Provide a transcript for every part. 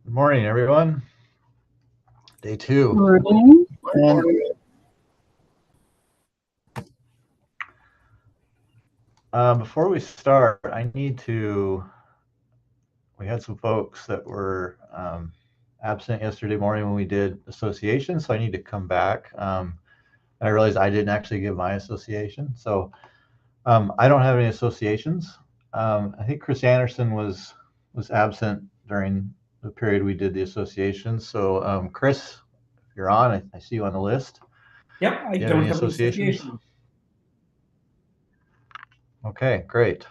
Good morning, everyone. Day two. Morning. Before we start, I need to. We had some folks that were absent yesterday morning when we did association, so I need to come back. I realized I didn't actually give my association, so I don't have any associations. I think Chris Anderson was absent during the period we did the association. So Chris, if you're on, I see you on the list. Yep, I Do you have don't any have an associations? association. Okay, great.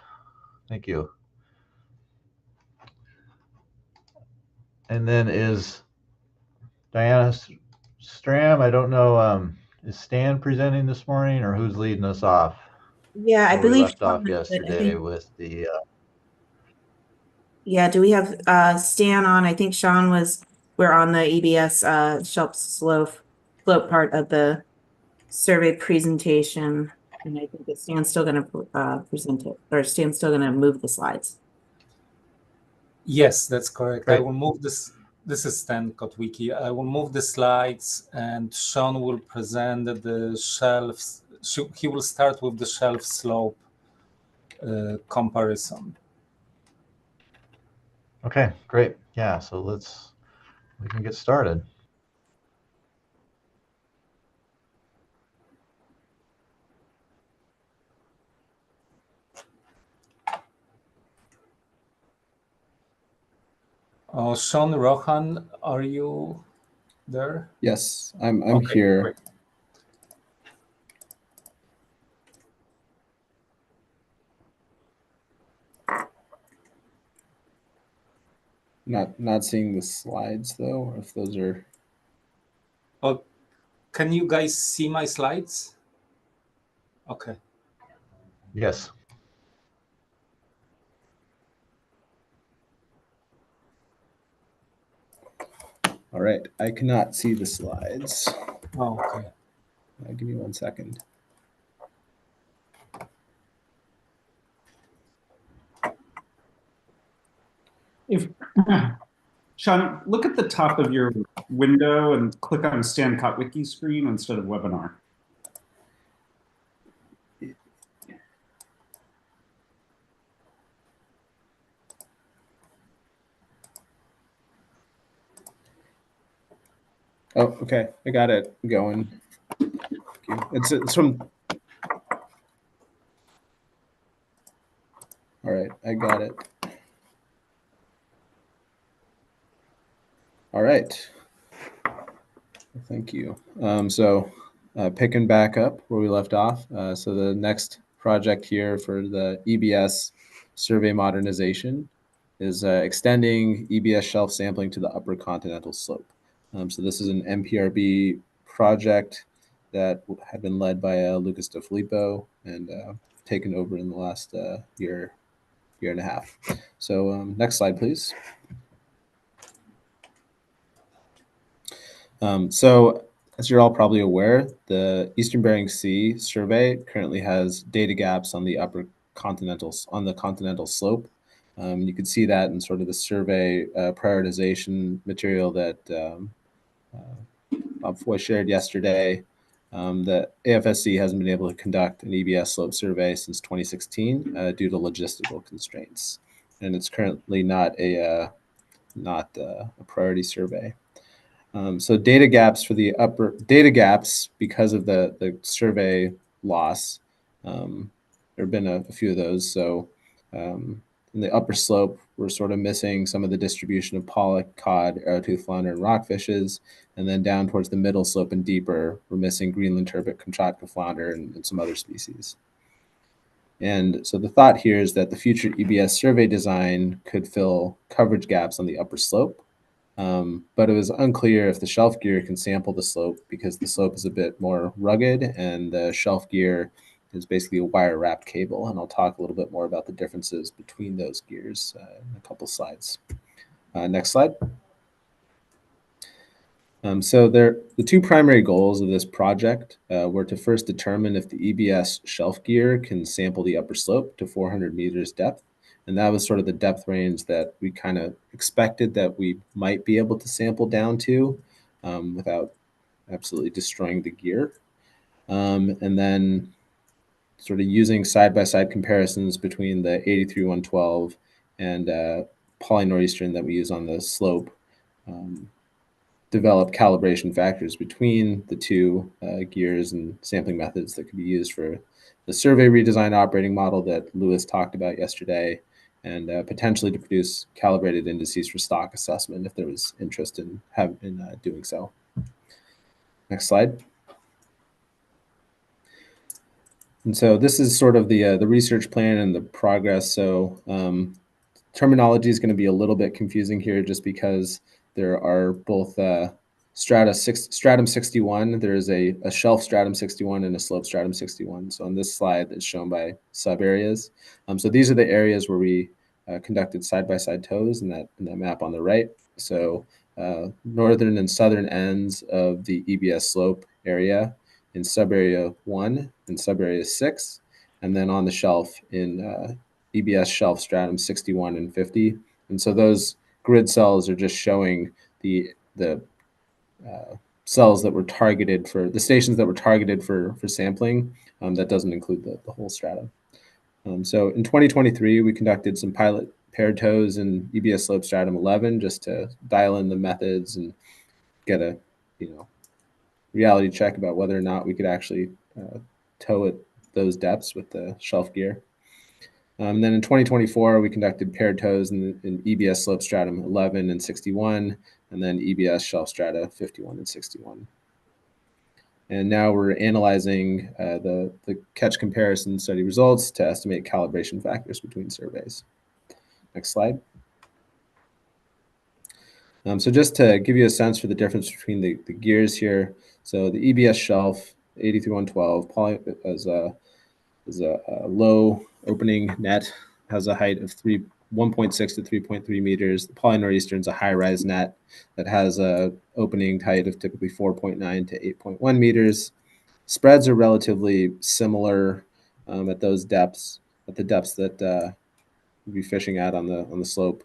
Thank you. And then is Diana Stram, I don't know, is Stan presenting this morning or who's leading us off? Yeah, I Where we believe left off Sean, but I yesterday think, with the, yeah, do we have Stan on? I think Sean we're on the EBS shelf slope part of the survey presentation. And I think that Stan's still going to present it, or Stan's still going to move the slides. Yes, that's correct. Great. I will move this. This is Stan Kotwicki. I will move the slides and Sean will present the shelves. He will start with the shelf slope comparison. Okay, great. Yeah, so we can get started. Sean, Rohan, are you there? Yes, I'm okay, here. Great. Not seeing the slides though, or if those are. Oh, can you guys see my slides? Okay. Yes. All right, I cannot see the slides. Oh, okay. Give me 1 second. If Sean, look at the top of your window and click on Stan Kotwicki screen instead of webinar. Oh, okay. I got it going. It's from. All right, I got it. All right. Thank you. Picking back up where we left off. So the next project here for the EBS survey modernization is extending EBS shelf sampling to the upper continental slope. So this is an NPRB project that had been led by Lucas DeFilippo and taken over in the last year and a half. So next slide, please. So as you're all probably aware, the Eastern Bering Sea survey currently has data gaps on the continental slope. You can see that in sort of the survey prioritization material that Bob Foy shared yesterday. The AFSC hasn't been able to conduct an EBS slope survey since 2016 due to logistical constraints, and it's currently not a priority survey. So data gaps because of the survey loss. There have been a few of those. So in the upper slope, we're sort of missing some of the distribution of pollock, cod, arrowtooth flounder, and rockfishes. And then down towards the middle slope and deeper, we're missing Greenland turbot, Kamchatka flounder, and some other species. And so the thought here is that the future EBS survey design could fill coverage gaps on the upper slope. But it was unclear if the shelf gear can sample the slope because the slope is a bit more rugged and the shelf gear is basically a wire-wrapped cable. And I'll talk a little bit more about the differences between those gears in a couple slides. Next slide. So the two primary goals of this project were to first determine if the EBS shelf gear can sample the upper slope to 400 meters depth, And that was sort of the depth range that we kind of expected that we might be able to sample down to without absolutely destroying the gear. And then sort of using side-by-side comparisons between the 83-112 and polynortheastern that we use on the slope, develop calibration factors between the two gears and sampling methods that could be used for the survey redesign operating model that Lewis talked about yesterday, and potentially to produce calibrated indices for stock assessment if there was interest in doing so. Next slide. And so this is sort of the research plan and the progress. So terminology is going to be a little bit confusing here just because there are both stratum 61. There is a shelf stratum 61 and a slope stratum 61. So on this slide, it's shown by sub areas. So these are the areas where we conducted side-by-side tows in that map on the right. So northern and southern ends of the EBS slope area in sub-area 1 and sub-area 6, and then on the shelf in EBS shelf stratum 61 and 50. And so those grid cells are just showing the cells that were targeted for the stations that were targeted for sampling. That doesn't include the whole stratum. So in 2023, we conducted some pilot paired tows in EBS slope stratum 11 just to dial in the methods and get a reality check about whether or not we could actually tow at those depths with the shelf gear. Then in 2024, we conducted paired tows in EBS slope stratum 11 and 61, and then EBS shelf strata 51 and 61. And now we're analyzing the catch comparison study results to estimate calibration factors between surveys. Next slide. So just to give you a sense for the difference between the gears here. So the EBS shelf 83-112 is a low opening net, has a height of 1.6 to 3.3 meters. The polynortheastern is a high-rise net that has a opening height of typically 4.9 to 8.1 meters. Spreads are relatively similar at those depths, at the depths that we'll be fishing at on the slope.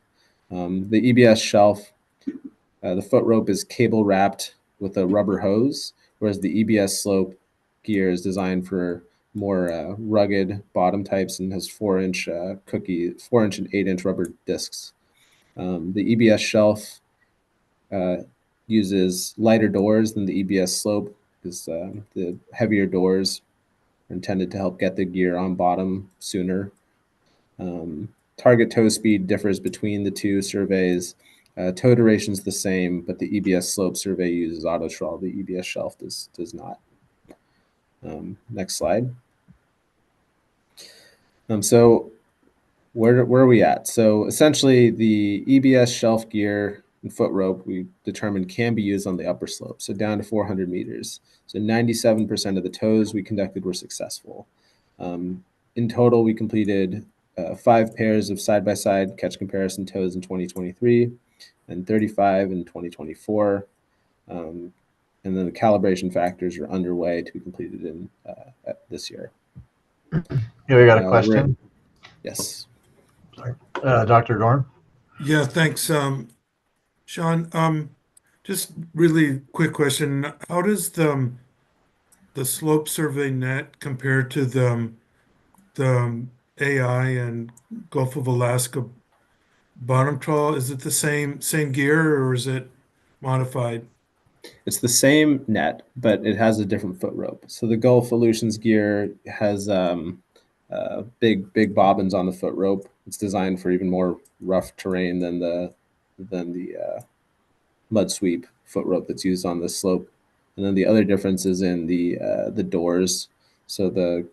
The EBS shelf, the foot rope is cable wrapped with a rubber hose, whereas the EBS slope gear is designed for more rugged bottom types and has 4-inch 4-inch and 8-inch rubber discs. The EBS shelf uses lighter doors than the EBS slope because the heavier doors are intended to help get the gear on bottom sooner. Target tow speed differs between the two surveys. Tow duration is the same, but the EBS slope survey uses auto trawl. The EBS shelf does not. Next slide. So where are we at? So essentially the EBS shelf gear and foot rope we determined can be used on the upper slope, so down to 400 meters. So 97% of the tows we conducted were successful. In total, we completed 5 pairs of side-by-side catch comparison tows in 2023 and 35 in 2024. And then the calibration factors are underway to be completed in this year. Yeah, we got a question. Yes. Sorry. Dr. Dorn? Yeah, thanks, Sean. Just really quick question. How does the slope survey net compare to the AI and Gulf of Alaska bottom trawl? Is it the same gear or is it modified? It's the same net, but it has a different foot rope. So the Gulf Aleutians gear has big bobbins on the foot rope. It's designed for even more rough terrain than the mud sweep foot rope that's used on this slope. And then the other difference is in the doors. So the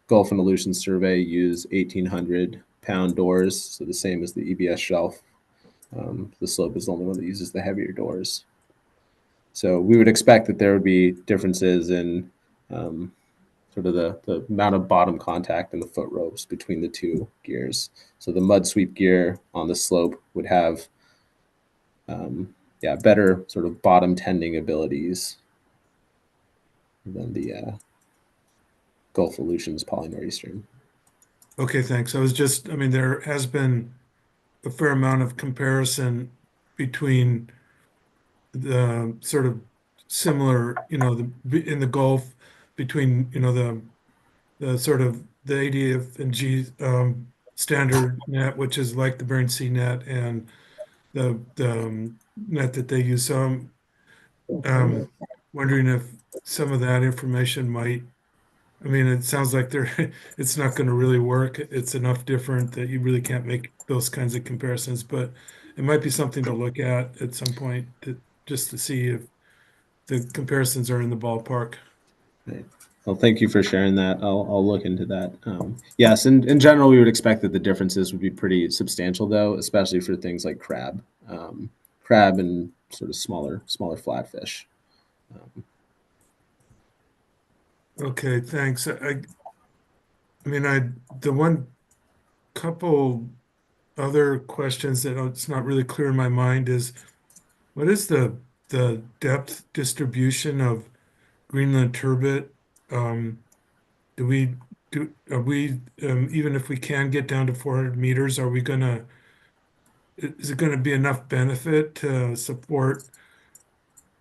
Gulf and Aleutian survey use 1,800-pound doors, so the same as the EBS shelf. The slope is the only one that uses the heavier doors. So we would expect that there would be differences in sort of the amount of bottom contact and the foot ropes between the two gears. So the mud sweep gear on the slope would have better sort of bottom tending abilities than the Gulf Aleutians polynortheastern. Okay, thanks. I mean, there has been a fair amount of comparison between the sort of similar, in the Gulf between, the sort of the ADF&G standard net, which is like the Bering Sea net, and the net that they use. So I'm wondering if some of that information might, I mean, it sounds like it's not going to really work. It's enough different that you really can't make those kinds of comparisons, but it might be something to look at some point just to see if the comparisons are in the ballpark. Right. Well, thank you for sharing that. I'll look into that. Yes, in general, we would expect that the differences would be pretty substantial, though, especially for things like crab and sort of smaller flatfish. Okay, thanks. I mean, the one couple other questions that it's not really clear in my mind is what is the depth distribution of Greenland turbot? Um, are we even if we can get down to 400 meters, is it gonna be enough benefit to support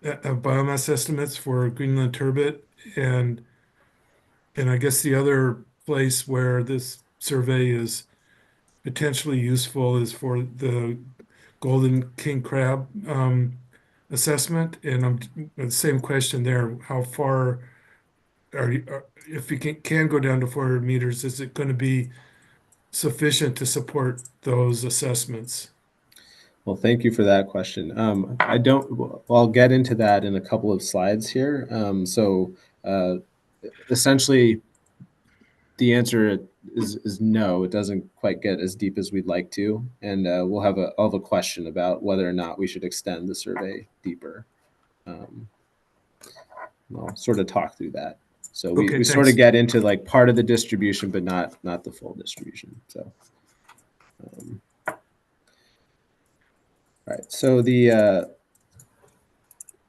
biomass estimates for Greenland turbot? And I guess the other place where this survey is potentially useful is for the golden king crab assessment. And the same question there: how far if you can go down to 400 meters, is it going to be sufficient to support those assessments? Well, thank you for that question. I don't. Well, I'll get into that in a couple of slides here. Essentially, the answer is no. It doesn't quite get as deep as we'd like to, and I'll have a question about whether or not we should extend the survey deeper. I'll sort of talk through that. So Okay, we sort of thanks. get into like part of the distribution, but not the full distribution. So. All right. So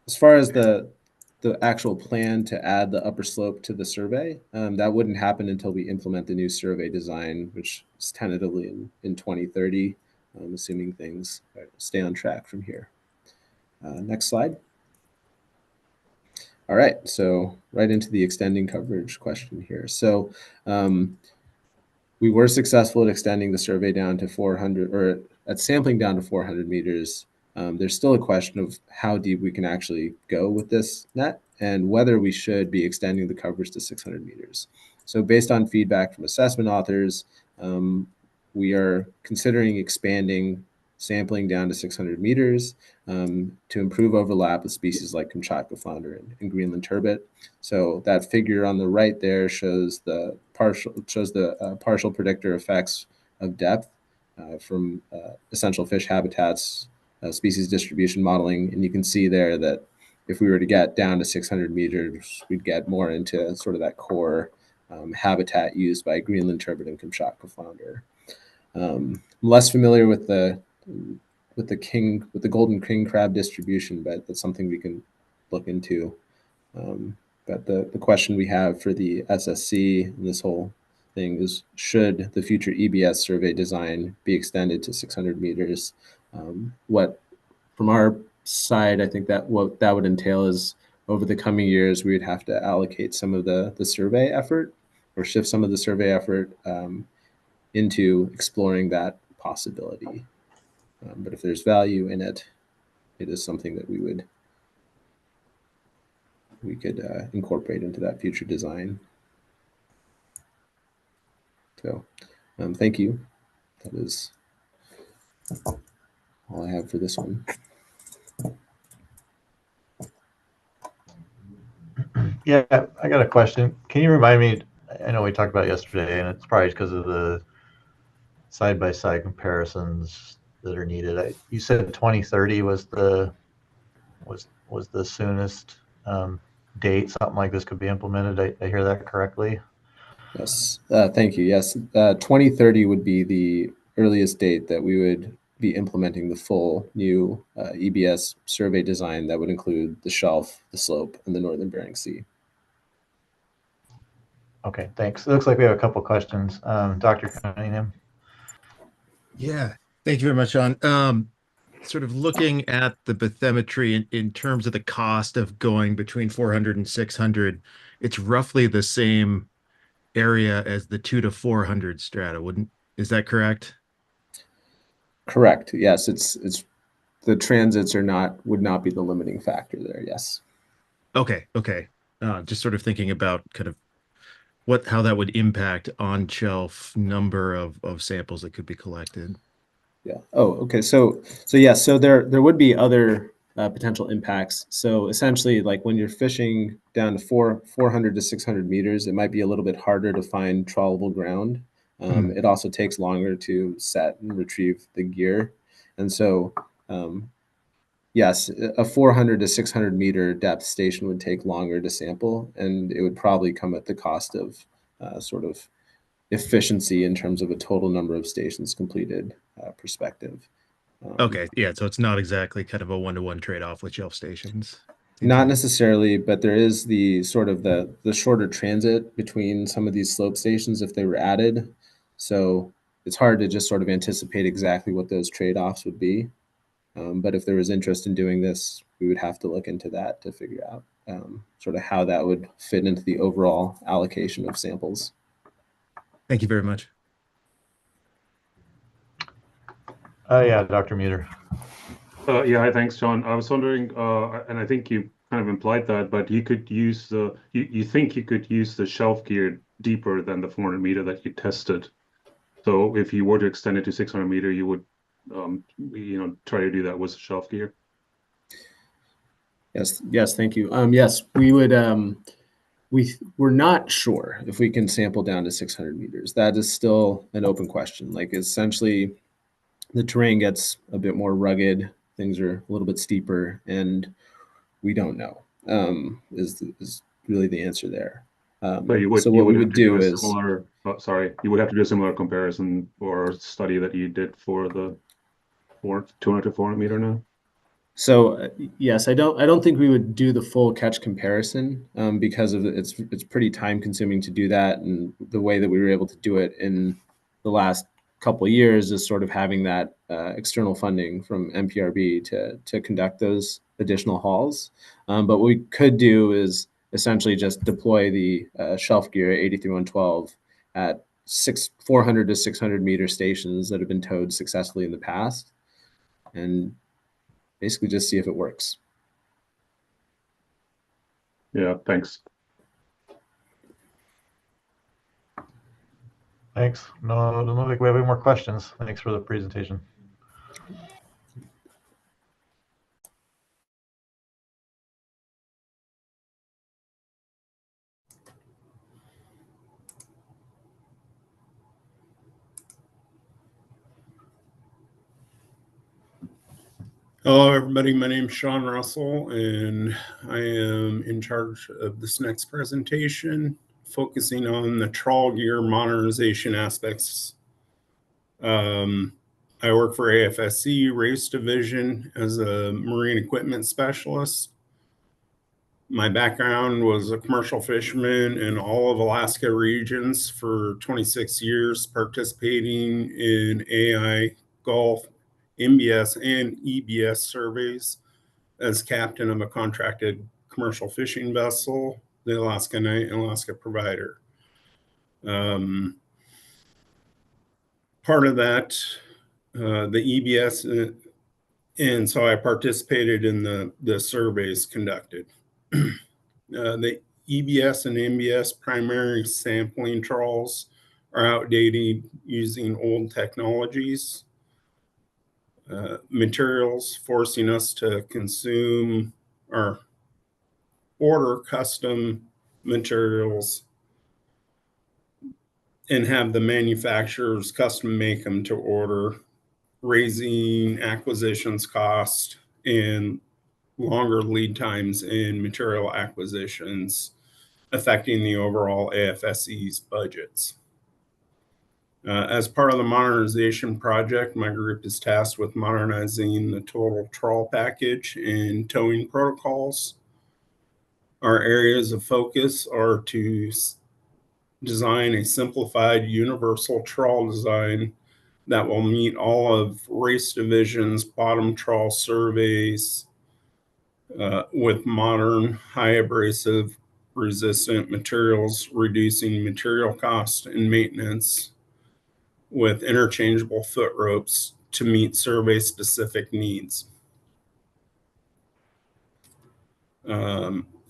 as far as the actual plan to add the upper slope to the survey, that wouldn't happen until we implement the new survey design, which is tentatively in 2030, assuming things stay on track from here. Next slide. All right. So right into the extending coverage question here. So we were successful at extending the survey down to 400, or at sampling down to 400 meters. There's still a question of how deep we can actually go with this net and whether we should be extending the coverage to 600 meters. So based on feedback from assessment authors, we are considering expanding sampling down to 600 meters to improve overlap with species like Kamchatka flounder and Greenland turbot. So that figure on the right there shows the partial predictor effects of depth from essential fish habitats, species distribution modeling, and you can see there that if we were to get down to 600 meters, we'd get more into sort of that core habitat used by Greenland turbot and Kamchatka flounder. I'm less familiar with the golden king crab distribution, but that's something we can look into. But the question we have for the SSC and this whole thing is, should the future EBS survey design be extended to 600 meters? What from our side, I think that what that would entail is over the coming years, we would have to allocate some of the survey effort or shift some of the survey effort into exploring that possibility. But if there's value in it, it is something that we could incorporate into that future design. So thank you. That is all I have for this one. Yeah, I got a question. Can you remind me? I know we talked about it yesterday, and it's probably because of the side-by-side comparisons that are needed. You said 2030 was the soonest date something like this could be implemented. I hear that correctly? Yes, thank you. Yes, 2030 would be the earliest date that we would be implementing the full new EBS survey design that would include the shelf, the slope, and the northern Bering Sea. Okay, thanks. It looks like we have a couple questions. Dr. Cunningham. Yeah, thank you very much, Sean. Sort of looking at the bathymetry in terms of the cost of going between 400 and 600, it's roughly the same area as the 2 to 400 strata. Is that correct? Correct. Yes, it's the transits would not be the limiting factor there. Yes. Okay. Just sort of thinking about kind of how that would impact on shelf number of samples that could be collected. Yeah. Oh, okay. So yeah. So there would be other potential impacts. So essentially, like when you're fishing down to 400 to 600 meters, it might be a little bit harder to find trawlable ground. It also takes longer to set and retrieve the gear, and so yes, a 400 to 600 meter depth station would take longer to sample, and it would probably come at the cost of sort of efficiency in terms of a total number of stations completed perspective. Okay, yeah, so it's not exactly kind of a one-to-one trade-off with shelf stations. Not necessarily, but there is the sort of the shorter transit between some of these slope stations if they were added. So it's hard to just sort of anticipate exactly what those trade-offs would be. But if there was interest in doing this, we would have to look into that to figure out sort of how that would fit into the overall allocation of samples. Thank you very much. Yeah, Dr. Muter. Yeah, hi, thanks, John. I was wondering, and I think you kind of implied that, but you could use you think you could use the shelf gear deeper than the 400 meter that you tested. So if you were to extend it to 600 meter, you would, try to do that with shelf gear. Yes, thank you. Yes, we would. We're not sure if we can sample down to 600 meters. That is still an open question. Like essentially, the terrain gets a bit more rugged. Things are a little bit steeper, and we don't know. Is really the answer there. But you would, so what we have would to do do a is similar. You would have to do a similar comparison or study that you did for the 200 to 400 meter now. So yes, I don't think we would do the full catch comparison because of it's pretty time consuming to do that, and the way that we were able to do it in the last couple of years is sort of having that external funding from NPRB to conduct those additional hauls. But what we could do is essentially just deploy the shelf gear 83112 at 400 to 600 meter stations that have been towed successfully in the past, and basically just see if it works. Yeah, thanks. Thanks. No, it doesn't look like we have any more questions. Thanks for the presentation. Hello, everybody. My name is Sean Russell, and I am in charge of this next presentation, focusing on the trawl gear modernization aspects. I work for AFSC Race Division as a marine equipment specialist. My background was a commercial fisherman in all of Alaska regions for 26 years, participating in AI, Gulf, MBS, and EBS surveys as captain of a contracted commercial fishing vessel, the Alaska Knight and Alaska Provider. Part of that, the EBS, and so I participated in the surveys conducted. The EBS and MBS primary sampling trawls are outdated using old technologies, materials forcing us to consume or order custom materials and have the manufacturers custom make them to order, raising acquisitions cost and longer lead times in material acquisitions, affecting the overall AFSC's budgets. As part of the modernization project, my group is tasked with modernizing the total trawl package and towing protocols. Our areas of focus are to design a simplified universal trawl design that will meet all of race division's bottom trawl surveys with modern, high abrasive resistant materials, reducing material cost and maintenance with interchangeable foot ropes to meet survey specific needs.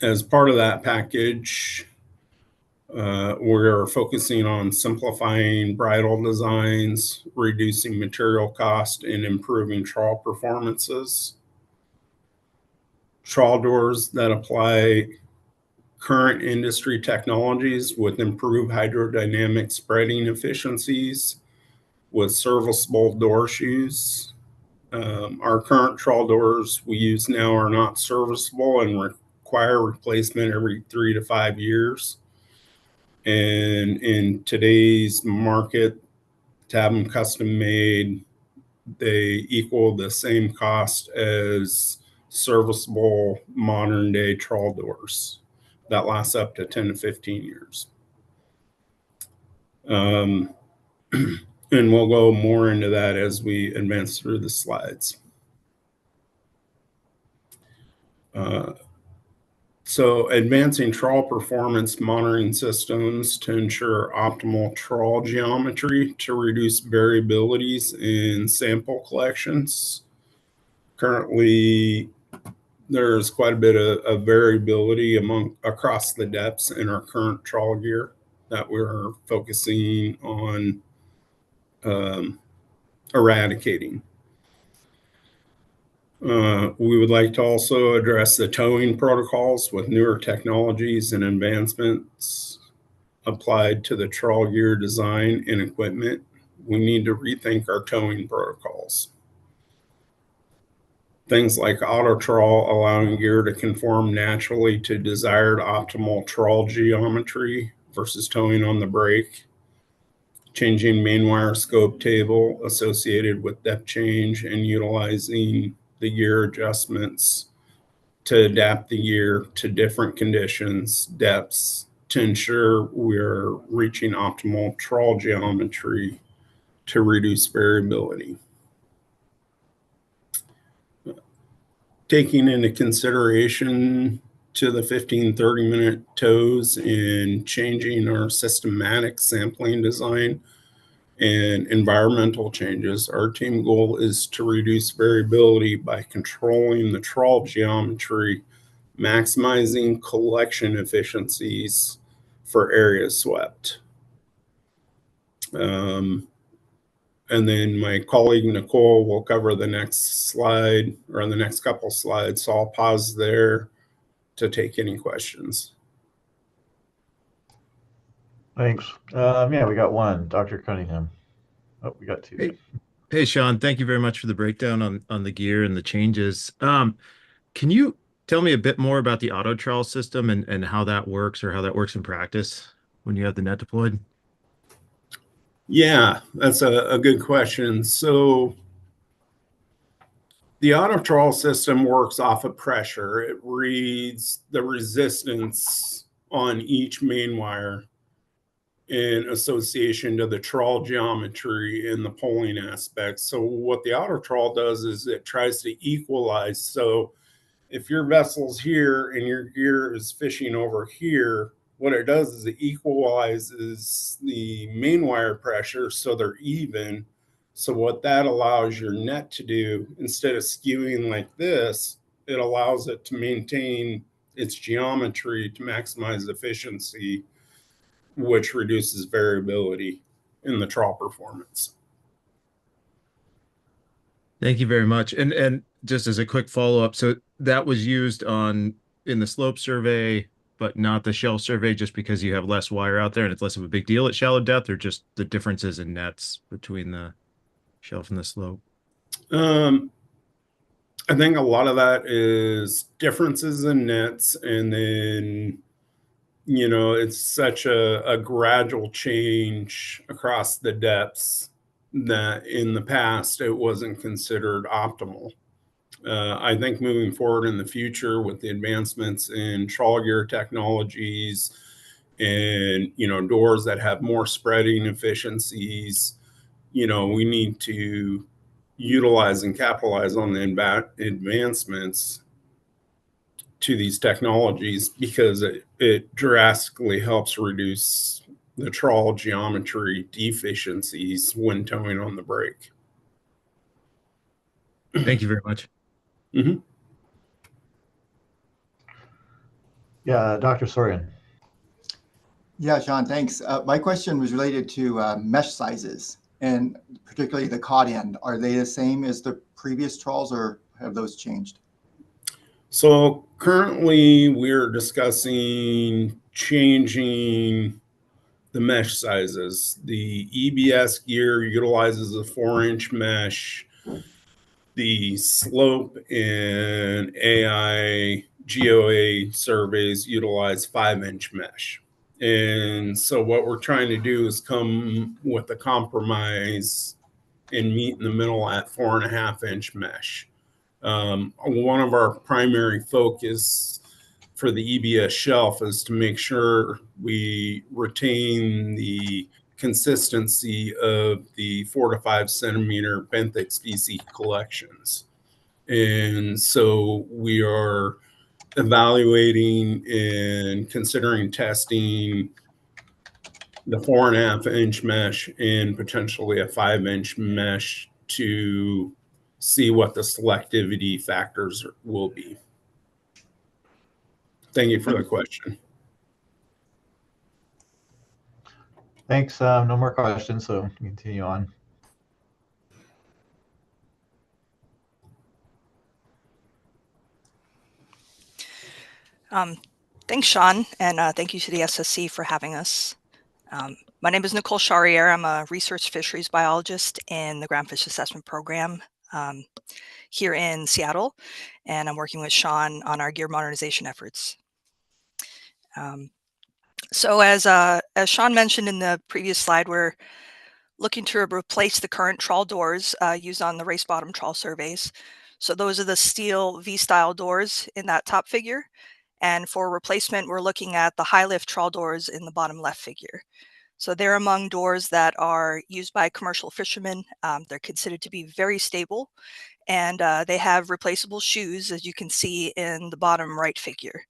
As part of that package, we're focusing on simplifying bridle designs, reducing material cost, and improving trawl performances. Trawl doors that apply current industry technologies with improved hydrodynamic spreading efficiencies with serviceable door shoes. Our current trawl doors we use now are not serviceable and require replacement every 3 to 5 years. And in today's market, to have them custom made, they equal the same cost as serviceable modern day trawl doors that last up to 10 to 15 years. And we'll go more into that as we advance through the slides. So advancing trawl performance monitoring systems to ensure optimal trawl geometry to reduce variabilities in sample collections. Currently, there's quite a bit of variability across the depths in our current trawl gear that we're focusing on eradicating. We would like to also address the towing protocols with newer technologies and advancements applied to the trawl gear design and equipment. We need to rethink our towing protocols. Things like auto trawl allowing gear to conform naturally to desired optimal trawl geometry versus towing on the brake. Changing main wire scope table associated with depth change and utilizing the gear adjustments to adapt the gear to different conditions, depths, to ensure we're reaching optimal trawl geometry to reduce variability. Taking into consideration to the 15-30 minute tows and changing our systematic sampling design and environmental changes, our team goal is to reduce variability by controlling the trawl geometry, maximizing collection efficiencies for areas swept. And then my colleague Nicole will cover the next slide or the next couple slides. So I'll pause there to take any questions. Thanks. Yeah, we got one, Dr. Cunningham. Oh, we got two. Hey, Sean, thank you very much for the breakdown on the gear and the changes. Can you tell me a bit more about the auto trawl system and how that works or how that works in practice when you have the net deployed? Yeah, that's a good question. So the auto trawl system works off of pressure. It reads the resistance on each main wire in association to the trawl geometry and the pulling aspects. So what the auto trawl does is it tries to equalize. So if your vessel's here and your gear is fishing over here, what it does is it equalizes the main wire pressure so they're even. So what that allows your net to do, instead of skewing like this, it allows it to maintain its geometry to maximize efficiency, which reduces variability in the trawl performance. Thank you very much. And just as a quick follow-up, so that was used in the slope survey, but not the shelf survey, just because you have less wire out there and it's less of a big deal at shallow depth, or just the differences in nets between the shelf and the slope? I think a lot of that is differences in nets, and then it's such a gradual change across the depths that in the past it wasn't considered optimal. I think moving forward in the future with the advancements in trawl gear technologies and, doors that have more spreading efficiencies. We need to utilize and capitalize on the advancements to these technologies, because it drastically helps reduce the trawl geometry deficiencies when towing on the brake. Thank you very much. Mm-hmm. Yeah, Dr. Sorian. Yeah, Sean, thanks. My question was related to mesh sizes, and particularly the cod end. Are they the same as the previous trawls, or have those changed? So currently we're discussing changing the mesh sizes. The EBS gear utilizes a 4-inch mesh. The slope and AI GOA surveys utilize 5-inch mesh. And so what we're trying to do is come with a compromise and meet in the middle at 4.5-inch mesh. One of our primary focus for the EBS shelf is to make sure we retain the consistency of the 4 to 5 centimeter benthic species collections. And so we are evaluating and considering testing the 4.5-inch mesh and potentially a 5-inch mesh to see what the selectivity factors will be. Thank you for the question. Thanks. No more questions, so continue on. Thanks, Sean, and thank you to the SSC for having us. My name is Nicole Charriere. I'm a research fisheries biologist in the Ground Fish Assessment Program here in Seattle, and I'm working with Sean on our gear modernization efforts. So as Sean mentioned in the previous slide, we're looking to replace the current trawl doors used on the race bottom trawl surveys. So those are the steel V-style doors in that top figure. And for replacement, we're looking at the high lift trawl doors in the bottom left figure. So they're among doors that are used by commercial fishermen. They're considered to be very stable, and they have replaceable shoes, as you can see in the bottom right figure.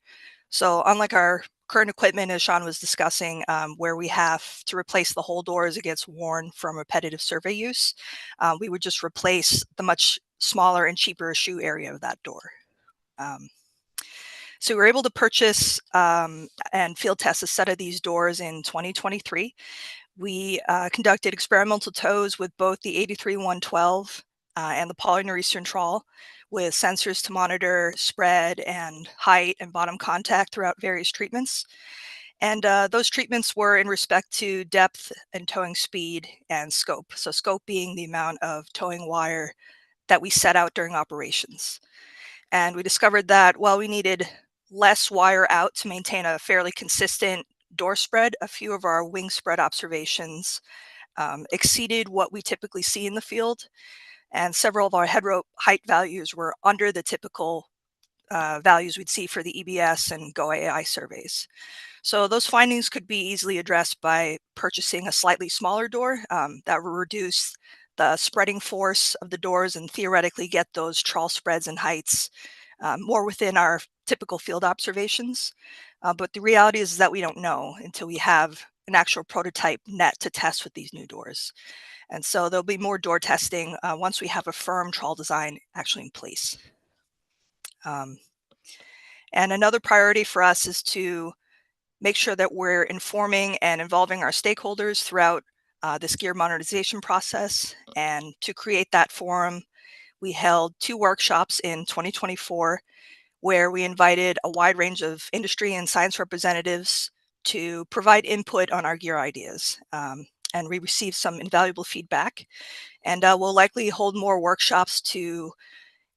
So unlike our current equipment, as Sean was discussing, where we have to replace the whole door as it gets worn from repetitive survey use, we would just replace the much smaller and cheaper shoe area of that door. So we were able to purchase and field test a set of these doors in 2023. We conducted experimental tows with both the 83-112 and the polynortheastern trawl, with sensors to monitor spread and height and bottom contact throughout various treatments. And those treatments were in respect to depth and towing speed and scope. So scope being the amount of towing wire that we set out during operations. And we discovered that while we needed less wire out to maintain a fairly consistent door spread, a few of our wing spread observations exceeded what we typically see in the field, and several of our head rope height values were under the typical values we'd see for the EBS and GO-AI surveys. So those findings could be easily addressed by purchasing a slightly smaller door that will reduce the spreading force of the doors and theoretically get those trawl spreads and heights more within our typical field observations. But the reality is that we don't know until we have an actual prototype net to test with these new doors. And so there'll be more door testing once we have a firm trawl design actually in place. And another priority for us is to make sure that we're informing and involving our stakeholders throughout this gear modernization process. And to create that forum, we held 2 workshops in 2024 where we invited a wide range of industry and science representatives to provide input on our gear ideas. And we received some invaluable feedback. And we'll likely hold more workshops to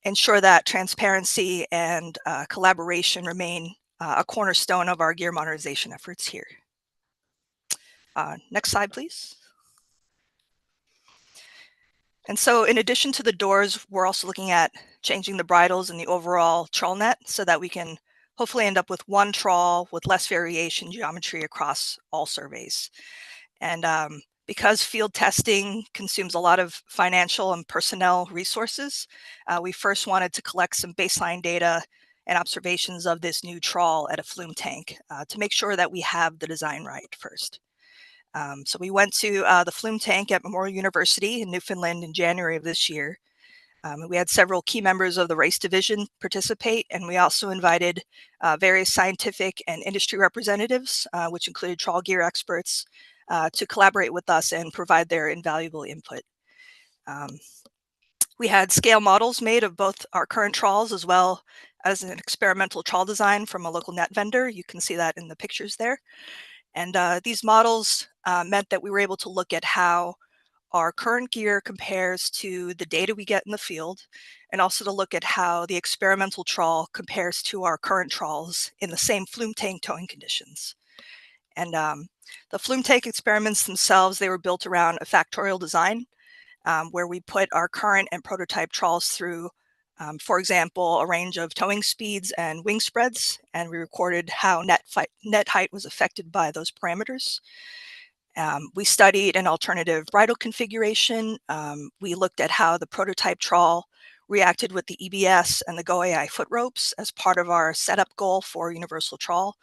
ensure that transparency and collaboration remain a cornerstone of our gear modernization efforts here. Next slide, please. And so in addition to the doors, we're also looking at changing the bridles and the overall trawl net so that we can hopefully end up with one trawl with less variation geometry across all surveys. And because field testing consumes a lot of financial and personnel resources, we first wanted to collect some baseline data and observations of this new trawl at a flume tank to make sure that we have the design right first. So we went to the flume tank at Memorial University in Newfoundland in January of this year. We had several key members of the race division participate, and we also invited various scientific and industry representatives, which included trawl gear experts, to collaborate with us and provide their invaluable input. We had scale models made of both our current trawls as well as an experimental trawl design from a local net vendor. You can see that in the pictures there. And these models meant that we were able to look at how our current gear compares to the data we get in the field, and also to look at how the experimental trawl compares to our current trawls in the same flume tank towing conditions. And the flume tank experiments themselves, they were built around a factorial design where we put our current and prototype trawls through, for example, a range of towing speeds and wing spreads, and we recorded how net height was affected by those parameters. We studied an alternative bridle configuration. We looked at how the prototype trawl reacted with the EBS and the GoAI foot ropes as part of our setup goal for universal trawl.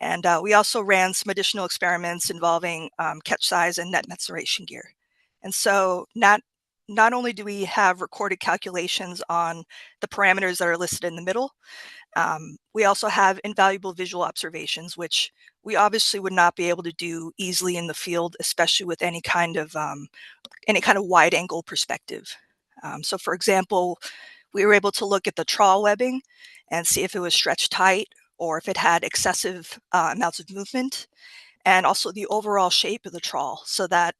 And we also ran some additional experiments involving catch size and net maturation gear. And so not only do we have recorded calculations on the parameters that are listed in the middle, we also have invaluable visual observations, which we obviously would not be able to do easily in the field, especially with any kind of wide angle perspective. So for example, we were able to look at the trawl webbing and see if it was stretched tight or if it had excessive amounts of movement, and also the overall shape of the trawl, so that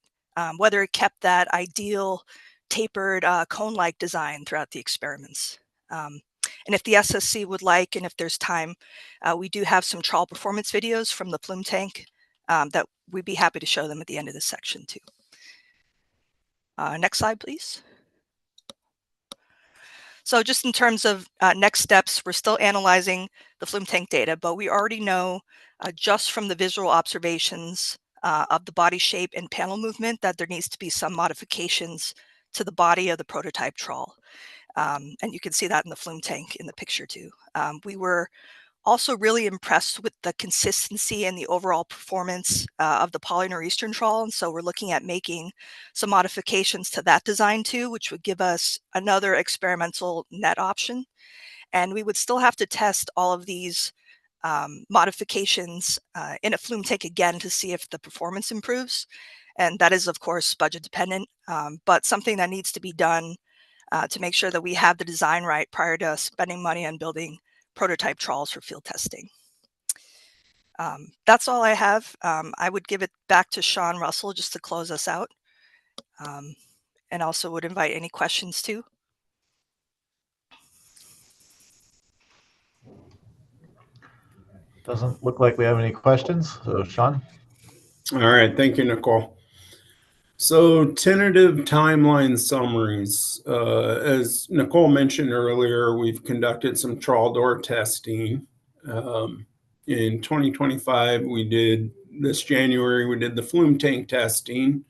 whether it kept that ideal tapered cone-like design throughout the experiments. And if the SSC would like, and if there's time, we do have some trawl performance videos from the flume tank that we'd be happy to show them at the end of this section too. Next slide, please. So just in terms of next steps, we're still analyzing the flume tank data, but we already know just from the visual observations of the body shape and panel movement that there needs to be some modifications to the body of the prototype trawl. And you can see that in the flume tank in the picture too. We were also really impressed with the consistency and the overall performance of the polynortheastern trawl. And so we're looking at making some modifications to that design too, which would give us another experimental net option. And we would still have to test all of these modifications in a flume tank again to see if the performance improves. And that is, of course, budget dependent, but something that needs to be done to make sure that we have the design right prior to spending money on building prototype trawls for field testing. That's all I have. I would give it back to Sean Russell just to close us out, and also would invite any questions too. Doesn't look like we have any questions. So Sean. All right. Thank you, Nicole. So tentative timeline summaries. As Nicole mentioned earlier, we've conducted some trawl door testing. In 2025, this January, we did the flume tank testing.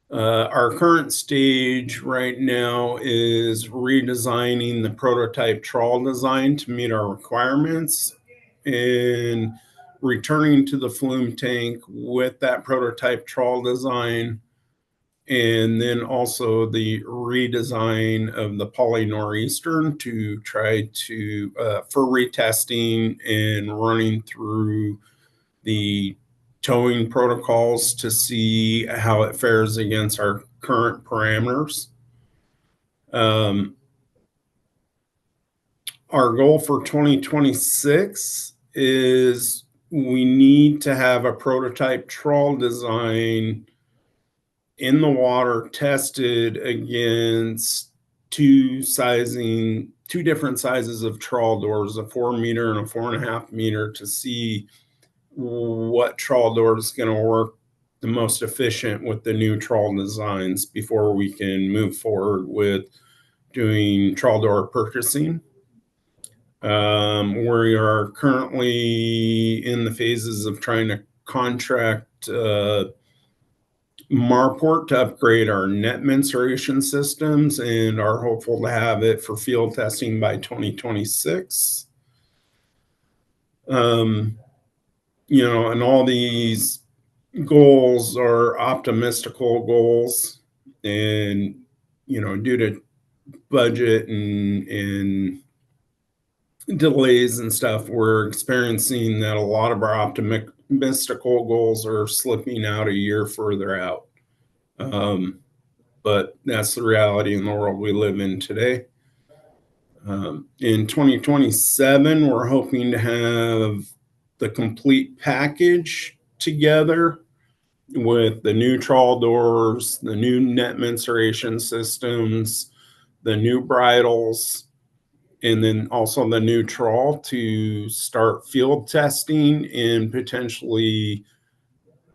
Our current stage right now is redesigning the prototype trawl design to meet our requirements and returning to the flume tank with that prototype trawl design, and then also the redesign of the Poly Northeastern to try to for retesting and running through the towing protocols to see how it fares against our current parameters. Our goal for 2026 is we need to have a prototype trawl design in the water tested against two different sizes of trawl doors, a 4 meter and a 4.5 meter, to see what trawl door is going to work the most efficient with the new trawl designs before we can move forward with doing trawl door purchasing. We are currently in the phases of trying to contract Marport to upgrade our net mensuration systems and are hopeful to have it for field testing by 2026. You know, and all these goals are optimistical goals, and you know, due to budget and delays and stuff, we're experiencing that a lot of our optimistical goals are slipping out a year further out. But that's the reality in the world we live in today. In 2027, we're hoping to have the complete package together with the new trawl doors, the new net mensuration systems, the new bridles, and then also the new trawl to start field testing and potentially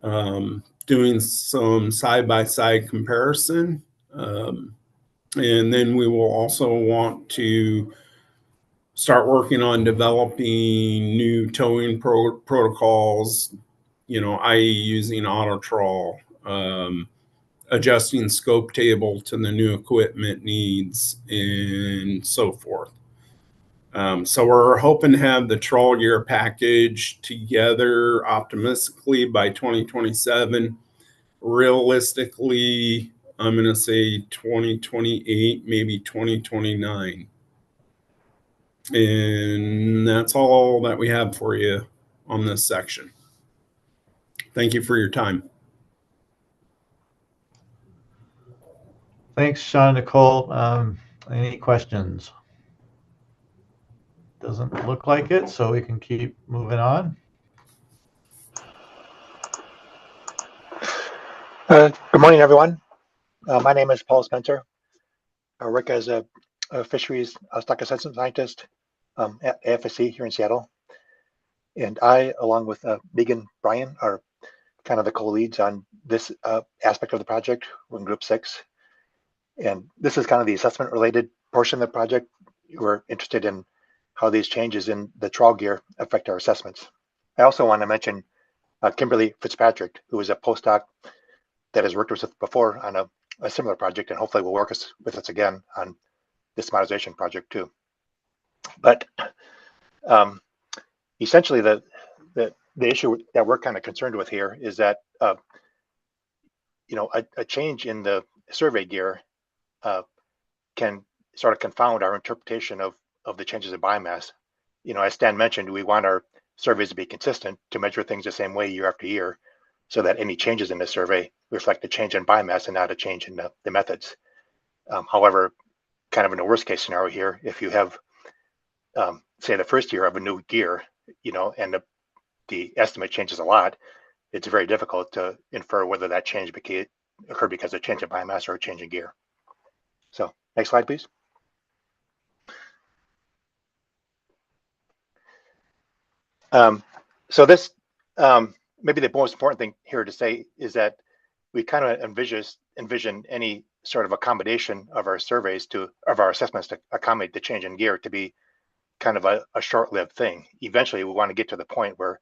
doing some side-by-side comparison. And then we will also want to start working on developing new towing protocols, you know, i.e. using auto trawl, adjusting scope table to the new equipment needs, and so forth. So we're hoping to have the trawl gear package together optimistically by 2027. Realistically, I'm going to say 2028, maybe 2029. And that's all that we have for you on this section. Thank you for your time. Thanks, Sean, Nicole. Any questions? Doesn't look like it, so we can keep moving on. Good morning, everyone. My name is Paul Spencer. I work as a fisheries stock assessment scientist at AFSC here in Seattle. And I, along with Megan Bryan, are kind of the co-leads on this aspect of the project. We're in Group 6. And this is kind of the assessment related portion of the project. We're interested in how these changes in the trawl gear affect our assessments. I also want to mention Kimberly Fitzpatrick, who is a postdoc that has worked with us before on a similar project, and hopefully will work with us again on this modernization project too. But essentially, the issue that we're kind of concerned with here is that you know, a change in the survey gear can sort of confound our interpretation of the changes in biomass. You know, as Stan mentioned, we want our surveys to be consistent, to measure things the same way year after year, so that any changes in the survey reflect a change in biomass and not a change in the methods. However, kind of in the worst case scenario here, if you have, say, the first year of a new gear, you know, and the estimate changes a lot, it's very difficult to infer whether that change occurred because of change in biomass or a change in gear. So next slide, please. So this, maybe the most important thing here to say is that we kind of envision any sort of accommodation of our surveys of our assessments to accommodate the change in gear to be kind of a short-lived thing. Eventually, we want to get to the point where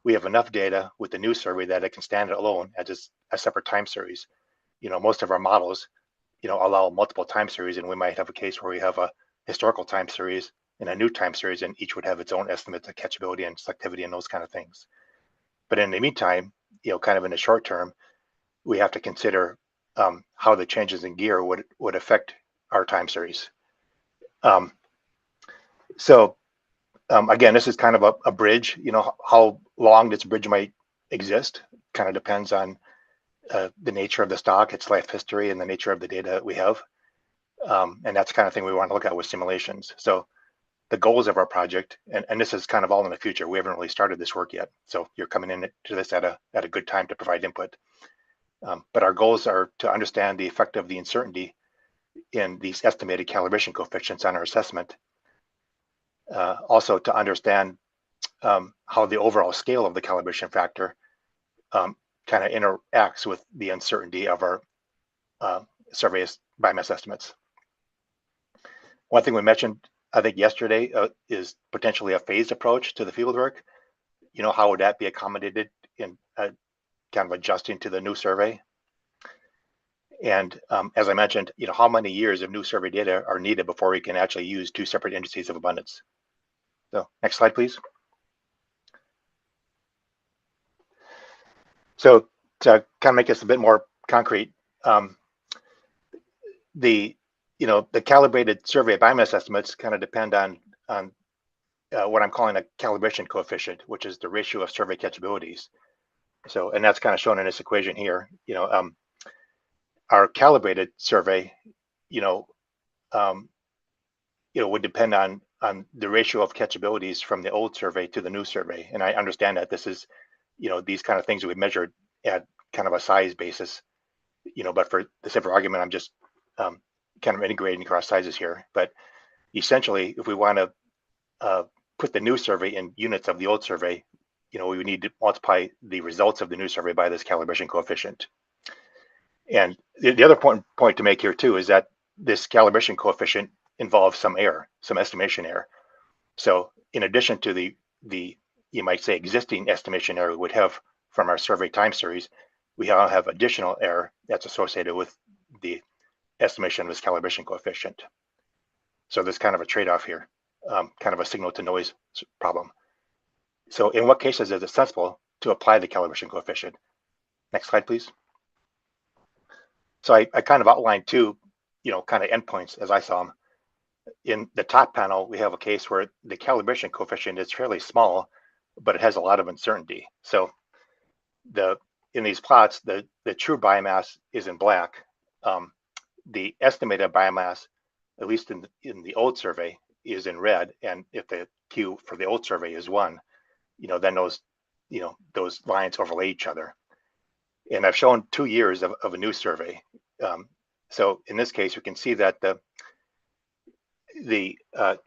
we have enough data with the new survey that it can stand alone as a separate time series. You know, most of our models, you know, allow multiple time series, and we might have a case where we have a historical time series and a new time series, and each would have its own estimates of catchability and selectivity and those kind of things. But in the meantime, you know, kind of in the short term, we have to consider how the changes in gear would affect our time series. Again, this is kind of a bridge. You know, how long this bridge might exist kind of depends on the nature of the stock, its life history, and the nature of the data that we have. And that's the kind of thing we want to look at with simulations. So the goals of our project, and this is kind of all in the future. We haven't really started this work yet. So you're coming into this at a good time to provide input. But our goals are to understand the effect of the uncertainty in these estimated calibration coefficients on our assessment. Also to understand how the overall scale of the calibration factor kind of interacts with the uncertainty of our survey biomass estimates. One thing we mentioned I think yesterday is potentially a phased approach to the field work. You know, how would that be accommodated in kind of adjusting to the new survey? And as I mentioned, you know, how many years of new survey data are needed before we can actually use two separate indices of abundance? So next slide, please. So to kind of make this a bit more concrete, the calibrated survey biomass estimates kind of depend on what I'm calling a calibration coefficient, which is the ratio of survey catchabilities. So, and that's kind of shown in this equation here. You know, our calibrated survey, would depend on the ratio of catchabilities from the old survey to the new survey. And I understand that this is, these kind of things we measured at kind of a size basis, but for the sake of argument, I'm just kind of integrating across sizes here. But essentially, if we want to put the new survey in units of the old survey, we would need to multiply the results of the new survey by this calibration coefficient. And the other point to make here too is that this calibration coefficient involves some error, some estimation error. So in addition to the you might say existing estimation error we would have from our survey time series, we now have additional error that's associated with the estimation of this calibration coefficient. So there's kind of a trade-off here, kind of a signal to noise problem. So in what cases is it sensible to apply the calibration coefficient? Next slide, please. So I kind of outlined two, kind of endpoints as I saw them. In the top panel, we have a case where the calibration coefficient is fairly small, but it has a lot of uncertainty. So in these plots, the true biomass is in black. The estimated biomass, at least in the old survey, is in red. And if the Q for the old survey is 1, then those lines overlay each other. And I've shown 2 years of a new survey. So in this case, we can see that the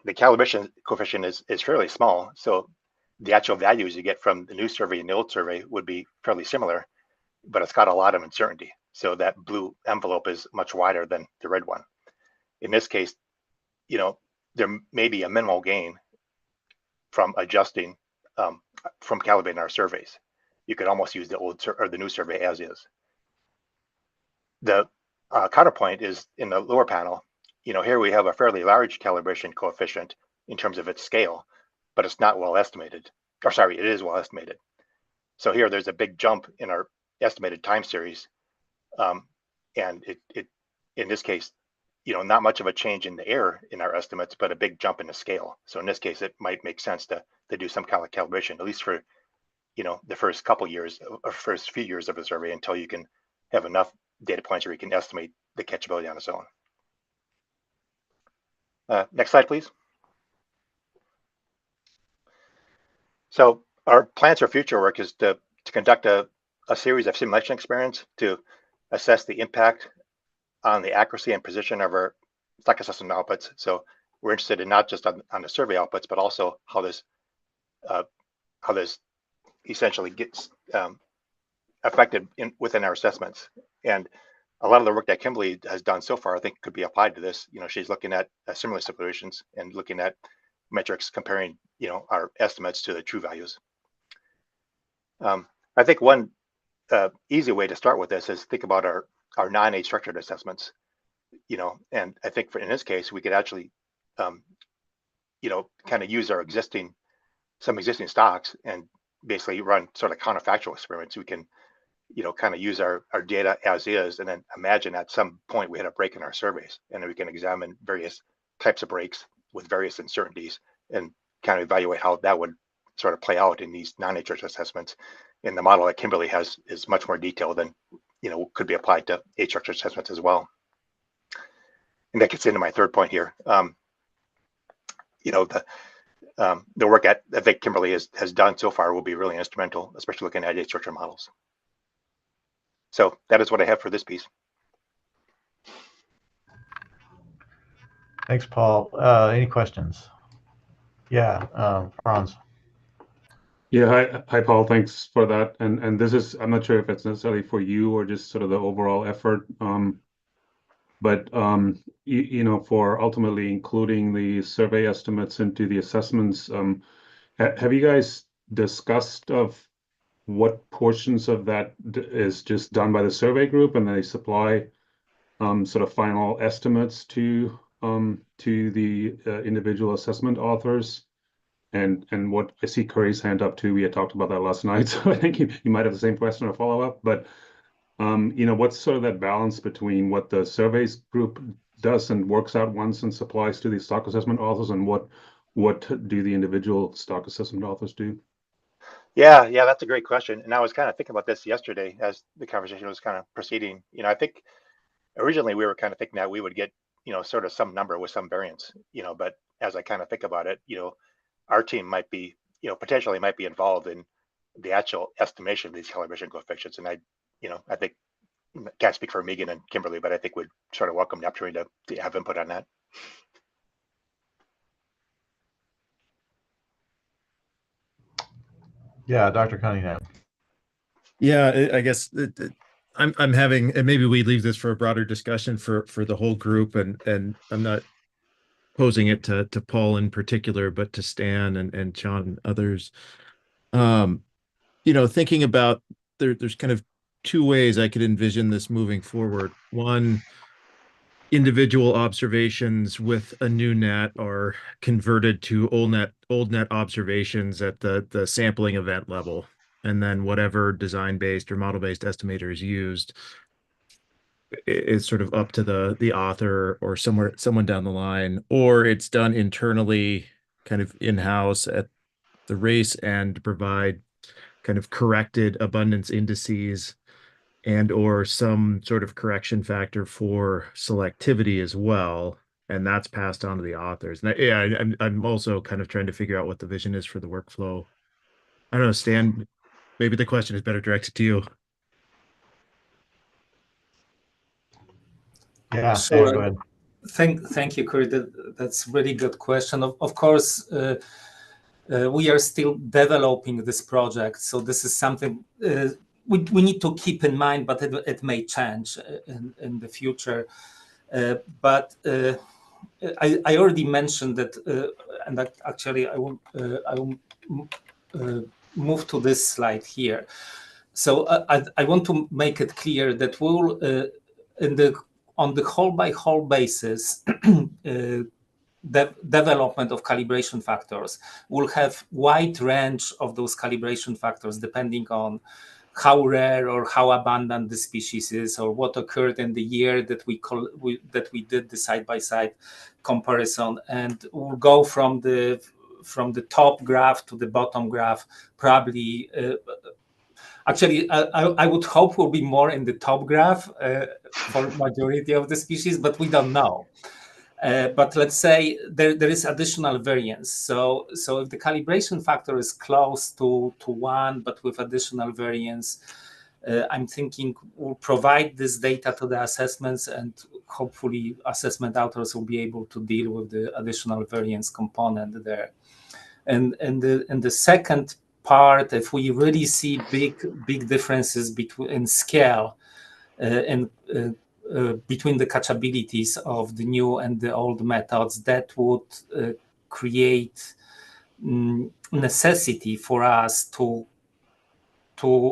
calibration coefficient is fairly small. So the actual values you get from the new survey and the old survey would be fairly similar, but it's got a lot of uncertainty. So that blue envelope is much wider than the red one. In this case, there may be a minimal gain from adjusting, from calibrating our surveys. You could almost use the old or the new survey as is. The counterpoint is in the lower panel. Here we have a fairly large calibration coefficient in terms of its scale, but it's not well estimated. Or sorry, it is well estimated. So here there's a big jump in our estimated time series, and it in this case, not much of a change in the error in our estimates, but a big jump in the scale. So in this case, it might make sense to do some kind of calibration, at least for the first couple years or first few years of a survey, until you can have enough data points where you can estimate the catchability on its own. Next slide, please. So our plans for future work is to conduct a series of simulation experiments to assess the impact on the accuracy and precision of our stock assessment outputs. So we're interested in not just on the survey outputs, but also how this essentially gets affected within our assessments. And a lot of the work that Kimberly has done so far, I think, could be applied to this. She's looking at similar situations and looking at metrics comparing, our estimates to the true values. I think one easy way to start with this is think about our non-age structured assessments. And I think in this case, we could actually, kind of use our some existing stocks and basically run sort of counterfactual experiments. We can, kind of use our data as is, and then imagine at some point we had a break in our surveys, and then we can examine various types of breaks with various uncertainties and kind of evaluate how that would sort of play out in these non-age assessments. And the model that Kimberly has is much more detailed than, could be applied to age structured assessments as well. And that gets into my third point here. The work that I think Kimberly has done so far will be really instrumental, especially looking at age structure models. So that is what I have for this piece. Thanks, Paul. Any questions? Yeah, Franz. Yeah, hi, Paul. Thanks for that. And this is, I'm not sure if it's necessarily for you or just sort of the overall effort. but for ultimately including the survey estimates into the assessments, have you guys discussed of what portions of that is just done by the survey group, and they supply sort of final estimates to the individual assessment authors? And what I see Curry's hand up too. We had talked about that last night, so I think you might have the same question or follow up. But what's sort of that balance between what the surveys group does and works out once and supplies to the stock assessment authors, and what do the individual stock assessment authors do? Yeah, that's a great question. And I was kind of thinking about this yesterday as the conversation was kind of proceeding. I think originally we were kind of thinking that we would get, sort of some number with some variance, but as I kind of think about it, our team might be, potentially might be involved in the actual estimation of these calibration coefficients. And I think, can't speak for Megan and Kimberly, but I think we'd sort of welcome the opportunity to have input on that. Yeah, Dr. Cunningham. Yeah, I guess I'm having, and maybe we leave this for a broader discussion for the whole group, and I'm not posing it to Paul in particular, but to Stan and John and others. Thinking about there's kind of two ways I could envision this moving forward. One, individual observations with a new net are converted to old net observations at the sampling event level, and then whatever design-based or model-based estimator is used is sort of up to the author or someone down the line, or it's done internally, kind of in-house at the race end to provide kind of corrected abundance indices and or some sort of correction factor for selectivity as well, and that's passed on to the authors. And I'm also kind of trying to figure out what the vision is for the workflow. I don't know, Stan, maybe the question is better directed to you. Yeah, Sure. Stan, go ahead. Thank you, Curry. That's really good question. Of course, we are still developing this project, so this is something we need to keep in mind, but it may change in the future. But I already mentioned that, and that actually I will move to this slide here. So I want to make it clear that we'll on the whole by whole basis. The development of calibration factors will have wide range of those calibration factors depending on how rare or how abundant the species is, or what occurred in the year that we did the side-by-side comparison, and we'll go from the top graph to the bottom graph. Probably, actually, I would hope we'll be more in the top graph for majority of the species, but we don't know. But let's say there is additional variance. So if the calibration factor is close to 1, but with additional variance, I'm thinking we'll provide this data to the assessments, and hopefully assessment authors will be able to deal with the additional variance component there. And the second part, if we really see big differences in scale and between the catchabilities of the new and the old methods, that would create necessity for us to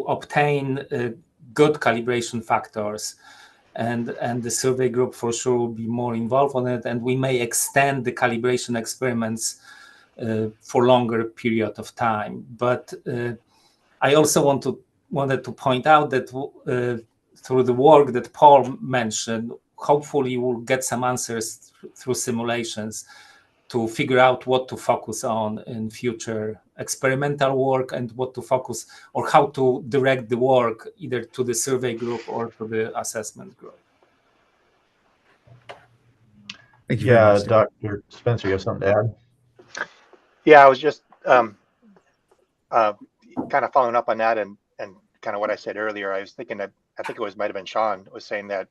obtain good calibration factors, and the survey group for sure will be more involved on it, and we may extend the calibration experiments for longer period of time. But I also wanted to point out that through the work that Paul mentioned, hopefully we'll get some answers through simulations to figure out what to focus on in future experimental work, and what to focus or how to direct the work either to the survey group or to the assessment group. Thank you very much. Dr. Spencer, you have something to add? Yeah, I was just kind of following up on that, and kind of what I said earlier. I was thinking that I think it might have been Sean was saying that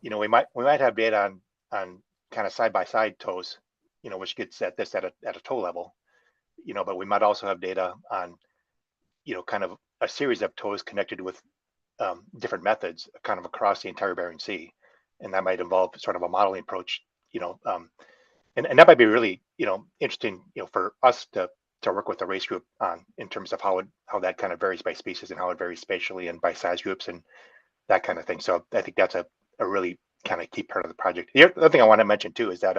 we might have data on kind of side by side toes, which gets at this at a toe level, but we might also have data on kind of a series of toes connected with different methods kind of across the entire Bering Sea. and that might involve sort of a modeling approach, and that might be really, interesting, for us to work with the race group on, in terms of how that kind of varies by species and how it varies spatially and by size groups and that kind of thing. So I think that's a really kind of key part of the project. The other thing I want to mention too is that,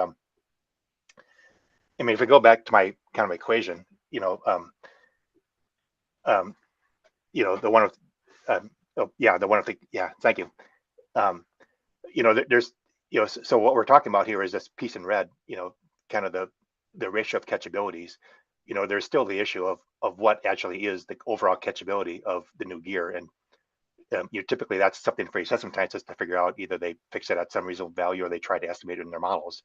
if we go back to my kind of equation, the one with, the one with the, thank you. There's, so what we're talking about here is this piece in red, kind of the ratio of catchabilities. There's still the issue of what actually is the overall catchability of the new gear. And typically that's something for assessment scientists to figure out. Either they fix it at some reasonable value or they try to estimate it in their models.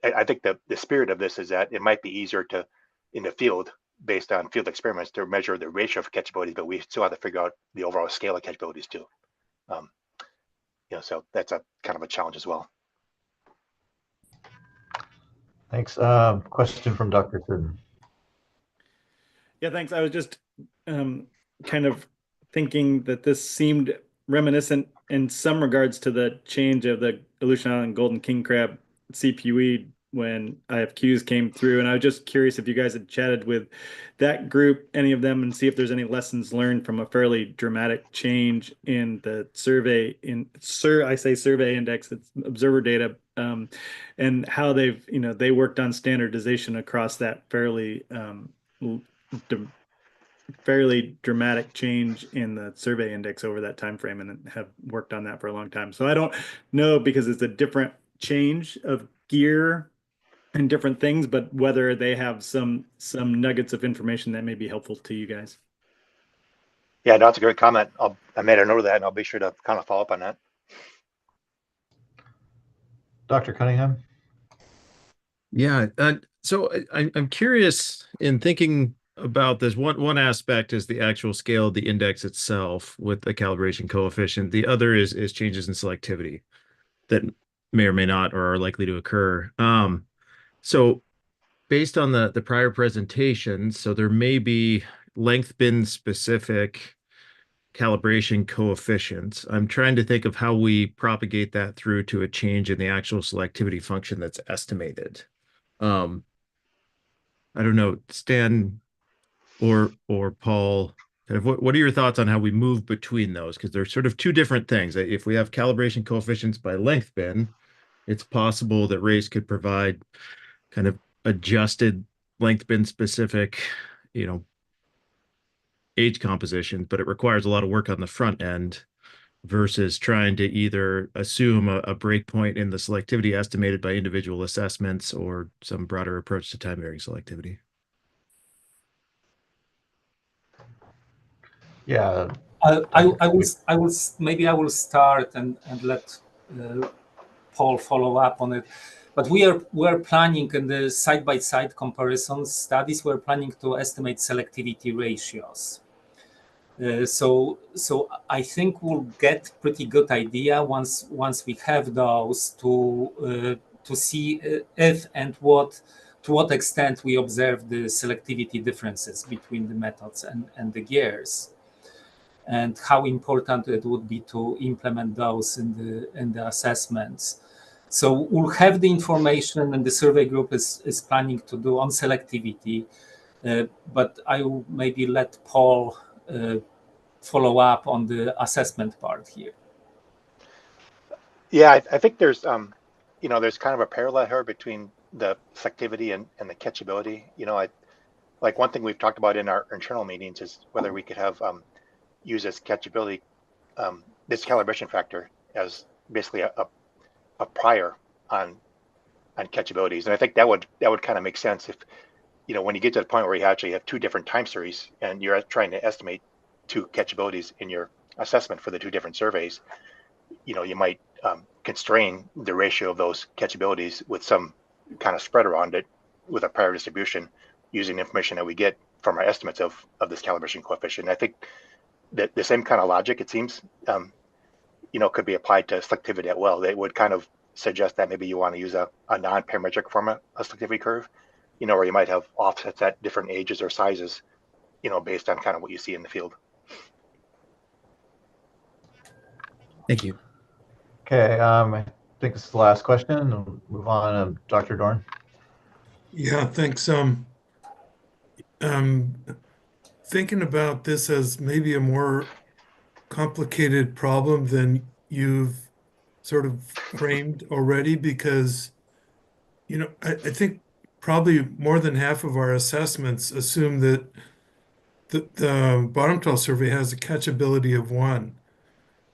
I think the spirit of this is that it might be easier to, in the field, based on field experiments, to measure the ratio of catchabilities, but we still have to figure out the overall scale of catchabilities too. So that's a kind of a challenge as well. Thanks. Question from Dr. Sutton. Yeah, thanks. I was just kind of thinking that this seemed reminiscent in some regards to the change of the Aleutian Island golden king crab CPUE when IFQs came through. And I was just curious if you guys had chatted with that group, any of them, and see if there's any lessons learned from a fairly dramatic change in the survey survey index, it's observer data, and how they've, they worked on standardization across that fairly dramatic change in the survey index over that time frame, and have worked on that for a long time. So I don't know, because it's a different change of gear and different things, but whether they have some nuggets of information that may be helpful to you guys. Yeah, that's a great comment. I made a note of that, and I'll be sure to kind of follow up on that. Dr. Cunningham? Yeah, so I'm curious, in thinking about this, one aspect is the actual scale of the index itself with the calibration coefficient. The other is changes in selectivity that may or may not, or are likely to occur. So based on the prior presentations, so there may be length bin specific calibration coefficients. I'm trying to think of how we propagate that through to a change in the actual selectivity function that's estimated. I don't know, Stan or Paul, kind of what are your thoughts on how we move between those? Because they're sort of two different things. If we have calibration coefficients by length bin, it's possible that RACE could provide kind of adjusted length bin specific, age composition, but it requires a lot of work on the front end versus trying to either assume a breakpoint in the selectivity estimated by individual assessments or some broader approach to time varying selectivity. Yeah. I will start and let Paul follow up on it. But we're planning in the side-by-side comparison studies, we're planning to estimate selectivity ratios. So I think we'll get pretty good idea once we have those to see if and to what extent we observe the selectivity differences between the methods and the gears, and how important it would be to implement those in the assessments. So we'll have the information, and the survey group is planning to do on selectivity, but I will maybe let Paul follow up on the assessment part here. Yeah, I think there's there's kind of a parallel here between the selectivity and the catchability. Like one thing we've talked about in our internal meetings is whether we could have use this catchability, this calibration factor as basically a prior on catchabilities. And I think that would kind of make sense if, when you get to the point where you actually have two different time series and you're trying to estimate two catchabilities in your assessment for the two different surveys, you might constrain the ratio of those catchabilities with some kind of spread around it with a prior distribution using information that we get from our estimates of this calibration coefficient. And I think that the same kind of logic, it seems, could be applied to selectivity as well. They would kind of suggest that maybe you want to use a non-parametric format, a selectivity curve, where you might have offsets at different ages or sizes, based on kind of what you see in the field. Thank you. Okay, I think this is the last question. We'll move on to Dr. Dorn. Yeah, thanks. Thinking about this as maybe a more complicated problem than you've sort of framed already, because, I think probably more than half of our assessments assume that the bottom 12 survey has a catchability of 1.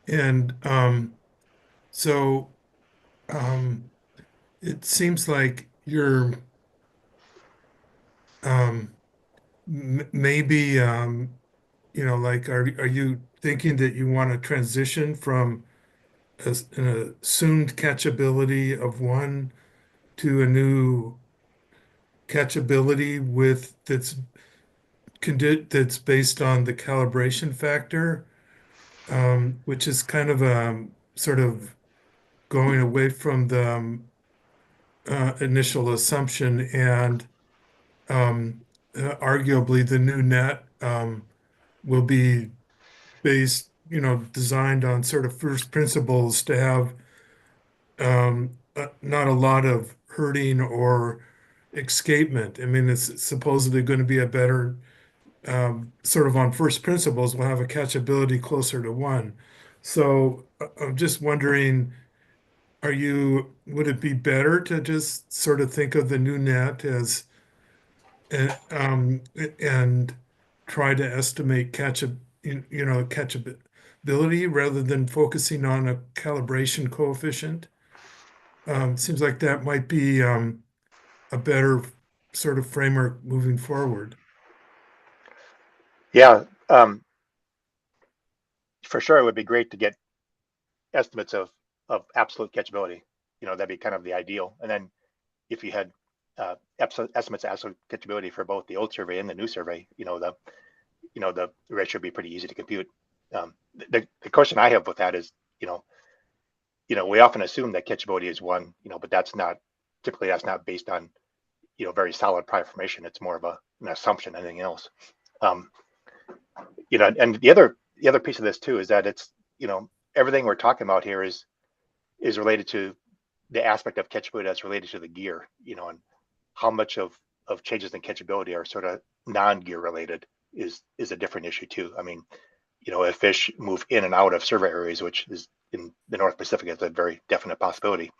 And so it seems like you're maybe, like, are you thinking that you want to transition from an assumed catchability of 1 to a new catchability that's based on the calibration factor, which is kind of sort of going away from the initial assumption, and arguably the new net will be based, designed on sort of first principles to have not a lot of herding or escapement. I mean, it's supposedly going to be a better sort of on first principles, we'll have a catchability closer to 1. So I'm just wondering, would it be better to just sort of think of the new net as and try to estimate catchability rather than focusing on a calibration coefficient? Seems like that might be a better sort of framework moving forward. Yeah, for sure, it would be great to get estimates of absolute catchability. That'd be kind of the ideal. And then if you had estimates of absolute catchability for both the old survey and the new survey, the ratio would be pretty easy to compute. The question I have with that is, we often assume that catchability is 1, but that's not based on, very solid prior information. It's more of an assumption than anything else. And the other piece of this too is that it's, everything we're talking about here is related to the aspect of catchability that's related to the gear, and how much of changes in catchability are sort of non-gear related is a different issue too. I mean, if fish move in and out of survey areas, which is in the North Pacific, is a very definite possibility.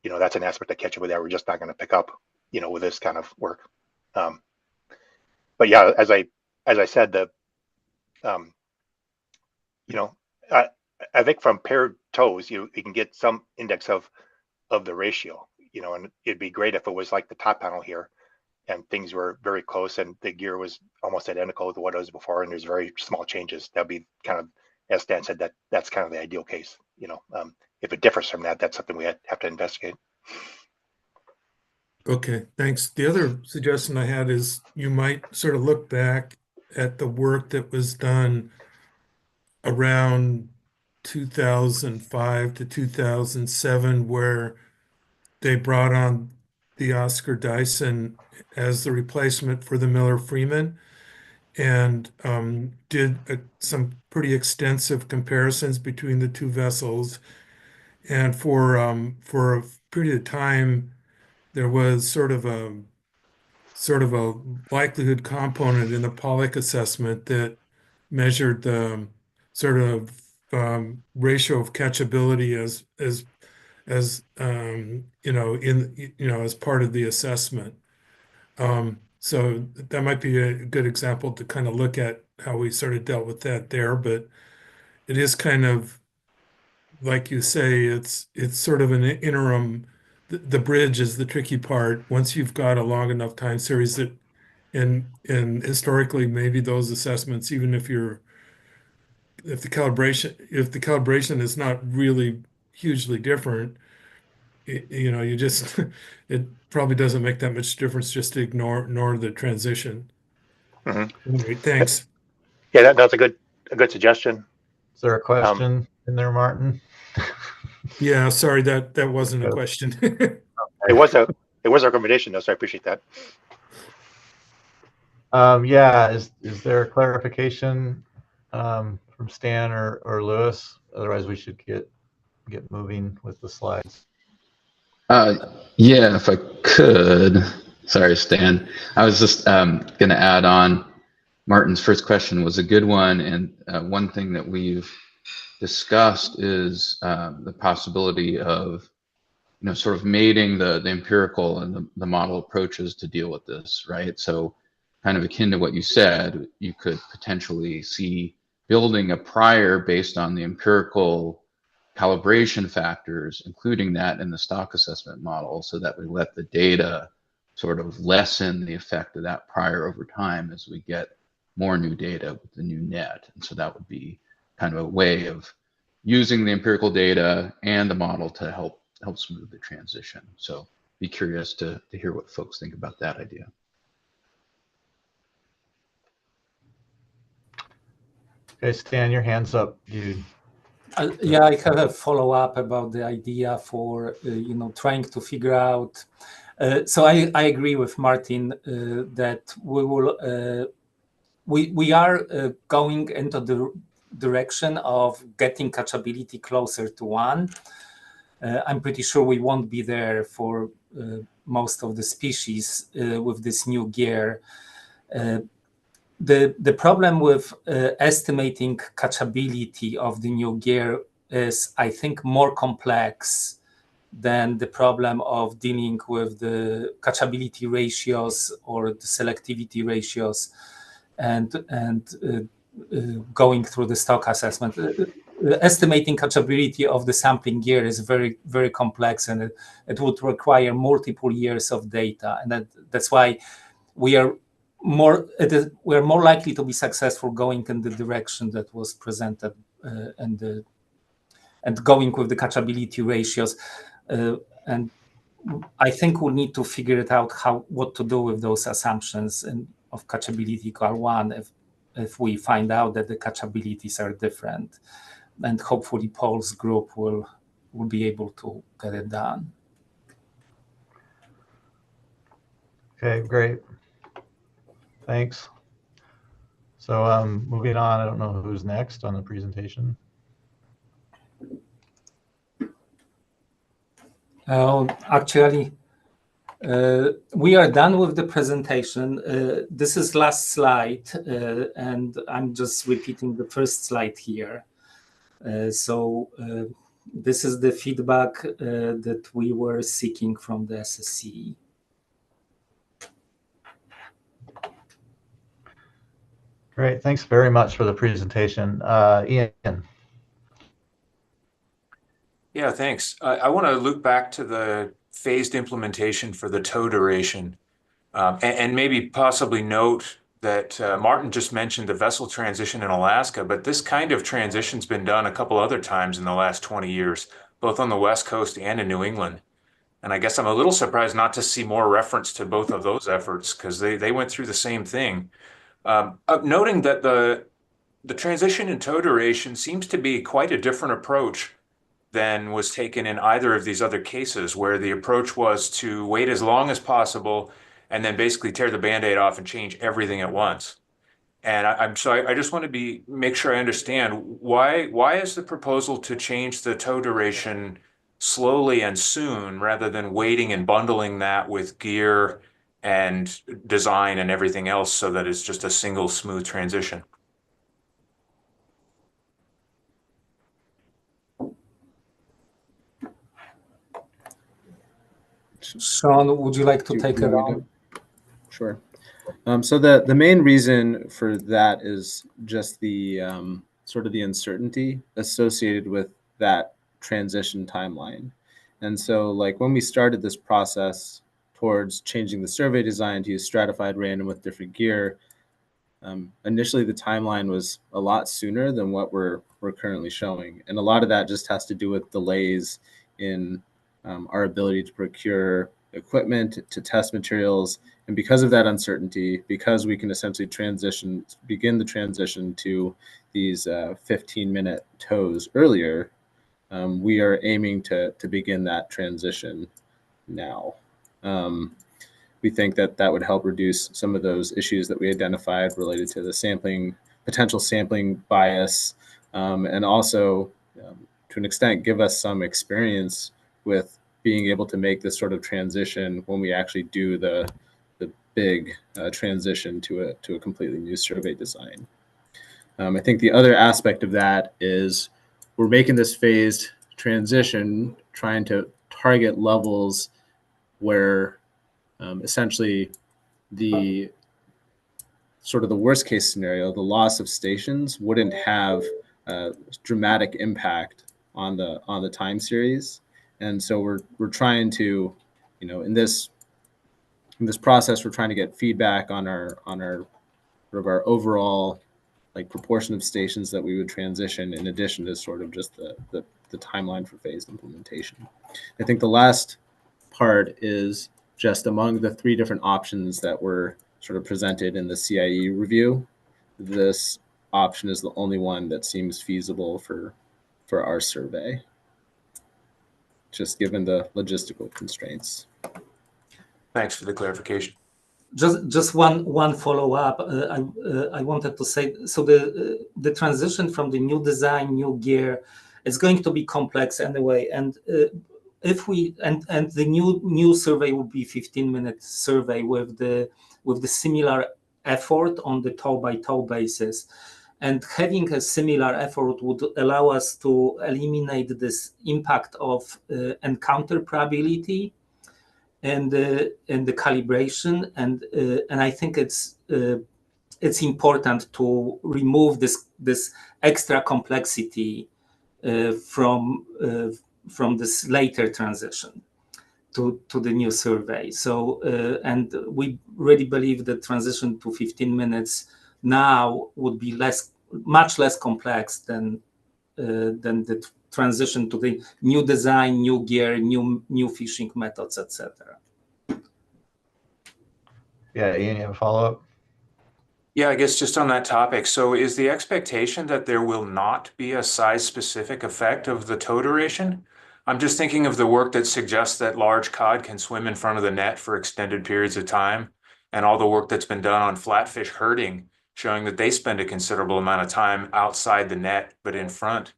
That's an aspect of catchability that we're just not going to pick up, with this kind of work. But yeah, as I said, I think from paired toes, you can get some index of the ratio, and it'd be great if it was like the top panel here, and things were very close and the gear was almost identical to what it was before, and there's very small changes. That'd be kind of, as Stan said, that's kind of the ideal case. If it differs from that, that's something we have to investigate. Okay, thanks. The other suggestion I had is you might sort of look back at the work that was done around 2005 to 2007, where they brought on the Oscar Dyson as the replacement for the Miller Freeman, and did some pretty extensive comparisons between the two vessels. And for a period of time, there was sort of a likelihood component in the Pollock assessment that measured the sort of ratio of catchability as as part of the assessment. So that might be a good example to kind of look at how we sort of dealt with that there. But it is kind of, like you say, it's sort of an interim. The bridge is the tricky part. Once you've got a long enough time series that, and historically, maybe those assessments, even if the calibration is not really hugely different, you just it probably doesn't make that much difference just to ignore the transition. Mm-hmm. Anyway, thanks. Yeah, that's a good suggestion. Is there a question in there, Martin? Yeah, sorry, that wasn't a question. It was a recommendation though, so I appreciate that. Yeah, is there a clarification from Stan or Lewis? Otherwise, we should get get moving with the slides. Yeah, if I could. Sorry, Stan. I was just going to add on. Martin's first question was a good one, and one thing that we've discussed is the possibility of, sort of mating the empirical and the model approaches to deal with this, right? So, kind of akin to what you said, you could potentially see building a prior based on the empirical calibration factors, including that in the stock assessment model, so that we let the data sort of lessen the effect of that prior over time as we get more new data with the new net. And so that would be kind of a way of using the empirical data and the model to help smooth the transition. So be curious to hear what folks think about that idea. Okay, Stan, your hand's up, dude. Yeah, I have a follow-up about the idea for trying to figure out. So I agree with Martin that we will we are going into the direction of getting catchability closer to 1. I'm pretty sure we won't be there for most of the species with this new gear. The problem with estimating catchability of the new gear is, I think, more complex than the problem of dealing with the catchability ratios or the selectivity ratios and going through the stock assessment. Estimating catchability of the sampling gear is very, very complex, and it would require multiple years of data, and that's why we're more likely to be successful going in the direction that was presented and going with the catchability ratios. And I think we'll need to figure it out what to do with those assumptions of catchability equal 1 if we find out that the catchabilities are different. And hopefully Paul's group will be able to get it done. Okay, great. Thanks. So moving on, I don't know who's next on the presentation. Actually, we are done with the presentation. This is last slide, and I'm just repeating the first slide here. So this is the feedback that we were seeking from the SSC. Great, thanks very much for the presentation. Ian. Yeah, thanks. I want to loop back to the phased implementation for the tow duration and maybe possibly note that Martin just mentioned the vessel transition in Alaska, but this kind of transition's been done a couple other times in the last 20 years, both on the West Coast and in New England. And I guess I'm a little surprised not to see more reference to both of those efforts because they went through the same thing. Noting that the transition in tow duration seems to be quite a different approach than was taken in either of these other cases, where the approach was to wait as long as possible and then basically tear the Band-Aid off and change everything at once. And I just want to make sure I understand why is the proposal to change the tow duration slowly and soon rather than waiting and bundling that with gear and design and everything else so that it's just a single smooth transition? Sean, would you like to take it on? Sure. So the main reason for that is just the sort of the uncertainty associated with that transition timeline. And so like when we started this process towards changing the survey design to use stratified random with different gear, initially the timeline was a lot sooner than what we're currently showing. And a lot of that just has to do with delays in our ability to procure equipment, to test materials. And because of that uncertainty, because we can essentially begin the transition to these 15-minute tows earlier, we are aiming to begin that transition now. We think that would help reduce some of those issues that we identified related to the potential sampling bias, and also to an extent, give us some experience with being able to make this sort of transition when we actually do the big transition to a completely new survey design. I think the other aspect of that is we're making this phased transition, trying to target levels where essentially the sort of the worst case scenario, the loss of stations wouldn't have a dramatic impact on the time series. And so we're trying to, in this process, we're trying to get feedback on our sort of our overall like proportion of stations that we would transition, in addition to sort of just the timeline for phased implementation. I think the last part is just among the 3 different options that were sort of presented in the CIE review, this option is the only one that seems feasible for our survey, just given the logistical constraints. Thanks for the clarification. Just one follow up. I wanted to say, so the transition from the new design, new gear, is going to be complex anyway, and if we and the new survey will be 15-minute survey with the similar effort on the toe by toe basis, and having a similar effort would allow us to eliminate this impact of encounter probability and the calibration, and I think it's important to remove this extra complexity from this later transition to the new survey. So and we really believe that transition to 15 minutes now would be much less complex than the transition to the new design, new gear, new fishing methods, etc. Yeah, Ian, you have a follow-up? Yeah, I guess just on that topic. So is the expectation that there will not be a size-specific effect of the tow duration? I'm just thinking of the work that suggests that large cod can swim in front of the net for extended periods of time, and all the work that's been done on flatfish herding, showing that they spend a considerable amount of time outside the net, but in front.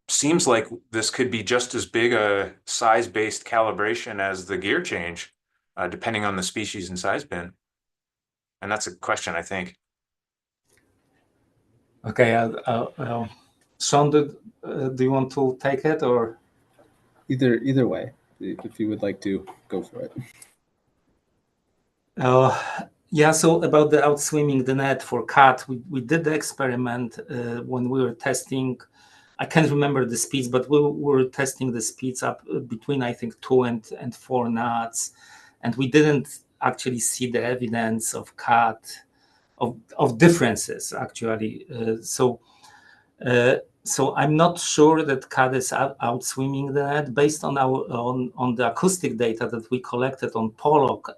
Seems like this could be just as big a size-based calibration as the gear change, depending on the species and size bin. And that's a question, I think. Okay, Sean, do you want to take it, or either way, if you would like to go for it? Yeah, so about the outswimming the net for cod, we did the experiment when we were testing. I can't remember the speeds, but we were testing the speeds up between, I think, 2 and 4 knots, and we didn't actually see the evidence of cod of differences actually. So I'm not sure that cod is outswimming the net based on on the acoustic data that we collected on Pollock.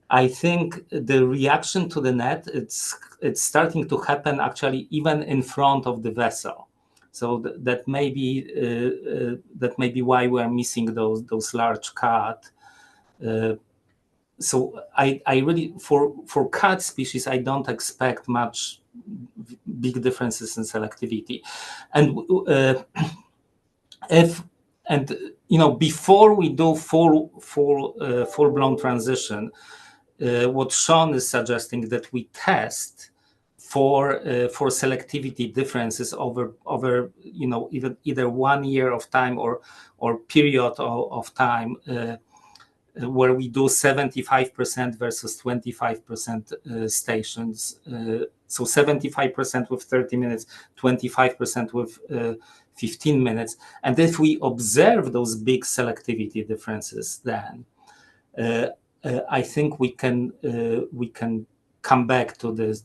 I think the reaction to the net, it's starting to happen actually even in front of the vessel. So that may be why we're missing those large cod. So I really for cod species I don't expect much big differences in selectivity, and before we do full-blown transition. What Sean is suggesting that we test for selectivity differences over either 1 year of time or period of time where we do 75% versus 25% stations. So 75% with 30 minutes, 25% with 15 minutes. And if we observe those big selectivity differences, then I think we can come back to this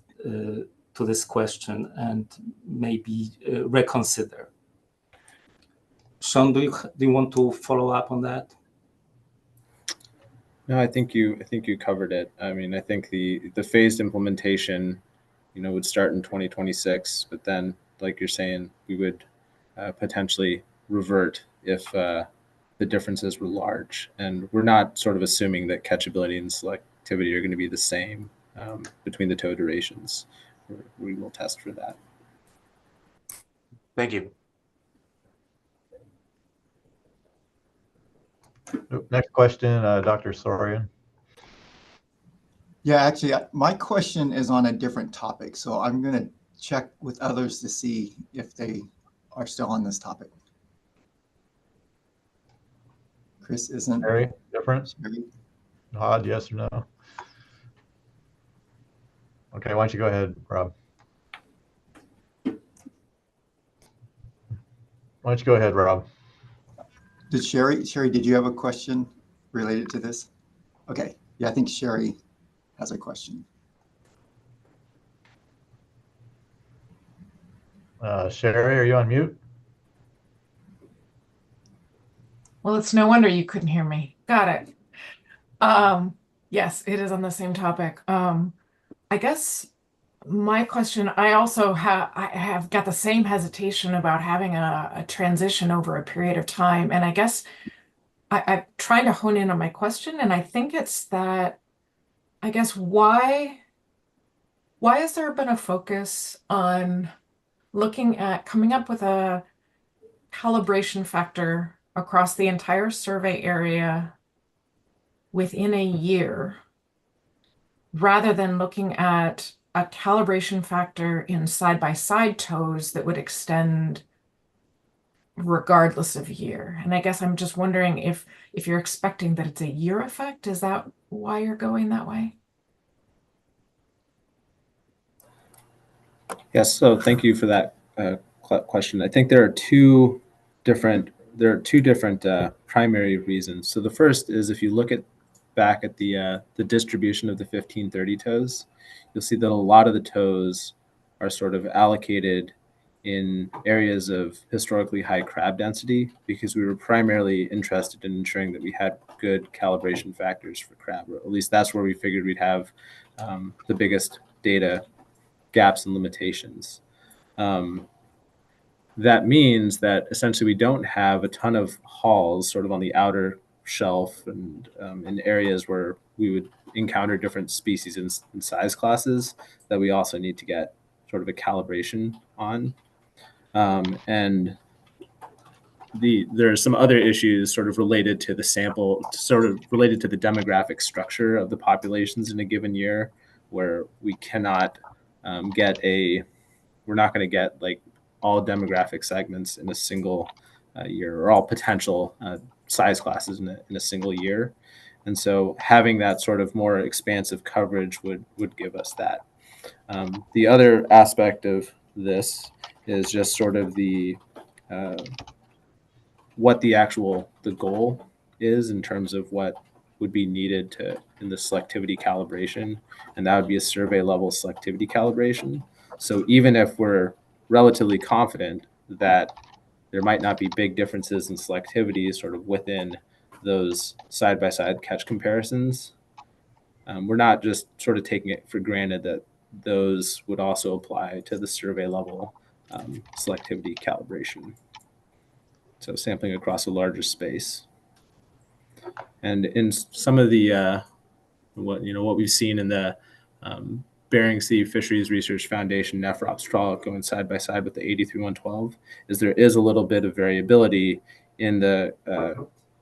question and maybe reconsider. Sean, do you want to follow up on that? No, I think you covered it. I mean, I think the phased implementation, would start in 2026, but then, like you're saying, we would potentially revert if the differences were large. And we're not sort of assuming that catchability and selectivity are going to be the same between the tow durations. We will test for that. Thank you. Next question, Dr. Sorian. Yeah, actually, my question is on a different topic, so I'm going to check with others to see if they are still on this topic. Chris isn't. Very different? Sherry? Odd, yes or no? Okay, why don't you go ahead, Rob? Why don't you go ahead, Rob? Did Sherry, did you have a question related to this? Okay, yeah, I think Sherry has a question. Sherry, are you on mute? Well, it's no wonder you couldn't hear me. Got it. Yes, it is on the same topic. I guess my question, I also have got the same hesitation about having a transition over a period of time. And I guess I'm trying to hone in on my question, and I think it's that, I guess, why has there been a focus on looking at coming up with a calibration factor across the entire survey area within a year, rather than looking at a calibration factor in side-by-side tows that would extend regardless of year? And I guess I'm just wondering if you're expecting that it's a year effect. Is that why you're going that way? Yes, so thank you for that question. I think there are two different primary reasons. So the first is, if you look back at the distribution of the 1530 tows, you'll see that a lot of the tows are sort of allocated in areas of historically high crab density, because we were primarily interested in ensuring that we had good calibration factors for crab, or at least that's where we figured we'd have the biggest data gaps and limitations. That means that essentially we don't have a ton of hauls sort of on the outer shelf and in areas where we would encounter different species and size classes that we also need to get sort of a calibration on. And there are some other issues sort of related to the sample, sort of related to the demographic structure of the populations in a given year, where we cannot we're not going to get like all demographic segments in a single year, or all potential size classes in a single year. And so having that sort of more expansive coverage would give us that. The other aspect of this is just sort of what the goal is in terms of what would be needed in the selectivity calibration, and that would be a survey level selectivity calibration. So even if we're relatively confident that there might not be big differences in selectivity sort of within those side-by-side catch comparisons, we're not just sort of taking it for granted that those would also apply to the survey level selectivity calibration. So sampling across a larger space. And in some of the what we've seen in the Bering Sea Fisheries Research Foundation NEFROPS trial going side by side with the 83112 is there is a little bit of variability in the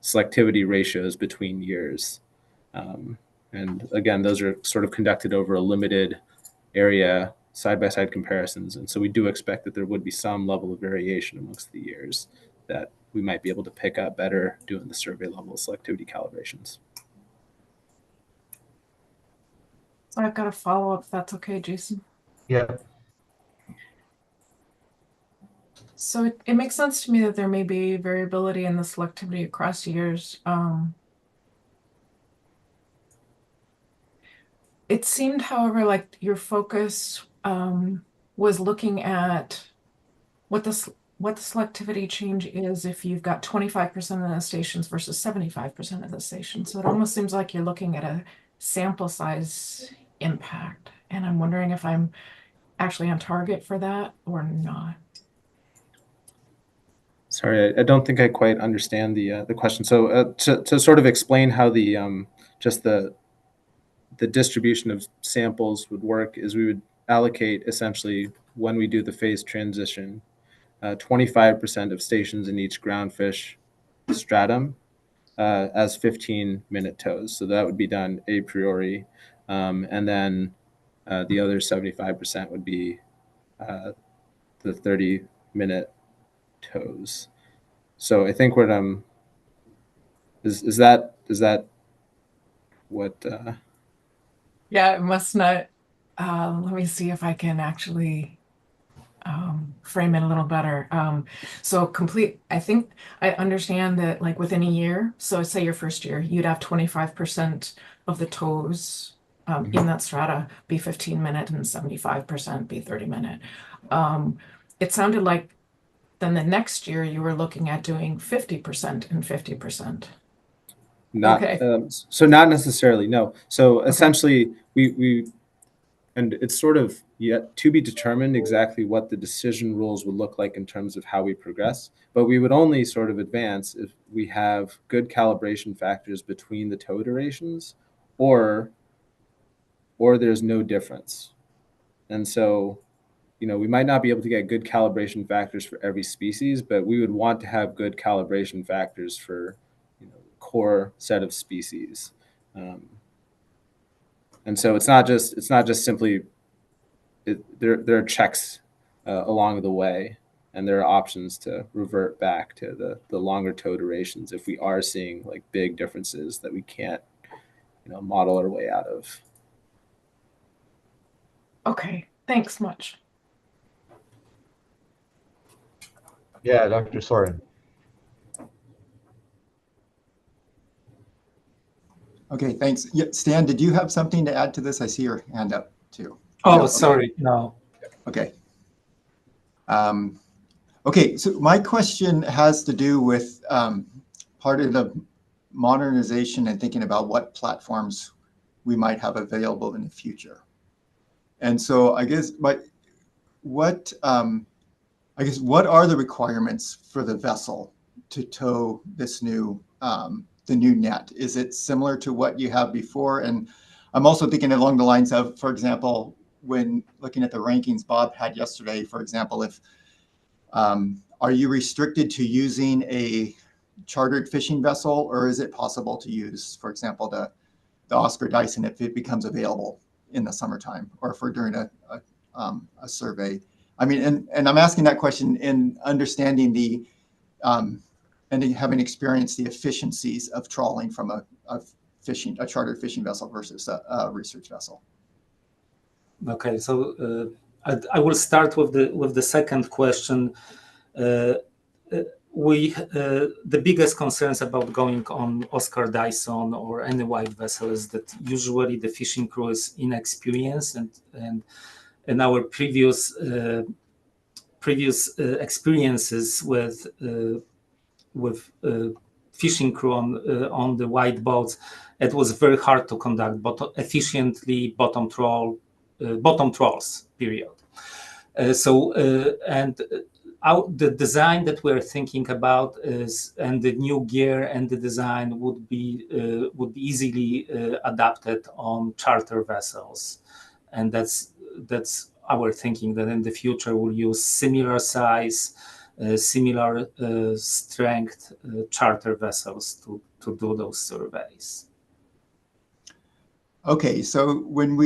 selectivity ratios between years. And again, those are sort of conducted over a limited area side-by-side comparisons. And so we do expect that there would be some level of variation amongst the years that we might be able to pick up better doing the survey level selectivity calibrations. So I've got a follow-up, if that's okay, Jason. Yeah. So it makes sense to me that there may be variability in the selectivity across years. It seemed, however, like your focus was looking at what the selectivity change is if you've got 25% of the stations versus 75% of the stations. So it almost seems like you're looking at a sample size impact. And I'm wondering if I'm actually on target for that or not. Sorry, I don't think I quite understand the question. So to sort of explain how just the distribution of samples would work is we would allocate essentially when we do the phase transition, 25% of stations in each groundfish stratum as 15-minute tows. So that would be done a priori. And then the other 75% would be the 30-minute tows. So I think what is that what? Yeah, it must not. Let me see if I can actually frame it a little better. So I think I understand that like within a year, so say your first year, you'd have 25% of the tows in that strata be 15-minute and 75% be 30-minute. It sounded like then the next year you were looking at doing 50% and 50%. Not okay. So not necessarily, no. So essentially we and it's sort of yet to be determined exactly what the decision rules would look like in terms of how we progress, but we would only sort of advance if we have good calibration factors between the tow durations or there's no difference. And so, we might not be able to get good calibration factors for every species, but we would want to have good calibration factors for core set of species. And so it's not just simply there are checks along the way, and there are options to revert back to the longer tow durations if we are seeing like big differences that we can't model our way out of. Okay, thanks much. Yeah, Dr. Soren. Okay, thanks. Yeah, Stan, did you have something to add to this? I see your hand up too. Oh, No? sorry, no. Okay. Okay, so my question has to do with part of the modernization and thinking about what platforms we might have available in the future. And so I guess what are the requirements for the vessel to tow this new the new net? Is it similar to what you have before? And I'm also thinking along the lines of, for example, when looking at the rankings Bob had yesterday, for example, if are you restricted to using a chartered fishing vessel, or is it possible to use, for example, the Oscar Dyson if it becomes available in the summertime or for during a survey? I mean, and I'm asking that question in understanding the and having experienced the efficiencies of trawling from a chartered fishing vessel versus a research vessel. Okay, so I will start with the second question. The biggest concerns about going on Oscar Dyson or any wide vessel is that usually the fishing crew is inexperienced, and our previous experiences with fishing crew on the wide boats, it was very hard to conduct efficiently bottom trawls, period. The design that we're thinking about and the new gear and the design would be easily adapted on charter vessels, and that's our thinking, that in the future we'll use similar size, similar strength charter vessels to do those surveys. Okay, so when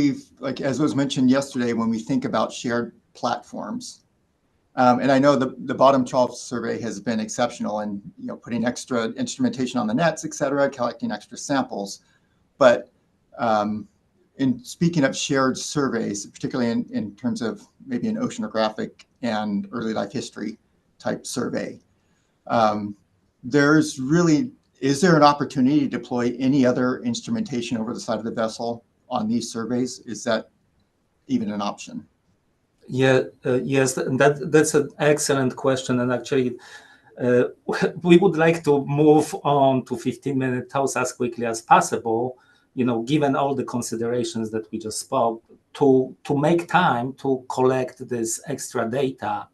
as was mentioned yesterday, when we think about shared platforms, and I know the bottom trawl survey has been exceptional in putting extra instrumentation on the nets, et cetera, collecting extra samples. But in speaking of shared surveys, particularly in terms of maybe an oceanographic and early life history type survey, is there an opportunity to deploy any other instrumentation over the side of the vessel on these surveys? Is that even an option? Yeah, yes, that's an excellent question. And actually, we would like to move on to 15-minute tows as quickly as possible, given all the considerations that we just spoke, to make time to collect this extra data,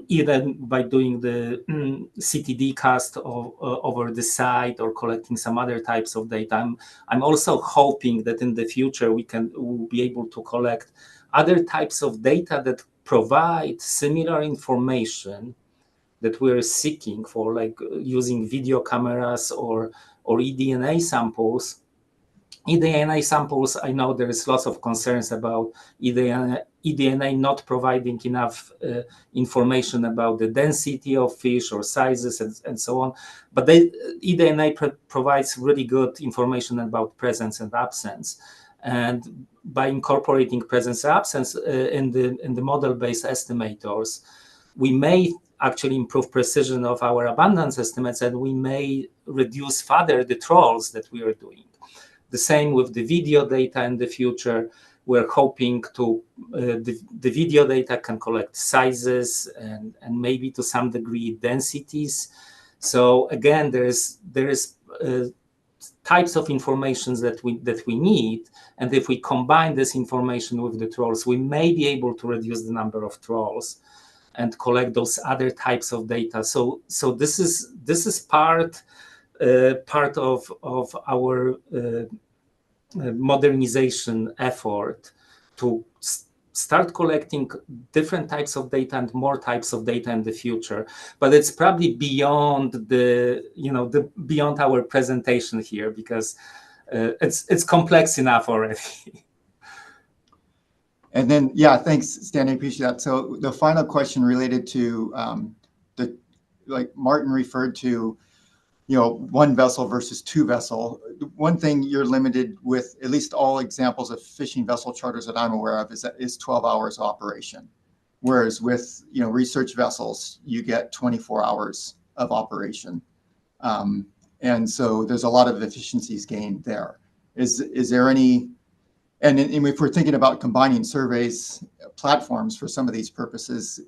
either by doing the CTD cast over the site or collecting some other types of data. I'm also hoping that in the future we'll be able to collect other types of data that provide similar information that we're seeking for, like using video cameras or eDNA samples. eDNA samples, I know there is lots of concerns about eDNA not providing enough information about the density of fish or sizes and so on. But eDNA provides really good information about presence and absence. And by incorporating presence and absence in the model-based estimators, we may actually improve precision of our abundance estimates, and we may reduce further the trolls that we are doing. The same with the video data in the future. We're hoping to the video data can collect sizes and maybe to some degree densities. So again, there is types of information that we need, and if we combine this information with the trolls, we may be able to reduce the number of trolls and collect those other types of data. So this is part of our modernization effort to start collecting different types of data and more types of data in the future. But it's probably beyond beyond our presentation here, because it's complex enough already. And then, yeah, thanks, Stan. I appreciate that. So the final question related to like Martin referred to, one vessel versus two vessel. One thing you're limited with, at least all examples of fishing vessel charters that I'm aware of, is 12 hours operation. Whereas with, research vessels, you get 24 hours of operation. And so there's a lot of efficiencies gained there. Is there any, and if we're thinking about combining surveys platforms for some of these purposes,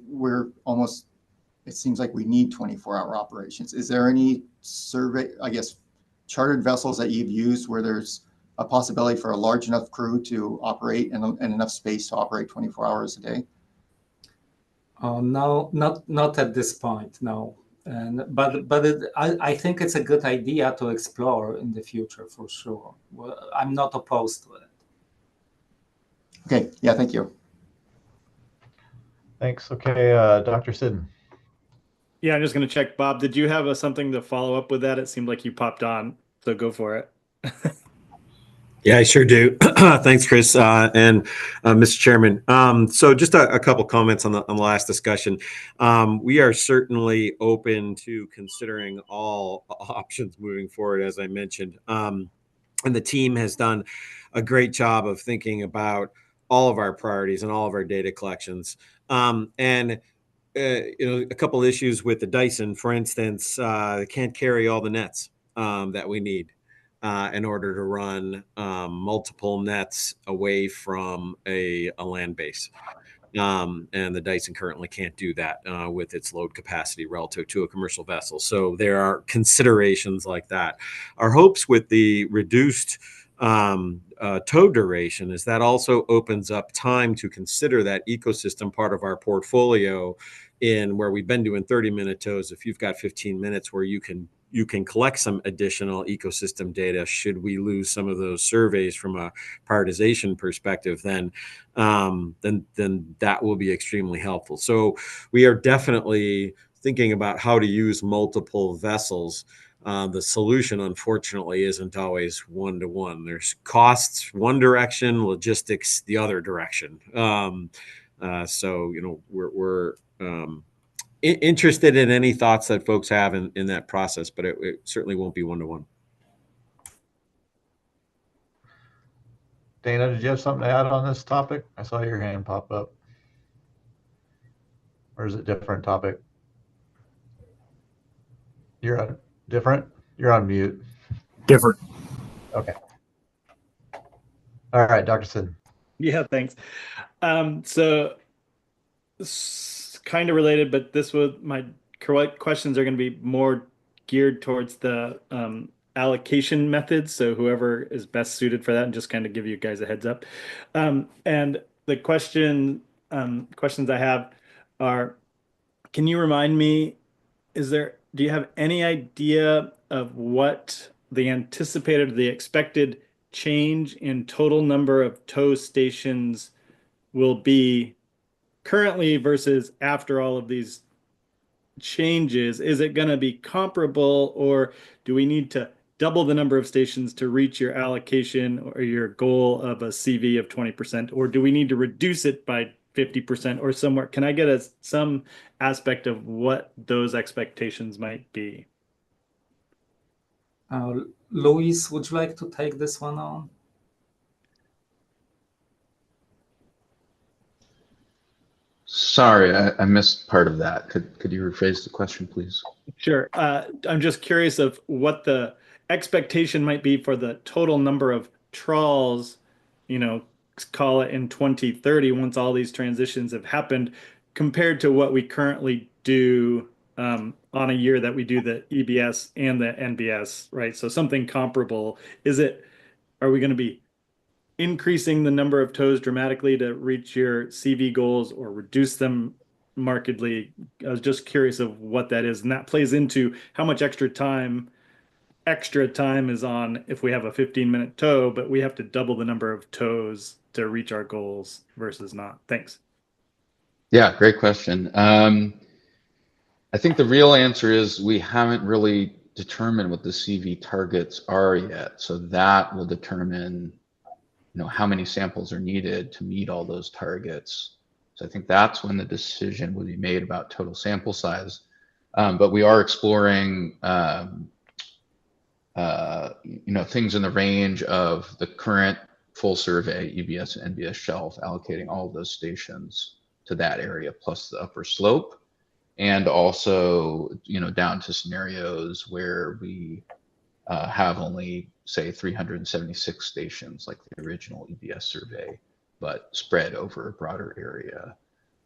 it seems like we need 24-hour operations. Is there any survey, chartered vessels that you've used where there's a possibility for a large enough crew to operate and enough space to operate 24 hours a day? Oh, no, not at this point, no. But I think it's a good idea to explore in the future for sure. Well, I'm not opposed to it. Okay, yeah, thank you. Thanks. Okay, Dr. Sidden. Yeah, I'm just going to check. Bob, did you have something to follow up with that? It seemed like you popped on, so go for it. Yeah, I sure do. Thanks, Chris and Mr. Chairman. So just a couple comments on the last discussion. We are certainly open to considering all options moving forward, as I mentioned. And the team has done a great job of thinking about all of our priorities and all of our data collections. A couple issues with the Dyson, for instance, they can't carry all the nets that we need in order to run multiple nets away from a land base. And the Dyson currently can't do that with its load capacity relative to a commercial vessel. So there are considerations like that. Our hopes with the reduced tow duration is that also opens up time to consider that ecosystem part of our portfolio, in where we've been doing 30-minute tows. If you've got 15 minutes where you can collect some additional ecosystem data, should we lose some of those surveys from a prioritization perspective, then that will be extremely helpful. So we are definitely thinking about how to use multiple vessels. The solution, unfortunately, isn't always one-to-one. There's costs one direction, logistics the other direction. We're interested in any thoughts that folks have in that process, but it certainly won't be one-to-one. Dana, did you have something to add on this topic? I saw your hand pop up. Or is it a different topic? You're on different? You're on mute. Different. Okay. All right, Dr. Sid. Yeah, thanks. So kind of related, but my questions are going to be more geared towards the allocation methods. So whoever is best suited for that, and just kind of give you guys a heads up. And the questions I have are, can you remind me, do you have any idea of what the expected change in total number of tow stations will be currently versus after all of these changes, is it going to be comparable, or do we need to double the number of stations to reach your allocation or your goal of a CV of 20%, or do we need to reduce it by 50% or somewhere? Can I get some aspect of what those expectations might be? Luis, would you like to take this one on? Sorry, I missed part of that. Could you rephrase the question, please? Sure. I'm just curious of what the expectation might be for the total number of trawls, call it in 2030, once all these transitions have happened, compared to what we currently do on a year that we do the EBS and the NBS, right? So something comparable. Are we going to be increasing the number of tows dramatically to reach your CV goals or reduce them markedly? I was just curious of what that is. And that plays into how much extra time is on if we have a 15-minute tow, but we have to double the number of tows to reach our goals versus not. Thanks. Yeah, great question. I think the real answer is we haven't really determined what the CV targets are yet. So that will determine, how many samples are needed to meet all those targets. So I think that's when the decision will be made about total sample size. But we are exploring, things in the range of the current full survey, EBS and NBS shelf, allocating all of those stations to that area, plus the upper slope. And also, down to scenarios where we have only, say, 376 stations like the original EBS survey, but spread over a broader area.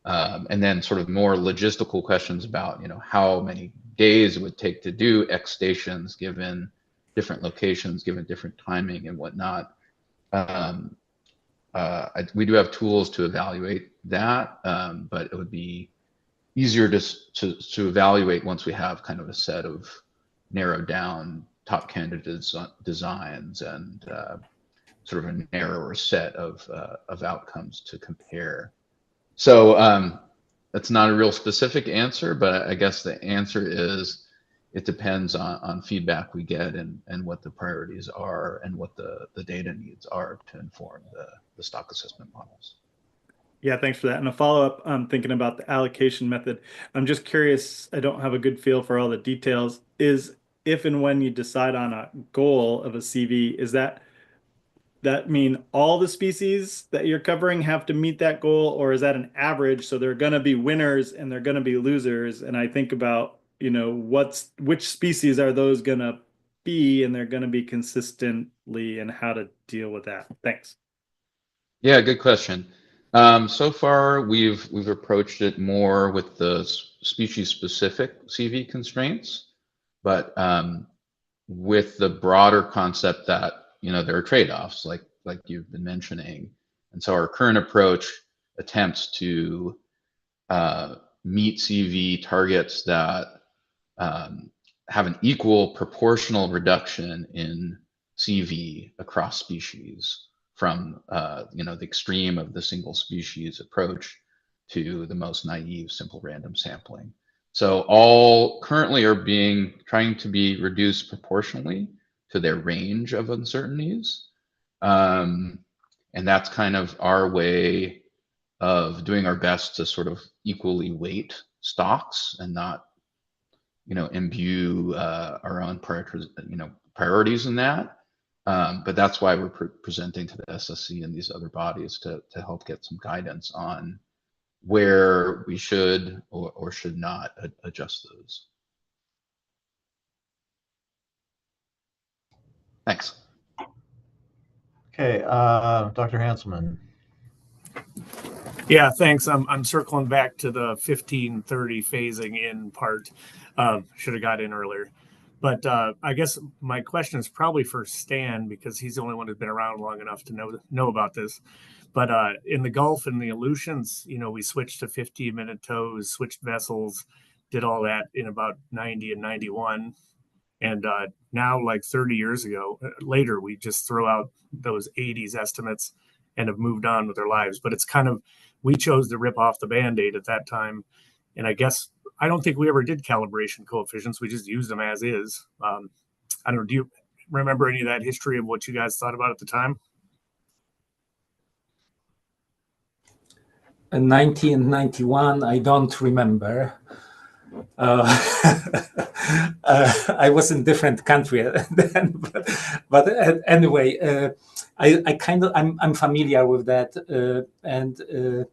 And then sort of more logistical questions about, how many days it would take to do X stations given different locations, given different timing and whatnot. We do have tools to evaluate that, but it would be easier to evaluate once we have kind of a set of narrowed down top candidate designs and sort of a narrower set of outcomes to compare. So that's not a real specific answer, but I guess the answer is it depends on feedback we get and what the priorities are and what the data needs are to inform the stock assessment models. Yeah, thanks for that. And a follow-up, thinking about the allocation method. I'm just curious, I don't have a good feel for all the details. Is if and when you decide on a goal of a CV, is that mean all the species that you're covering have to meet that goal, or is that an average? So there are going to be winners and there are going to be losers. And I think about, which species are those going to be, and they're going to be consistently, and how to deal with that. Thanks. Yeah, good question. So far, we've approached it more with the species-specific CV constraints, but with the broader concept that there are trade-offs, like you've been mentioning, and so our current approach attempts to meet CV targets that have an equal proportional reduction in CV across species, from the extreme of the single species approach to the most naive simple random sampling. So all currently are trying to be reduced proportionally to their range of uncertainties. And that's kind of our way of doing our best to sort of equally weight stocks and not imbue our own priorities in that. But that's why we're presenting to the SSC and these other bodies to help get some guidance on where we should or should not adjust those. Thanks. Okay, Dr. Hanselman. Yeah, thanks. I'm circling back to the 15-30 phasing in part. Should have got in earlier. But I guess my question is probably for Stan, because he's the only one who's been around long enough to know about this. But in the Gulf and the Aleutians, we switched to 15-minute tows, switched vessels, did all that in about 90 and 91. And now, like 30 years ago, later, we just throw out those 80s estimates and have moved on with our lives. But it's kind of we chose to rip off the Band-Aid at that time. And I guess, I don't think we ever did calibration coefficients. We just used them as is. I don't know, do you remember any of that history of what you guys thought about at the time? In 1991, I don't remember. I was in a different country then, but anyway, I'm familiar with that, and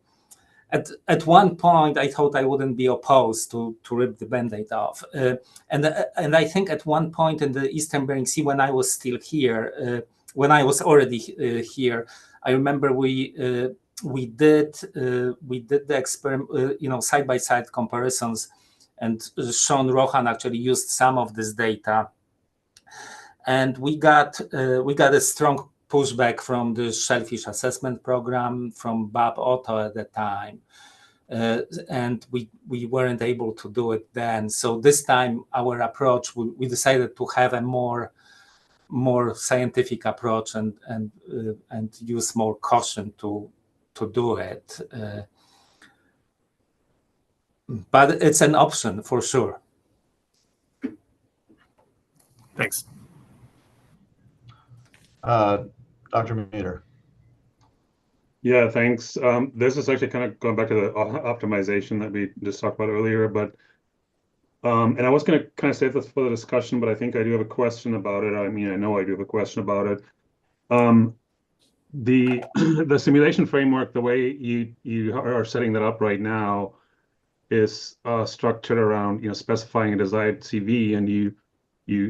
at one point I thought I wouldn't be opposed to rip the Band-Aid off, and I think at one point in the Eastern Bering Sea, when I was still here, when I was already here, I remember we did the experiment, side by side comparisons. And Sean Rohan actually used some of this data, and we got a strong pushback from the Shellfish Assessment Program, from Bob Otto at the time, and we weren't able to do it then. So this time, our approach, we decided to have a more scientific approach and use more caution to do it. But it's an option for sure. Thanks. Dr. Meter. Yeah, thanks. This is actually kind of going back to the optimization that we just talked about earlier, but and I was going to kind of save this for the discussion, but I think I do have a question about it. I mean, I know I do have a question about it. The simulation framework, the way you are setting that up right now, is structured around specifying a desired CV, and you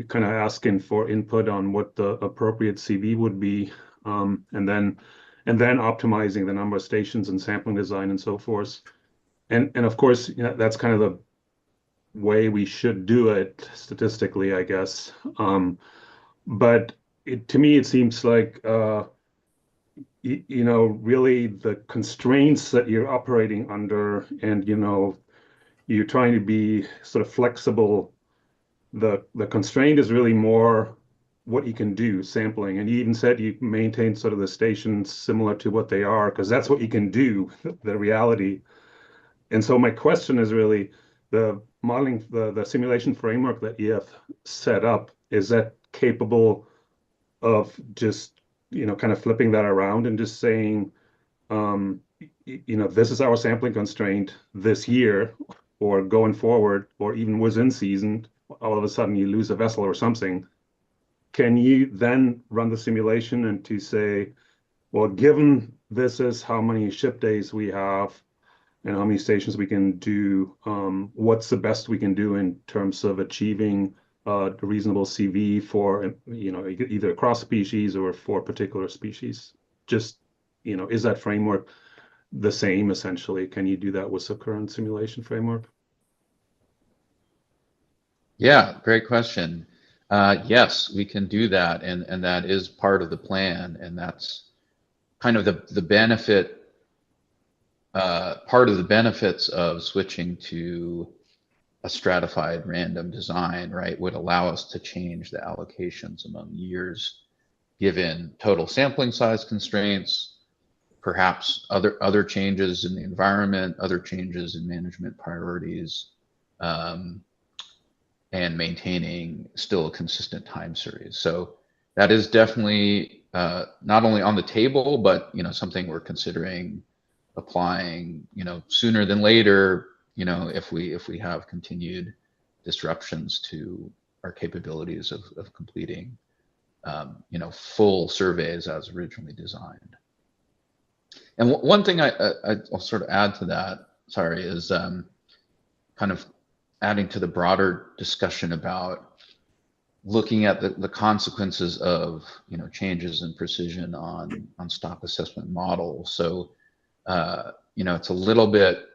kind of asking for input on what the appropriate CV would be, and then optimizing the number of stations and sampling design and so forth. And of course, that's kind of the way we should do it statistically, I guess. But to me, it seems like really the constraints that you're operating under, and you're trying to be sort of flexible. The constraint is really more what you can do, sampling. And you even said you maintain sort of the stations similar to what they are, because that's what you can do, the reality. And so my question is really the modeling, the simulation framework that you have set up, is that capable of just, kind of flipping that around and just saying, this is our sampling constraint this year, or going forward, or even within season, all of a sudden you lose a vessel or something. Can you then run the simulation and to say, well, given this is how many ship days we have and how many stations we can do, what's the best we can do in terms of achieving a reasonable CV for, either across species or for particular species? Just, is that framework the same essentially? Can you do that with the current simulation framework? Yeah, great question. Yes, we can do that, and that is part of the plan, and that's kind of the benefit. Part of the benefits of switching to a stratified random design, right, would allow us to change the allocations among years, given total sampling size constraints, perhaps other changes in the environment, other changes in management priorities, and maintaining still a consistent time series. So that is definitely not only on the table, but something we're considering applying sooner than later, if we have continued disruptions to our capabilities of completing full surveys as originally designed. And one thing I'll sort of add to that, sorry, is kind of adding to the broader discussion about looking at the consequences of changes in precision on stock assessment models. So it's a little bit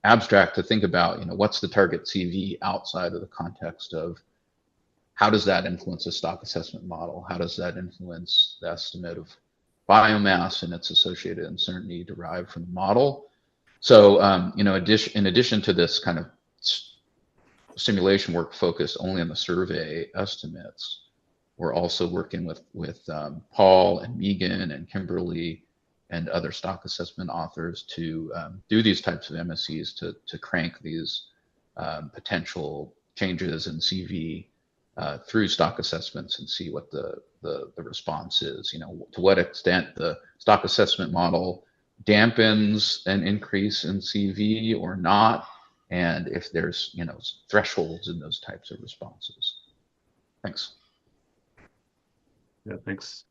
abstract to think about what's the target CV outside of the context of how does that influence a stock assessment model? How does that influence the estimate of biomass and its associated uncertainty derived from the model? So in addition to this kind of simulation work focused only on the survey estimates, we're also working with Paul and Megan and Kimberly and other stock assessment authors to do these types of MSCs to crank these potential changes in CV through stock assessments and see what the response is. You know, to what extent the stock assessment model dampens an increase in CV or not, and if there's, you know, thresholds in those types of responses. Thanks. Yeah, thanks.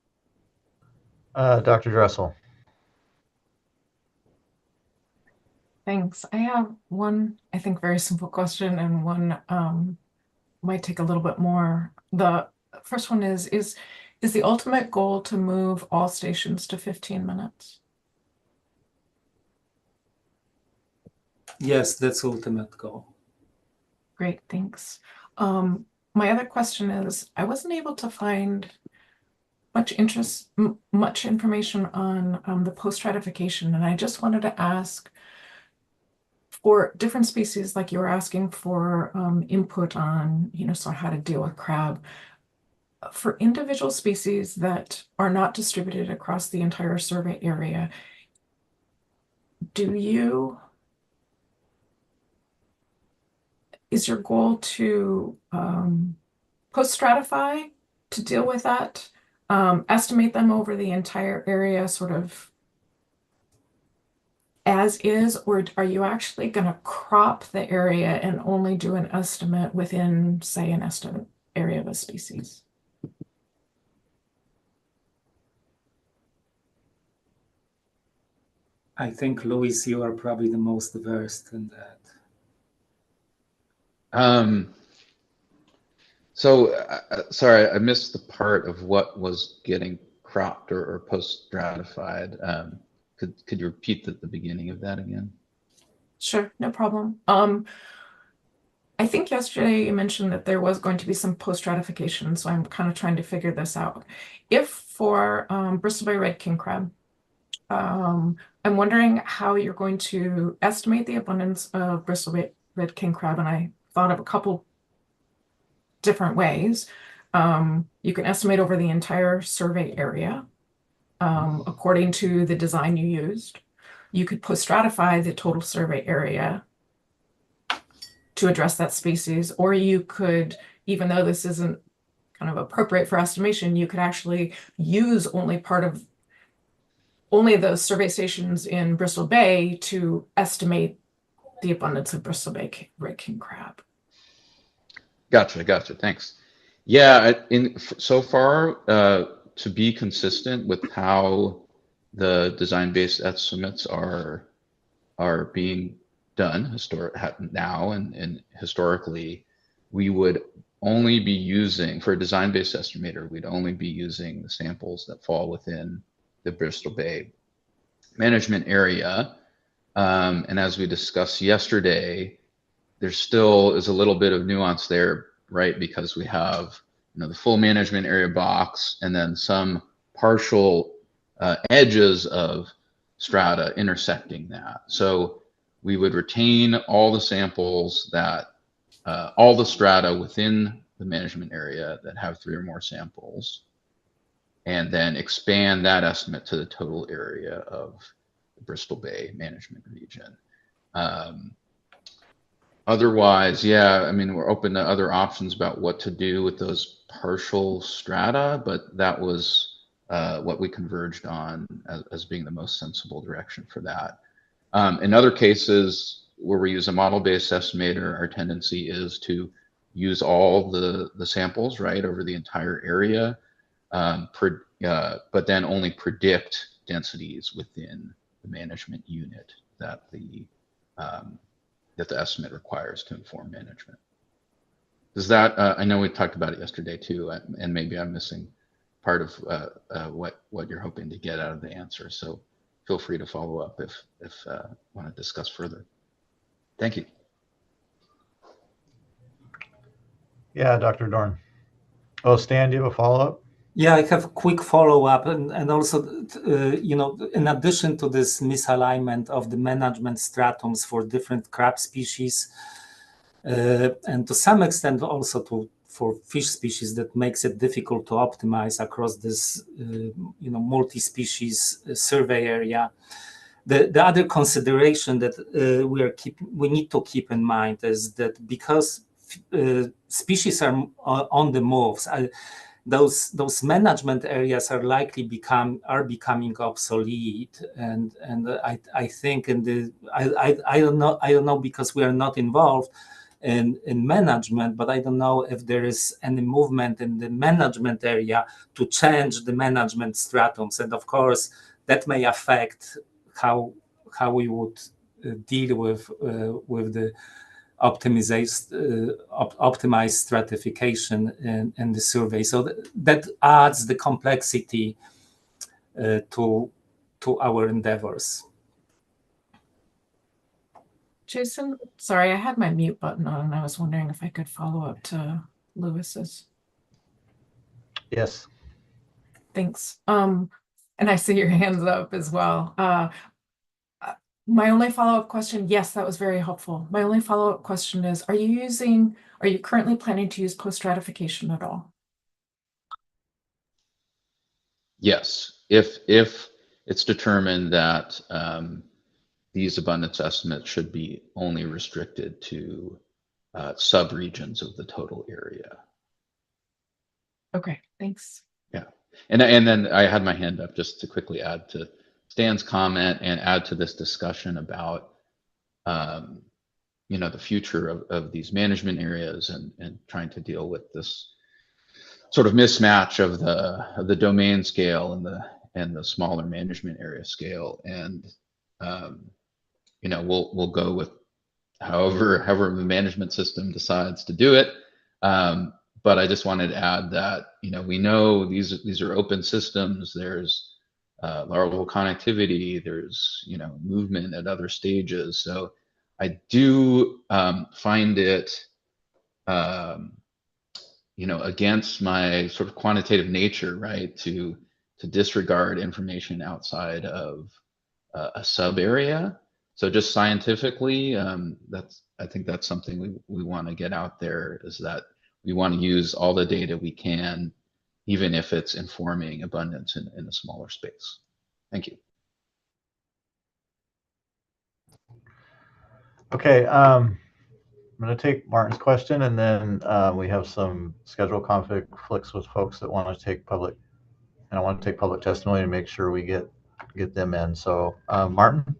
Dr. Dressel. Thanks. I have one, I think, very simple question, and one might take a little bit more. The first one is the ultimate goal to move all stations to 15 minutes? Yes, that's ultimate goal. Great, thanks. My other question is, I wasn't able to find much information on the post-stratification, and I just wanted to ask, for different species, like you were asking for input on, you know, so how to deal with crab. For individual species that are not distributed across the entire survey area, is your goal to post-stratify to deal with that, estimate them over the entire area sort of as is, or are you actually going to crop the area and only do an estimate within, say, an estimate area of a species? I think, Luis, you are probably the most versed in that. Sorry, I missed the part of what was getting cropped or post-stratified. Could you repeat the beginning of that again? Sure, no problem. I think yesterday you mentioned that there was going to be some post-stratification, so I'm kind of trying to figure this out. If for Bristol Bay red king crab, I'm wondering how you're going to estimate the abundance of Bristol Bay red king crab, and I thought of a couple different ways. You can estimate over the entire survey area according to the design you used. You could post-stratify the total survey area to address that species, or you could, even though this isn't kind of appropriate for estimation, you could actually use only those survey stations in Bristol Bay to estimate the abundance of Bristol Bay red king crab. Gotcha. Thanks. Yeah, so far, to be consistent with how the design-based estimates are being done now and historically, we would only be using, for a design-based estimator, we'd only be using the samples that fall within the Bristol Bay management area. And as we discussed yesterday, there still is a little bit of nuance there, right? Because we have, you know, the full management area box and then some partial edges of strata intersecting that. So we would retain all the samples that, all the strata within the management area that have 3 or more samples, and then expand that estimate to the total area of the Bristol Bay management region. Otherwise, yeah, I mean, we're open to other options about what to do with those partial strata, but that was what we converged on as being the most sensible direction for that. In other cases where we use a model-based estimator, our tendency is to use all the samples, right, over the entire area, but then only predict densities within the management unit that the estimate requires to inform management. Does that, I know we talked about it yesterday too, and maybe I'm missing part of what you're hoping to get out of the answer. So feel free to follow up if want to discuss further. Thank you. Yeah, Dr. Dorn. Oh, Stan, do you have a follow-up? Yeah, I have a quick follow-up, and also, you know, in addition to this misalignment of the management stratums for different crab species, and to some extent also to for fish species that makes it difficult to optimize across this multi-species survey area. The other consideration that we need to keep in mind is that because species are on the moves, those management areas are likely becoming obsolete, and I think I don't know because we are not involved in management, but I don't know if there is any movement in the management area to change the management stratums, and of course that may affect how we would deal with the optimized stratification in the survey. So that adds the complexity to our endeavors. Jason, sorry, I had my mute button on and I was wondering if I could follow up to Lewis's. Yes. Thanks. And I see your hands up as well. My only follow-up question, yes, that was very helpful. My only follow-up question is, are you currently planning to use post-stratification at all? Yes, if it's determined that these abundance estimates should be only restricted to sub-regions of the total area. Okay, thanks. Yeah, and then I had my hand up just to quickly add to Stan's comment and add to this discussion about the future of these management areas and trying to deal with this sort of mismatch of the domain scale and the smaller management area scale, and we'll go with however the management system decides to do it. But I just wanted to add that we know these are open systems. There's larval connectivity. There's movement at other stages. So I do find it against my sort of quantitative nature, right, to disregard information outside of a sub area. So just scientifically, I think that's something we want to get out there, is that we want to use all the data we can, even if it's informing abundance in a smaller space. Thank you. Okay, I'm going to take Martin's question, and then we have some schedule conflicts with folks that want to take public, and I want to take public testimony to make sure we get them in. So, Martin?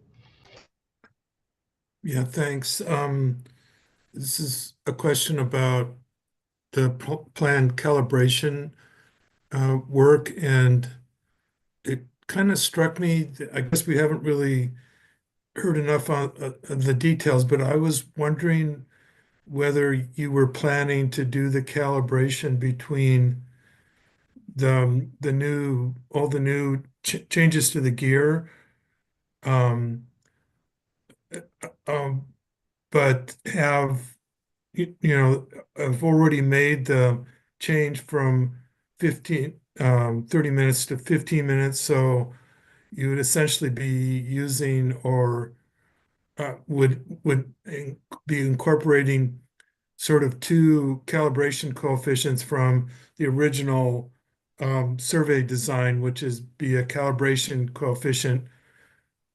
Yeah, thanks. This is a question about the planned calibration work, and it kind of struck me, I guess we haven't really heard enough on the details, but I was wondering whether you were planning to do the calibration between all the new changes to the gear, but have I've already made the change from 30 minutes to 15 minutes, so you would essentially be using or would be incorporating sort of two calibration coefficients from the original survey design, which is be a calibration coefficient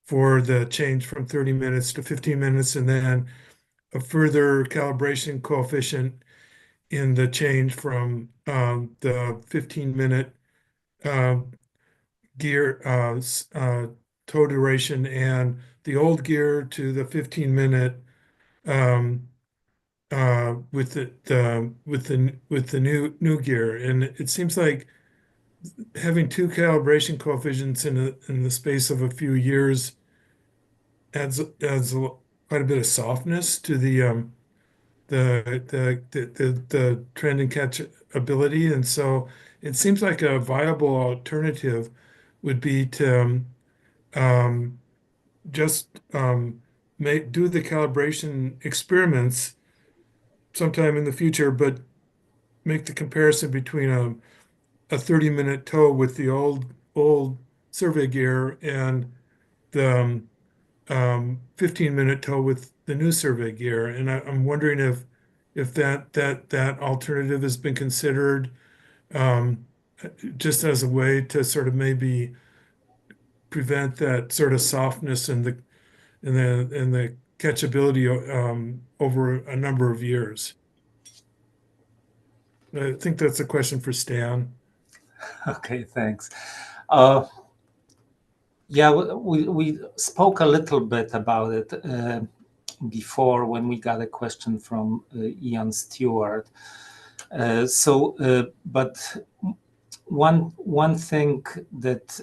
for the change from 30 minutes to 15 minutes, and then a further calibration coefficient in the change from the 15-minute gear tow duration and the old gear to the 15-minute with the new gear. And it seems like having two calibration coefficients in the space of a few years adds quite a bit of softness to the trend and catch ability. And so it seems like a viable alternative would be to just do the calibration experiments sometime in the future, but make the comparison between a 30-minute tow with the old survey gear and the 15-minute tow with the new survey gear. And I'm wondering if if that alternative has been considered, um, just as a way to sort of maybe prevent that sort of softness in the catchability over a number of years. I think that's a question for Stan. Okay, thanks. Yeah, we spoke a little bit about it before when we got a question from Ian Stewart. But one thing that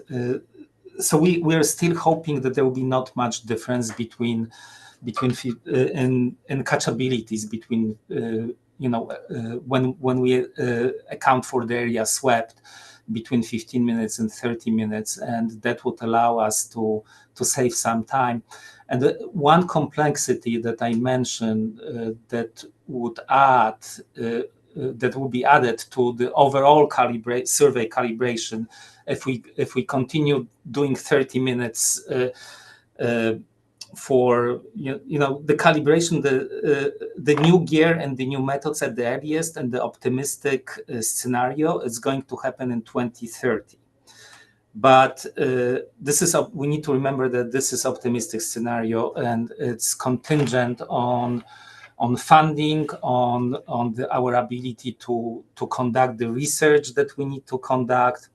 so we're still hoping that there will be not much difference between in catchabilities between when we account for the area swept between 15 minutes and 30 minutes, and that would allow us to save some time. And one complexity that I mentioned that would add that will be added to the overall survey calibration if we continue doing 30 minutes for the calibration, the new gear and the new methods at the earliest, and the optimistic scenario is going to happen in 2030. But we need to remember that this is optimistic scenario, and it's contingent on funding, on our ability to conduct the research that we need to conduct.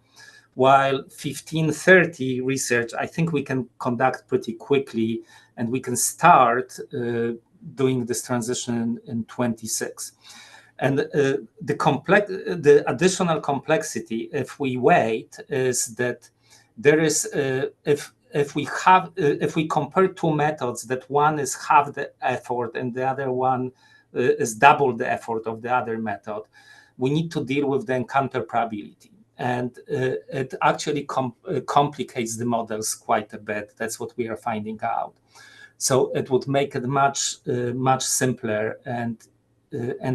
While 1530 research, I think we can conduct pretty quickly, and we can start doing this transition in 26. And the additional complexity, if we wait, is that there is if we compare two methods, that one is half the effort and the other one is double the effort of the other method, we need to deal with the encounter probability. And it actually complicates the models quite a bit. That's what we are finding out. So it would make it much simpler and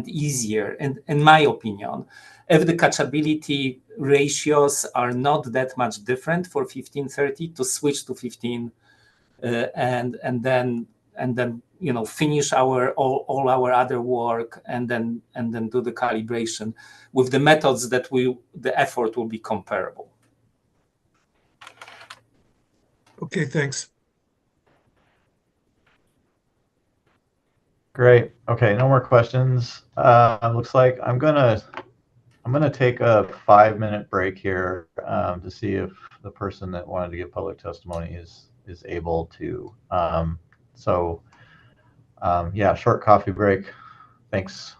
easier. And in my opinion, if the catchability ratios are not that much different for 1530, to switch to 15 and then finish all our other work and then do the calibration with the methods that the effort will be comparable. Okay, thanks. Great. Okay, no more questions. Looks like I'm gonna take a 5-minute break here to see if the person that wanted to give public testimony is able to. Yeah, short coffee break. Thanks.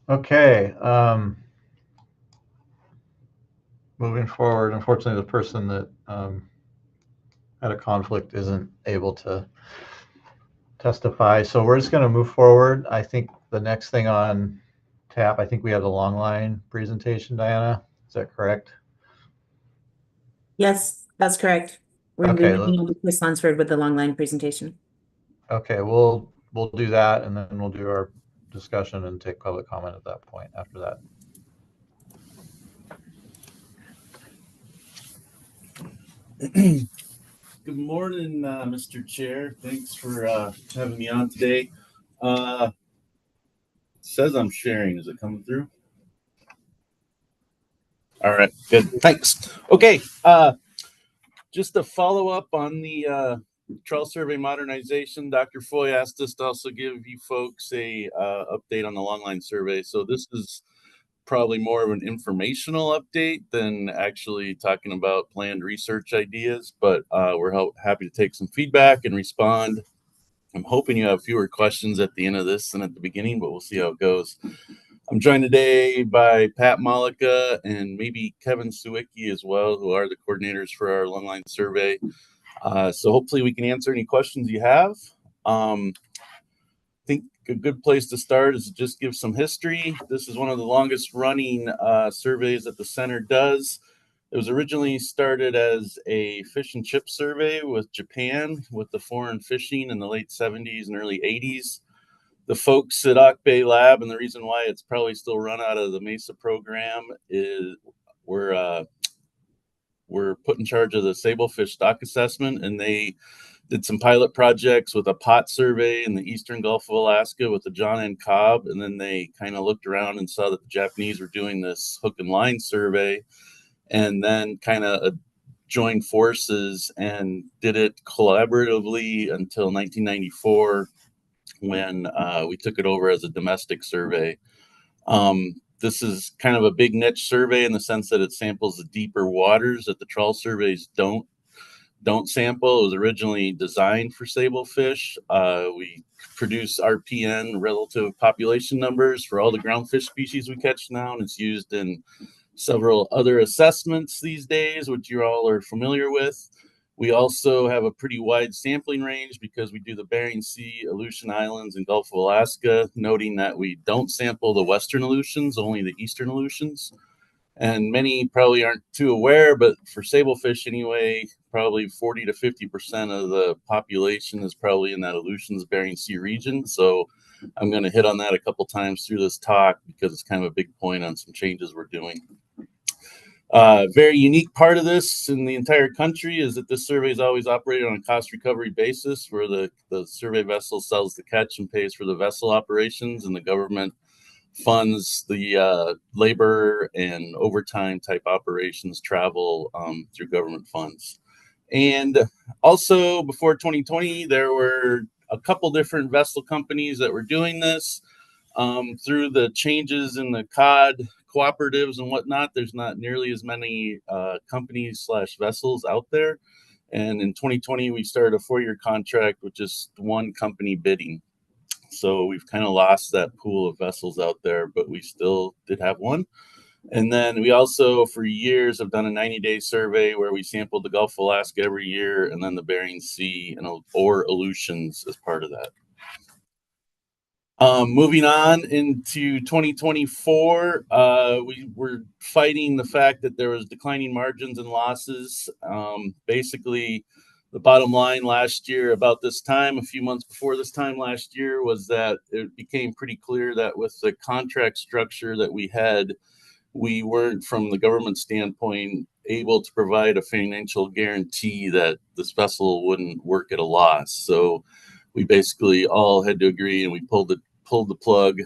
Okay. Moving forward, unfortunately, the person that had a conflict isn't able to testify. So we're just going to move forward. I think the next thing on tap, I think we have the long line presentation, Diana. Is that correct? Yes, that's correct. We're Okay, moving on to Chris Lunsford with the long line presentation. Okay, we'll do that, and then we'll do our discussion and take public comment at that point after that. Good morning, Mr. Chair. Thanks for having me on today. Says I'm sharing. Is it coming through? All right, good. Thanks. Okay, just to follow up on the trawl survey modernization, Dr. Foy asked us to also give you folks a update on the longline survey. So this is probably more of an informational update than actually talking about planned research ideas, but we're happy to take some feedback and respond. I'm hoping you have fewer questions at the end of this than at the beginning, but we'll see how it goes. I'm joined today by Pat Malika and maybe Kevin Sawicki as well, who are the coordinators for our longline survey. So hopefully we can answer any questions you have. I think a good place to start is to just give some history. This is one of the longest running surveys that the center does. It was originally started as a fish and chip survey with Japan with the foreign fishing in the late 70s and early 80s. The folks at Auk Bay Lab, and the reason why it's probably still run out of the MESA program, is we're put in charge of the sablefish stock assessment, and they did some pilot projects with a pot survey in the eastern Gulf of Alaska with the John N. Cobb, and then they kind of looked around and saw that the Japanese were doing this hook and line survey, and then kind of joined forces and did it collaboratively until 1994 when we took it over as a domestic survey. This is kind of a big niche survey in the sense that it samples the deeper waters that the trawl surveys don't sample. It was originally designed for sablefish. We produce RPN, relative population numbers, for all the groundfish species we catch now, and it's used in several other assessments these days, which you all are familiar with. We also have a pretty wide sampling range because we do the Bering Sea, Aleutian Islands, and Gulf of Alaska, noting that we don't sample the western Aleutians, only the eastern Aleutians. And many probably aren't too aware, but for sablefish anyway, probably 40 to 50% of the population is probably in that Aleutians Bering Sea region. So I'm going to hit on that a couple times through this talk because it's kind of a big point on some changes we're doing. Very unique part of this in the entire country is that this survey is always operated on a cost recovery basis, where the survey vessel sells the catch and pays for the vessel operations, and the government funds the labor and overtime type operations, travel through government funds. And also before 2020, there were a couple different vessel companies that were doing this. Through the changes in the COD cooperatives and whatnot, there's not nearly as many companies / vessels out there. And in 2020, we started a 4-year contract with just one company bidding. So we've kind of lost that pool of vessels out there, but we still did have one. And then we also, for years, have done a 90-day survey where we sampled the Gulf of Alaska every year, and then the Bering Sea or Aleutians as part of that. Moving on into 2024, we were fighting the fact that there was declining margins and losses. Basically, the bottom line last year about this time, a few months before this time last year, was that it became pretty clear that with the contract structure that we had, we weren't, from the government standpoint, able to provide a financial guarantee that this vessel wouldn't work at a loss. So we basically all had to agree, and we pulled the plug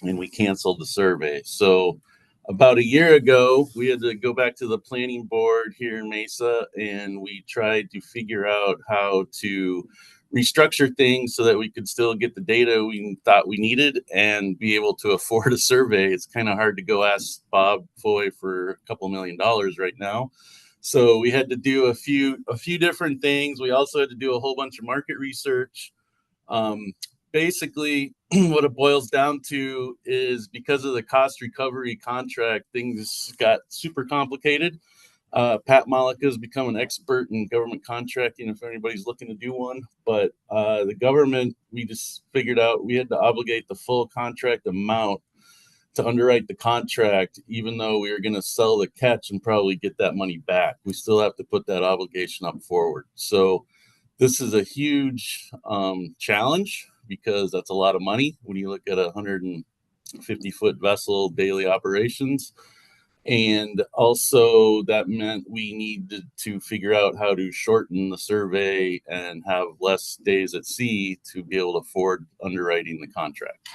and we canceled the survey. So about a year ago, we had to go back to the planning board here in Mesa, and we tried to figure out how to restructure things so that we could still get the data we thought we needed and be able to afford a survey. It's kind of hard to go ask Bob Foy for a couple $1 million right now. So we had to do a few different things. We also had to do a whole bunch of market research. basically what it boils down to is because of the cost recovery contract, things got super complicated. Pat Malika has become an expert in government contracting if anybody's looking to do one. But the government, we just figured out we had to obligate the full contract amount to underwrite the contract, even though we were going to sell the catch and probably get that money back. We still have to put that obligation up forward. So this is a huge challenge because that's a lot of money when you look at a 150-foot vessel daily operations. And also that meant we needed to figure out how to shorten the survey and have less days at sea to be able to afford underwriting the contract.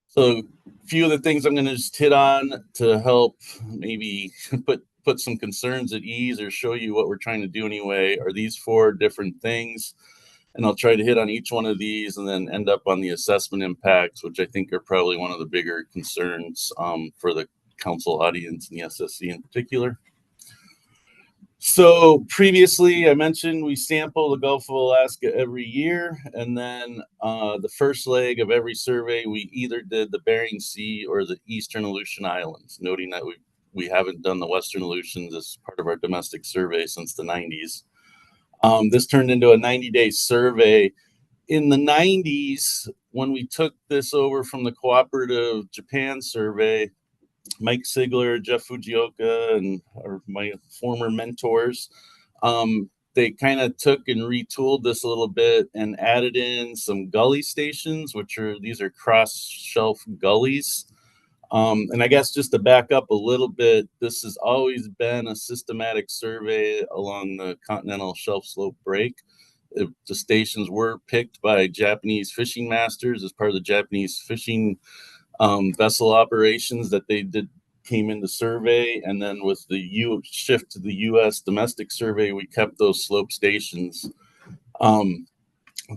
So a few of the things I'm going to just hit on to help maybe put some concerns at ease or show you what we're trying to do anyway are these 4 different things. And I'll try to hit on each one of these and then end up on the assessment impacts, which I think are probably one of the bigger concerns for the council audience and the SSC in particular. So previously I mentioned we sample the Gulf of Alaska every year. And then the first leg of every survey, we either did the Bering Sea or the Eastern Aleutian Islands, noting that we haven't done the Western Aleutians as part of our domestic survey since the 90s. This turned into a 90-day survey. In the 90s, when we took this over from the Cooperative Japan survey, Mike Sigler, Jeff Fujioka, and my former mentors, they kind of took and retooled this a little bit and added in some gully stations, these are cross-shelf gullies. And I guess just to back up a little bit, this has always been a systematic survey along the continental shelf slope break. The stations were picked by Japanese fishing masters as part of the Japanese fishing vessel operations that they came into survey. And then with the shift to the U.S. domestic survey, we kept those slope stations.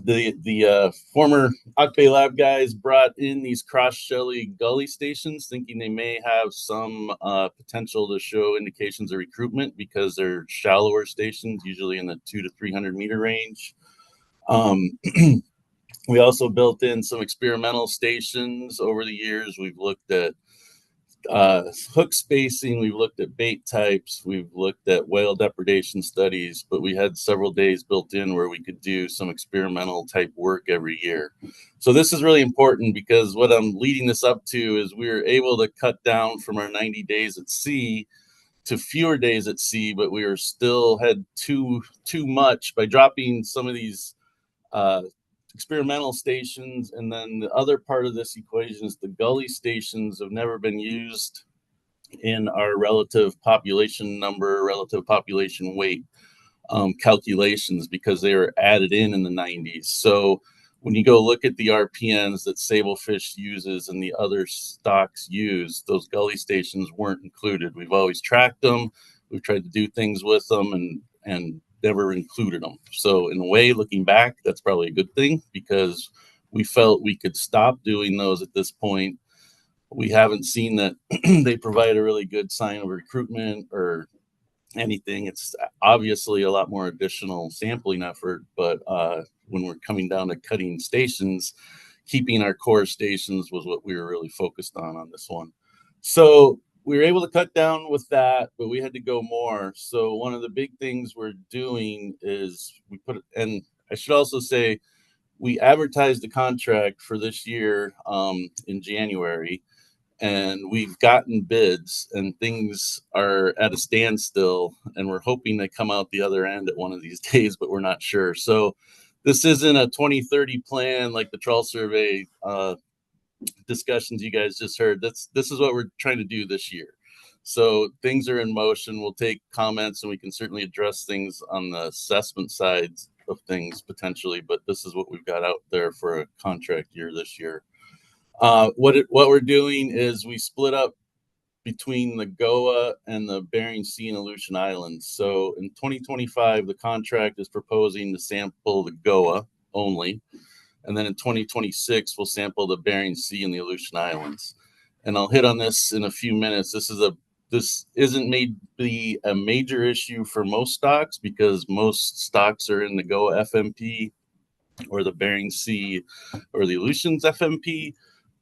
The former Akbay Lab guys brought in these cross-shelly gully stations, thinking they may have some potential to show indications of recruitment because they're shallower stations, usually in the 200 to 300 meter range. We also built in some experimental stations over the years. We've looked at hook spacing, we've looked at bait types, we've looked at whale depredation studies, but we had several days built in where we could do some experimental type work every year. So this is really important because what I'm leading this up to is we were able to cut down from our 90 days at sea to fewer days at sea, but we were still had too much by dropping some of these experimental stations. And then the other part of this equation is the gully stations have never been used in our relative population number, relative population weight calculations because they were added in the 90s. So when you go look at the RPNs that sablefish uses and the other stocks use, those gully stations weren't included. We've always tracked them. We've tried to do things with them and never included them. So in a way, looking back, that's probably a good thing because we felt we could stop doing those at this point. We haven't seen that they provide a really good sign of recruitment or anything. It's obviously a lot more additional sampling effort, but when we're coming down to cutting stations, keeping our core stations was what we were really focused on this one. So we were able to cut down with that, but we had to go more. So one of the big things we're doing is and I should also say, we advertised the contract for this year in January, and we've gotten bids and things are at a standstill, and we're hoping they come out the other end at one of these days, but we're not sure. So this isn't a 2030 plan like the trawl survey discussions you guys just heard. This is what we're trying to do this year. So things are in motion. We'll take comments and we can certainly address things on the assessment sides of things potentially, but this is what we've got out there for a contract year this year. What we're doing is we split up between the GOA and the Bering Sea and Aleutian Islands. So in 2025, the contract is proposing to sample the GOA only. And then in 2026, we'll sample the Bering Sea and the Aleutian Islands. And I'll hit on this in a few minutes. This isn't maybe a major issue for most stocks because most stocks are in the GOA FMP or the Bering Sea or the Aleutians FMP.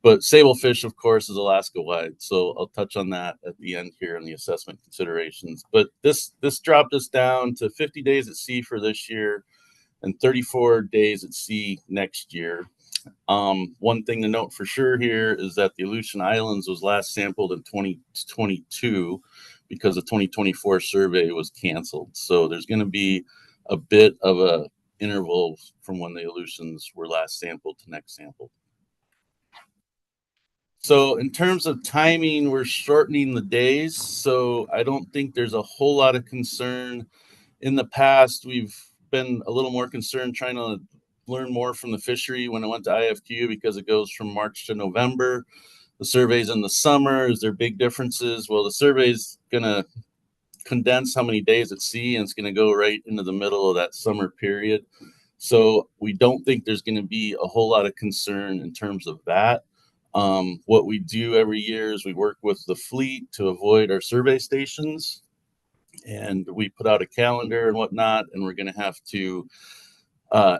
But sablefish, of course, is Alaska-wide. So I'll touch on that at the end here in the assessment considerations. But this dropped us down to 50 days at sea for this year and 34 days at sea next year. One thing to note for sure here is that the Aleutian Islands was last sampled in 2022 because the 2024 survey was canceled. So there's going to be a bit of a interval from when the Aleutians were last sampled to next sampled. So in terms of timing, we're shortening the days. So I don't think there's a whole lot of concern. In the past, we've been a little more concerned trying to learn more from the fishery when I went to IFQ because it goes from March to November. The survey's in the summer. Is there big differences? Well, the survey's going to condense how many days at sea, and it's going to go right into the middle of that summer period. So we don't think there's going to be a whole lot of concern in terms of that. What we do every year is we work with the fleet to avoid our survey stations, and we put out a calendar and whatnot, and we're going to have to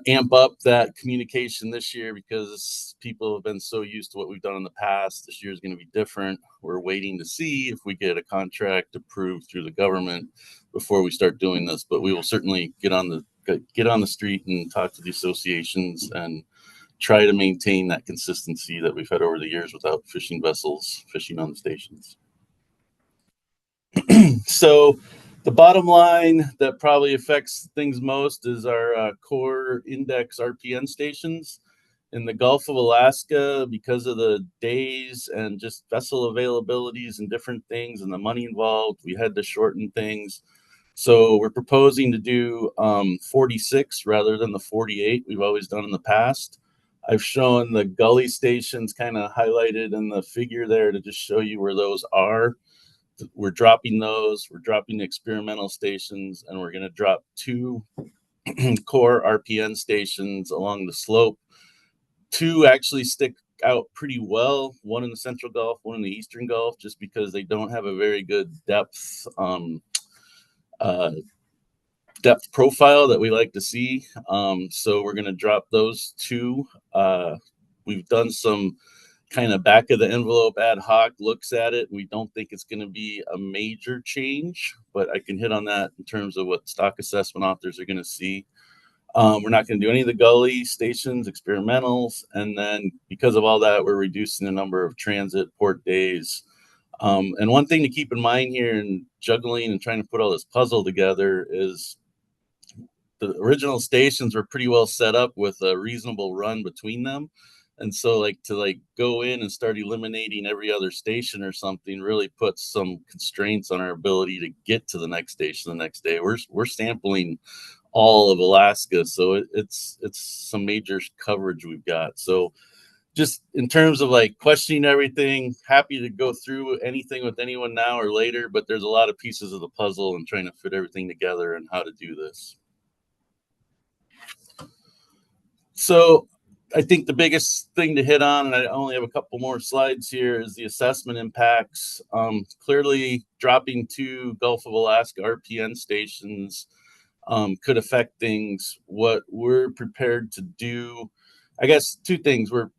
amp up that communication this year because people have been so used to what we've done in the past. This year is going to be different. We're waiting to see if we get a contract approved through the government before we start doing this, but we will certainly get on the street and talk to the associations and try to maintain that consistency that we've had over the years without fishing vessels fishing on the stations. So the bottom line that probably affects things most is our core index RPN stations in the Gulf of Alaska. Because of the days and just vessel availabilities and different things and the money involved, we had to shorten things. So we're proposing to do 46 rather than the 48 we've always done in the past. I've shown the gully stations kind of highlighted in the figure there to just show you where those are. We're dropping those, we're dropping the experimental stations, and we're going to drop 2 core RPN stations along the slope. 2 actually stick out pretty well, one in the Central Gulf, one in the Eastern Gulf, just because they don't have a very good depth profile that we like to see. So we're going to drop those 2. We've done some kind of back of the envelope ad hoc looks at it. We don't think it's going to be a major change, but I can hit on that in terms of what stock assessment authors are going to see. We're not going to do any of the gully stations, experimentals, and then because of all that, we're reducing the number of transit port days. And one thing to keep in mind here in juggling and trying to put all this puzzle together is the original stations were pretty well set up with a reasonable run between them. And so to go in and start eliminating every other station or something really puts some constraints on our ability to get to the next station the next day. We're sampling all of Alaska, so it's some major coverage we've got. So just in terms of questioning everything, happy to go through anything with anyone now or later, but there's a lot of pieces of the puzzle and trying to fit everything together and how to do this. So I think the biggest thing to hit on, and I only have a couple more slides here, is the assessment impacts. Clearly, dropping 2 Gulf of Alaska RPN stations could affect things. What we're prepared to do, I guess 2 things. We're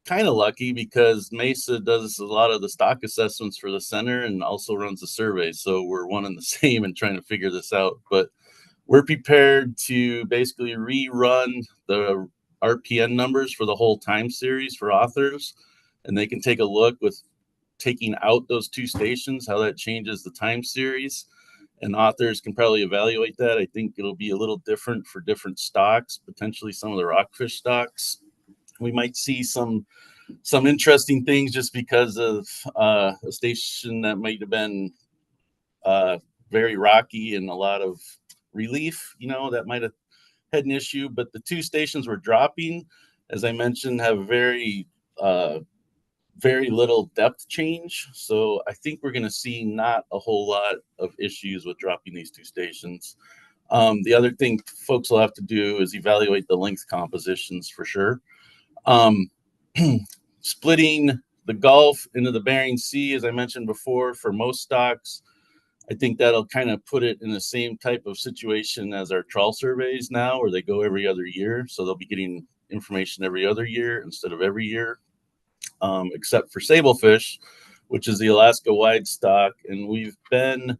kind of lucky because Mesa does a lot of the stock assessments for the center and also runs the survey. So we're one and the same in trying to figure this out. But we're prepared to basically rerun the RPN numbers for the whole time series for authors, and they can take a look with taking out those 2 stations, how that changes the time series, and authors can probably evaluate that. I think it'll be a little different for different stocks, potentially some of the rockfish stocks. We might see some interesting things just because of a station that might have been very rocky and a lot of relief, that might have had an issue. But the 2 stations we're dropping, as I mentioned, have very little depth change. So I think we're going to see not a whole lot of issues with dropping these 2 stations. The other thing folks will have to do is evaluate the length compositions for sure. Splitting the Gulf into the Bering Sea, as I mentioned before, for most stocks, I think that'll kind of put it in the same type of situation as our trawl surveys now, where they go every other year. So they'll be getting information every other year instead of every year, except for sablefish, which is the Alaska wide stock. And we've been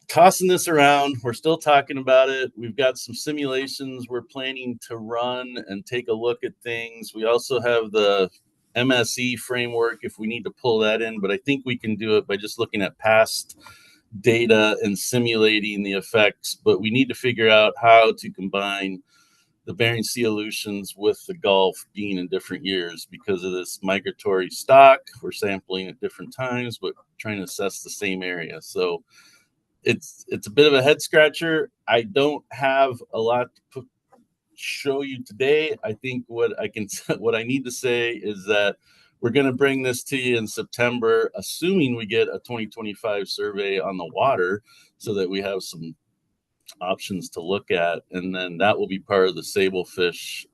tossing this around. We're still talking about it. We've got some simulations we're planning to run and take a look at things. We also have the MSE framework if we need to pull that in, but I think we can do it by just looking at past data and simulating the effects. But we need to figure out how to combine the Bering Sea Aleutians with the Gulf being in different years because of this migratory stock. We're sampling at different times, but trying to assess the same area. So it's a bit of a head scratcher. I don't have a lot to show you today. I think what I need to say is that we're going to bring this to you in September, assuming we get a 2025 survey on the water so that we have some options to look at. And then that will be part of the sablefish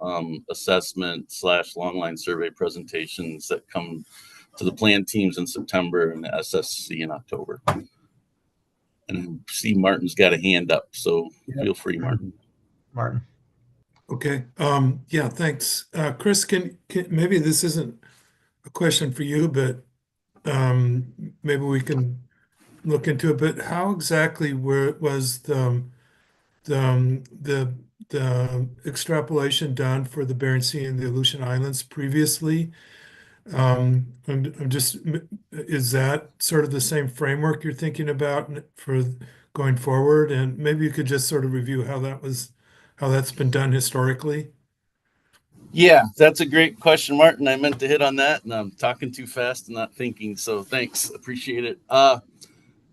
assessment / longline survey presentations that come to the plan teams in September and the SSC in October. And I see Martin's got a hand up, so feel free, Martin. Okay. Yeah, thanks. Chris, can maybe this isn't a question for you, but maybe we can look into it. But how exactly was the extrapolation done for the Bering Sea and the Aleutian Islands previously? Is that sort of the same framework you're thinking about for going forward? And maybe you could just sort of review how that's been done historically. Yeah, that's a great question, Martin. I meant to hit on that, and I'm talking too fast and not thinking. So thanks, appreciate it.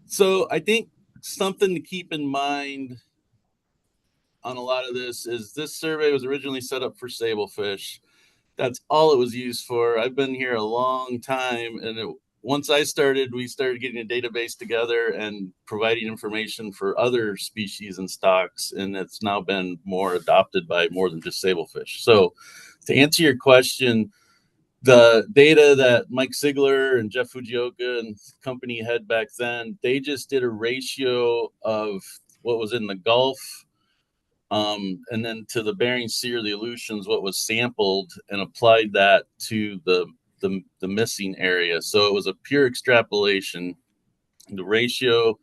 So I think something to keep in mind on a lot of this is this survey was originally set up for sablefish. That's all it was used for. I've been here a long time, and once we started getting a database together and providing information for other species and stocks, and it's now been more adopted by more than just sablefish. So to answer your question, the data that Mike Sigler and Jeff Fujioka and company had back then, they just did a ratio of what was in the Gulf and then to the Bering Sea or the Aleutians, what was sampled, and applied that to the missing area. So it was a pure extrapolation. The ratio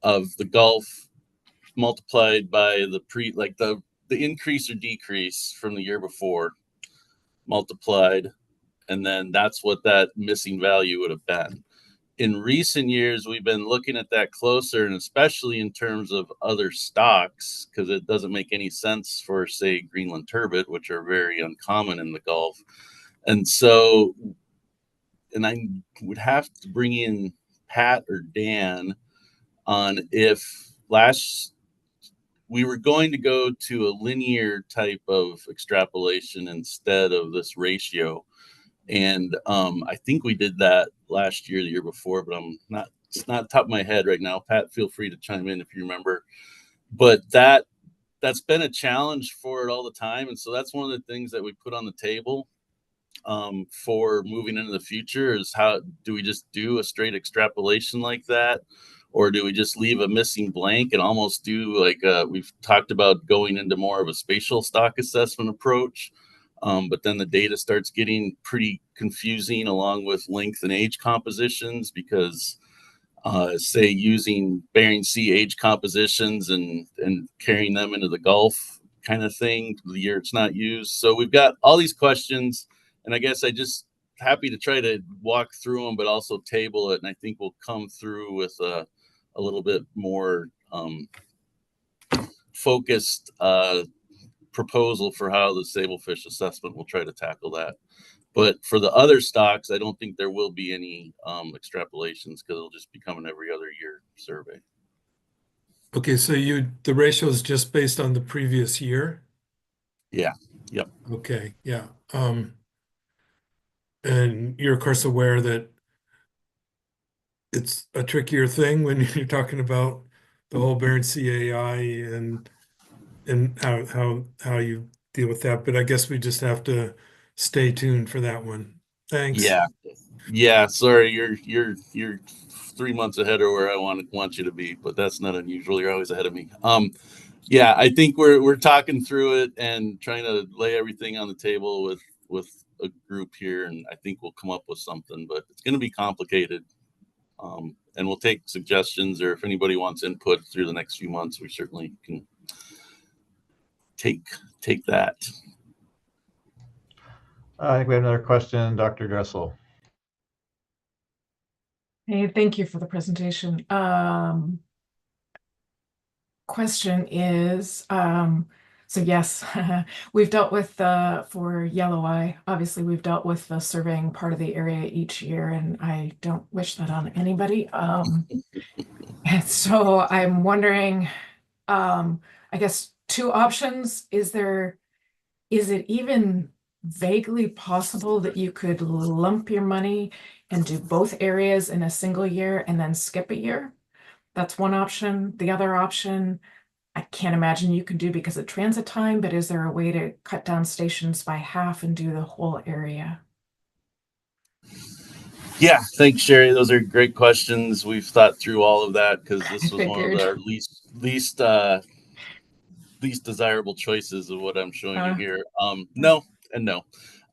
of the Gulf multiplied by the increase or decrease from the year before multiplied, and then that's what that missing value would have been. In recent years, we've been looking at that closer, and especially in terms of other stocks, because it doesn't make any sense for, say, Greenland turbot, which are very uncommon in the Gulf. And so, and I would have to bring in Pat or Dan on if we were going to go to a linear type of extrapolation instead of this ratio. And I think we did that last year, the year before, but it's not top of my head right now. Pat, feel free to chime in if you remember. But that's been a challenge for it all the time. And so that's one of the things that we put on the table for moving into the future is how do we just do a straight extrapolation like that? Or do we just leave a missing blank and almost do like we've talked about going into more of a spatial stock assessment approach? But then the data starts getting pretty confusing along with length and age compositions because, say, using Bering Sea age compositions and carrying them into the Gulf kind of thing, the year it's not used. So we've got all these questions, and I guess I just happy to try to walk through them, but also table it. And I think we'll come through with a little bit more focused proposal for how the sablefish assessment will try to tackle that. But for the other stocks, I don't think there will be any extrapolations because it'll just become an every other year survey. Okay, so the ratio is just based on the previous year? Yeah. Yep. Okay, yeah. And you're of course aware that it's a trickier thing when you're talking about the whole Bering Sea AI and how you deal with that. But I guess we just have to stay tuned for that one. Thanks. Yeah. Sorry, you're 3 months ahead of where I want you to be, but that's not unusual. You're always ahead of me. Yeah, I think we're talking through it and trying to lay everything on the table with a group here, and I think we'll come up with something, but it's going to be complicated. And we'll take suggestions, or if anybody wants input through the next few months, we certainly can take that. I think we have another question, Dr. Dressel. Hey, thank you for the presentation. Question is, so yes, we've dealt with for Yellow Eye, obviously we've dealt with the surveying part of the area each year, and I don't wish that on anybody. And so I'm wondering, I guess 2 options. Is it even vaguely possible that you could lump your money and do both areas in a single year and then skip a year? That's one option. The other option, I can't imagine you can do because of transit time, but is there a way to cut down stations by half and do the whole area? Yeah, thanks, Sherry. Those are great questions. We've thought through all of that because this was one of our least desirable choices of what I'm showing you here. No and no.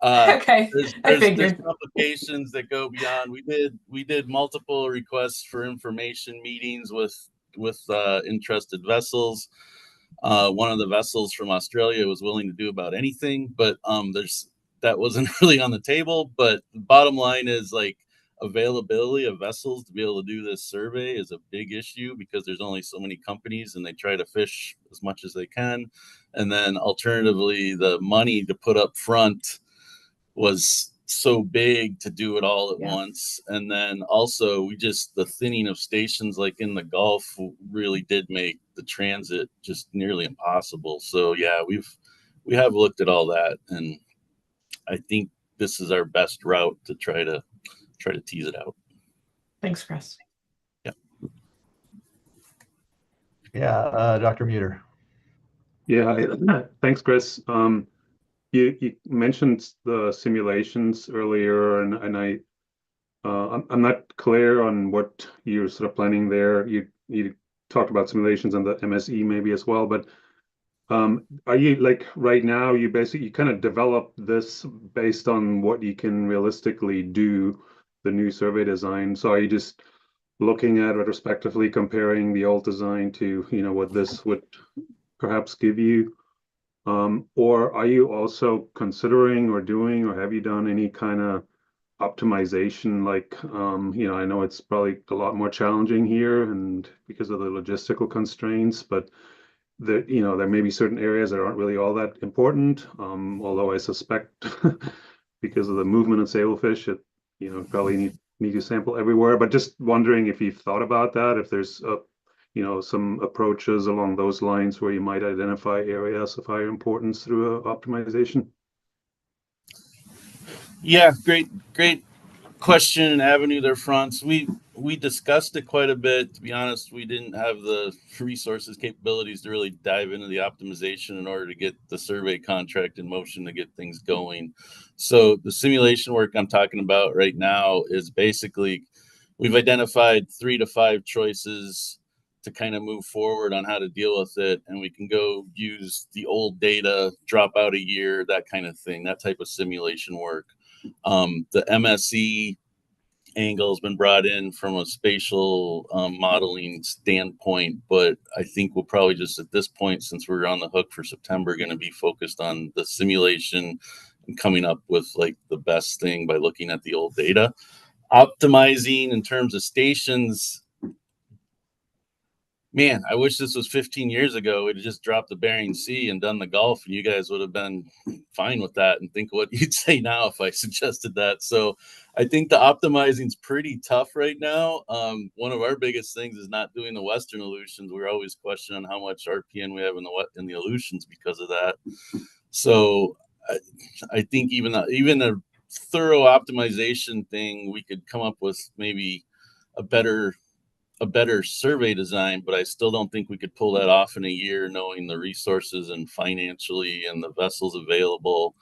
Okay, There's complications that go beyond. We did multiple requests for information meetings with interested vessels. One of the vessels from Australia was willing to do about anything, but that wasn't really on the table. But the bottom line is, like, availability of vessels to be able to do this survey is a big issue because there's only so many companies and they try to fish as much as they can. And then alternatively, the money to put up front was so big to do it all at once. And then also the thinning of stations like in the Gulf really did make the transit just nearly impossible. So yeah, we have looked at all that, and I think this is our best route to try to tease it out. Thanks, Chris. Yeah, Dr. Muter. Yeah, thanks, Chris. You mentioned the simulations earlier, and I'm not clear on what you're sort of planning there. You talked about simulations on the MSE maybe as well, but are you, like, right now you kind of develop this based on what you can realistically do, the new survey design? So are you just looking at retrospectively comparing the old design to, what this would perhaps give you? Or are you also considering or doing, or have you done any kind of optimization? Like, I know it's probably a lot more challenging here and because of the logistical constraints, but there may be certain areas that aren't really all that important. Although I suspect because of the movement of sailfish, probably need to sample everywhere. But just wondering if you've thought about that, if there's some approaches along those lines where you might identify areas of higher importance through optimization. Yeah, great question and avenue there, Franz. We discussed it quite a bit. To be honest, we didn't have the resources, capabilities to really dive into the optimization in order to get the survey contract in motion to get things going. So the simulation work I'm talking about right now is basically we've identified 3 to 5 choices to kind of move forward on how to deal with it. And we can go use the old data, drop out a year, that kind of thing, that type of simulation work. The MSE angle has been brought in from a spatial modeling standpoint, but I think we'll probably just at this point, since we're on the hook for September, going to be focused on the simulation and coming up with like the best thing by looking at the old data. Optimizing in terms of stations, man, I wish this was 15 years ago. We'd have just dropped the Bering Sea and done the Gulf, and you guys would have been fine with that. And think what you'd say now if I suggested that. So I think the optimizing is pretty tough right now. One of our biggest things is not doing the Western Aleutians. We're always questioning how much RPN we have in the Aleutians because of that. So I think even a thorough optimization thing, we could come up with maybe a better survey design, but I still don't think we could pull that off in a year, knowing the resources and financially and the vessels available.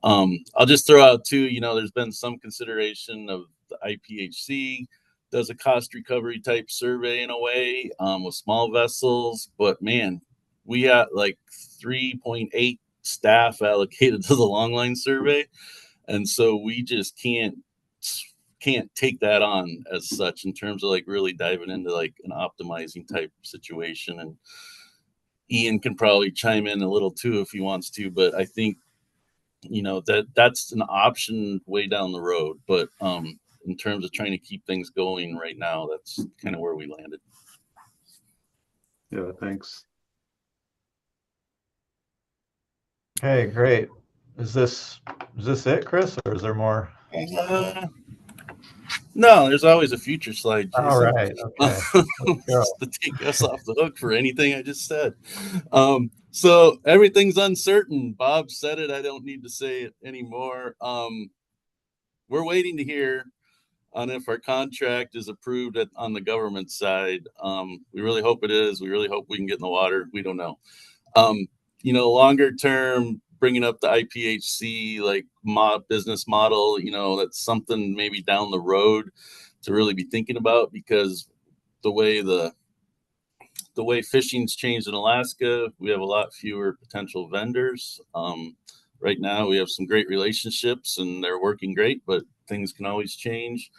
I'll just throw out too, there's been some consideration of the IPHC does a cost recovery type survey in a way with small vessels, but man, we got like 3.8 staff allocated to the longline survey, and so we just can't take that on as such in terms of like really diving into like an optimizing type situation. And Ian can probably chime in a little too if he wants to, but I think that's an option way down the road. But in terms of trying to keep things going right now, that's kind of where we landed. Yeah, thanks. Okay, great. Is this it, Chris, or is there more? No, there's always a future slide, Jason. All right, okay. Just to take us off the hook for anything I just said. So everything's uncertain. Bob said it. I don't need to say it anymore. We're waiting to hear on if our contract is approved on the government side. We really hope it is. We really hope we can get in the water. We don't know. Longer term, bringing up the IPHC like business model, that's something maybe down the road to really be thinking about, because the way fishing's changed in Alaska, we have a lot fewer potential vendors. Right now, we have some great relationships and they're working great, but things can always change.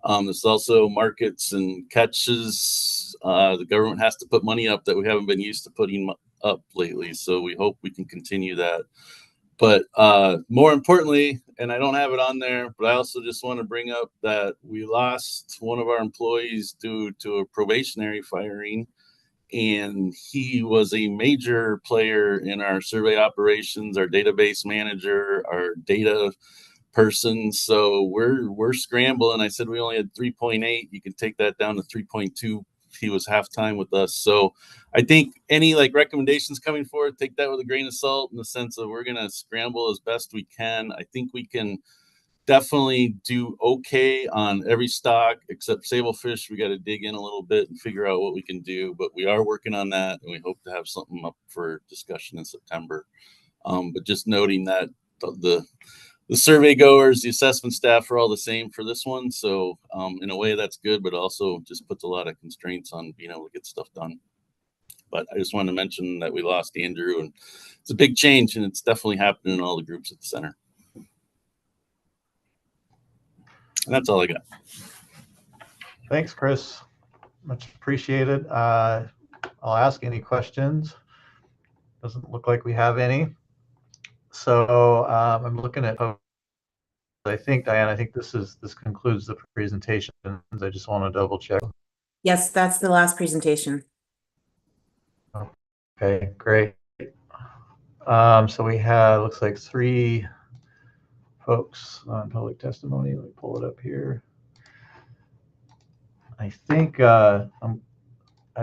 There's also markets and catches. The government has to put money up that we haven't been used to putting up lately. So we hope we can continue that. But more importantly, and I don't have it on there, but I also just want to bring up that we lost one of our employees due to a probationary firing. And he was a major player in our survey operations, our database manager, our data person. So we're scrambling. I said we only had 3.8. You can take that down to 3.2. He was halftime with us. So I think any like recommendations coming forward, take that with a grain of salt in the sense of we're going to scramble as best we can. I think we can definitely do okay on every stock except sablefish. We got to dig in a little bit and figure out what we can do, but we are working on that and we hope to have something up for discussion in September. But just noting that the survey goers, the assessment staff are all the same for this one. So in a way that's good, but also just puts a lot of constraints on being able to get stuff done. But I just wanted to mention that we lost Andrew, and it's a big change, and it's definitely happening in all the groups at the center. And that's all I got. Thanks, Chris. Much appreciated. I'll ask any questions. Doesn't look like we have any. So I'm looking at, I think, Diane, I think this concludes the presentation. I just want to double check. Yes, that's the last presentation. Okay, great. So we have, looks like 3 folks on public testimony. Let me pull it up here. I think I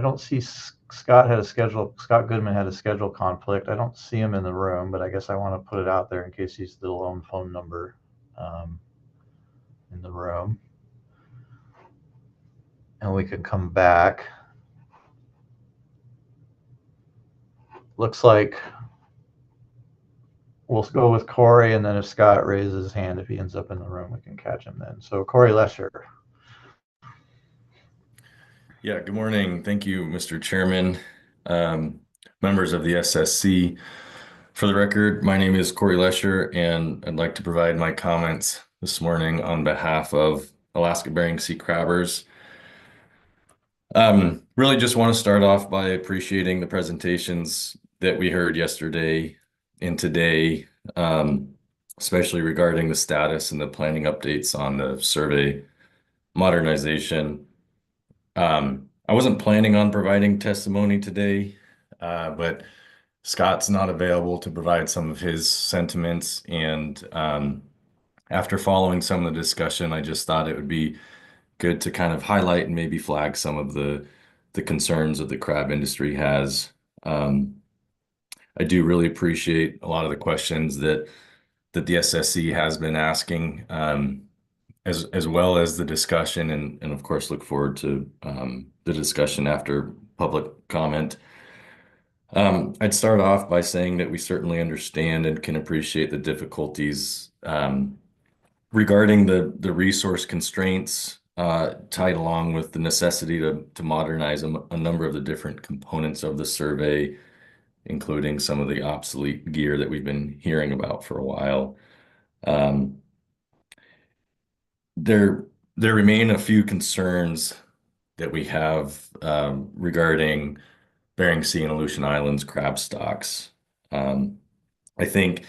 don't see Scott Goodman had a schedule conflict. I don't see him in the room, but I guess I want to put it out there in case he's the lone phone number in the room. And we can come back. Looks like we'll go with Corey, and then if Scott raises his hand, if he ends up in the room, we can catch him then. So Corey Lesher. Yeah, good morning. Thank you, Mr. Chairman, members of the SSC. For the record, my name is Corey Lesher, and I'd like to provide my comments this morning on behalf of Alaska Bering Sea Crabbers. Really just want to start off by appreciating the presentations that we heard yesterday and today, especially regarding the status and the planning updates on the survey modernization. I wasn't planning on providing testimony today, but Scott's not available to provide some of his sentiments. And after following some of the discussion, I just thought it would be good to kind of highlight and maybe flag some of the concerns that the crab industry has. I do really appreciate a lot of the questions that the SSC has been asking, as well as the discussion, and of course look forward to the discussion after public comment. I'd start off by saying that we certainly understand and can appreciate the difficulties regarding the resource constraints tied along with the necessity to modernize a number of the different components of the survey, including some of the obsolete gear that we've been hearing about for a while. There remain a few concerns that we have regarding Bering Sea and Aleutian Islands crab stocks. I think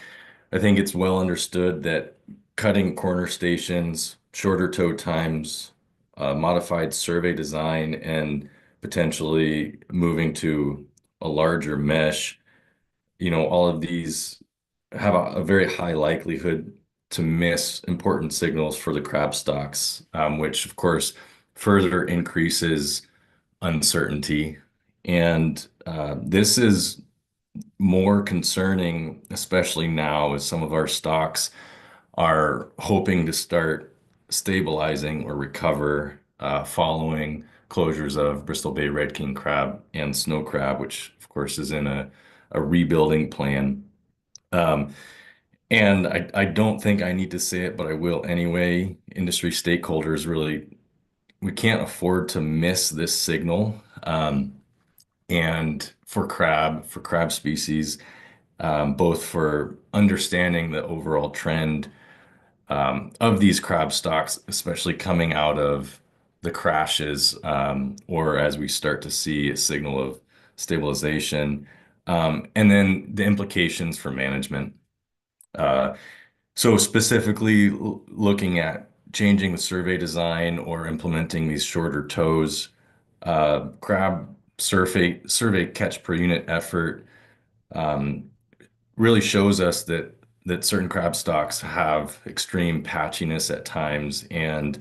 it's well understood that cutting corner stations, shorter tow times, modified survey design, and potentially moving to a larger mesh, all of these have a very high likelihood to miss important signals for the crab stocks, which of course further increases uncertainty. And this is more concerning, especially now as some of our stocks are hoping to start stabilizing or recover following closures of Bristol Bay red king crab and snow crab, which of course is in a rebuilding plan. And I don't think I need to say it, but I will anyway. Industry stakeholders really, we can't afford to miss this signal. And for crab species, both for understanding the overall trend of these crab stocks, especially coming out of the crashes, or as we start to see a signal of stabilization, and then the implications for management. So specifically looking at changing the survey design or implementing these shorter tows, crab survey catch per unit effort really shows us that certain crab stocks have extreme patchiness at times. And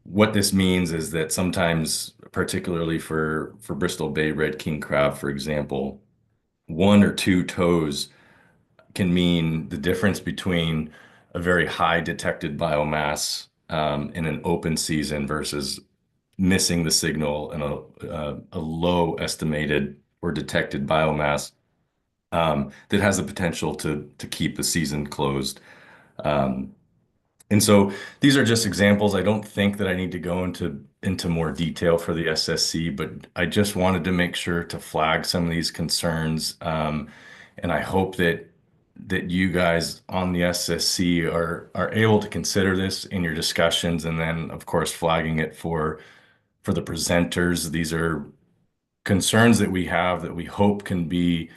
what this means is that sometimes, particularly for Bristol Bay red king crab, for example, 1 or 2 tows can mean the difference between a very high detected biomass in an open season versus missing the signal in a low estimated or detected biomass that has the potential to keep the season closed. And so these are just examples. I don't think that I need to go into more detail for the SSC, but I just wanted to make sure to flag some of these concerns. And I hope that you guys on the SSC are able to consider this in your discussions, and then of course flagging it for the presenters. These are concerns that we have that we hope can be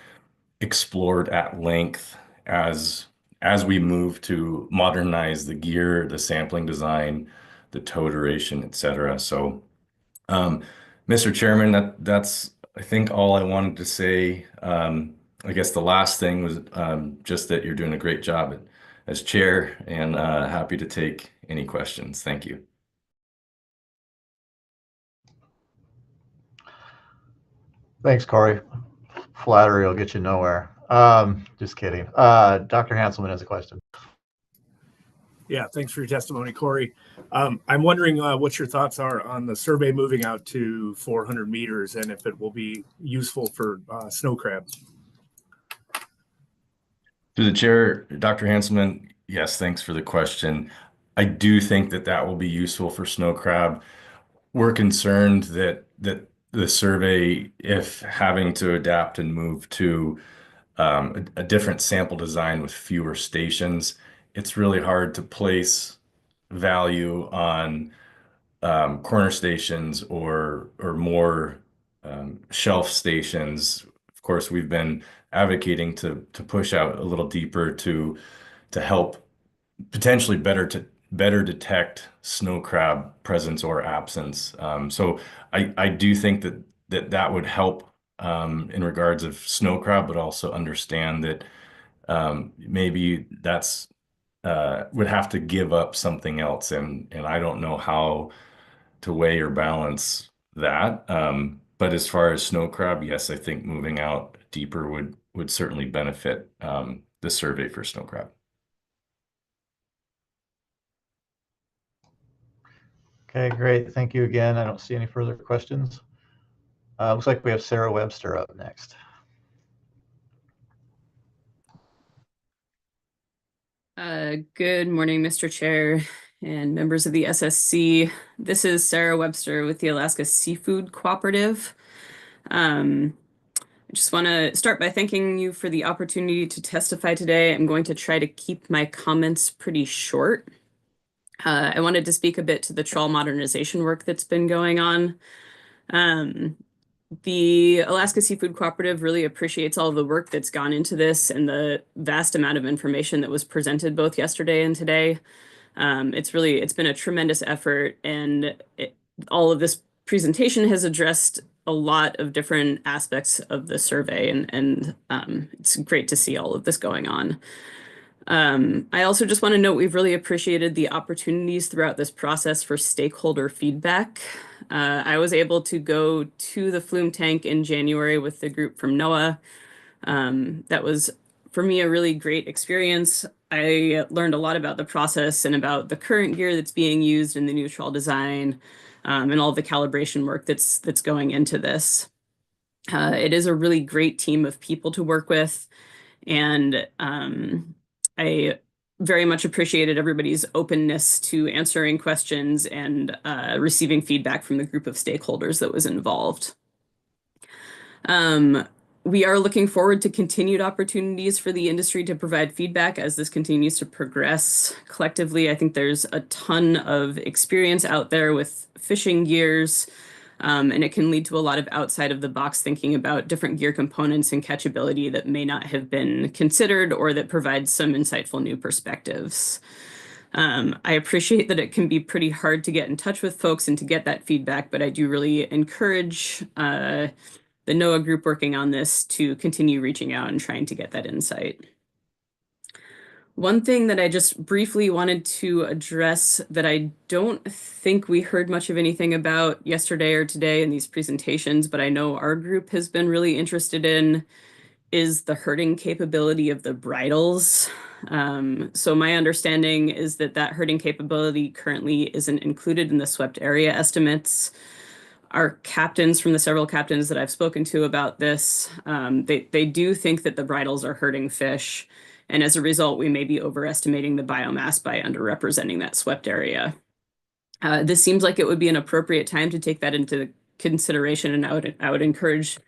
explored at length as we move to modernize the gear, the sampling design, the tow duration, etc. So, Mr. Chairman, that's I think all I wanted to say. I guess the last thing was just that you're doing a great job as chair, and happy to take any questions. Thank you. Thanks, Corey. Flattery will get you nowhere. Just kidding. Dr. Hanselman has a question. Yeah, thanks for your testimony, Corey. I'm wondering what your thoughts are on the survey moving out to 400 meters and if it will be useful for snow crab. To the chair, Dr. Hanselman, yes, thanks for the question. I do think that will be useful for snow crab. We're concerned that the survey, if having to adapt and move to a different sample design with fewer stations, it's really hard to place value on corner stations or more shelf stations. Of course, we've been advocating to push out a little deeper to help potentially better detect snow crab presence or absence. So I do think that would help in regards of snow crab, but also understand that maybe that's would have to give up something else, and I don't know how to weigh or balance that. But as far as snow crab, yes, I think moving out deeper would certainly benefit the survey for snow crab. Okay, great. Thank you again. I don't see any further questions. Looks like we have Sarah Webster up next. Good morning, Mr. Chair and members of the SSC. This is Sarah Webster with the Alaska Seafood Cooperative. I just want to start by thanking you for the opportunity to testify today. I'm going to try to keep my comments pretty short. I wanted to speak a bit to the trawl modernization work that's been going on. The Alaska Seafood Cooperative really appreciates all the work that's gone into this and the vast amount of information that was presented both yesterday and today. It's been a tremendous effort, and all of this presentation has addressed a lot of different aspects of the survey, and it's great to see all of this going on. I also just want to note we've really appreciated the opportunities throughout this process for stakeholder feedback. I was able to go to the flume tank in January with the group from NOAA. That was, for me, a really great experience. I learned a lot about the process and about the current gear that's being used in the new trawl design, and all the calibration work that's going into this. It is a really great team of people to work with, and I very much appreciated everybody's openness to answering questions and receiving feedback from the group of stakeholders that was involved. We are looking forward to continued opportunities for the industry to provide feedback as this continues to progress. Collectively, I think there's a ton of experience out there with fishing gears, and it can lead to a lot of outside of the box thinking about different gear components and catchability that may not have been considered or that provide some insightful new perspectives. I appreciate that it can be pretty hard to get in touch with folks and to get that feedback, but I do really encourage the NOAA group working on this to continue reaching out and trying to get that insight. One thing that I just briefly wanted to address that I don't think we heard much of anything about yesterday or today in these presentations, but I know our group has been really interested in, is the herding capability of the bridles. So my understanding is that herding capability currently isn't included in the swept area estimates. Our captains, from the several captains that I've spoken to about this, they do think that the bridles are herding fish. And as a result, we may be overestimating the biomass by underrepresenting that swept area. This seems like it would be an appropriate time to take that into consideration, and I would encourage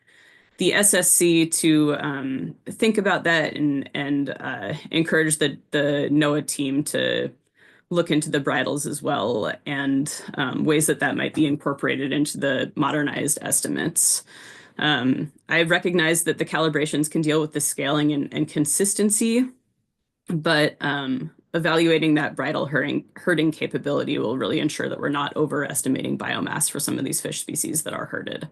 the SSC to think about that and encourage the NOAA team to look into the bridles as well, and ways that might be incorporated into the modernized estimates. I recognize that the calibrations can deal with the scaling and consistency, but evaluating that bridle herding capability will really ensure that we're not overestimating biomass for some of these fish species that are herded.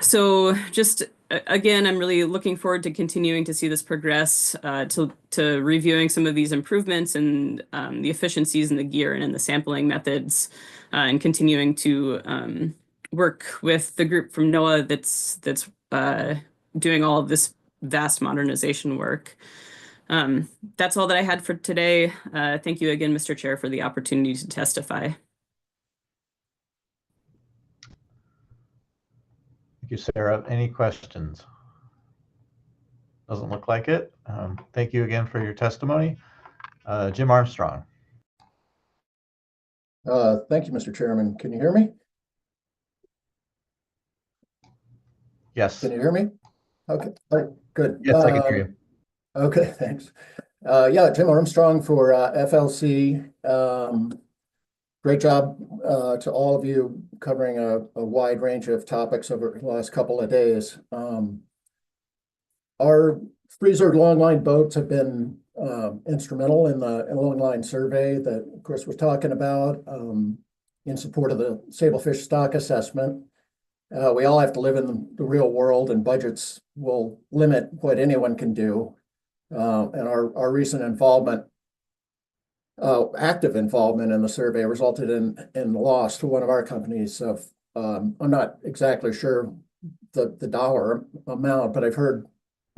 So just again, I'm really looking forward to continuing to see this progress, to reviewing some of these improvements and the efficiencies in the gear and in the sampling methods, and continuing to work with the group from NOAA that's doing all of this vast modernization work. That's all that I had for today. Thank you again, Mr. Chair, for the opportunity to testify. Thank you, Sarah. Any questions? Doesn't look like it. Thank you again for your testimony. Jim Armstrong. Thank you, Mr. Chairman. Can you hear me? Yes. Can you hear me? Okay, all right, good. Yes, I can hear you. Okay, thanks. Yeah, Jim Armstrong for FLC. Great job to all of you covering a wide range of topics over the last couple of days. Our freezer longline boats have been instrumental in the longline survey that, of course, we're talking about in support of the sablefish stock assessment. We all have to live in the real world, and budgets will limit what anyone can do. And our recent involvement, active involvement in the survey resulted in loss to one of our companies of, I'm not exactly sure the dollar amount, but I've heard,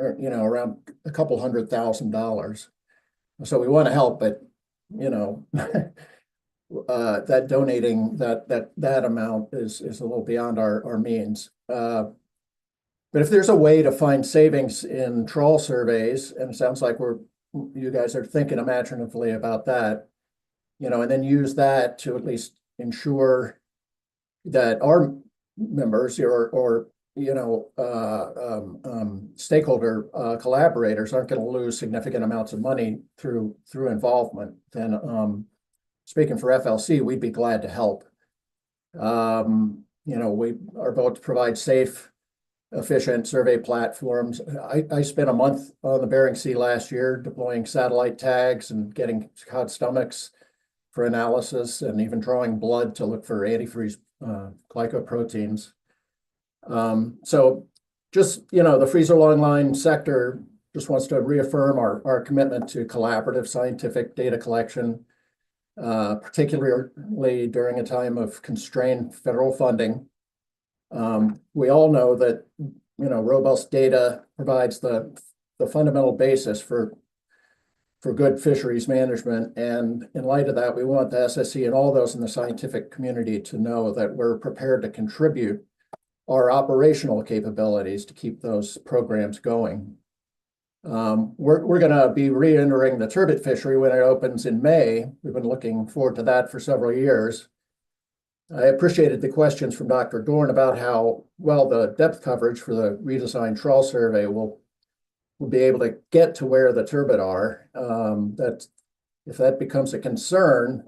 around a couple $100,000. So we want to help, but, that donating that amount is a little beyond our means. But if there's a way to find savings in trawl surveys, and it sounds like we're you guys are thinking imaginatively about that, and then use that to at least ensure that our members or stakeholder collaborators aren't going to lose significant amounts of money through involvement, then speaking for FLC, we'd be glad to help. We are about to provide safe, efficient survey platforms. I spent a month on the Bering Sea last year deploying satellite tags and getting cod stomachs for analysis, and even drawing blood to look for antifreeze glycoproteins. So just, the freezer long line sector just wants to reaffirm our commitment to collaborative scientific data collection, particularly during a time of constrained federal funding. We all know that, robust data provides the fundamental basis for good fisheries management. And in light of that, we want the SSC and all those in the scientific community to know that we're prepared to contribute our operational capabilities to keep those programs going. We're going to be re-entering the turbot fishery when it opens in May. We've been looking forward to that for several years. I appreciated the questions from Dr. Dorn about how well the depth coverage for the redesigned trawl survey will be able to get to where the turbot are. That if that becomes a concern,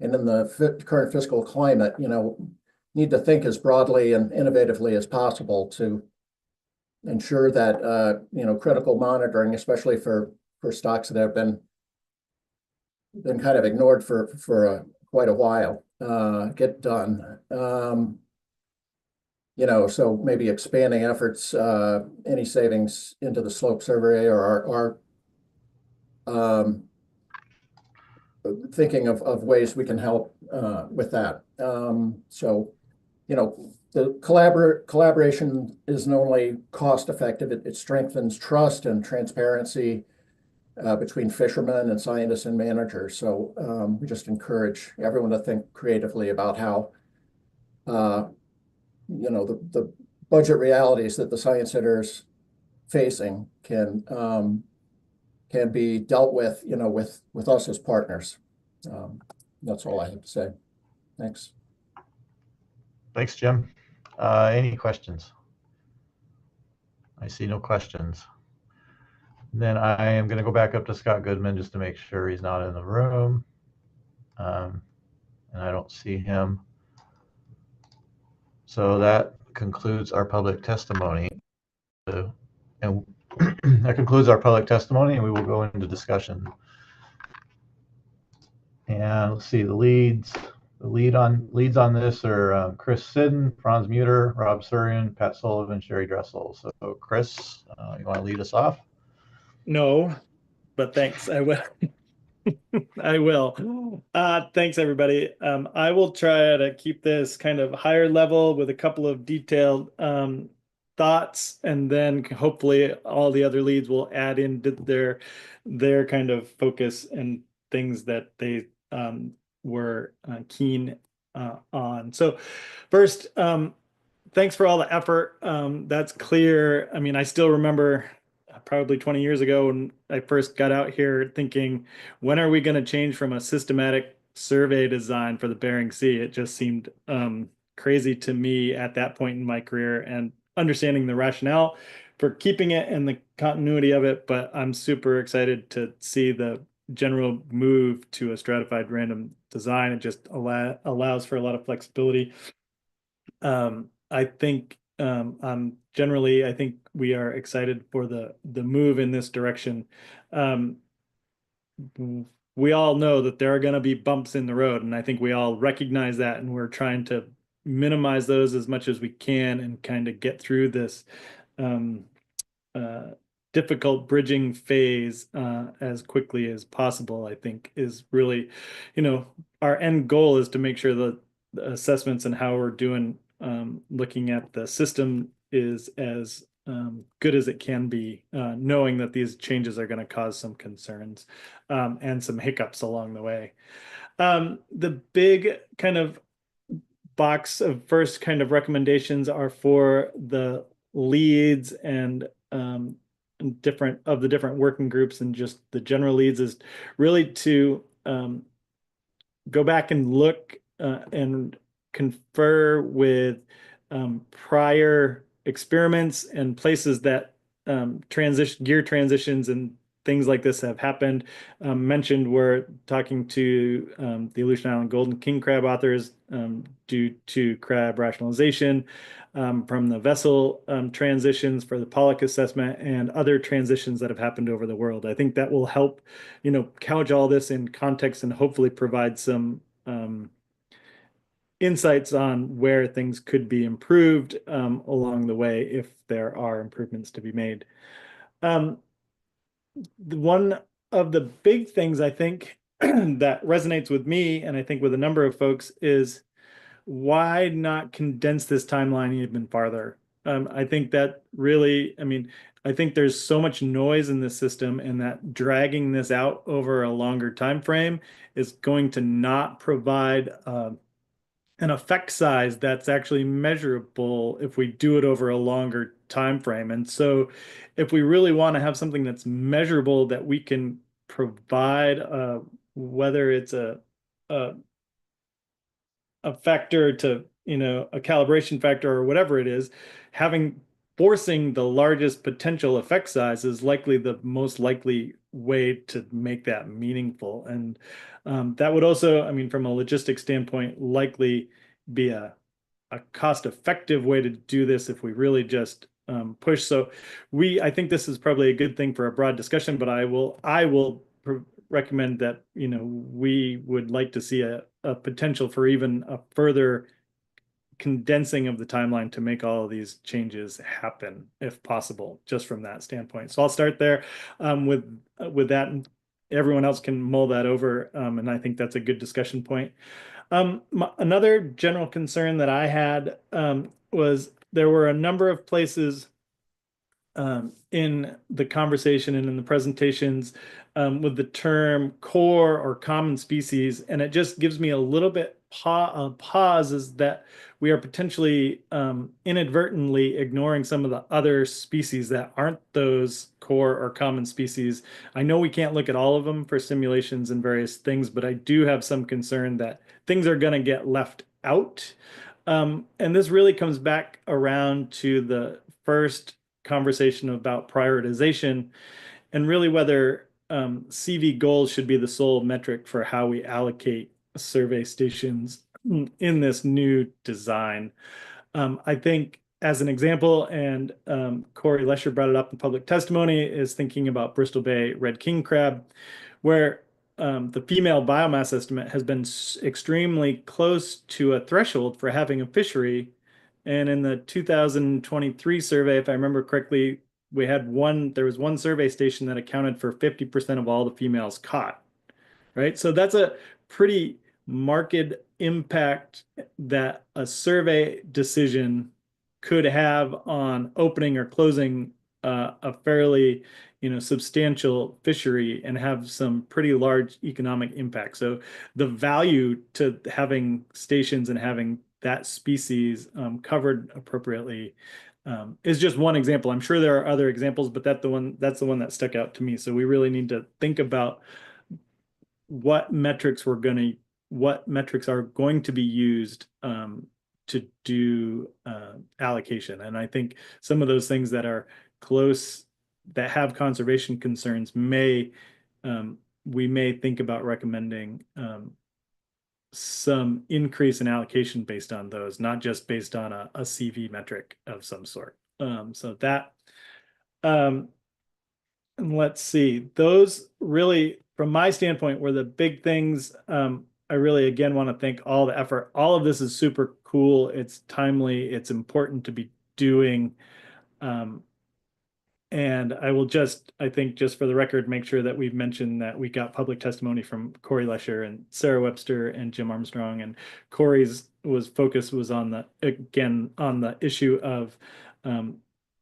and in the current fiscal climate, need to think as broadly and innovatively as possible to ensure that critical monitoring, especially for stocks that have been kind of ignored for quite a while, get done. So maybe expanding efforts, any savings into the slope survey, or our thinking of ways we can help with that. So, the collaboration is not only cost effective, it strengthens trust and transparency between fishermen and scientists and managers. So we just encourage everyone to think creatively about how the budget realities that the Science Center is facing can be dealt with, with us as partners. That's all I have to say. Thanks. Thanks, Jim. Any questions? I see no questions. Then I am going to go back up to Scott Goodman just to make sure he's not in the room. And I don't see him. So that concludes our public testimony. And that concludes our public testimony, and we will go into discussion. And let's see, the leads on this are Chris Siddon, Franz Muter, Rob Surian, Pat Sullivan, Sherry Dressel. So Chris, you want to lead us off? No, but thanks. I will. I will. Thanks, everybody. I will try to keep this kind of higher level with a couple of detailed thoughts, and then hopefully all the other leads will add into their kind of focus and things that they were keen on. So first, thanks for all the effort. That's clear. I mean, I still remember probably 20 years ago when I first got out here thinking, when are we going to change from a systematic survey design for the Bering Sea? It just seemed crazy to me at that point in my career, and understanding the rationale for keeping it and the continuity of it. But I'm super excited to see the general move to a stratified random design. It just allows for a lot of flexibility. I think I think we are excited for the move in this direction. We all know that there are going to be bumps in the road, and I think we all recognize that, and we're trying to minimize those as much as we can and kind of get through this difficult bridging phase as quickly as possible. I think is really, our end goal is to make sure that the assessments and how we're doing looking at the system is as good as it can be, knowing that these changes are going to cause some concerns and some hiccups along the way. The big kind of box of first kind of recommendations are for the leads and different working groups and just the general leads is really to go back and look and confer with prior experiments and places that gear transitions and things like this have happened. Mentioned we're talking to the Aleutian Island golden king crab authors due to crab rationalization, from the vessel transitions for the pollock assessment and other transitions that have happened over the world. I think that will help, couch all this in context and hopefully provide some insights on where things could be improved along the way if there are improvements to be made. One of the big things I think that resonates with me, and I think with a number of folks, is why not condense this timeline even farther? I think that really, I think there's so much noise in this system, and that dragging this out over a longer time frame is going to not provide an effect size that's actually measurable if we do it over a longer time frame. And so if we really want to have something that's measurable that we can provide, whether it's a factor to, a calibration factor or whatever it is, forcing the largest potential effect size is likely the most likely way to make that meaningful. And that would also, from a logistics standpoint, likely be a cost-effective way to do this if we really just push. So I think this is probably a good thing for a broad discussion, but I will recommend that, we would like to see a potential for even a further condensing of the timeline to make all of these changes happen, if possible, just from that standpoint. So I'll start there with that, and everyone else can mull that over, and I think that's a good discussion point. Another general concern that I had was there were a number of places in the conversation and in the presentations with the term core or common species, and it just gives me a little bit pause, is that we are potentially inadvertently ignoring some of the other species that aren't those core or common species. I know we can't look at all of them for simulations and various things, but I do have some concern that things are going to get left out. And this really comes back around to the first conversation about prioritization, and really whether CV goals should be the sole metric for how we allocate survey stations in this new design. I think, as an example, and Corey Lesher brought it up in public testimony, is thinking about Bristol Bay red king crab, where the female biomass estimate has been extremely close to a threshold for having a fishery. And in the 2023 survey, if I remember correctly, there was one survey station that accounted for 50% of all the females caught, right? So that's a pretty marked impact that a survey decision could have on opening or closing a fairly, substantial fishery and have some pretty large economic impact. So the value to having stations and having that species covered appropriately is just one example. I'm sure there are other examples, but that's the one that stuck out to me. So we really need to think about what metrics are going to be used to do allocation. And I think some of those things that are close, that have conservation concerns, we may think about recommending some increase in allocation based on those, not just based on a CV metric of some sort. So that, and let's see, those really, from my standpoint, were the big things. I really, again, want to thank all the effort. All of this is super cool. It's timely. It's important to be doing. And I will I think just for the record, make sure that we've mentioned that we got public testimony from Corey Lesher and Sarah Webster and Jim Armstrong. And Corey's focus was on the issue of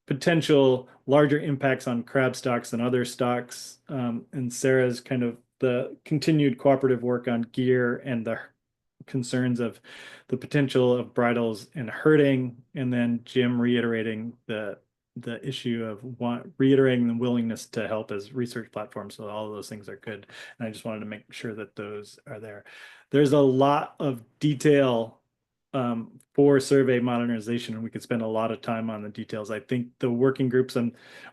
potential larger impacts on crab stocks than other stocks. And Sarah's kind of the continued cooperative work on gear and the concerns of the potential of bridles and herding. And then Jim reiterating the the issue of reiterating the willingness to help as research platforms. So all of those things are good. And I just wanted to make sure that those are there. There's a lot of detail for survey modernization, and we could spend a lot of time on the details. I think the working groups, I'm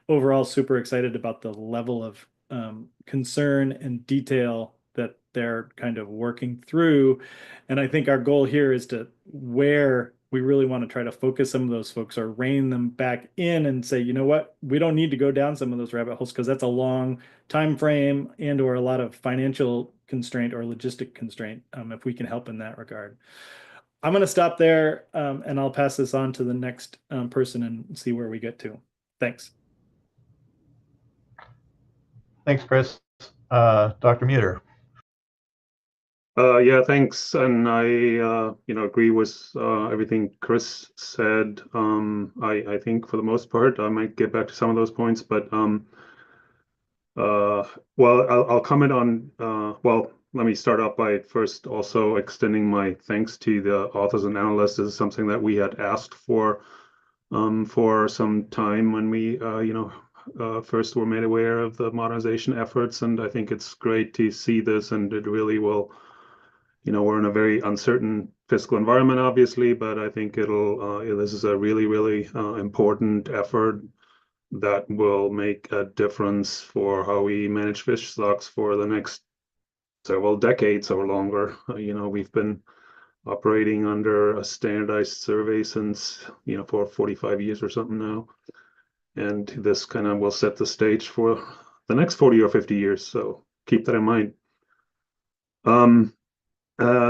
overall super excited about the level of concern and detail that they're kind of working through. And I think our goal here is to where we really want to try to focus some of those folks or rein them back in and say, you know what, we don't need to go down some of those rabbit holes because that's a long time frame and or a lot of financial constraint or logistic constraint if we can help in that regard. I'm going to stop there and I'll pass this on to the next person and see where we get to. Thanks. Thanks, Chris. Dr. Muter. Yeah, thanks. And I, agree with everything Chris said. I think for the most part, I might get back to some of those points, but I'll comment on, let me start out by first also extending my thanks to the authors and analysts. This is something that we had asked for some time when we, first were made aware of the modernization efforts. And I think it's great to see this, and it really will, we're in a very uncertain fiscal environment, obviously, but I think this is a really, really important effort that will make a difference for how we manage fish stocks for the next several decades or longer. We've been operating under a standardized survey since, for 45 years or something now. And this kind of will set the stage for the next 40 or 50 years. So keep that in mind.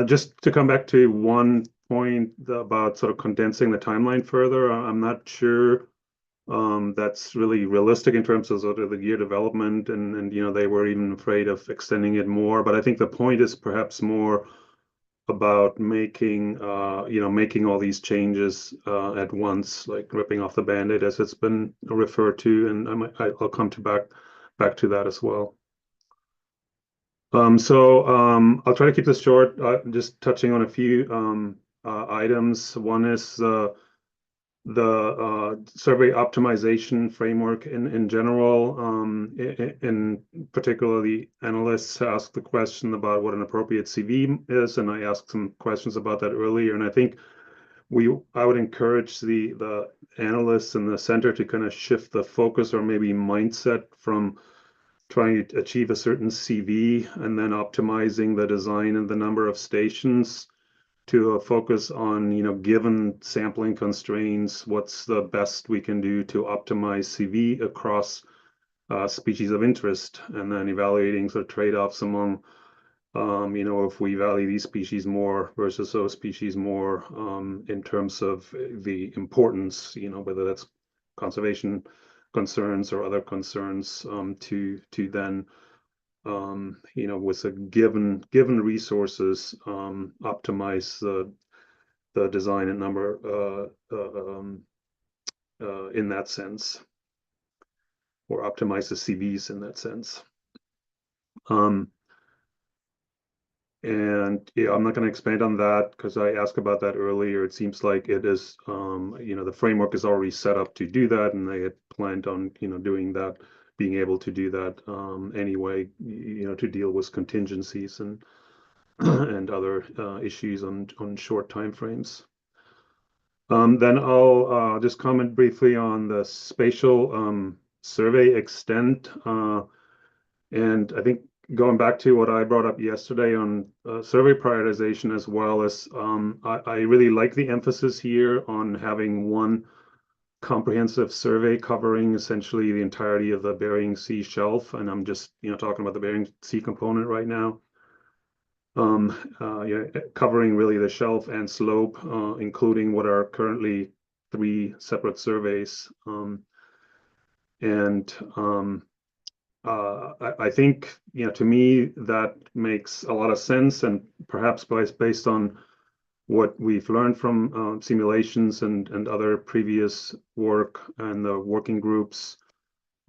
Just to come back to one point about sort of condensing the timeline further, I'm not sure that's really realistic in terms of sort of the gear development, and they were even afraid of extending it more. But I think the point is perhaps more about making all these changes at once, like ripping off the Band-Aid, as it's been referred to, and I'll come back to that as well. I'll try to keep this short, just touching on a few items. One is the survey optimization framework in general. In particular, the analysts asked the question about what an appropriate CV is, and I asked some questions about that earlier. And I think I would encourage the analysts in the center to kind of shift the focus or maybe mindset from trying to achieve a certain CV and then optimizing the design and the number of stations to focus on, given sampling constraints, what's the best we can do to optimize CV across species of interest, and then evaluating sort of trade-offs among, if we value these species more versus those species more in terms of the importance, whether that's conservation concerns or other concerns to then with a given resources, optimize the design and number in that sense, or optimize the CVs in that sense. And yeah, I'm not going to expand on that because I asked about that earlier. It seems like it is, the framework is already set up to do that, and they had planned on, doing that, being able to do that anyway, to deal with contingencies and and other issues on short time frames. Then I'll just comment briefly on the spatial survey extent, and I think going back to what I brought up yesterday on survey prioritization, as well as I really like the emphasis here on having one comprehensive survey covering essentially the entirety of the Bering Sea shelf, and I'm just talking about the Bering Sea component right now. Covering really the shelf and slope, including what are currently 3 separate surveys, I think, to me, that makes a lot of sense, and perhaps based on what we've learned from simulations and other previous work and the working groups,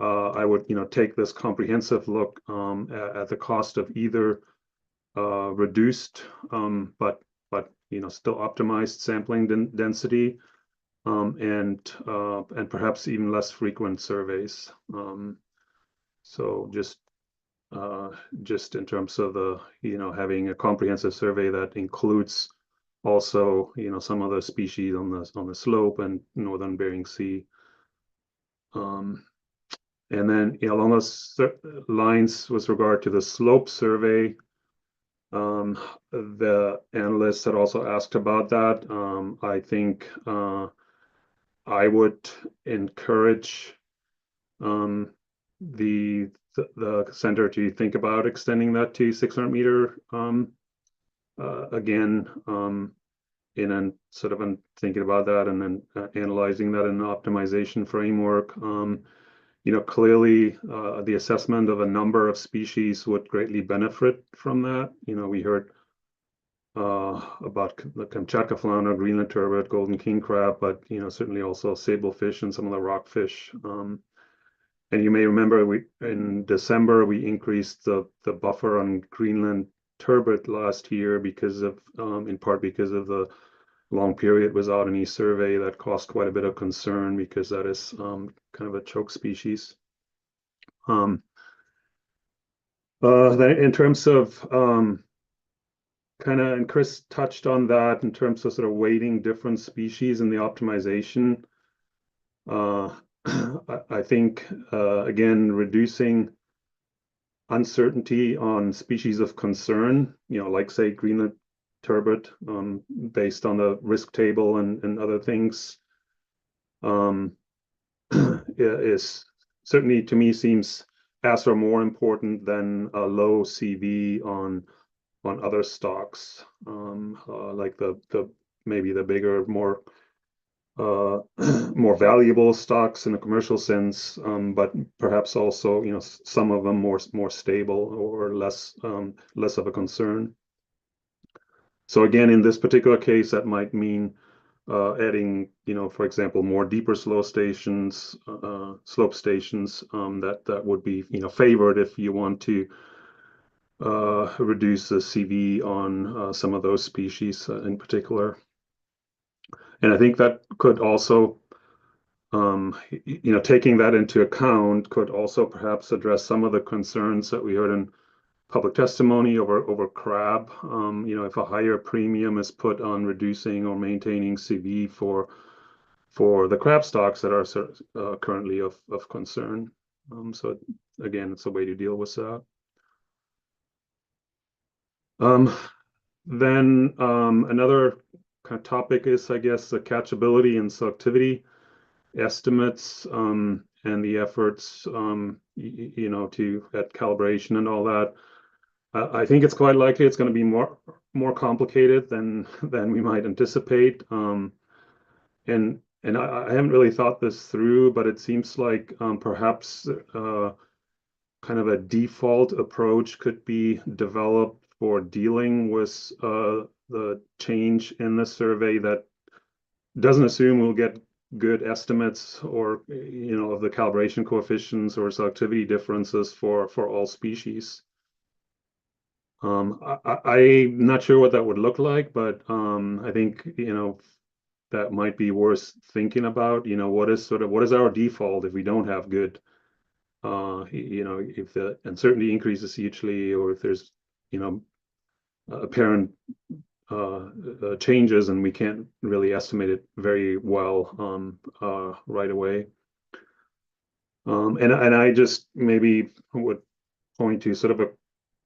I would, take this comprehensive look at the cost of either reduced, but still optimized sampling density, and perhaps even less frequent surveys. So just in terms of the, having a comprehensive survey that includes also, some other species on the slope and northern Bering Sea. And then, along those lines with regard to the slope survey, the analysts had also asked about that. I think I would encourage the center to think about extending that to 600 meter again, in sort of thinking about that and then analyzing that in an optimization framework. Clearly the assessment of a number of species would greatly benefit from that. We heard about the Kamchatka flounder, Greenland turbot, golden king crab, but certainly also sablefish and some of the rockfish. And you may remember in December we increased the buffer on Greenland turbot last year because of in part because of the long period without any survey that caused quite a bit of concern because that is kind of a choke species. Then in terms of and Chris touched on that in terms of sort of weighting different species in the optimization. I think again, reducing uncertainty on species of concern, like say Greenland turbot, based on the risk table and other things, is certainly to me seems as or more important than a low CV on other stocks, like the maybe the bigger, more valuable stocks in a commercial sense, but perhaps also some of them more stable or less of a concern. So again, in this particular case, that might mean adding, for example, more deeper slope stations, that would be, favored if you want to reduce the CV on some of those species in particular. And I think that could also, taking that into account, could also perhaps address some of the concerns that we heard in public testimony over crab. If a higher premium is put on reducing or maintaining CV for the crab stocks that are currently of concern. So again, it's a way to deal with that. Then another kind of topic is, I guess, the catchability and selectivity estimates and the efforts, to at calibration and all that. I think it's quite likely it's going to be more complicated than we might anticipate. And I haven't really thought this through, but it seems like perhaps kind of a default approach could be developed for dealing with the change in the survey that doesn't assume we'll get good estimates or of the calibration coefficients or selectivity differences for all species. I'm not sure what that would look like, but I think that might be worth thinking about. What is our default if we don't have good, if the uncertainty increases hugely, or if there's apparent changes and we can't really estimate it very well right away. And I just maybe would point to sort of a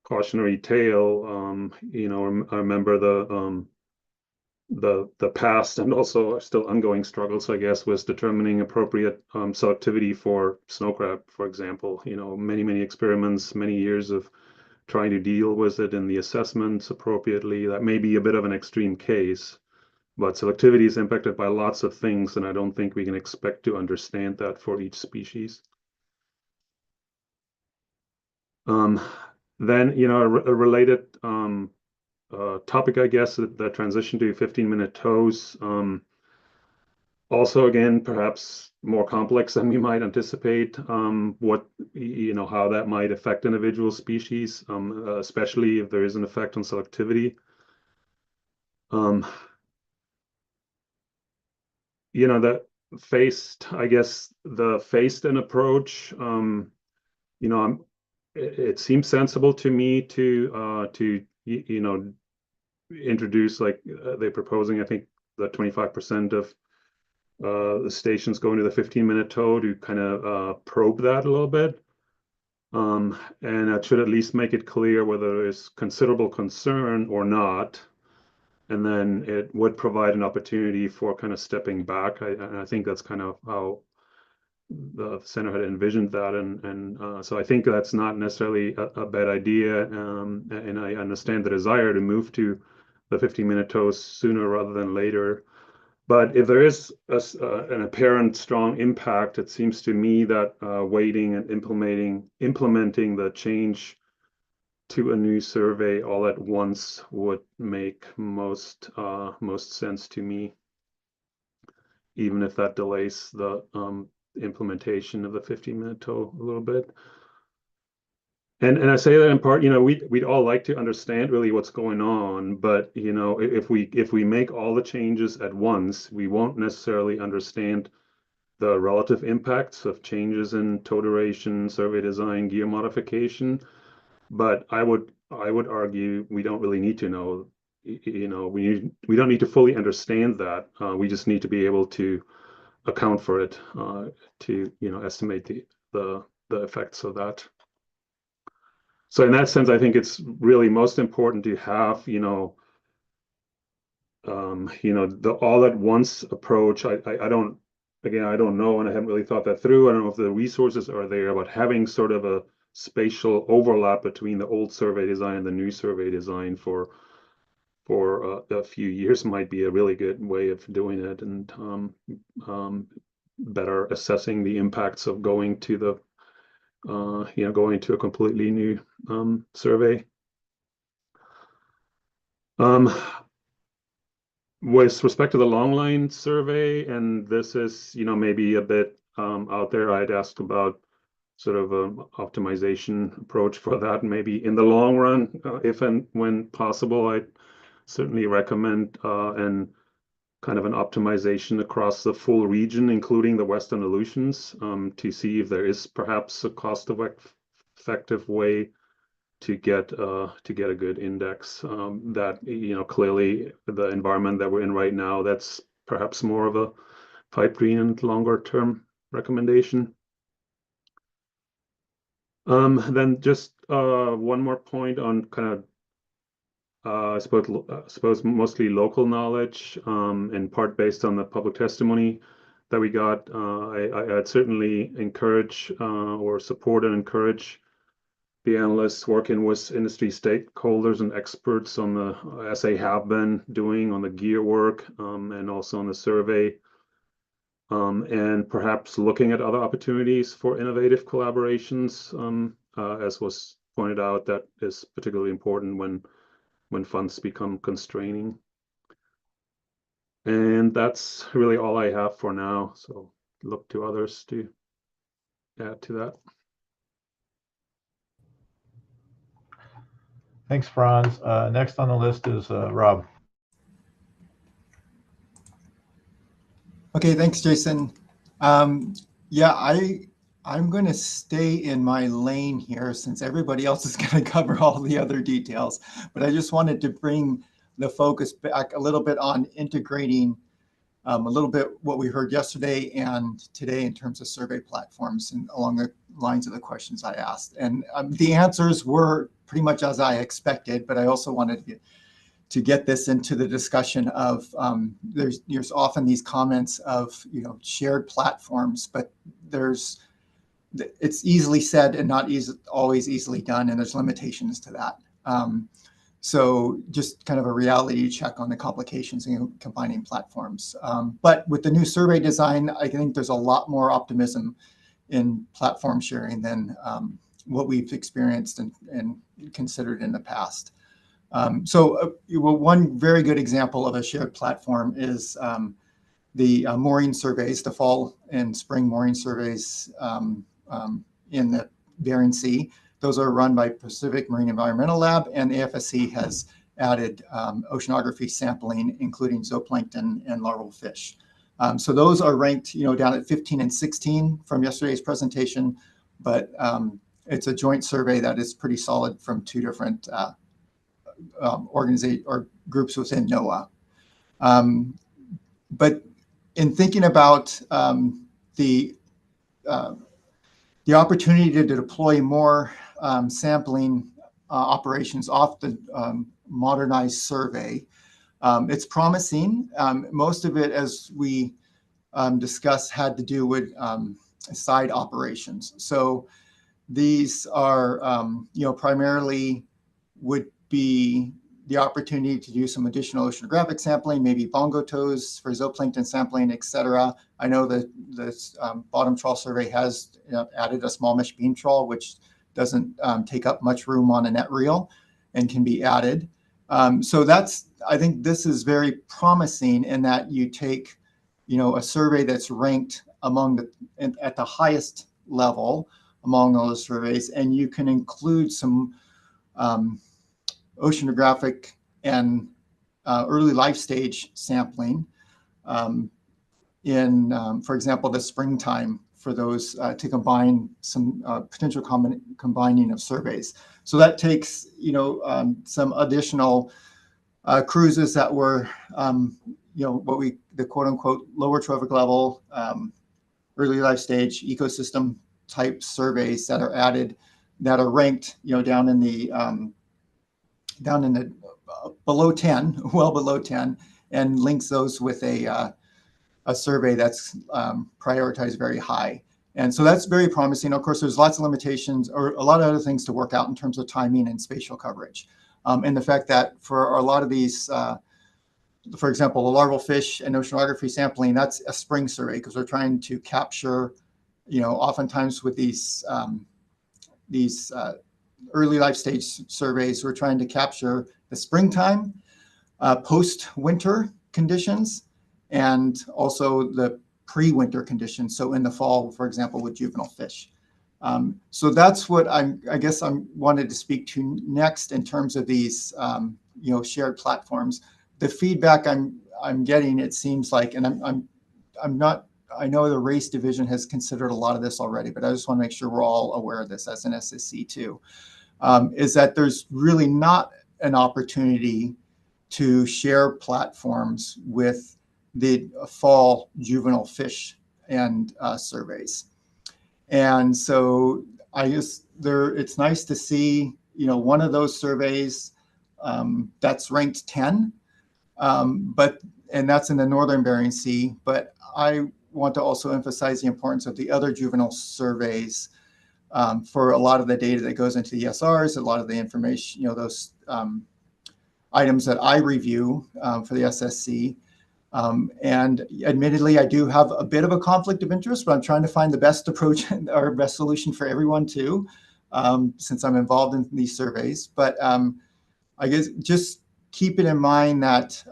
cautionary tale. I remember the past and also still ongoing struggles, I guess, with determining appropriate selectivity for snow crab, for example. Many experiments, many years of trying to deal with it in the assessments appropriately. That may be a bit of an extreme case, but selectivity is impacted by lots of things, and I don't think we can expect to understand that for each species. Then, a related topic, I guess, the transition to 15-minute tows. Also, again, perhaps more complex than we might anticipate. What how that might affect individual species, especially if there is an effect on selectivity. the phased, I guess the phased-in approach, it seems sensible to me to introduce, like they're proposing, I think, that 25% of the stations going to the 15-minute tow to kind of probe that a little bit. And that should at least make it clear whether there's considerable concern or not. And then it would provide an opportunity for kind of stepping back. And I think that's kind of how the center had envisioned that. And so I think that's not necessarily a bad idea. And I understand the desire to move to the 15-minute tows sooner rather than later. But if there is an apparent strong impact, it seems to me that waiting and implementing the change to a new survey all at once would make most sense to me, even if that delays the implementation of the 15-minute tow a little bit. And I say that in part, we'd all like to understand really what's going on, but if we make all the changes at once, we won't necessarily understand the relative impacts of changes in tow duration, survey design, gear modification. But I would argue we don't really need to know. We don't need to fully understand that. We just need to be able to account for it, to estimate the effects of that. So in that sense, I think it's really most important to have, the all at once approach. I don't know, and I haven't really thought that through. I don't know if the resources are there, but having sort of a spatial overlap between the old survey design and the new survey design for a few years might be a really good way of doing it, and better assessing the impacts of going to a completely new survey. With respect to the long line survey, and this is maybe a bit out there, I'd ask about sort of an optimization approach for that. Maybe in the long run, if and when possible, I'd certainly recommend and kind of an optimization across the full region, including the Western Aleutians, to see if there is perhaps a cost-effective way to get a good index. That clearly the environment that we're in right now, that's perhaps more of a pipe dream and longer term recommendation. Then just one more point on kind of I suppose mostly local knowledge, in part based on the public testimony that we got. I'd certainly encourage or support and encourage the analysts working with industry stakeholders and experts on the, as they have been doing on the gear work, and also on the survey, and perhaps looking at other opportunities for innovative collaborations, as was pointed out, that is particularly important when funds become constraining. And that's really all I have for now. So look to others to add to that. Thanks, Franz. Next on the list is Rob. Okay, thanks, Jason. Yeah, I'm going to stay in my lane here since everybody else is going to cover all the other details. But I just wanted to bring the focus back a little bit on integrating a little bit what we heard yesterday and today in terms of survey platforms and along the lines of the questions I asked. And the answers were pretty much as I expected, but I also wanted to get this into the discussion of there's often these comments of shared platforms, but it's easily said and not always easily done, and there's limitations to that. So just kind of a reality check on the complications in combining platforms. But with the new survey design, I think there's a lot more optimism in platform sharing than what we've experienced and considered in the past. One very good example of a shared platform is the mooring surveys, the fall and spring mooring surveys in the Bering Sea. Those are run by Pacific Marine Environmental Lab, and the AFSC has added oceanography sampling, including zooplankton and larval fish. So those are ranked, down at 15 and 16 from yesterday's presentation, but it's a joint survey that is pretty solid from two different organizations or groups within NOAA. But in thinking about the opportunity to deploy more sampling operations off the modernized survey, it's promising. Most of it, as we discussed, had to do with side operations. So these are, primarily would be the opportunity to do some additional oceanographic sampling, maybe bongo toes for zooplankton sampling, et cetera. I know that this bottom trawl survey has added a small mesh beam trawl, which doesn't take up much room on a net reel and can be added. So I think this is very promising in that you take, a survey that's ranked at the highest level among all the surveys, and you can include some oceanographic and early life stage sampling in, for example, the springtime for those to combine some potential combining of surveys. So that takes, some additional cruises that were, the quote unquote lower trophic level, early life stage ecosystem type surveys that are added, that are ranked, down in the below 10, well below 10, and links those with a survey that's prioritized very high. And so that's very promising. Of course, there's lots of limitations or a lot of other things to work out in terms of timing and spatial coverage. And the fact that for a lot of these, for example, the larval fish and oceanography sampling, that's a spring survey because we're trying to capture, oftentimes with these early life stage surveys, we're trying to capture the springtime, post-winter conditions, and also the pre-winter conditions. So in the fall, for example, with juvenile fish. So that's what I guess I wanted to speak to next in terms of these, shared platforms. The feedback I'm getting, it seems like, and I'm not. I know the race division has considered a lot of this already, but I just want to make sure we're all aware of this as an SSC too. Is that there's really not an opportunity to share platforms with the fall juvenile fish and surveys. And so it's nice to see, one of those surveys that's ranked 10, and that's in the Northern Bering Sea. But I want to also emphasize the importance of the other juvenile surveys for a lot of the data that goes into the ESRs, a lot of the information, those items that I review for the SSC. And admittedly, I do have a bit of a conflict of interest, but I'm trying to find the best approach or best solution for everyone too, since I'm involved in these surveys. But I guess just keep it in mind that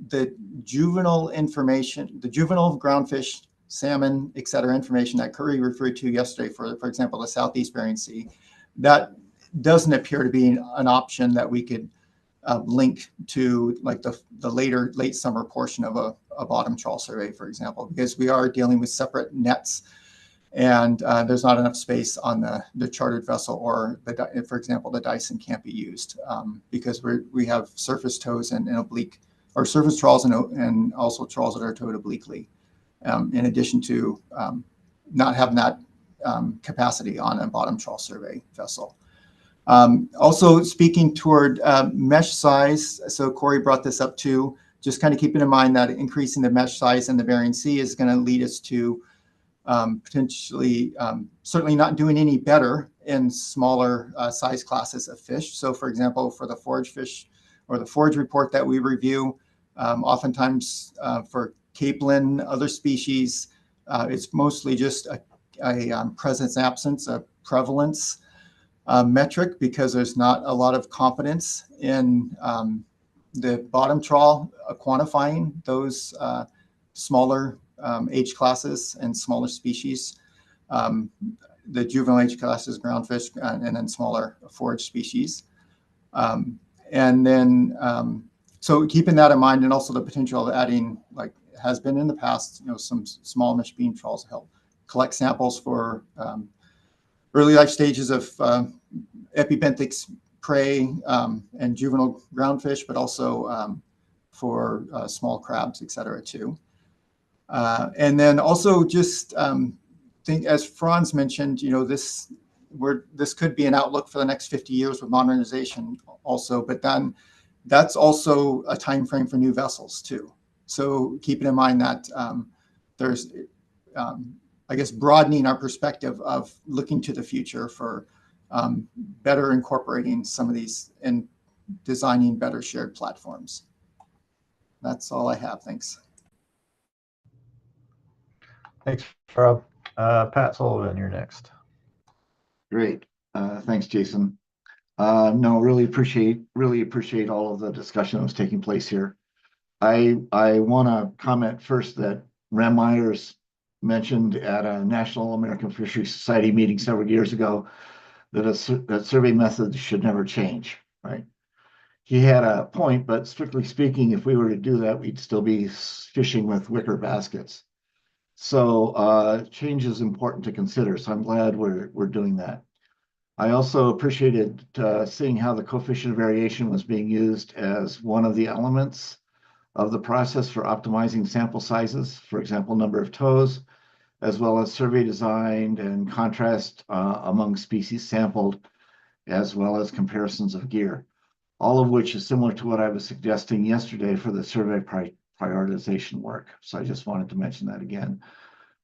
the juvenile information, the juvenile groundfish, salmon, et cetera, information that Curry referred to yesterday, for example, the Southeast Bering Sea, that doesn't appear to be an option that we could link to like the late summer portion of a bottom trawl survey, for example, because we are dealing with separate nets and there's not enough space on the chartered vessel, or for example, the Dyson can't be used because we have surface tows and oblique, or surface trawls and also trawls that are towed obliquely, in addition to not having that capacity on a bottom trawl survey vessel. Also speaking toward mesh size, so Corey brought this up too, just kind of keeping in mind that increasing the mesh size in the Bering Sea is going to lead us to potentially, certainly not doing any better in smaller size classes of fish. So for example, for the forage fish or the forage report that we review, oftentimes for capelin, other species, it's mostly just a presence absence, a prevalence metric, because there's not a lot of confidence in the bottom trawl quantifying those smaller age classes and smaller species, the juvenile age classes, groundfish, and then smaller forage species. And then, so keeping that in mind, and also the potential of adding like has been in the past, some small mesh beam trawls help collect samples for early life stages of epibenthic prey and juvenile groundfish, but also for small crabs, et cetera, too. And then also just think, as Franz mentioned, this could be an outlook for the next 50 years with modernization also, but then that's also a time frame for new vessels too. So keeping in mind that there's, I guess, broadening our perspective of looking to the future for better incorporating some of these and designing better shared platforms. That's all I have. Thanks. Thanks, Rob. Pat Sullivan, you're next. Great. Thanks, Jason. No, really appreciate all of the discussion that was taking place here. I want to comment first that Ram Myers mentioned at a National American Fisheries Society meeting several years ago that survey methods should never change, right? He had a point, but strictly speaking, if we were to do that, we'd still be fishing with wicker baskets. So change is important to consider. So I'm glad we're doing that. I also appreciated seeing how the coefficient of variation was being used as one of the elements of the process for optimizing sample sizes, for example, number of toes, as well as survey design and contrast among species sampled, as well as comparisons of gear, all of which is similar to what I was suggesting yesterday for the survey prioritization work. So I just wanted to mention that again.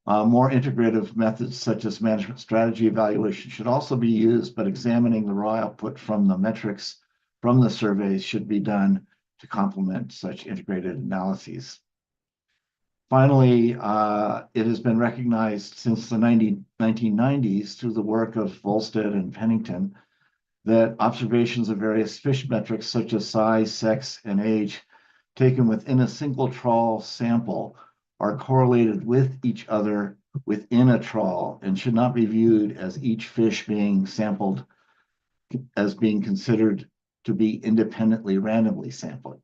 More integrative methods such as management strategy evaluation should also be used, but examining the raw output from the metrics from the surveys should be done to complement such integrated analyses. Finally, it has been recognized since the 1990s through the work of Volstead and Pennington that observations of various fish metrics such as size, sex, and age taken within a single trawl sample are correlated with each other within a trawl and should not be viewed as each fish being sampled as being considered to be independently randomly sampled,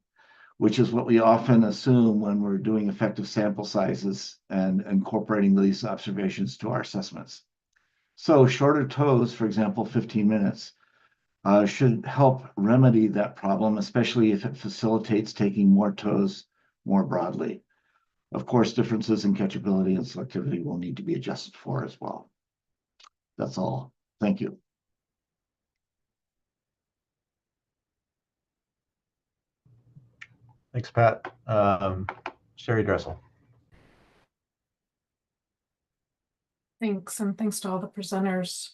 which is what we often assume when we're doing effective sample sizes and incorporating these observations to our assessments. So shorter toes, for example, 15 minutes, should help remedy that problem, especially if it facilitates taking more toes more broadly. Of course, differences in catchability and selectivity will need to be adjusted for as well. That's all. Thank you. Thanks, Pat. Sherry Dressel. Thanks, and thanks to all the presenters.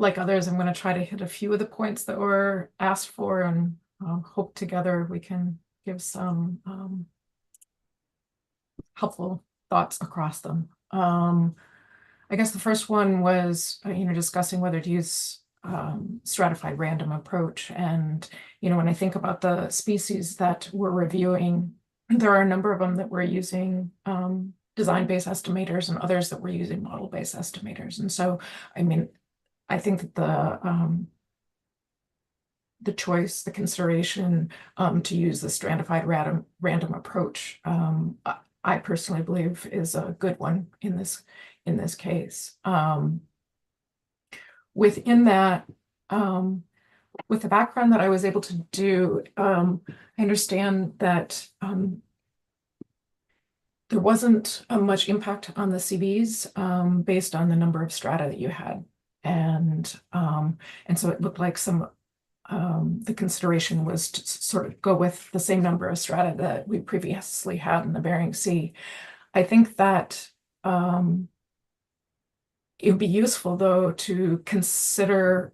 Like others, I'm going to try to hit a few of the points that were asked for, and hope together we can give some helpful thoughts across them. I guess the first one was, discussing whether to use stratified random approach. And, when I think about the species that we're reviewing, there are a number of them that we're using design-based estimators and others that we're using model-based estimators. And so, I think that the choice, the consideration to use the stratified random approach, I personally believe is a good one in this case. Within that, with the background that I was able to do, I understand that there wasn't much impact on the CVs based on the number of strata that you had. And so it looked like the consideration was to sort of go with the same number of strata that we previously had in the Bering Sea. I think that it would be useful, though, to consider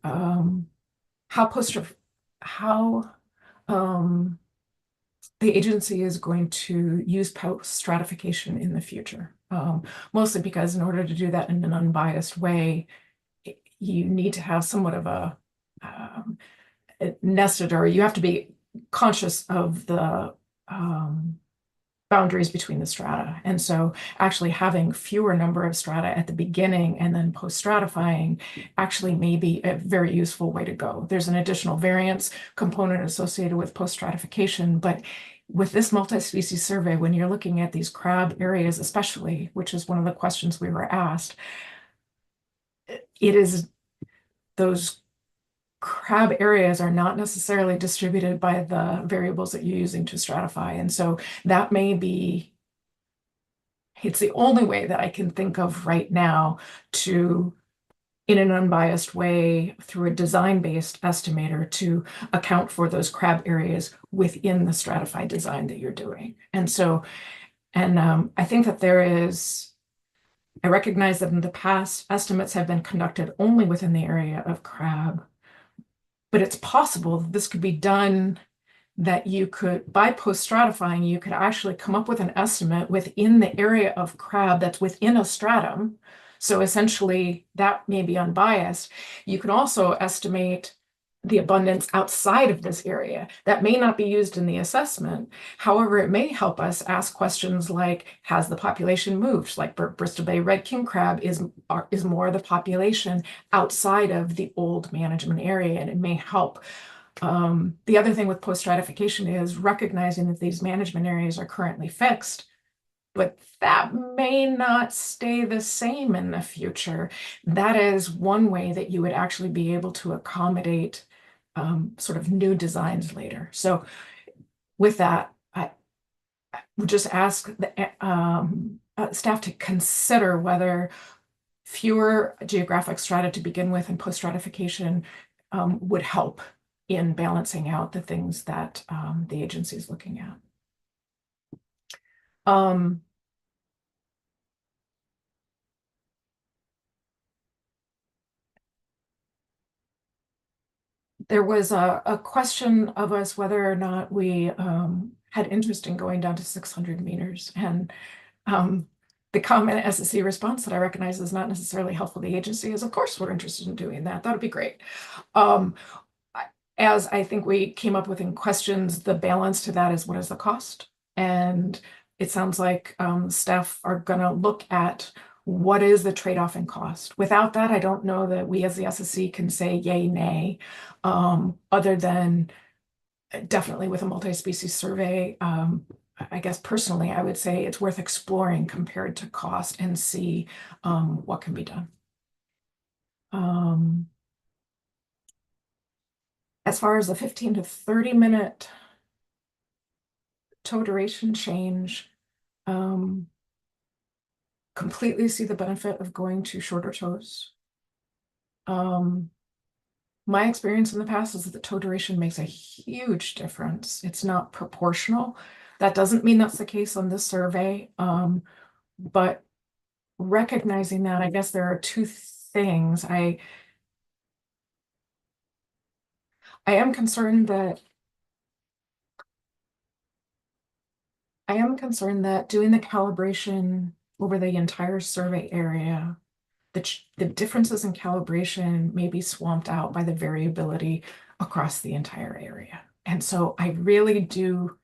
how the agency is going to use post-stratification in the future. Mostly because in order to do that in an unbiased way, you need to have somewhat of a nested, or you have to be conscious of the boundaries between the strata. And so actually having fewer number of strata at the beginning and then post-stratifying actually may be a very useful way to go. There's an additional variance component associated with post-stratification, but with this multi-species survey, when you're looking at these crab areas, especially, which is one of the questions we were asked, it is those crab areas are not necessarily distributed by the variables that you're using to stratify. And so that may be, it's the only way that I can think of right now to, in an unbiased way, through a design-based estimator, to account for those crab areas within the stratified design that you're doing. And so, I think that I recognize that in the past, estimates have been conducted only within the area of crab, but it's possible that this could be done, that you could, by post-stratifying, you could actually come up with an estimate within the area of crab that's within a stratum. So essentially, that may be unbiased. You can also estimate the abundance outside of this area. That may not be used in the assessment. However, it may help us ask questions like, has the population moved? Like Bristol Bay red king crab is more of the population outside of the old management area, and it may help. The other thing with post-stratification is recognizing that these management areas are currently fixed, but that may not stay the same in the future. That is one way that you would actually be able to accommodate sort of new designs later. So with that, I would just ask the staff to consider whether fewer geographic strata to begin with and post-stratification would help in balancing out the things that the agency is looking at. There was a question of us whether or not we had interest in going down to 600 meters. And the common SSC response that I recognize is not necessarily helpful to the agency is, of course, we're interested in doing that. That would be great. As I think we came up with in questions, the balance to that is, what is the cost? And it sounds like staff are going to look at what is the trade-off in cost. Without that, I don't know that we as the SSC can say yay, nay, other than definitely with a multi-species survey. I guess personally, I would say it's worth exploring compared to cost and see what can be done. As far as the 15 to 30 minute tow duration change, completely see the benefit of going to shorter tows. My experience in the past is that the tow duration makes a huge difference. It's not proportional. That doesn't mean that's the case on this survey, but recognizing that, I guess there are two things. I am concerned that doing the calibration over the entire survey area, the differences in calibration may be swamped out by the variability across the entire area. And so I really do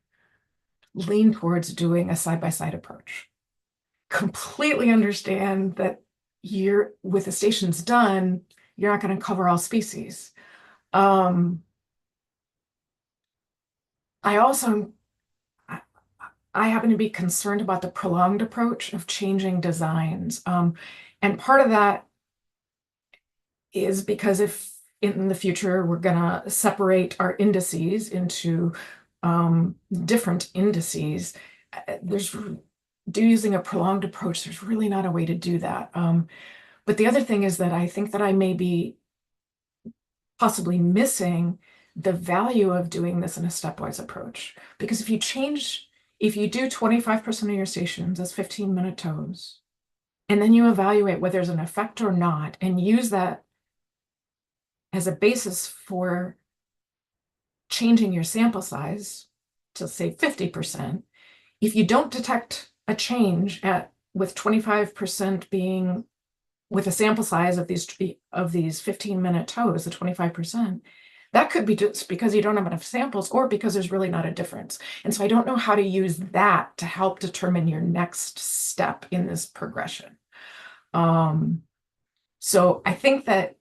lean towards doing a side-by-side approach. Completely understand that with the stations done, you're not going to cover all species. I happen to be concerned about the prolonged approach of changing designs. And part of that is because if in the future we're going to separate our indices into different indices, using a prolonged approach, there's really not a way to do that. But the other thing is that I think that I may be possibly missing the value of doing this in a stepwise approach. Because if you do 25% of your stations as 15-minute tows, and then you evaluate whether there's an effect or not, and use that as a basis for changing your sample size to say 50%, if you don't detect a change with 25% being with a sample size of these 15-minute tows, the 25%, that could be just because you don't have enough samples or because there's really not a difference. And so I don't know how to use that to help determine your next step in this progression. So I think that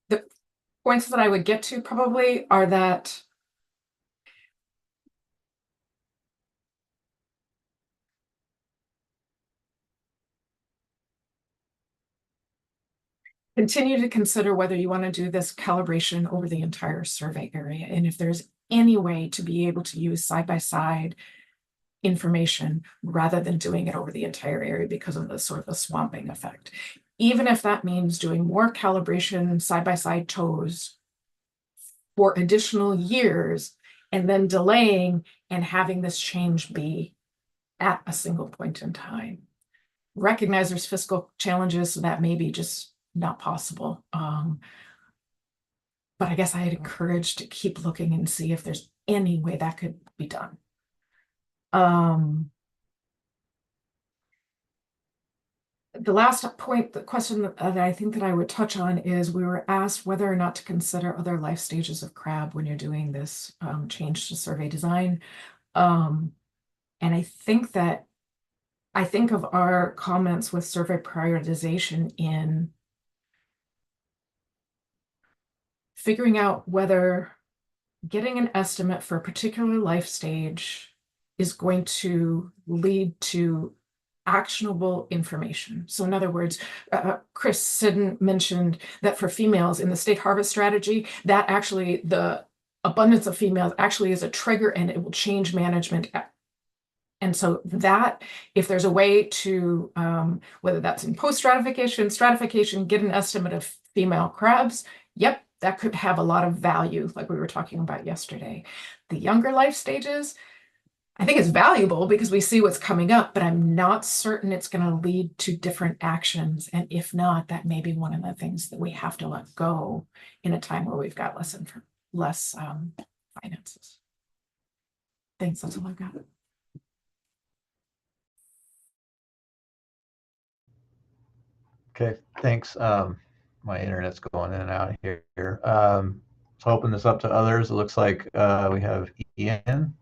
the points that I would get to probably are that continue to consider whether you want to do this calibration over the entire survey area. And if there's any way to be able to use side-by-side information rather than doing it over the entire area because of the sort of the swamping effect. Even if that means doing more calibration side-by-side tows for additional years and then delaying and having this change be at a single point in time. Recognize there's fiscal challenges, so that may be just not possible. But I guess I'd encourage to keep looking and see if there's any way that could be done. The last point, the question that I think that I would touch on is we were asked whether or not to consider other life stages of crab when you're doing this change to survey design. And I think of our comments with survey prioritization in figuring out whether getting an estimate for a particular life stage is going to lead to actionable information. So in other words, Chris Sidden mentioned that for females in the state harvest strategy, that actually the abundance of females actually is a trigger and it will change management. And so that if there's a way to, whether that's in post-stratification, stratification, get an estimate of female crabs, yep, that could have a lot of value like we were talking about yesterday. The younger life stages, I think it's valuable because we see what's coming up, but I'm not certain it's going to lead to different actions. And if not, that may be one of the things that we have to let go in a time where we've got less finances. Thanks, that's all I've got. Okay, thanks. My internet's going in and out here. So open this up to others. It looks like we have Ian.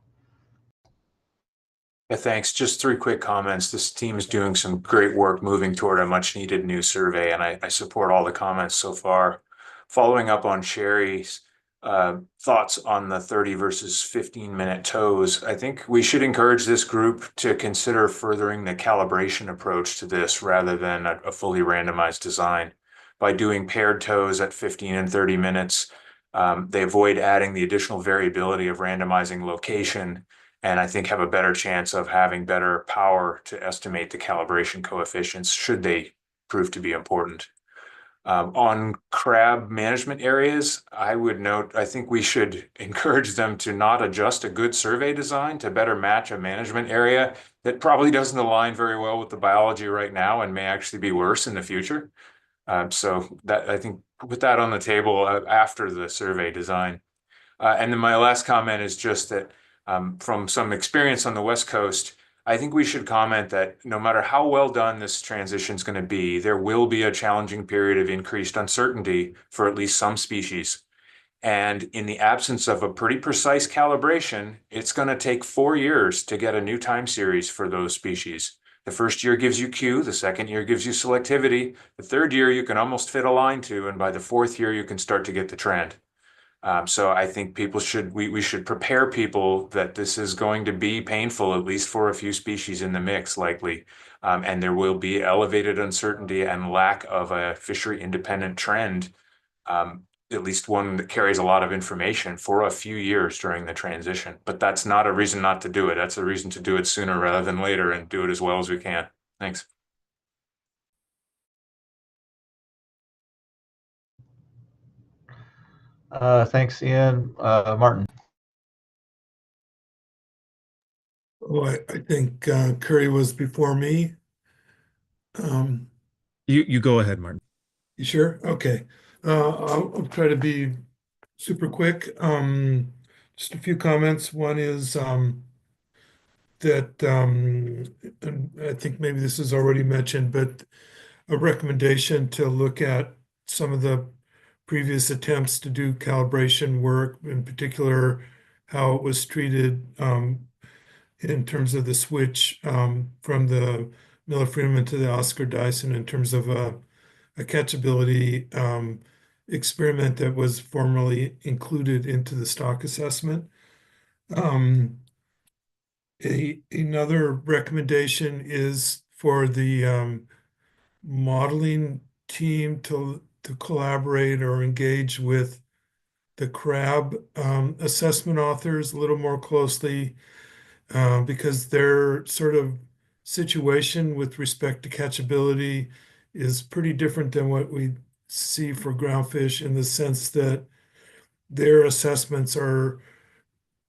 Yeah, thanks. Just 3 quick comments. This team is doing some great work moving toward a much needed new survey, and I support all the comments so far. Following up on Sherry's thoughts on the 30 versus 15-minute tows, I think we should encourage this group to consider furthering the calibration approach to this rather than a fully randomized design. By doing paired tows at 15 and 30 minutes, they avoid adding the additional variability of randomizing location, and I think have a better chance of having better power to estimate the calibration coefficients should they prove to be important. On crab management areas, I would note, I think we should encourage them to not adjust a good survey design to better match a management area that probably doesn't align very well with the biology right now and may actually be worse in the future. So that, I think, put that on the table after the survey design. And then my last comment is just that from some experience on the West Coast, I think we should comment that no matter how well done this transition is going to be, there will be a challenging period of increased uncertainty for at least some species. And in the absence of a pretty precise calibration, it's going to take 4 years to get a new time series for those species. The first year gives you Q, the second year gives you selectivity, the third year you can almost fit a line to, and by the 4th year you can start to get the trend. So I think we should prepare people that this is going to be painful, at least for a few species in the mix, likely. And there will be elevated uncertainty and lack of a fishery independent trend, at least one that carries a lot of information for a few years during the transition. But that's not a reason not to do it. That's a reason to do it sooner rather than later and do it as well as we can. Thanks. Thanks, Ian. Martin. Oh, I think Curry was before me. You go ahead, Martin. You sure? Okay. I'll try to be super quick. Just a few comments. One is that and I think maybe this is already mentioned, but a recommendation to look at some of the previous attempts to do calibration work, in particular, how it was treated in terms of the switch from the Miller Freeman to the Oscar Dyson in terms of a catchability experiment that was formally included into the stock assessment. Another recommendation is for the modeling team to to collaborate or engage with the CRAB assessment authors a little more closely because their sort of situation with respect to catchability is pretty different than what we see for groundfish, in the sense that their assessments are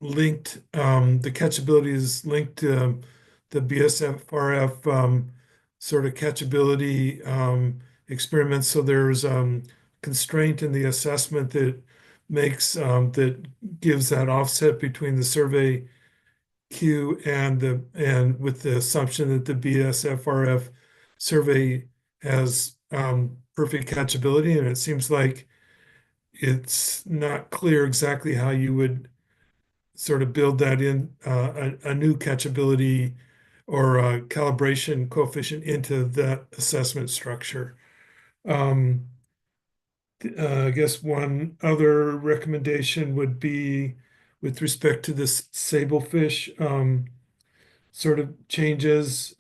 linked, the catchability is linked to the BSFRF sort of catchability experiments. So there's constraint in the assessment that makes that gives that offset between the survey Q and with the assumption that the BSFRF survey has perfect catchability. And it seems like it's not clear exactly how you would sort of build that in a new catchability or a calibration coefficient into that assessment structure. I guess one other recommendation would be with respect to this sablefish sort of changes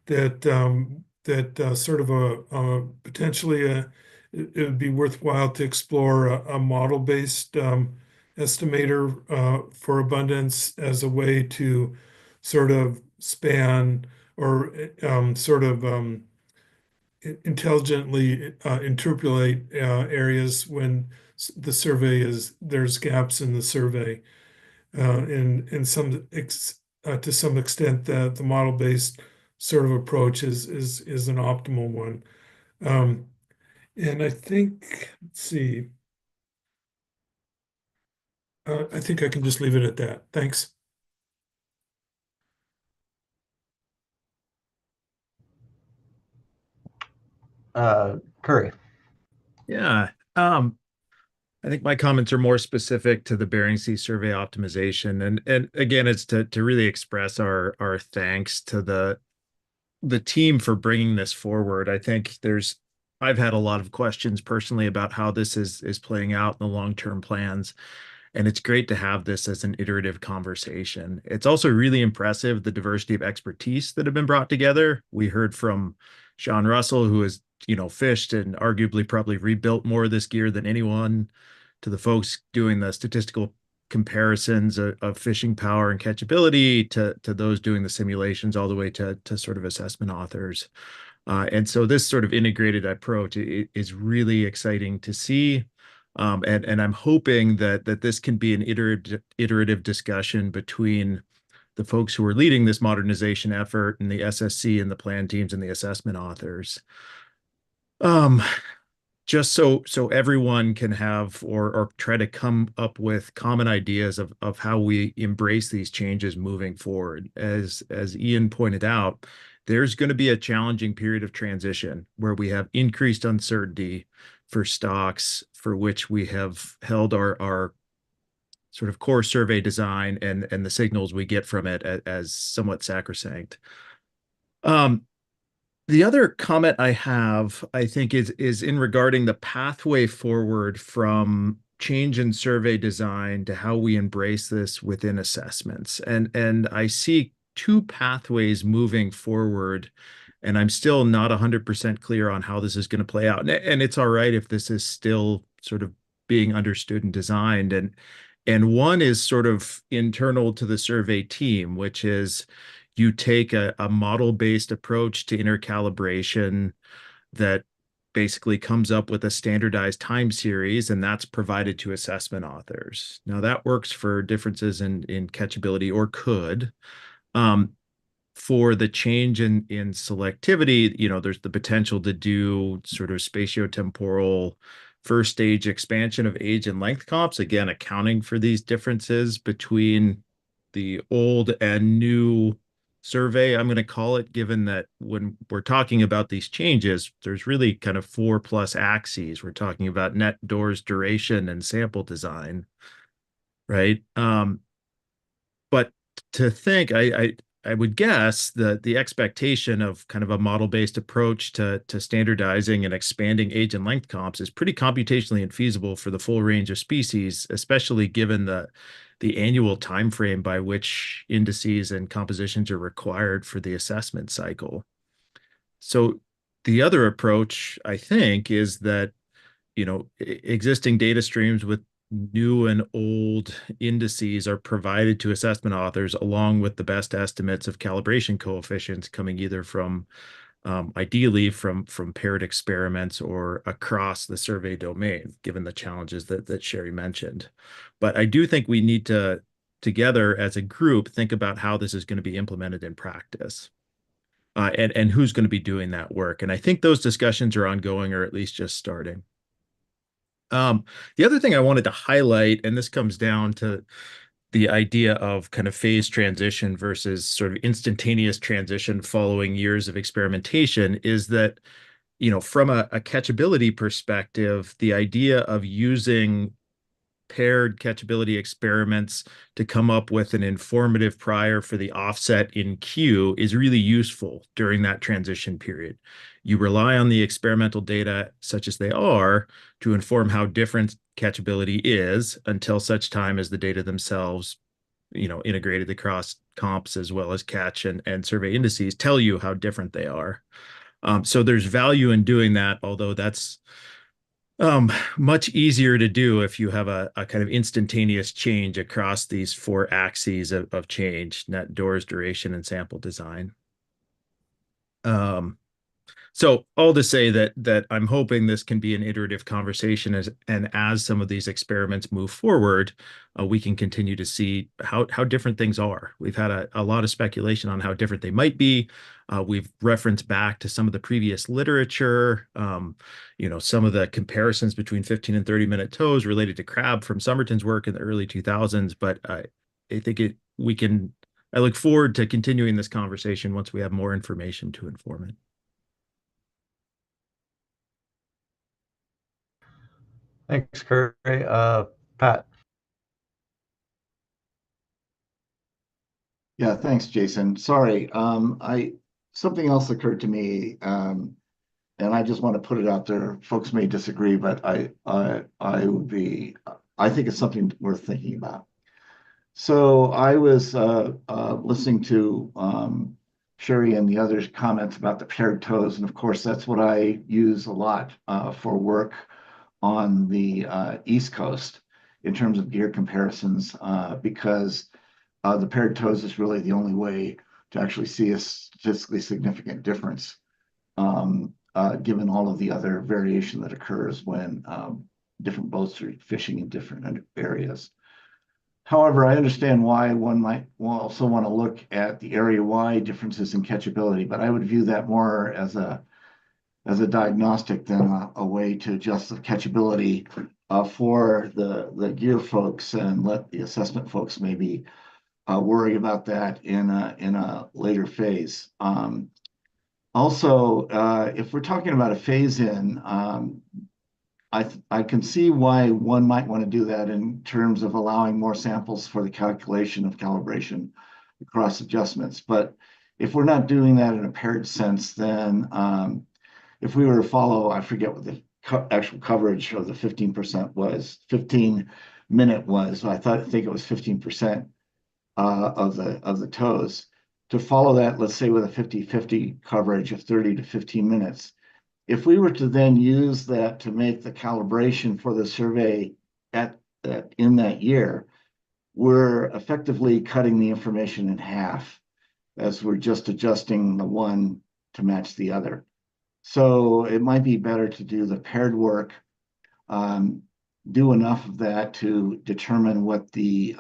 that sort of potentially it would be worthwhile to explore a model-based estimator for abundance as a way to sort of span or sort of intelligently interpolate areas when the survey there's gaps in the survey. In some to some extent, the model-based sort of approach is an optimal one. And I think, let's see. I think I can just leave it at that. Thanks. Curry. Yeah. I think my comments are more specific to the Bering Sea survey optimization. And again, it's to really express our thanks to the team for bringing this forward. I think I've had a lot of questions personally about how this is playing out in the long-term plans. And it's great to have this as an iterative conversation. It's also really impressive, the diversity of expertise that have been brought together. We heard from Sean Russell, who has, fished and arguably probably rebuilt more of this gear than anyone, to the folks doing the statistical comparisons of fishing power and catchability, to those doing the simulations, all the way to sort of assessment authors. And so this sort of integrated approach is really exciting to see. And I'm hoping that this can be an iterative discussion between the folks who are leading this modernization effort and the SSC and the plan teams and the assessment authors. Just so everyone can have or try to come up with common ideas of how we embrace these changes moving forward. As Ian pointed out, there's going to be a challenging period of transition where we have increased uncertainty for stocks for which we have held our sort of core survey design and the signals we get from it as somewhat sacrosanct. The other comment I have, I think, is in regarding the pathway forward from change in survey design to how we embrace this within assessments. And I see two pathways moving forward, and I'm still not 100% clear on how this is going to play out. And it's all right if this is still sort of being understood and designed. And one is sort of internal to the survey team, which is you take a model-based approach to intercalibration that basically comes up with a standardized time series, and that's provided to assessment authors. Now, that works for differences in catchability, or could. For the change in selectivity, there's the potential to do sort of spatiotemporal first stage expansion of age and length comps, again, accounting for these differences between the old and new survey, I'm going to call it, given that when we're talking about these changes, there's really kind of 4+ axes. We're talking about net doors duration and sample design, right? But to think, I would guess that the expectation of kind of a model-based approach to standardizing and expanding age and length comps is pretty computationally infeasible for the full range of species, especially given the annual time frame by which indices and compositions are required for the assessment cycle. So the other approach, I think, is that, existing data streams with new and old indices are provided to assessment authors along with the best estimates of calibration coefficients coming either from ideally from paired experiments or across the survey domain, given the challenges that Sherry mentioned. But I do think we need to, together as a group, think about how this is going to be implemented in practice. And who's going to be doing that work. And I think those discussions are ongoing or at least just starting. The other thing I wanted to highlight, and this comes down to the idea of kind of phase transition versus sort of instantaneous transition following years of experimentation, is that, from a catchability perspective, the idea of using paired catchability experiments to come up with an informative prior for the offset in Q is really useful during that transition period. You rely on the experimental data, such as they are, to inform how different catchability is until such time as the data themselves, integrated across comps as well as catch and survey indices, tell you how different they are. So there's value in doing that, although that's much easier to do if you have a kind of instantaneous change across these 4 axes of change: net, doors, duration, and sample design. So all to say that I'm hoping this can be an iterative conversation as some of these experiments move forward, we can continue to see how different things are. We've had a lot of speculation on how different they might be. We've referenced back to some of the previous literature, some of the comparisons between 15 and 30-minute tows related to crab from Somerton's work in the early 2000s. But I think I look forward to continuing this conversation once we have more information to inform it. Thanks, Curry. Pat. Yeah, thanks, Jason. Sorry, something else occurred to me, and I just want to put it out there. Folks may disagree, but I think it's something worth thinking about. So I was listening to Sherry and the others' comments about the paired tows, and of course that's what I use a lot for work on the East Coast in terms of gear comparisons, because the paired tows is really the only way to actually see a statistically significant difference, given all of the other variation that occurs when different boats are fishing in different areas. However, I understand why one might also want to look at the area-wide differences in catchability, but I would view that more as a diagnostic than a way to adjust the catchability for the gear folks, and let the assessment folks maybe worry about that in a later phase. Also, if we're talking about a phase in, I can see why one might want to do that in terms of allowing more samples for the calculation of calibration across adjustments. But if we're not doing that in a paired sense, then if we were to follow, I forget what the actual coverage of the 15% was, 15-minute was. I think it was 15% of the tows. To follow that, let's say with a 50-50 coverage of 30 to 15 minutes, if we were to then use that to make the calibration for the survey in that year, we're effectively cutting the information in half, as we're just adjusting the one to match the other. So it might be better to do the paired work, do enough of that to determine what the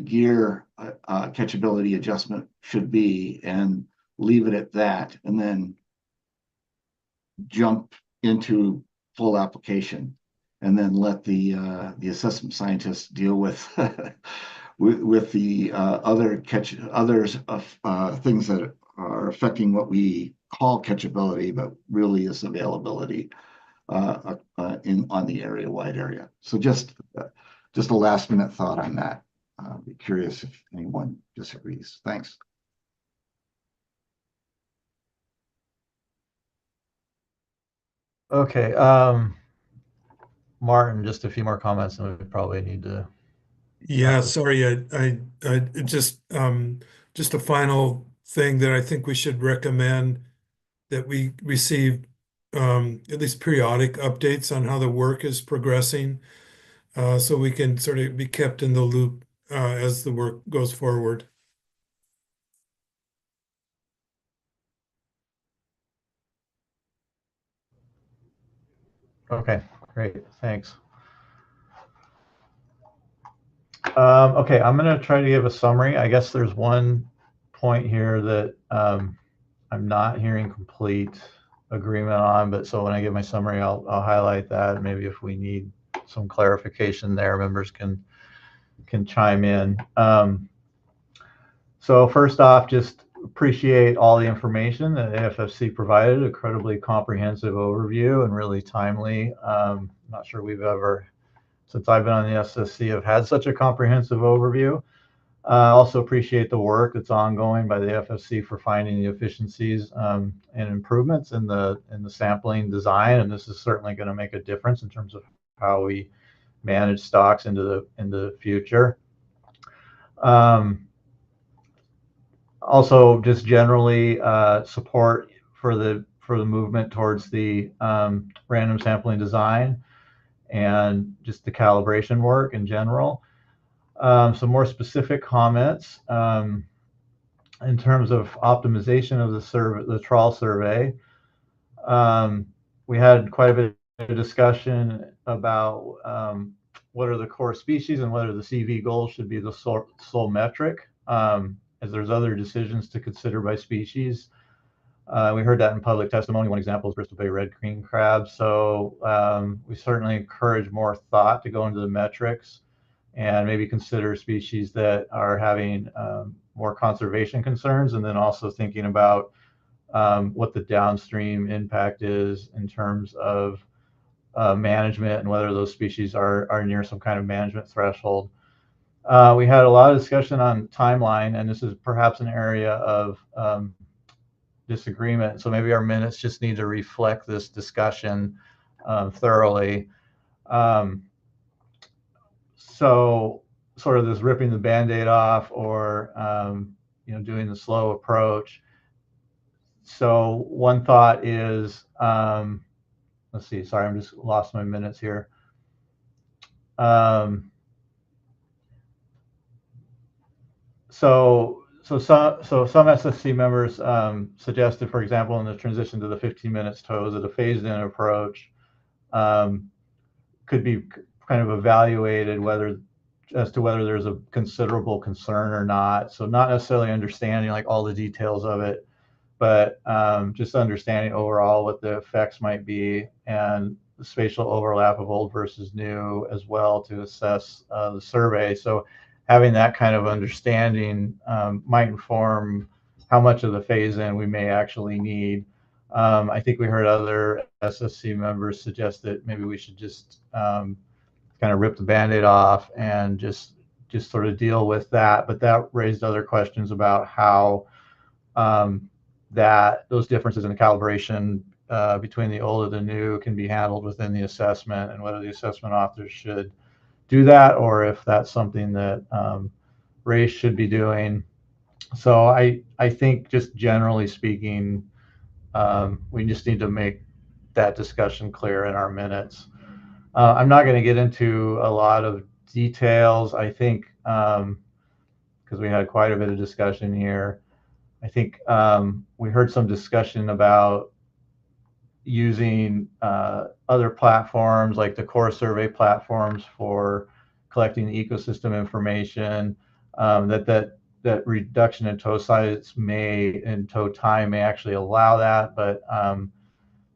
gear catchability adjustment should be, and leave it at that, and then jump into full application, and then let the assessment scientists deal with with the others of things that are affecting what we call catchability, but really is availability on the area-wide area. So just a last-minute thought on that. I'd be curious if anyone disagrees. Thanks. Okay, Martin, just a few more comments, and we probably need to. Yeah, sorry, I just a final thing that I think we should recommend that we receive at least periodic updates on how the work is progressing, so we can sort of be kept in the loop as the work goes forward. Okay, great, thanks. Okay, I'm going to try to give a summary. I guess there's one point here that I'm not hearing complete agreement on, but so when I give my summary, I'll highlight that. Maybe if we need some clarification there, members can chime in. So first off, just appreciate all the information that AFFC provided, incredibly comprehensive overview and really timely. Not sure we've ever, since I've been on the SSC, have had such a comprehensive overview. Also appreciate the work that's ongoing by the FFC for finding the efficiencies and improvements in the sampling design, and this is certainly going to make a difference in terms of how we manage stocks into the future. Also, just generally support for the movement towards the random sampling design and just the calibration work in general. Some more specific comments in terms of optimization of the trawl survey. We had quite a bit of discussion about what are the core species and whether the CV goal should be the sole metric, as there's other decisions to consider by species. We heard that in public testimony. One example is Bristol Bay red king crab. So we certainly encourage more thought to go into the metrics and maybe consider species that are having more conservation concerns, and then also thinking about what the downstream impact is in terms of management and whether those species are near some kind of management threshold. We had a lot of discussion on timeline, and this is perhaps an area of disagreement. So maybe our minutes just need to reflect this discussion thoroughly. So sort of this ripping the Band-Aid off or doing the slow approach. So one thought is, let's see, sorry, I'm just lost my minutes here. So some SSC members suggested, for example, in the transition to the 15 minutes tows, that a phased-in approach could be kind of evaluated as to whether there's a considerable concern or not. So not necessarily understanding like all the details of it, but just understanding overall what the effects might be and the spatial overlap of old versus new as well to assess the survey. So having that kind of understanding might inform how much of the phase-in we may actually need. I think we heard other SSC members suggest that maybe we should just kind of rip the Band-Aid off and just sort of deal with that. But that raised other questions about how those differences in the calibration between the old and the new can be handled within the assessment, and whether the assessment authors should do that or if that's something that RACE should be doing. So I think just generally speaking, we just need to make that discussion clear in our minutes. I'm not going to get into a lot of details. I think because we had quite a bit of discussion here. I think we heard some discussion about using other platforms like the core survey platforms for collecting the ecosystem information. That reduction in tow sites and tow time may actually allow that, but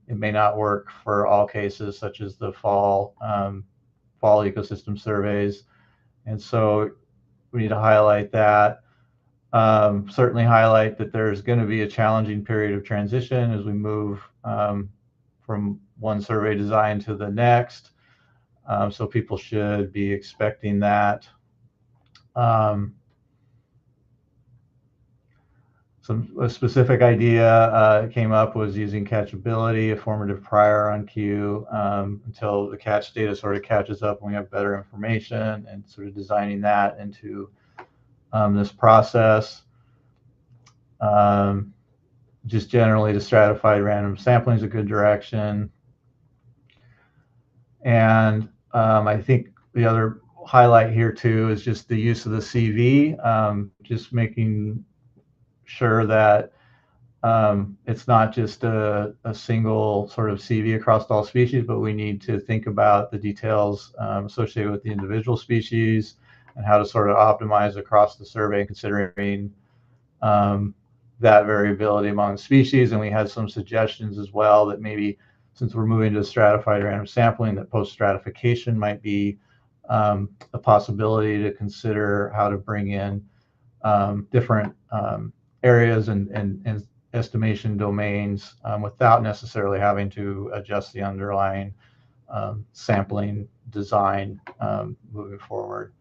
it may not work for all cases, such as the fall ecosystem surveys. And so we need to highlight that. Certainly highlight that there's going to be a challenging period of transition as we move from one survey design to the next. So people should be expecting that. A specific idea came up was using catchability, a formative prior on queue until the catch data sort of catches up and we have better information, and sort of designing that into this process. just generally the stratified random sampling is a good direction. And I think the other highlight here too is just the use of the CV, just making sure that it's not just a single sort of CV across all species, but we need to think about the details associated with the individual species and how to sort of optimize across the survey, considering that variability among species. And we had some suggestions as well that maybe, since we're moving to stratified random sampling, that post-stratification might be a possibility to consider how to bring in different areas and estimation domains without necessarily having to adjust the underlying sampling design moving forward.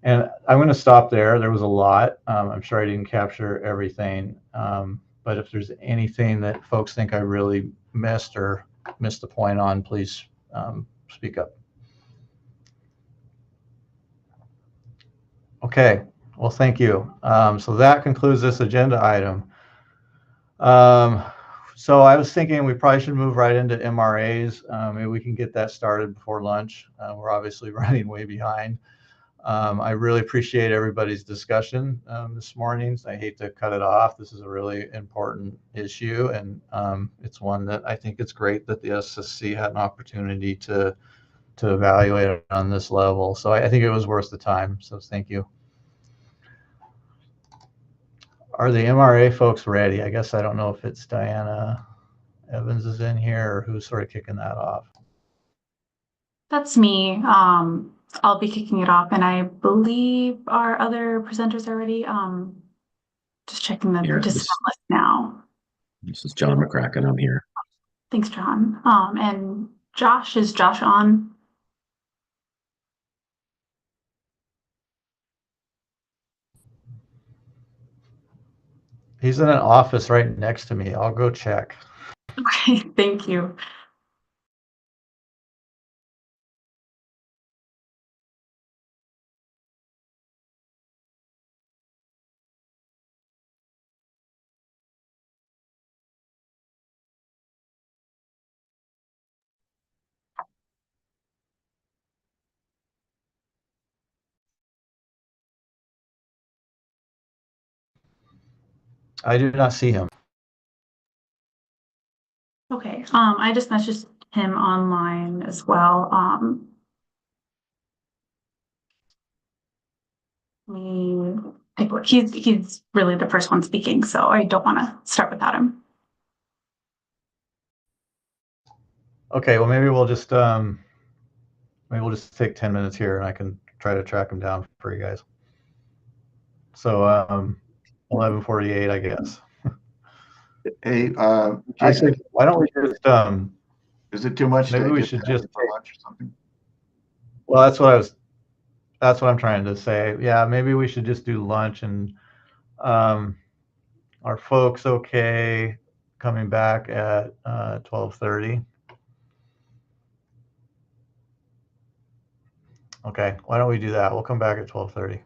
And I'm going to stop there. There was a lot. I'm sure I didn't capture everything. But if there's anything that folks think I really missed or missed the point on, please speak up. Okay. Well, thank you. So that concludes this agenda item. So I was thinking we probably should move right into MRAs. Maybe we can get that started before lunch. We're obviously running way behind. I really appreciate everybody's discussion this morning. I hate to cut it off. This is a really important issue, and it's one that I think it's great that the SSC had an opportunity to evaluate it on this level. So I think it was worth the time. So thank you. Are the MRA folks ready? I guess I don't know if it's Diana Evans is in here or who's sort of kicking that off. That's me. I'll be kicking it off, and I believe our other presenters are ready. Just checking the participant list now. This is John McCracken. I'm here. Thanks, John. And Josh, is Josh on? He's in an office right next to me. I'll go check. Okay, thank you. I do not see him. Okay, I just messaged him online as well. He's really the first one speaking, so I don't want to start without him. Okay, well maybe we'll just take 10 minutes here and I can try to track him down for you guys. So 11:48, I guess. Hey, actually, why don't we just is it too much? Maybe we should just for lunch or something. Well, that's what I'm trying to say. Yeah, maybe we should just do lunch. And are folks okay coming back at 12:30? Okay, why don't we do that? We'll come back at 12:30.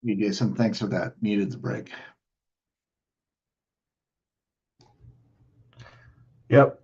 Hey, Jason, thanks for that. Needed the break. Yep.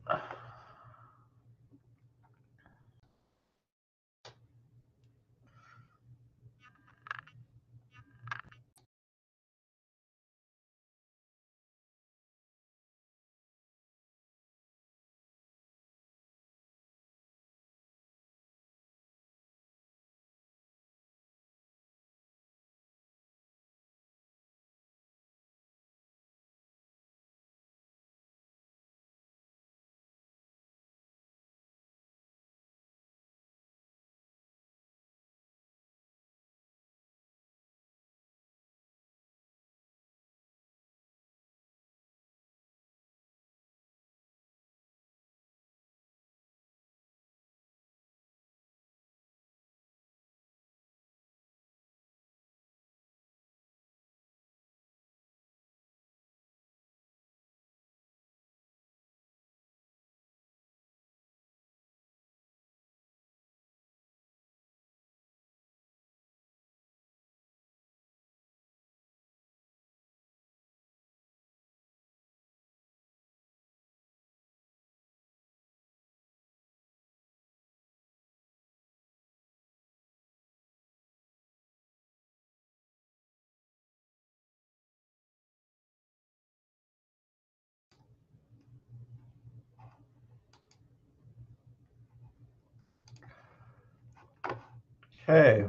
Okay.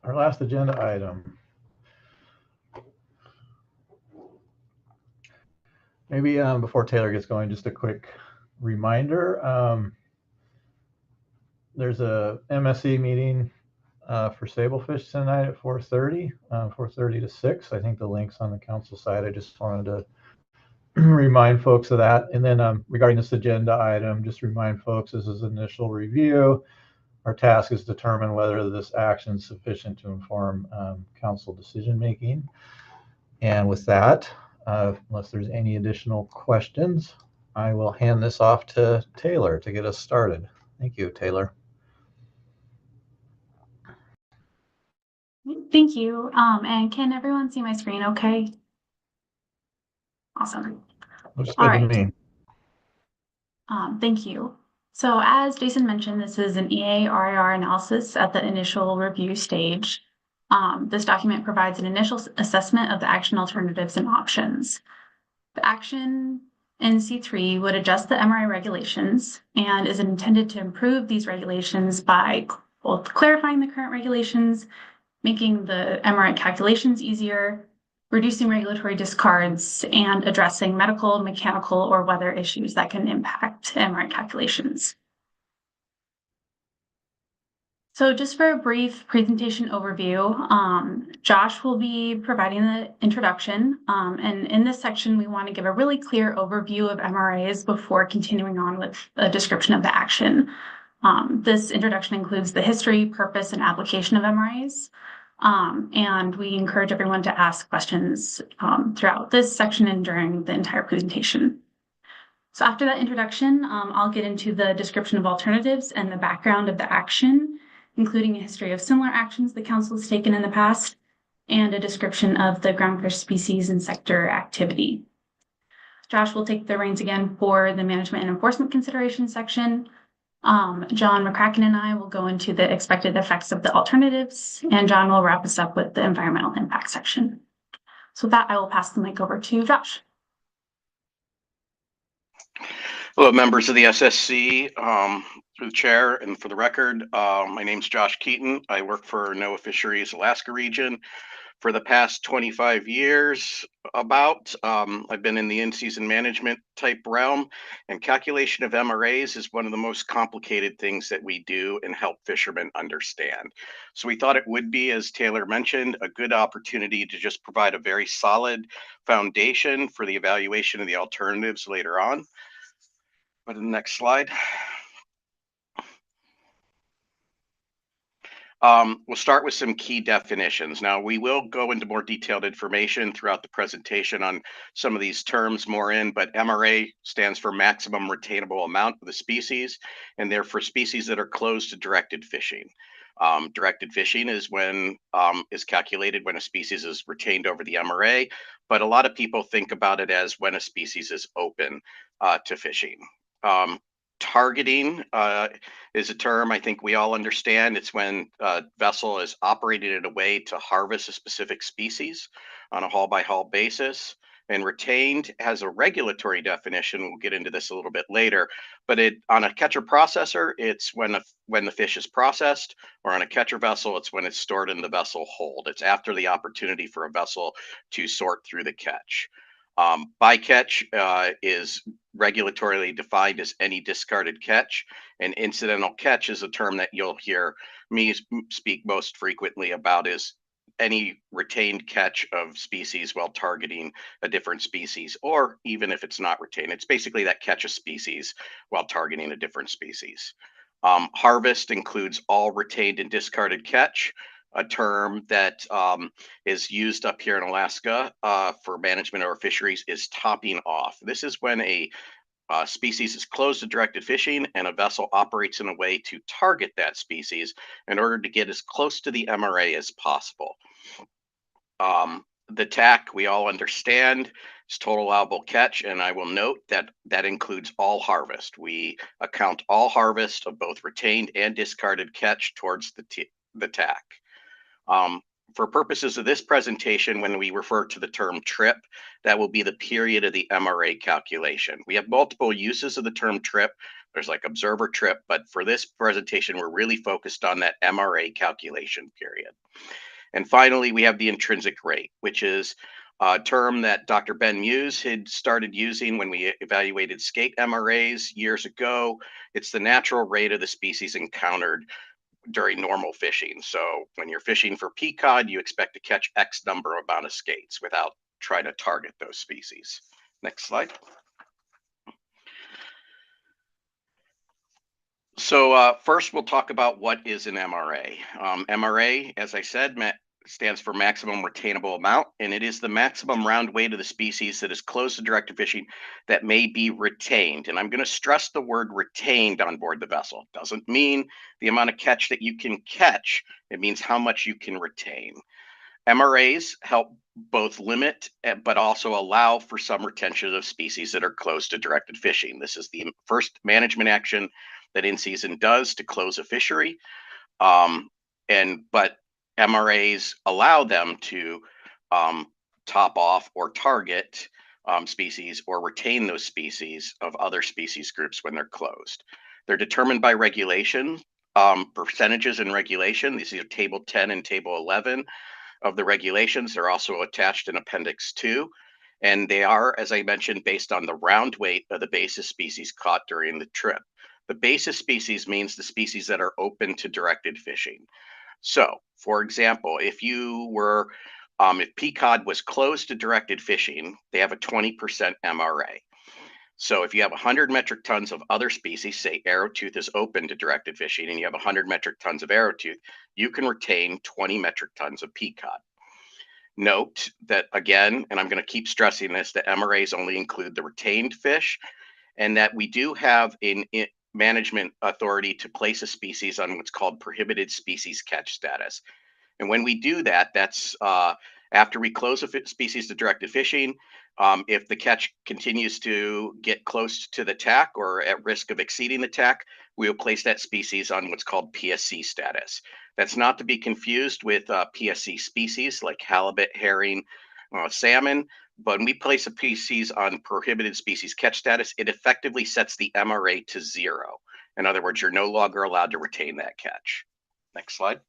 Our last agenda item. Maybe before Taylor gets going, just a quick reminder. There's a MSC meeting for Sablefish tonight at 4:30, 4:30 to 6. I think the link's on the council side. I just wanted to remind folks of that. And then regarding this agenda item, just remind folks this is initial review. Our task is to determine whether this action is sufficient to inform council decision making. And with that, unless there's any additional questions, I will hand this off to Taylor to get us started. Thank you, Taylor. Thank you. And can everyone see my screen okay? Awesome. Looks All good to right. me. Thank you. So as Jason mentioned, this is an EA/RIR analysis at the initial review stage. This document provides an initial assessment of the action alternatives and options. The action in C3 would adjust the MRI regulations and is intended to improve these regulations by both clarifying the current regulations, making the MRI calculations easier, reducing regulatory discards, and addressing medical, mechanical, or weather issues that can impact MRI calculations. So just for a brief presentation overview, Josh will be providing the introduction. And in this section, we want to give a really clear overview of MRAs before continuing on with a description of the action. This introduction includes the history, purpose, and application of MRAs. And we encourage everyone to ask questions throughout this section and during the entire presentation. So after that introduction, I'll get into the description of alternatives and the background of the action, including a history of similar actions the council has taken in the past, and a description of the groundfish species and sector activity. Josh will take the reins again for the management and enforcement considerations section. John McCracken and I will go into the expected effects of the alternatives, and John will wrap us up with the environmental impact section. So with that, I will pass the mic over to Josh. Hello, members of the SSC, through the chair and for the record, my name's Josh Keaton. I work for NOAA Fisheries Alaska region. For the past 25 years, I've been in the in-season management type realm, and calculation of MRAs is one of the most complicated things that we do and help fishermen understand. So we thought it would be, as Taylor mentioned, a good opportunity to just provide a very solid foundation for the evaluation of the alternatives later on. Go to the next slide. We'll start with some key definitions. Now, we will go into more detailed information throughout the presentation on some of these terms but MRA stands for maximum retainable amount of the species, and they're for species that are closed to directed fishing. Directed fishing is when is calculated when a species is retained over the MRA, but a lot of people think about it as when a species is open to fishing. Targeting is a term I think we all understand. It's when a vessel is operated in a way to harvest a specific species on a haul-by-haul basis. And retained has a regulatory definition. We'll get into this a little bit later, but on a catcher processor, it's when the fish is processed, or on a catcher vessel, it's when it's stored in the vessel hold. It's after the opportunity for a vessel to sort through the catch. Bycatch is regulatorily defined as any discarded catch, and incidental catch is a term that you'll hear me speak most frequently about, is any retained catch of species while targeting a different species, or even if it's not retained, it's basically that catch a species while targeting a different species. Harvest includes all retained and discarded catch. A term that is used up here in Alaska for management over fisheries is topping off. This is when a species is closed to directed fishing and a vessel operates in a way to target that species in order to get as close to the MRA as possible. The TAC, we all understand, is total allowable catch, and I will note that that includes all harvest. We account all harvest of both retained and discarded catch towards the TAC. For purposes of this presentation, when we refer to the term trip, that will be the period of the MRA calculation. We have multiple uses of the term trip. There's like observer trip, but for this presentation, we're really focused on that MRA calculation period. And finally, we have the intrinsic rate, which is a term that Dr. Ben Muse had started using when we evaluated skate MRAs years ago. It's the natural rate of the species encountered during normal fishing. So when you're fishing for peacod, you expect to catch X number amount of skates without trying to target those species. Next slide. So first, we'll talk about what is an MRA. MRA, as I said, stands for maximum retainable amount, and it is the maximum round weight of the species that is close to directed fishing that may be retained. And I'm going to stress the word retained on board the vessel. It doesn't mean the amount of catch that you can catch. It means how much you can retain. MRAs help both limit but also allow for some retention of species that are close to directed fishing. This is the first management action that in-season does to close a fishery. But MRAs allow them to top off or target species or retain those species of other species groups when they're closed. They're determined by regulation, percentages in regulation. These are table 10 and table 11 of the regulations. They're also attached in appendix 2. And they are, as I mentioned, based on the round weight of the basis species caught during the trip. The basis species means the species that are open to directed fishing. So, for example, if peacod was closed to directed fishing, they have a 20% MRA. So if you have 100 metric tons of other species, say arrowtooth is open to directed fishing, and you have 100 metric tons of arrowtooth, you can retain 20 metric tons of peacod. Note that again, and I'm going to keep stressing this, that MRAs only include the retained fish, and that we do have in management authority to place a species on what's called prohibited species catch status. And when we do that, that's after we close a species to directed fishing. If the catch continues to get close to the TAC or at risk of exceeding the TAC, we will place that species on what's called PSC status. That's not to be confused with PSC species like halibut, herring, salmon. But when we place a species on prohibited species catch status, it effectively sets the MRA to 0. In other words, you're no longer allowed to retain that catch. Next slide.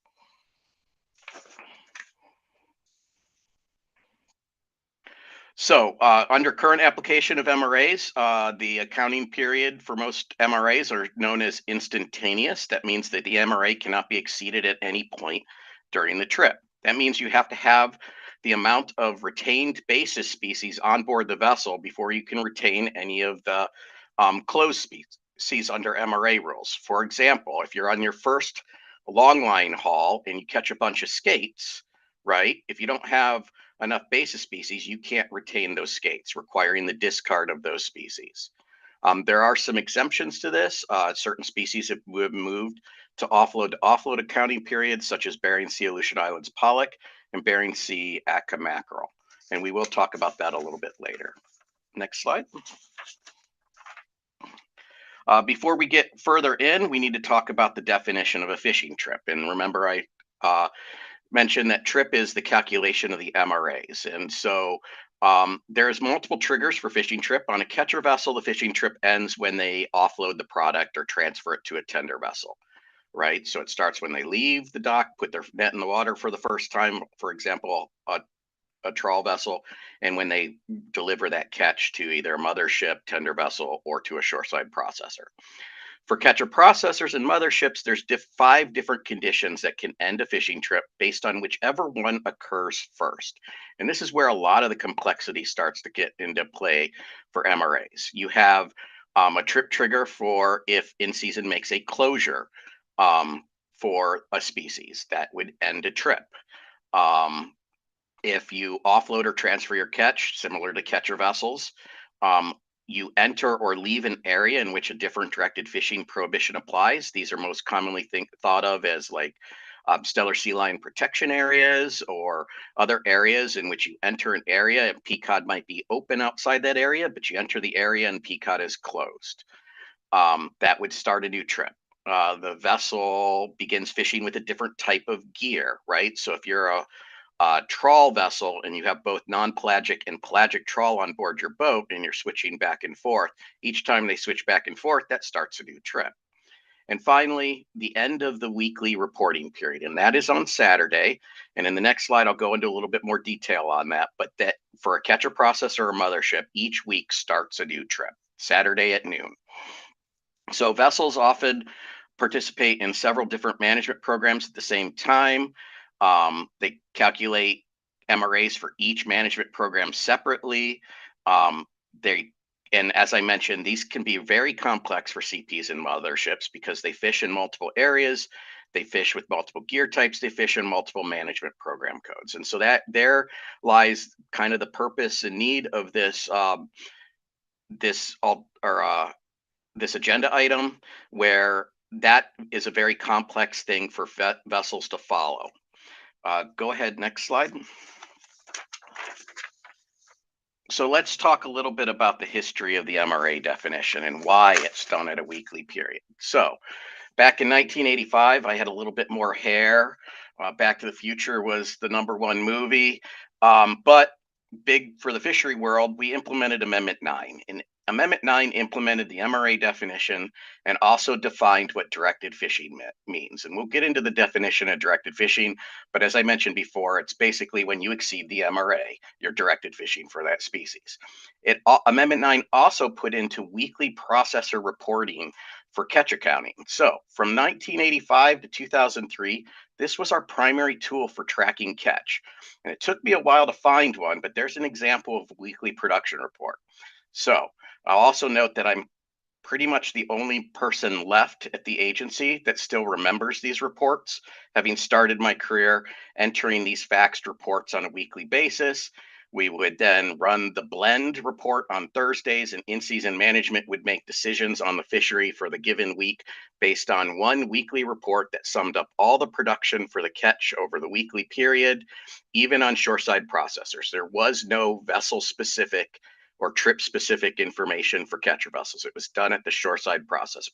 So under current application of MRAs, the accounting period for most MRAs are known as instantaneous. That means that the MRA cannot be exceeded at any point during the trip. That means you have to have the amount of retained basis species on board the vessel before you can retain any of the closed species under MRA rules. For example, if you're on your first long line haul and you catch a bunch of skates, right? If you don't have enough basis species, you can't retain those skates, requiring the discard of those species. There are some exemptions to this. Certain species have moved to offload accounting periods, such as Bering Sea Aleutian Islands pollock and Bering Sea Atka mackerel. And we will talk about that a little bit later. Next slide. Before we get further in, we need to talk about the definition of a fishing trip. And remember, I mentioned that trip is the calculation of the MRAs. And so there's multiple triggers for fishing trip. On a catcher vessel, the fishing trip ends when they offload the product or transfer it to a tender vessel, right? So it starts when they leave the dock, put their net in the water for the first time, for example, a trawl vessel, and when they deliver that catch to either a mothership, tender vessel, or to a shoreside processor. For catcher processors and motherships, there's 5 different conditions that can end a fishing trip based on whichever one occurs first. And this is where a lot of the complexity starts to get into play for MRAs. You have a trip trigger for if in-season makes a closure for a species. That would end a trip. If you offload or transfer your catch, similar to catcher vessels, you enter or leave an area in which a different directed fishing prohibition applies. These are most commonly thought of as like stellar sea lion protection areas or other areas in which you enter an area and PCOD might be open outside that area, but you enter the area and PCOD is closed. That would start a new trip. The vessel begins fishing with a different type of gear, right? So if you're a trawl vessel and you have both non-pelagic and pelagic trawl on board your boat and you're switching back and forth, each time they switch back and forth, that starts a new trip. And finally, the end of the weekly reporting period, and that is on Saturday. And in the next slide, I'll go into a little bit more detail on that, but that for a catcher processor or mothership, each week starts a new trip, Saturday at noon. So vessels often participate in several different management programs at the same time. They calculate MRAs for each management program separately. And as I mentioned, these can be very complex for CPs and motherships because they fish in multiple areas, they fish with multiple gear types, they fish in multiple management program codes. And so that there lies kind of the purpose and need of this this agenda item, where that is a very complex thing for vessels to follow. Go ahead, next slide. So let's talk a little bit about the history of the MRA definition and why it's done at a weekly period. So back in 1985, I had a little bit more hair. Back to the Future was the #1 movie. But big for the fishery world, we implemented Amendment 9. And Amendment 9 implemented the MRA definition and also defined what directed fishing means. And we'll get into the definition of directed fishing, but as I mentioned before, it's basically when you exceed the MRA, you're directed fishing for that species. Amendment 9 also put into weekly processor reporting for catch accounting. So from 1985 to 2003, this was our primary tool for tracking catch. And it took me a while to find one, but there's an example of a weekly production report. So I'll also note that I'm pretty much the only person left at the agency that still remembers these reports, having started my career entering these faxed reports on a weekly basis. We would then run the blend report on Thursdays, and in-season management would make decisions on the fishery for the given week based on one weekly report that summed up all the production for the catch over the weekly period, even on shoreside processors. There was no vessel-specific or trip-specific information for catcher vessels. It was done at the shoreside processor.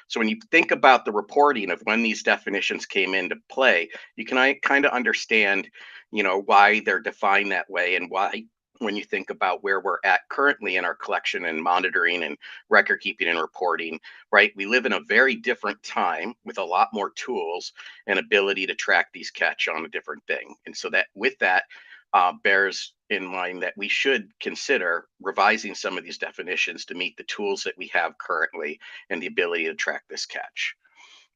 So when you think about the reporting of when these definitions came into play, you can kind of understand, why they're defined that way and why, when you think about where we're at currently in our collection and monitoring and record keeping and reporting, right? We live in a very different time with a lot more tools and ability to track these catch on a different thing. And so that with that, bears in mind that we should consider revising some of these definitions to meet the tools that we have currently and the ability to track this catch.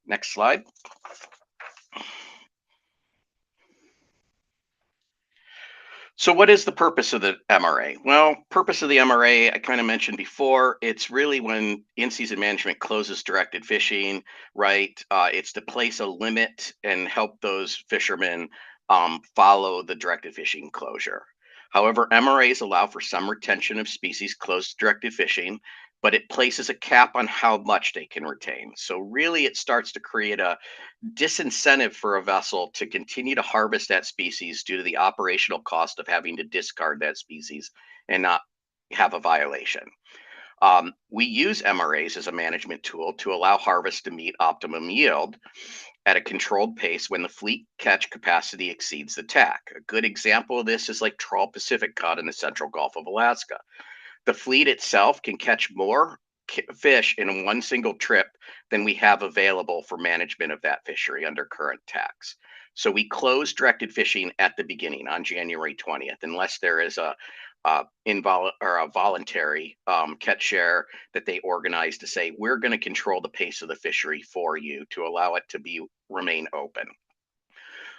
Next slide. So what is the purpose of the MRA? Well, purpose of the MRA, I kind of mentioned before, it's really when in-season management closes directed fishing, right? It's to place a limit and help those fishermen follow the directed fishing closure. However, MRAs allow for some retention of species close to directed fishing. but it places a cap on how much they can retain. So really it starts to create a disincentive for a vessel to continue to harvest that species due to the operational cost of having to discard that species and not have a violation. We use MRAs as a management tool to allow harvest to meet optimum yield at a controlled pace when the fleet catch capacity exceeds the TAC. A good example of this is like trawl Pacific cod in the central Gulf of Alaska. The fleet itself can catch more fish in one single trip than we have available for management of that fishery under current tax. So we close directed fishing at the beginning on January 20th, unless there is a voluntary catch share that they organize to say, we're going to control the pace of the fishery for you to allow it to remain open.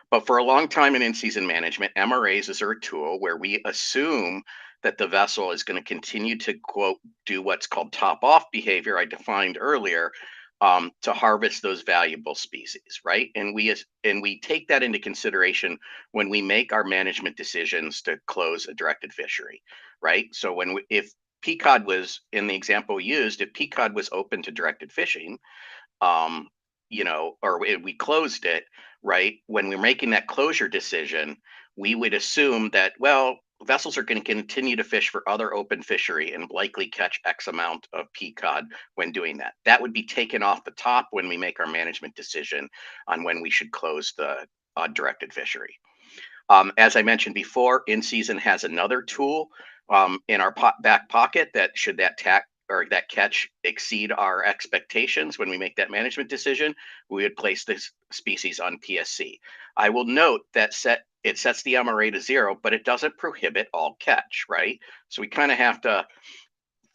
But for a long time in in-season management, MRAs is a tool where we assume that the vessel is going to continue to, quote, do what's called top-off behavior I defined earlier, to harvest those valuable species, right? And we take that into consideration when we make our management decisions to close a directed fishery, right? So if peacod was, in the example used, if peacod was open to directed fishing, or we closed it, right? When we're making that closure decision, we would assume that, well, vessels are going to continue to fish for other open fishery and likely catch X amount of peacod when doing that. That would be taken off the top when we make our management decision on when we should close the directed fishery. As I mentioned before, in-season has another tool in our back pocket that should that catch exceed our expectations when we make that management decision, we would place this species on PSC. I will note that it sets the MRA to 0, but it doesn't prohibit all catch, right? So we kind of have to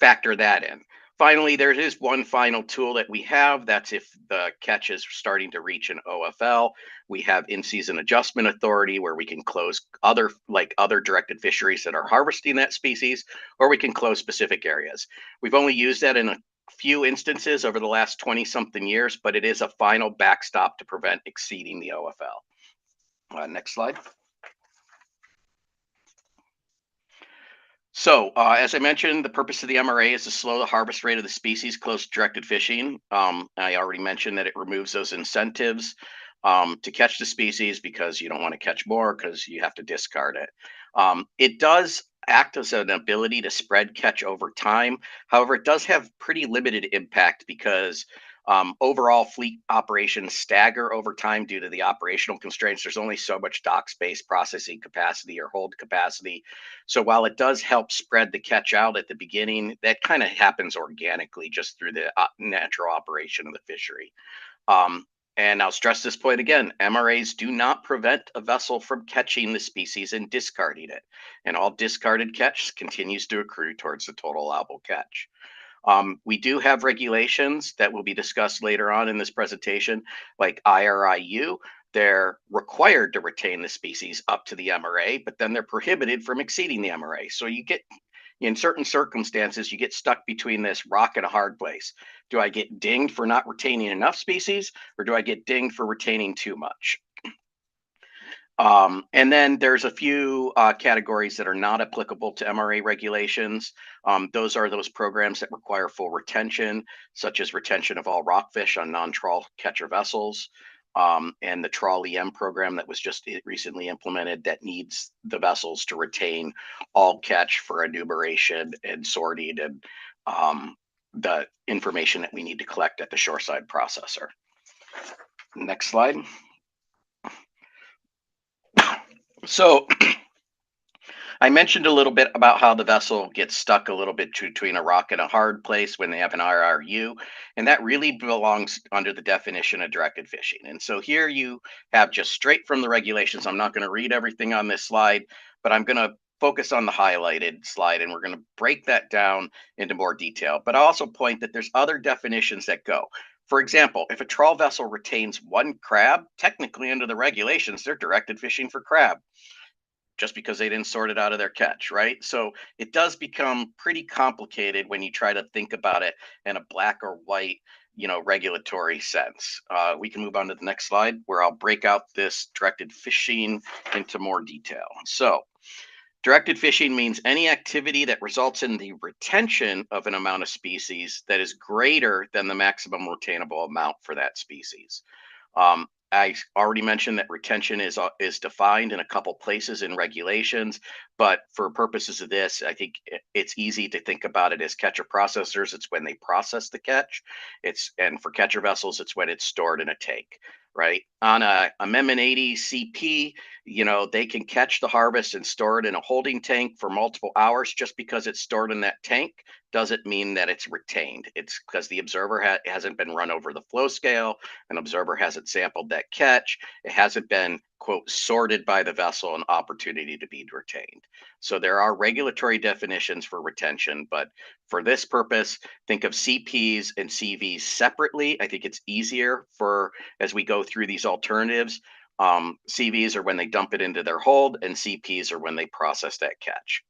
factor that in. Finally, there is one final tool that we have. That's if the catch is starting to reach an OFL. We have in-season adjustment authority where we can close other directed fisheries that are harvesting that species, or we can close specific areas. We've only used that in a few instances over the last 20-something years, but it is a final backstop to prevent exceeding the OFL. Next slide. So, as I mentioned, the purpose of the MRA is to slow the harvest rate of the species close to directed fishing. I already mentioned that it removes those incentives to catch the species because you don't want to catch more because you have to discard it. It does act as an ability to spread catch over time. However, it does have pretty limited impact because overall fleet operations stagger over time due to the operational constraints. There's only so much dock space, processing capacity, or hold capacity. So while it does help spread the catch out at the beginning, that kind of happens organically just through the natural operation of the fishery. And I'll stress this point again, MRAs do not prevent a vessel from catching the species and discarding it. And all discarded catch continues to accrue towards the total allowable catch. We do have regulations that will be discussed later on in this presentation, like IRIU. They're required to retain the species up to the MRA, but then they're prohibited from exceeding the MRA. So you get, in certain circumstances, you get stuck between this rock and a hard place. Do I get dinged for not retaining enough species, or do I get dinged for retaining too much? And then there's a few categories that are not applicable to MRA regulations. Those are those programs that require full retention, such as retention of all rockfish on non-trawl catcher vessels, and the trawl EM program that was just recently implemented that needs the vessels to retain all catch for enumeration and sorting and the information that we need to collect at the shoreside processor. Next slide. So I mentioned a little bit about how the vessel gets stuck a little bit between a rock and a hard place when they have an IRU, and that really belongs under the definition of directed fishing. And so here you have just straight from the regulations. I'm not going to read everything on this slide, but I'm going to focus on the highlighted slide, and we're going to break that down into more detail. But I also point that there's other definitions that go. For example, if a trawl vessel retains one crab, technically under the regulations, they're directed fishing for crab, just because they didn't sort it out of their catch, right? So it does become pretty complicated when you try to think about it in a black or white, regulatory sense. We can move on to the next slide where I'll break out this directed fishing into more detail. So Directed fishing means any activity that results in the retention of an amount of species that is greater than the maximum retainable amount for that species. I already mentioned that retention is defined in a couple places in regulations, but for purposes of this, I think it's easy to think about it as catcher processors. It's when they process the catch. And for catcher vessels, it's when it's stored in a tank, right? On a Amendment 80 CP, they can catch the harvest and store it in a holding tank for multiple hours. Just because it's stored in that tank doesn't mean that it's retained. It's because the observer hasn't been run over the flow scale, an observer hasn't sampled that catch, it hasn't been, quote, sorted by the vessel, an opportunity to be retained. So there are regulatory definitions for retention, but for this purpose, think of CPs and CVs separately. I think it's easier as we go through these alternatives. CVs are when they dump it into their hold, and CPs are when they process that catch.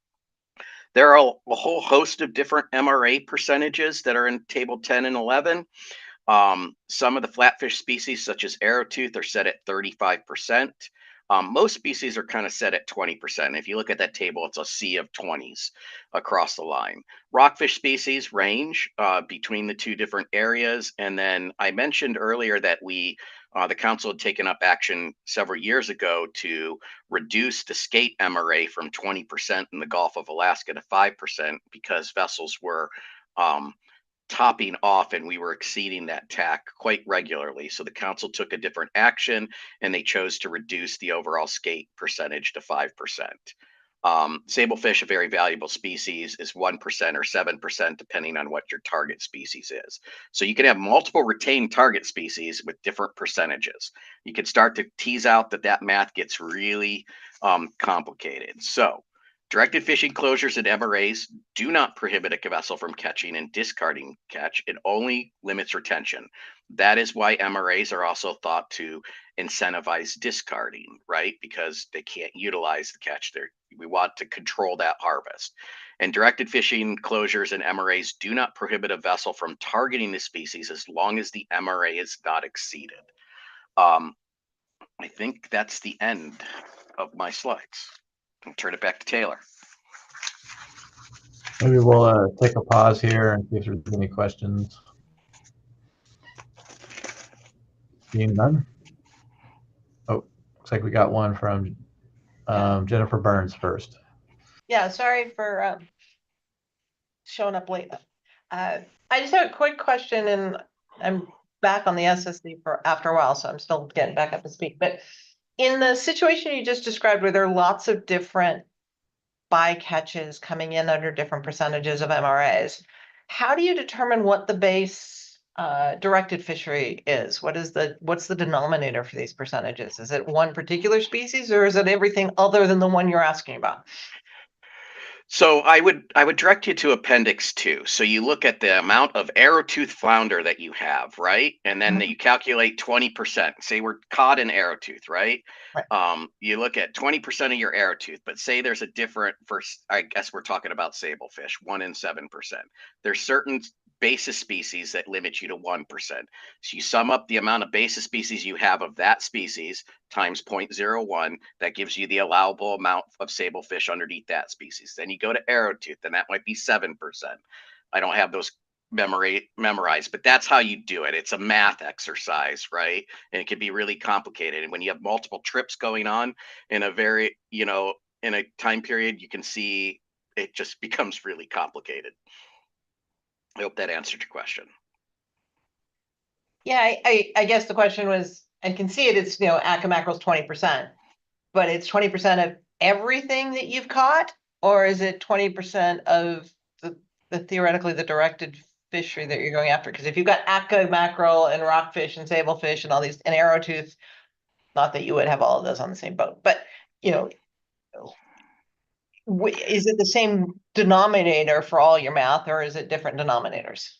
There are a whole host of different MRA percentages that are in table 10 and 11. Some of the flatfish species, such as arrowtooth, are set at 35%. Most species are kind of set at 20%. If you look at that table, it's a sea of 20s across the line. Rockfish species range between the two different areas. And then I mentioned earlier that the council had taken up action several years ago to reduce the skate MRA from 20% in the Gulf of Alaska to 5% because vessels were topping off and we were exceeding that TAC quite regularly. So the council took a different action and they chose to reduce the overall skate percentage to 5%. Sablefish, a very valuable species, is 1% or 7%, depending on what your target species is. So you can have multiple retained target species with different percentages. You can start to tease out that math gets really complicated. So directed fishing closures and MRAs do not prohibit a vessel from catching and discarding catch. It only limits retention. That is why MRAs are also thought to incentivize discarding, right? Because they can't utilize the catch there. We want to control that harvest. And directed fishing closures and MRAs do not prohibit a vessel from targeting the species as long as the MRA is not exceeded. I think that's the end of my slides. I'll turn it back to Taylor. Maybe we'll take a pause here and see if there's any questions. Seeing none. Oh, looks like we got one from Jennifer Burns first. Yeah, sorry for showing up late. I just have a quick question, and I'm back on the SSC after a while, so I'm still getting back up to speed. But in the situation you just described, where there are lots of different bycatches coming in under different percentages of MRAs, how do you determine what the base directed fishery is? What's the denominator for these percentages? Is it one particular species, or is it everything other than the one you're asking about? So I would direct you to Appendix 2. So you look at the amount of arrowtooth flounder that you have, right? And then you calculate 20%. Say we're caught in arrowtooth, right? You look at 20% of your arrowtooth, but say there's a different, I guess we're talking about sablefish, 1 in 7%. There's certain basis species that limit you to 1%. So you sum up the amount of basis species you have of that species times 0.01, that gives you the allowable amount of sablefish underneath that species. Then you go to arrowtooth, and that might be 7%. I don't have those memorized, but that's how you do it. It's a math exercise, right? And it can be really complicated. And when you have multiple trips going on in a very, in a time period, you can see it just becomes really complicated. I hope that answered your question. Yeah, I guess the question was, I can see it, it's, Acca mackerel's 20%, but it's 20% of everything that you've caught, or is it 20% of the theoretically the directed fishery that you're going after? Because if you've got Acca mackerel and rockfish and sablefish and all these, and arrowtooth, not that you would have all of those on the same boat, but, is it the same denominator for all your math, or is it different denominators?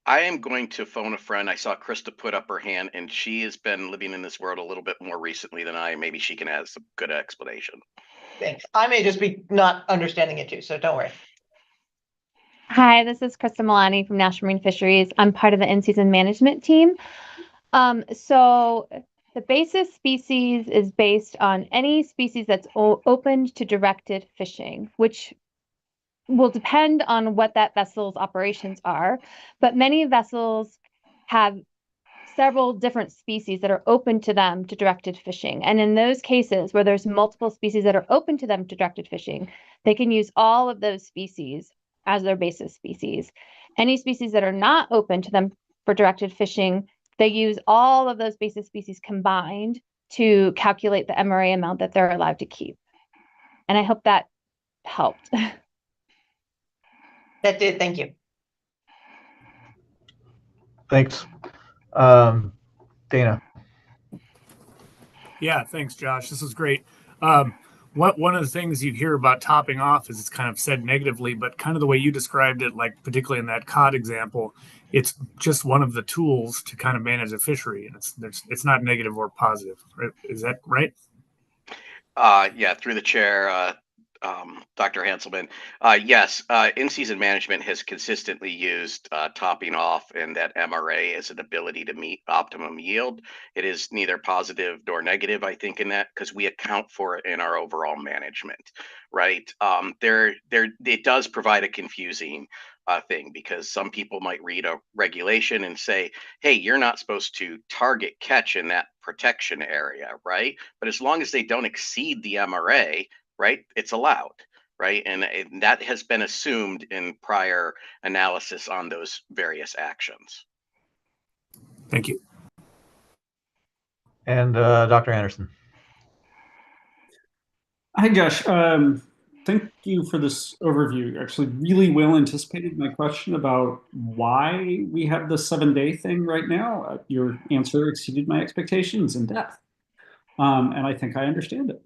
I am going to phone a friend. I saw Krista put up her hand, and she has been living in this world a little bit more recently than I. Maybe she can add some good explanation. Thanks. I may just be not understanding it too, so don't worry. Hi, this is Krista Milani from National Marine Fisheries. I'm part of the in-season management team. So The basis species is based on any species that's opened to directed fishing, which will depend on what that vessel's operations are. But many vessels have several different species that are open to them to directed fishing. And in those cases where there's multiple species that are open to them to directed fishing, they can use all of those species as their basis species. Any species that are not open to them for directed fishing, they use all of those basis species combined to calculate the MRA amount that they're allowed to keep. And I hope that helped. That did, thank you. Thanks. Dana. Yeah, thanks, Josh. This is great. One of the things you hear about topping off is it's kind of said negatively, but kind of the way you described it, like particularly in that cod example, it's just one of the tools to kind of manage a fishery, and it's not negative or positive. Right? Is that right? Yeah, through the chair, Dr. Hanselman. Yes, in-season management has consistently used topping off, and that MRA as an ability to meet optimum yield. It is neither positive nor negative, I think, in that, because we account for it in our overall management, right? It does provide a confusing thing, because some people might read a regulation and say, hey, you're not supposed to target catch in that protection area, right? But as long as they don't exceed the MRA, right, it's allowed, right? And that has been assumed in prior analysis on those various actions. Thank you. And Dr. Anderson. Hi, Josh. Thank you for this overview. Actually, really well anticipated my question about why we have the 7-day thing right now. Your answer exceeded my expectations in depth, and I think I understand it.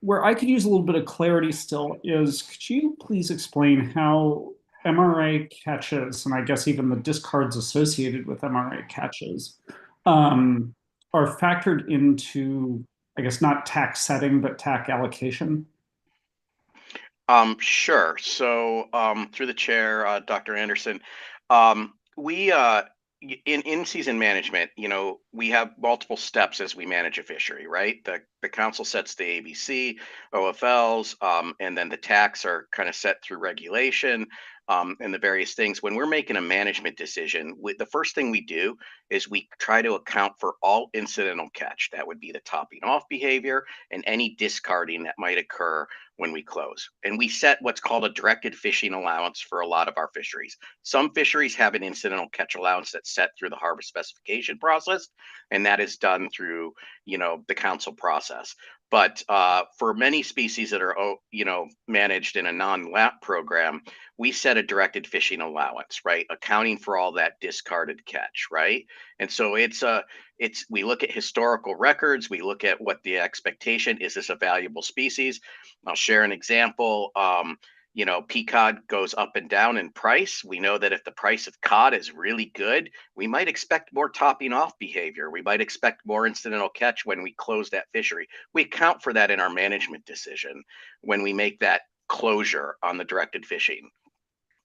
Where I could use a little bit of clarity still is, could you please explain how MRA catches, and I guess even the discards associated with MRA catches, are factored into, I guess, not TAC setting, but TAC allocation? Sure. So through the chair, Dr. Anderson, we in season management, we have multiple steps as we manage a fishery, right? The council sets the ABC, OFLs, and then the TACs are kind of set through regulation, and the various things. When we're making a management decision, the first thing we do is we try to account for all incidental catch. That would be the topping off behavior and any discarding that might occur when we close. And we set what's called a directed fishing allowance for a lot of our fisheries. Some fisheries have an incidental catch allowance that's set through the harvest specification process, and that is done through, the council process. But for many species that are, managed in a non-LAP program, we set a directed fishing allowance, right? Accounting for all that discarded catch, right? And so we look at historical records, we look at what the expectation is. This a valuable species? I'll share an example. Pea cod goes up and down in price. We know that if the price of cod is really good, we might expect more topping off behavior. We might expect more incidental catch when we close that fishery. We account for that in our management decision when we make that closure on the directed fishing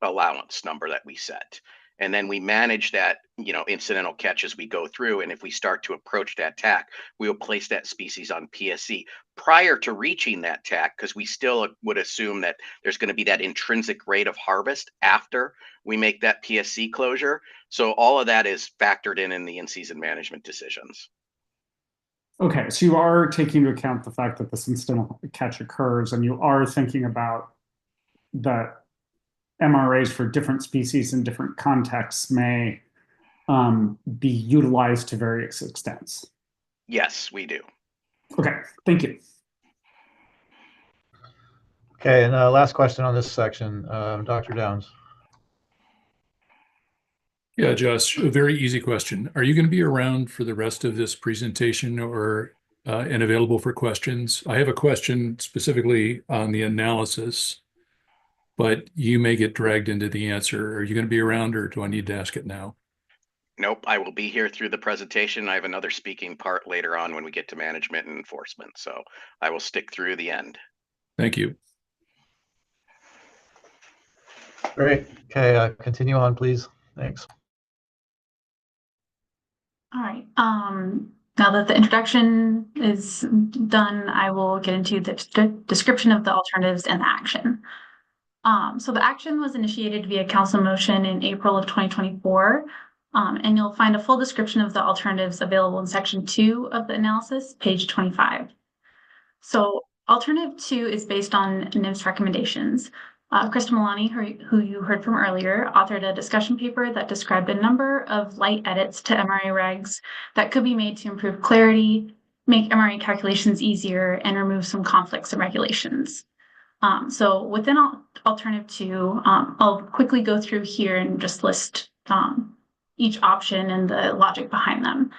allowance number that we set. And then we manage that, incidental catch as we go through. And if we start to approach that TAC, we will place that species on PSC prior to reaching that TAC, because we still would assume that there's going to be that intrinsic rate of harvest after we make that PSC closure. So all of that is factored in the in-season management decisions. Okay, so you are taking into account the fact that this incidental catch occurs, and you are thinking about that MRAs for different species in different contexts may be utilized to various extents. Yes, we do. Okay, thank you. Okay, and last question on this section, Dr. Downs. Yeah, Josh, a very easy question. Are you going to be around for the rest of this presentation or and available for questions? I have a question specifically on the analysis, but you may get dragged into the answer. Are you going to be around, or do I need to ask it now? Nope, I will be here through the presentation. I have another speaking part later on when we get to management and enforcement. So I will stick through the end. Thank you. Great. Okay, continue on, please. Thanks. All right. Now that the introduction is done, I will get into the description of the alternatives and the action. So the action was initiated via council motion in April of 2024. And you'll find a full description of the alternatives available in section 2 of the analysis, page 25. So alternative 2 is based on NIMS recommendations. Krista Milani, who you heard from earlier, authored a discussion paper that described a number of light edits to MRA regs that could be made to improve clarity, make MRA calculations easier, and remove some conflicts in regulations. So within alternative 2, I'll quickly go through here and just list each option and the logic behind them.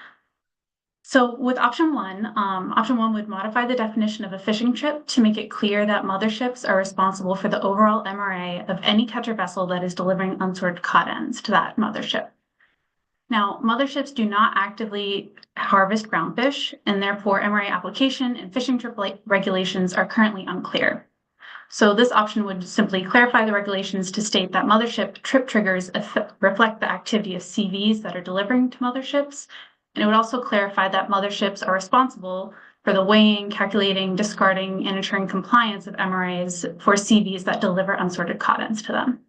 So with option 1 would modify the definition of a fishing trip to make it clear that motherships are responsible for the overall MRA of any catcher vessel that is delivering unsorted cod ends to that mothership. Now, motherships do not actively harvest groundfish, and therefore MRA application and fishing trip regulations are currently unclear. So this option would simply clarify the regulations to state that mothership trip triggers reflect the activity of CVs that are delivering to motherships. And it would also clarify that motherships are responsible for the weighing, calculating, discarding, and ensuring compliance of MRAs for CVs that deliver unsorted cod ends to them.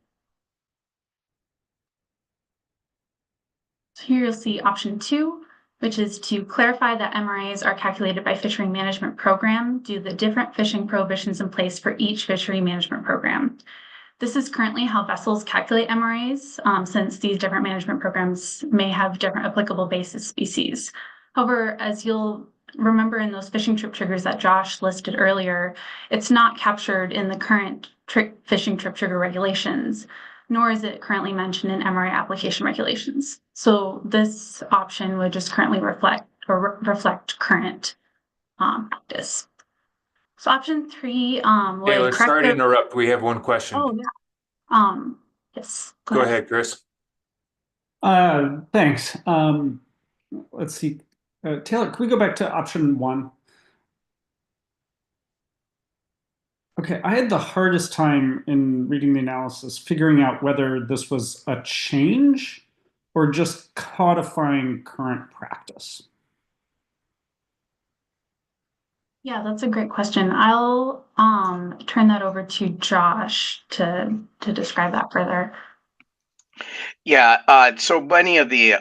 So here you'll see option 2, which is to clarify that MRAs are calculated by fishery management program due to the different fishing prohibitions in place for each fishery management program. This is currently how vessels calculate MRAs, since these different management programs may have different applicable basis species. However, as you'll remember in those fishing trip triggers that Josh listed earlier, it's not captured in the current fishing trip trigger regulations, nor is it currently mentioned in MRA application regulations. So this option would just currently reflect current practice. So option 3 would Taylor, sorry to interrupt. We have one question. Oh, yeah. Yes. Go ahead, Chris. Thanks. Let's see. Taylor, can we go back to option 1? Okay, I had the hardest time in reading the analysis figuring out whether this was a change or just codifying current practice. Yeah, that's a great question. I'll turn that over to Josh to describe that further. Yeah, so many of the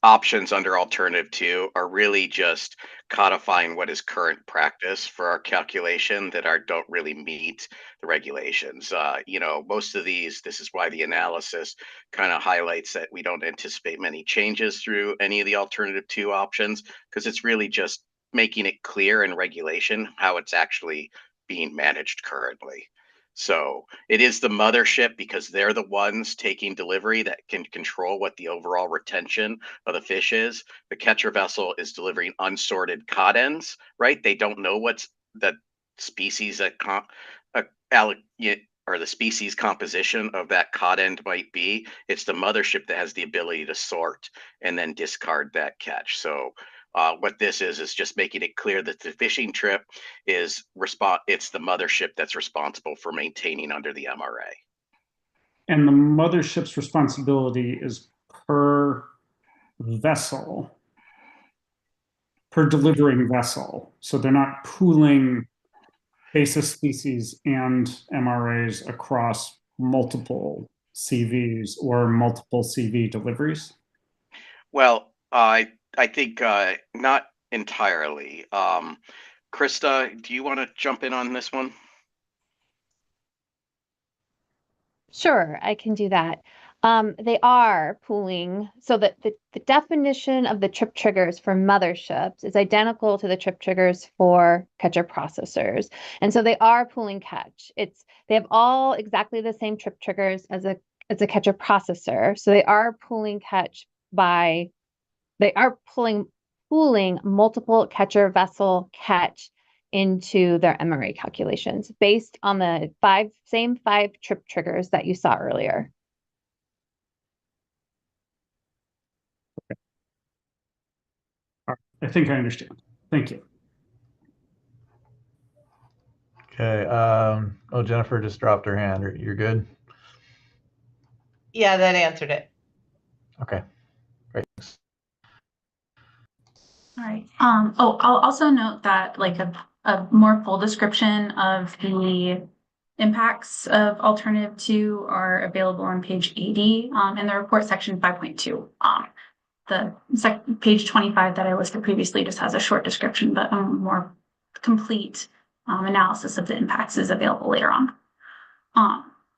options under alternative 2 are really just codifying what is current practice for our calculation that don't really meet the regulations. Most of these, this is why the analysis kind of highlights that we don't anticipate many changes through any of the alternative 2 options, because it's really just making it clear in regulation how it's actually being managed currently. So it is the mothership, because they're the ones taking delivery, that can control what the overall retention of the fish is. The catcher vessel is delivering unsorted cod ends, right? They don't know what's the species that or the species composition of that cod end might be. It's the mothership that has the ability to sort and then discard that catch. So what this is just making it clear that the fishing trip is it's the mothership that's responsible for maintaining under the MRA. And the mothership's responsibility is per vessel, per delivering vessel. So they're not pooling basis species and MRAs across multiple CVs or multiple CV deliveries? Well, I think not entirely. Krista, do you want to jump in on this one? Sure, I can do that. They are pooling, so that the definition of the trip triggers for motherships is identical to the trip triggers for catcher processors. And so they are pooling catch. They have all exactly the same trip triggers as a catcher processor. So they are pooling catch pooling multiple catcher vessel catch into their MRA calculations based on the same five trip triggers that you saw earlier. I think I understand. Thank you. Okay. Jennifer just dropped her hand. You're good? Yeah, that answered it. Okay, great. All right. Oh, I'll also note that like a more full description of the impacts of alternative 2 are available on page 80 in the report section 5.2. The page 25 that I listed previously just has a short description, but a more complete analysis of the impacts is available later on.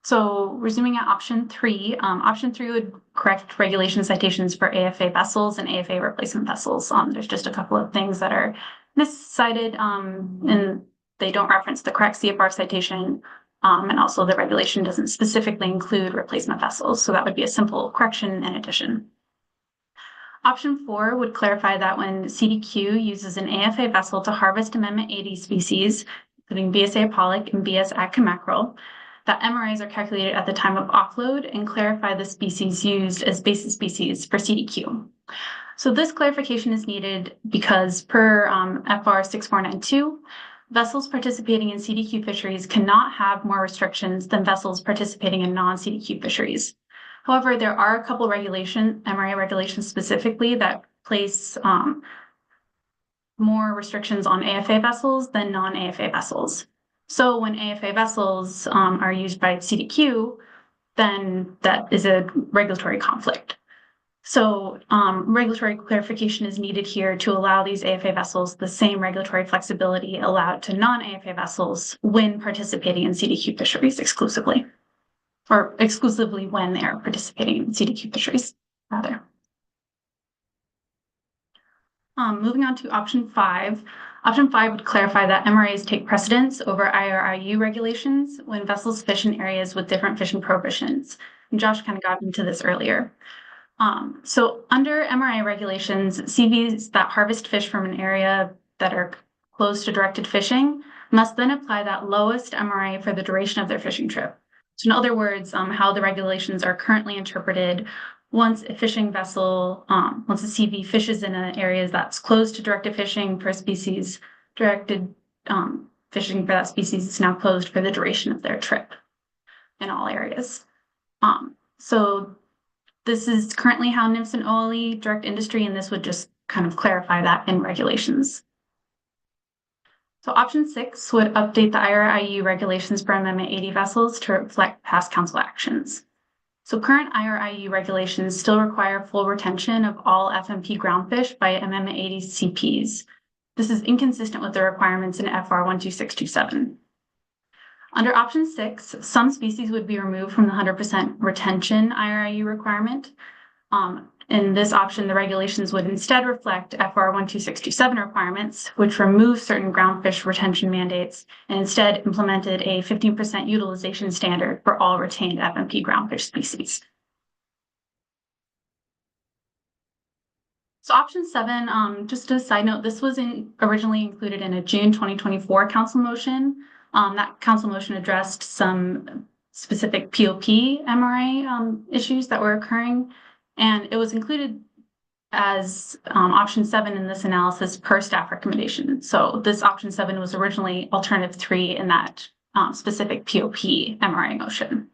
So resuming at option 3 would correct regulation citations for AFA vessels and AFA replacement vessels. There's just a couple of things that are miscited and they don't reference the correct CFR citation. And also the regulation doesn't specifically include replacement vessels. So that would be a simple correction in addition. Option 4 would clarify that when CDQ uses an AFA vessel to harvest Amendment 80 species, including BSA pollock and BS Atka mackerel, that MRAs are calculated at the time of offload and clarify the species used as basis species for CDQ. So this clarification is needed because per FR 6492, vessels participating in CDQ fisheries cannot have more restrictions than vessels participating in non-CDQ fisheries. However, there are a couple MRA regulations specifically that place more restrictions on AFA vessels than non-AFA vessels. So when AFA vessels are used by CDQ, then that is a regulatory conflict. So regulatory clarification is needed here to allow these AFA vessels the same regulatory flexibility allowed to non-AFA vessels when participating in CDQ fisheries exclusively, or exclusively when they are participating in CDQ fisheries, rather. Moving on to option 5. Option 5 would clarify that MRAs take precedence over IRIU regulations when vessels fish in areas with different fishing prohibitions. And Josh kind of got into this earlier. So under MRA regulations, CVs that harvest fish from an area that are close to directed fishing must then apply that lowest MRA for the duration of their fishing trip. So in other words, how the regulations are currently interpreted, once a fishing vessel, once a CV fishes in an area that's close to directed fishing for a species, directed fishing for that species is now closed for the duration of their trip in all areas. So this is currently how NIMS and OLE direct industry, and this would just kind of clarify that in regulations. So option 6 would update the IRIU regulations for Amendment 80 vessels to reflect past council actions. So current IRIU regulations still require full retention of all FMP groundfish by Amendment 80 CPs. This is inconsistent with the requirements in FR 12627. Under option 6, some species would be removed from the 100% retention IRIU requirement. In this option, the regulations would instead reflect FR 12627 requirements, which remove certain groundfish retention mandates and instead implemented a 15% utilization standard for all retained FMP groundfish species. So option 7, just a side note, this was originally included in a June 2024 council motion. That council motion addressed some specific POP MRA issues that were occurring, and it was included as option 7 in this analysis per staff recommendation. So this option 7 was originally alternative 3 in that specific POP MRA motion.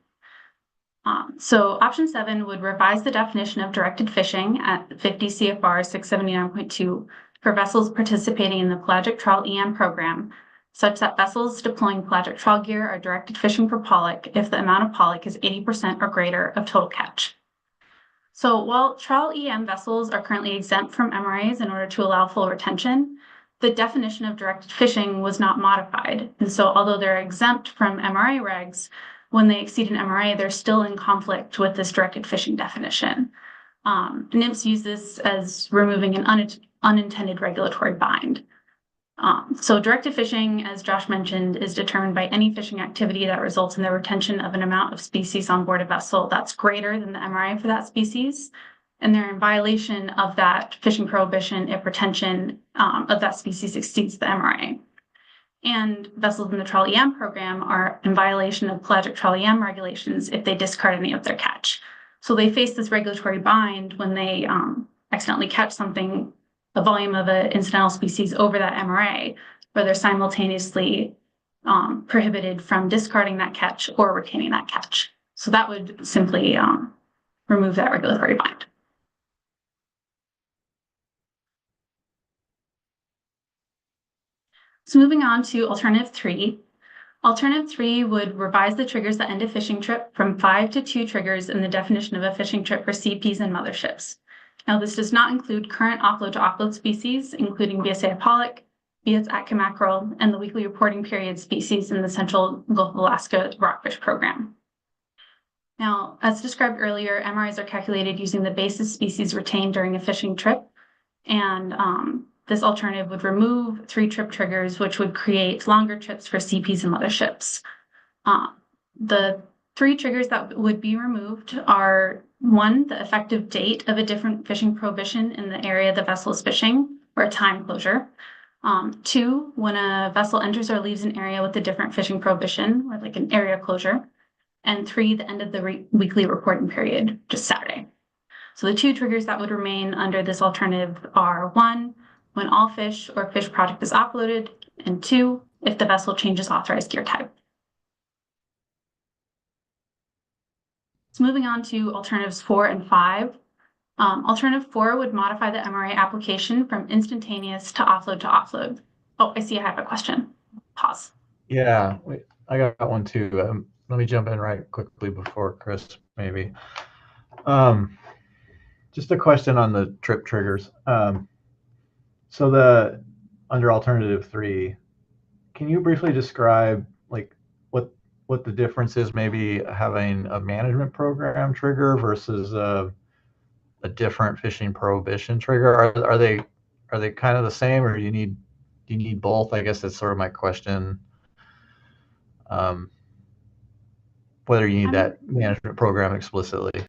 So option 7 would revise the definition of directed fishing at 50 CFR 679.2 for vessels participating in the pelagic trawl EM program, such that vessels deploying pelagic trawl gear are directed fishing for pollock if the amount of pollock is 80% or greater of total catch. So while trawl EM vessels are currently exempt from MRAs in order to allow full retention, the definition of directed fishing was not modified. And so although they're exempt from MRA regs, when they exceed an MRA, they're still in conflict with this directed fishing definition. NIMS use this as removing an unintended regulatory bind. So directed fishing, as Josh mentioned, is determined by any fishing activity that results in the retention of an amount of species on board a vessel that's greater than the MRA for that species. And they're in violation of that fishing prohibition if retention of that species exceeds the MRA. And vessels in the trawl EM program are in violation of pelagic trawl EM regulations if they discard any of their catch. So they face this regulatory bind when they accidentally catch something, a volume of an incidental species over that MRA, where they're simultaneously prohibited from discarding that catch or retaining that catch. So that would simply remove that regulatory bind. So moving on to alternative 3. Alternative 3 would revise the triggers that end a fishing trip from 5 to 2 triggers in the definition of a fishing trip for CPs and motherships. Now, this does not include current offload to offload species, including BSA pollock, BS Atka mackerel, and the weekly reporting period species in the Central Gulf of Alaska rockfish program. Now, as described earlier, MRIs are calculated using the basis species retained during a fishing trip, and this alternative would remove 3 trip triggers, which would create longer trips for CPs and motherships. The 3 triggers that would be removed are 1, the effective date of a different fishing prohibition in the area the vessel is fishing, or a time closure. 2, when a vessel enters or leaves an area with a different fishing prohibition, or like an area closure. And 3, the end of the weekly reporting period, just Saturday. So the 2 triggers that would remain under this alternative are 1, when all fish or fish product is offloaded, and 2, if the vessel changes authorized gear type. So moving on to alternatives 4 and 5. Alternative 4 would modify the MRA application from instantaneous to offload. Oh, I see I have a question. Pause. Yeah, I got one too. Let me jump in right quickly before Chris, maybe. Just a question on the trip triggers. So under alternative 3, can you briefly describe like what the difference is, maybe having a management program trigger versus a different fishing prohibition trigger? Are they kind of the same, or do you need both? I guess that's sort of my question. Whether you need that management program explicitly.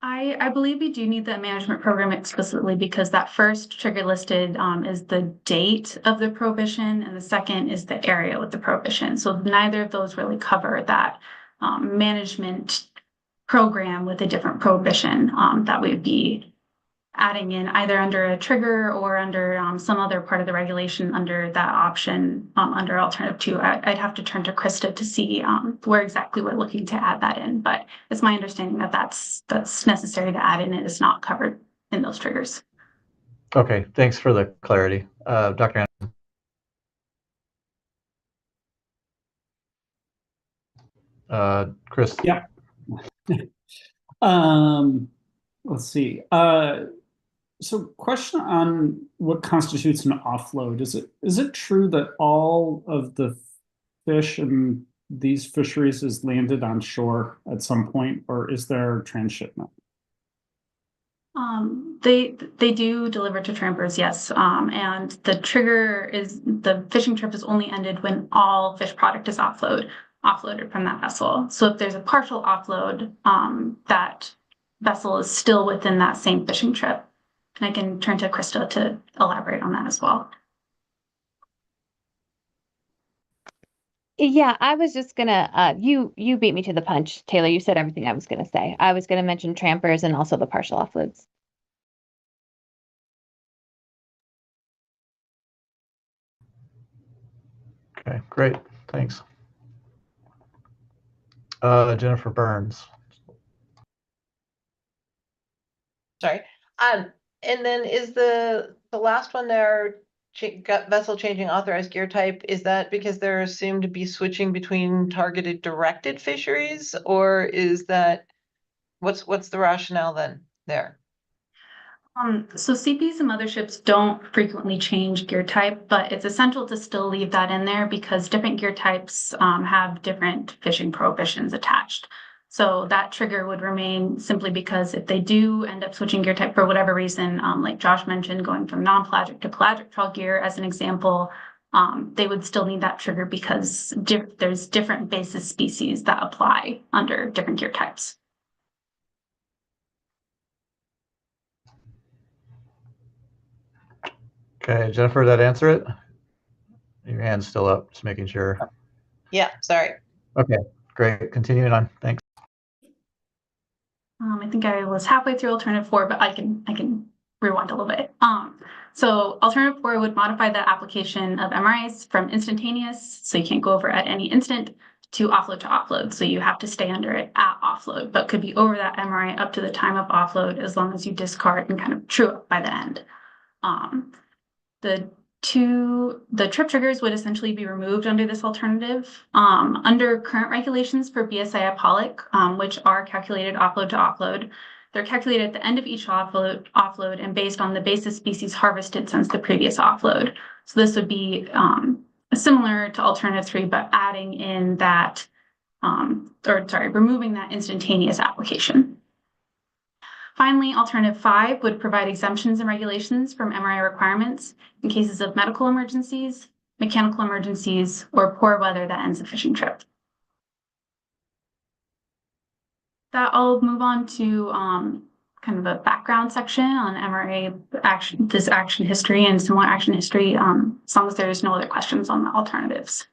I believe you do need the management program explicitly, because that first trigger listed is the date of the prohibition, and the second is the area with the prohibition. So neither of those really cover that management program with a different prohibition that we would be adding in either under a trigger or under some other part of the regulation under that option under alternative 2. I'd have to turn to Krista to see where exactly we're looking to add that in, but it's my understanding that that's necessary to add in. It is not covered in those triggers. Okay, thanks for the clarity. Dr. Anderson. Chris. Yeah. Let's see. So question on what constitutes an offload. Is it true that all of the fish in these fisheries is landed on shore at some point, or is there transshipment? They do deliver to trampers, yes. And the trigger is the fishing trip is only ended when all fish product is offloaded from that vessel. So if there's a partial offload, that vessel is still within that same fishing trip. And I can turn to Krista to elaborate on that as well. Yeah, I was just gonna, you beat me to the punch, Taylor. You said everything I was gonna say. I was gonna mention trampers and also the partial offloads. Okay, great, thanks. Jennifer Burns. Sorry. And then is the last one there, vessel changing authorized gear type, is that because they're assumed to be switching between targeted directed fisheries, or is that what's the rationale then there? So CPs and motherships don't frequently change gear type, but it's essential to still leave that in there because different gear types have different fishing prohibitions attached. So that trigger would remain simply because if they do end up switching gear type for whatever reason, like Josh mentioned, going from non-pelagic to pelagic trawl gear as an example, they would still need that trigger because there's different basis species that apply under different gear types. Okay, Jennifer, did that answer it? Your hand's still up, just making sure. Yeah, sorry. Okay, great. Continuing on. Thanks. I think I was halfway through alternative 4, but I can rewind a little bit. So alternative 4 would modify the application of MRIs from instantaneous, so you can't go over at any instant, to offload. So you have to stay under it at offload, but could be over that MRI up to the time of offload as long as you discard and kind of true up by the end. The the trip triggers would essentially be removed under this alternative. Under current regulations for BSI pollock, which are calculated offload to offload, they're calculated at the end of each offload and based on the basis species harvested since the previous offload. So this would be similar to alternative 3, but adding in that, removing that instantaneous application. Finally, alternative 5 would provide exemptions and regulations from MRI requirements in cases of medical emergencies, mechanical emergencies, or poor weather that ends a fishing trip. That I'll move on to kind of a background section on MRA action, this action history and similar action history, as long as there's no other questions on the alternatives.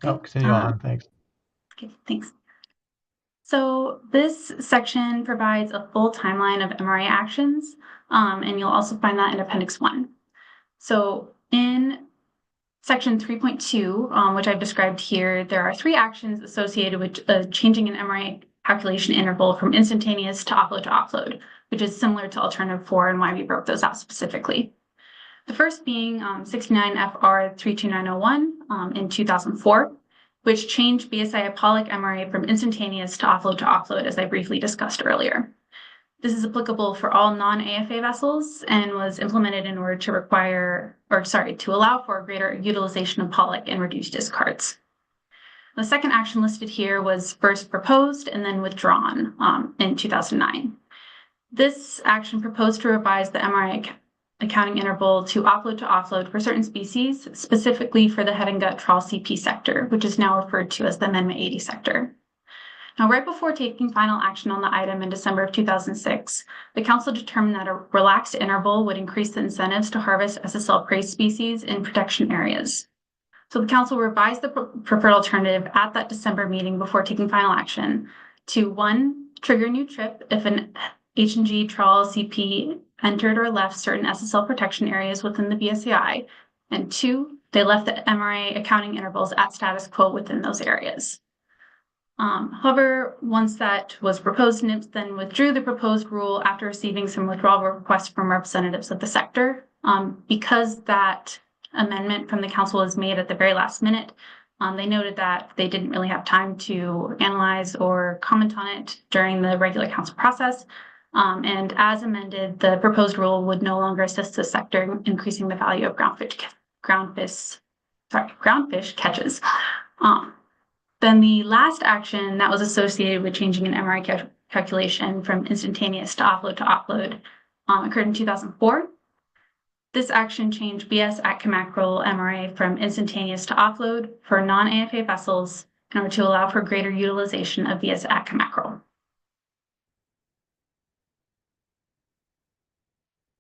Oh, continue on, thanks. Okay, thanks. So this section provides a full timeline of MRA actions, and you'll also find that in Appendix 1. So in Section 3.2, which I've described here, there are 3 actions associated with changing an MRA calculation interval from instantaneous to offload, which is similar to alternative 4 and why we broke those out specifically. The first being 69 FR 32901 in 2004, which changed BSI pollock MRA from instantaneous to offload, as I briefly discussed earlier. This is applicable for all non-AFA vessels and was implemented in order to allow for greater utilization of pollock and reduced discards. The second action listed here was first proposed and then withdrawn in 2009. This action proposed to revise the MRA accounting interval to offload for certain species, specifically for the head and gut trawl CP sector, which is now referred to as the Amendment 80 sector. Now, right before taking final action on the item in December of 2006, the Council determined that a relaxed interval would increase the incentives to harvest SSL prey species in protection areas. So the Council revised the preferred alternative at that December meeting before taking final action to 1, trigger a new trip if an H&G trawl CP entered or left certain SSL protection areas within the BSAI, and 2, they left the MRA accounting intervals at status quo within those areas. However, once that was proposed, NIMS then withdrew the proposed rule after receiving some withdrawal requests from representatives of the sector. Because that amendment from the Council was made at the very last minute, they noted that they didn't really have time to analyze or comment on it during the regular Council process. And as amended, the proposed rule would no longer assist the sector in increasing the value of groundfish catches. Then the last action that was associated with changing an MRI calculation from instantaneous to offload occurred in 2004. This action changed BS ATCA mackerel MRA from instantaneous to offload for non-AFA vessels in order to allow for greater utilization of BS ATCA mackerel.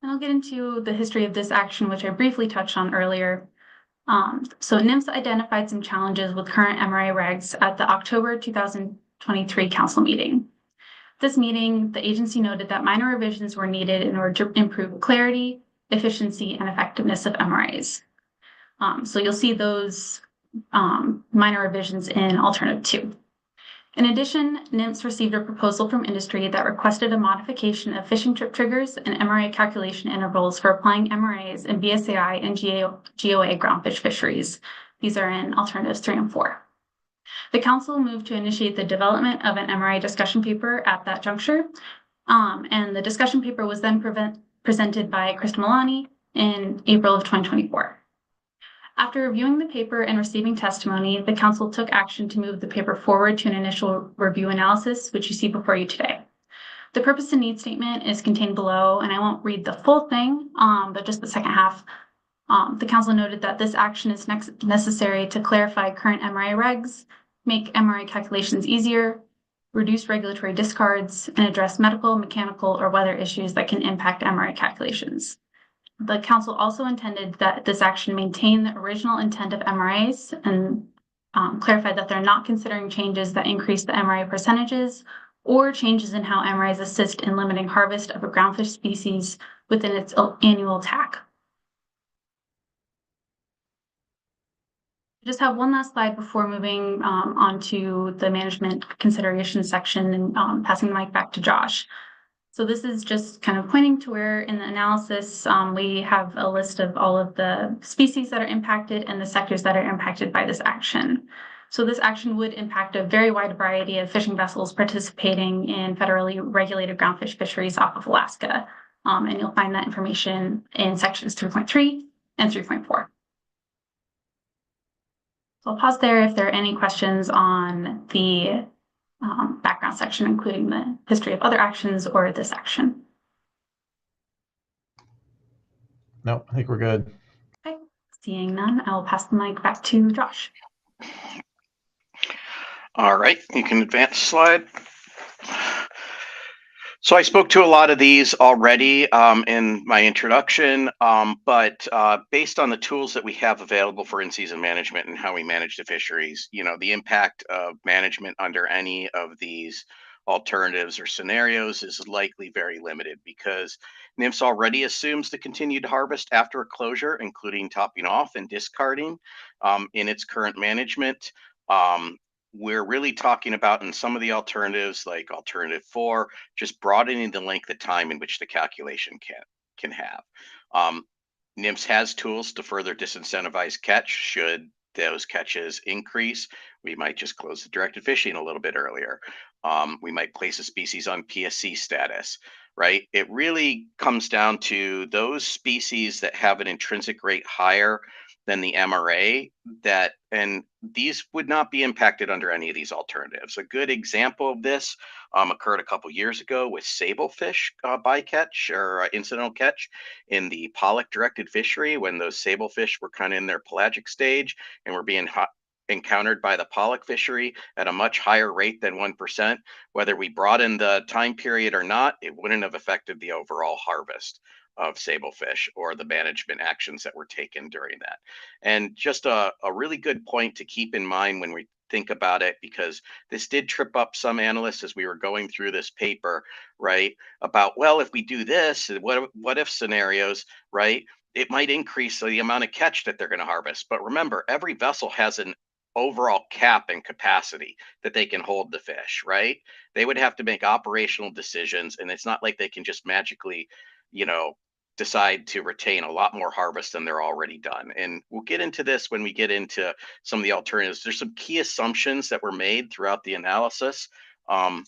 And I'll get into the history of this action, which I briefly touched on earlier. So NIMS identified some challenges with current MRA regs at the October 2023 Council meeting. This meeting, the agency noted that minor revisions were needed in order to improve clarity, efficiency, and effectiveness of MRAs. So you'll see those minor revisions in alternative 2. In addition, NIMS received a proposal from industry that requested a modification of fishing trip triggers and MRA calculation intervals for applying MRAs in BSAI and GOA groundfish fisheries. These are in alternatives 3 and 4. The Council moved to initiate the development of an MRA discussion paper at that juncture, and the discussion paper was then presented by Krista Milani in April of 2024. After reviewing the paper and receiving testimony, the Council took action to move the paper forward to an initial review analysis, which you see before you today. The purpose and need statement is contained below, and I won't read the full thing, but just the second half. The Council noted that this action is necessary to clarify current MRA regs, make MRA calculations easier, reduce regulatory discards, and address medical, mechanical, or weather issues that can impact MRA calculations. The Council also intended that this action maintain the original intent of MRAs and clarified that they're not considering changes that increase the MRA percentages or changes in how MRAs assist in limiting harvest of a groundfish species within its annual TAC. I just have one last slide before moving on to the management consideration section and passing the mic back to Josh. So this is just kind of pointing to where in the analysis, we have a list of all of the species that are impacted and the sectors that are impacted by this action. So this action would impact a very wide variety of fishing vessels participating in federally regulated groundfish fisheries off of Alaska. And you'll find that information in sections 3.3 and 3.4. So I'll pause there if there are any questions on the background section, including the history of other actions or this action. No, I think we're good. Okay, seeing none, I'll pass the mic back to Josh. All right, you can advance the slide. So I spoke to a lot of these already in my introduction, but based on the tools that we have available for in-season management and how we manage the fisheries, the impact of management under any of these alternatives or scenarios is likely very limited because NMFS already assumes the continued harvest after a closure, including topping off and discarding in its current management. We're really talking about in some of the alternatives, like alternative 4, just broadening the length of time in which the calculation can have. NMFS has tools to further disincentivize catch should those catches increase. We might just close the directed fishing a little bit earlier. We might place a species on PSC status, right? It really comes down to those species that have an intrinsic rate higher than the MRA and these would not be impacted under any of these alternatives. A good example of this occurred a couple years ago with sablefish bycatch or incidental catch in the pollock directed fishery when those sablefish were kind of in their pelagic stage and were being encountered by the pollock fishery at a much higher rate than 1%. Whether we broadened the time period or not, it wouldn't have affected the overall harvest of sablefish or the management actions that were taken during that. And just a really good point to keep in mind when we think about it, because this did trip up some analysts as we were going through this paper, right? About, well, if we do this, what if scenarios, right? It might increase the amount of catch that they're going to harvest. But remember, every vessel has an overall cap and capacity that they can hold the fish, right? They would have to make operational decisions, and it's not like they can just magically, decide to retain a lot more harvest than they're already done. And we'll get into this when we get into some of the alternatives. There's some key assumptions that were made throughout the analysis. One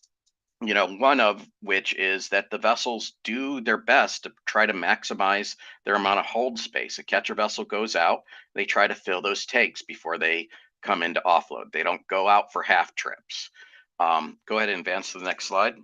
of which is that the vessels do their best to try to maximize their amount of hold space. A catcher vessel goes out, they try to fill those tanks before they come into offload. They don't go out for half trips. Go ahead and advance to the next slide.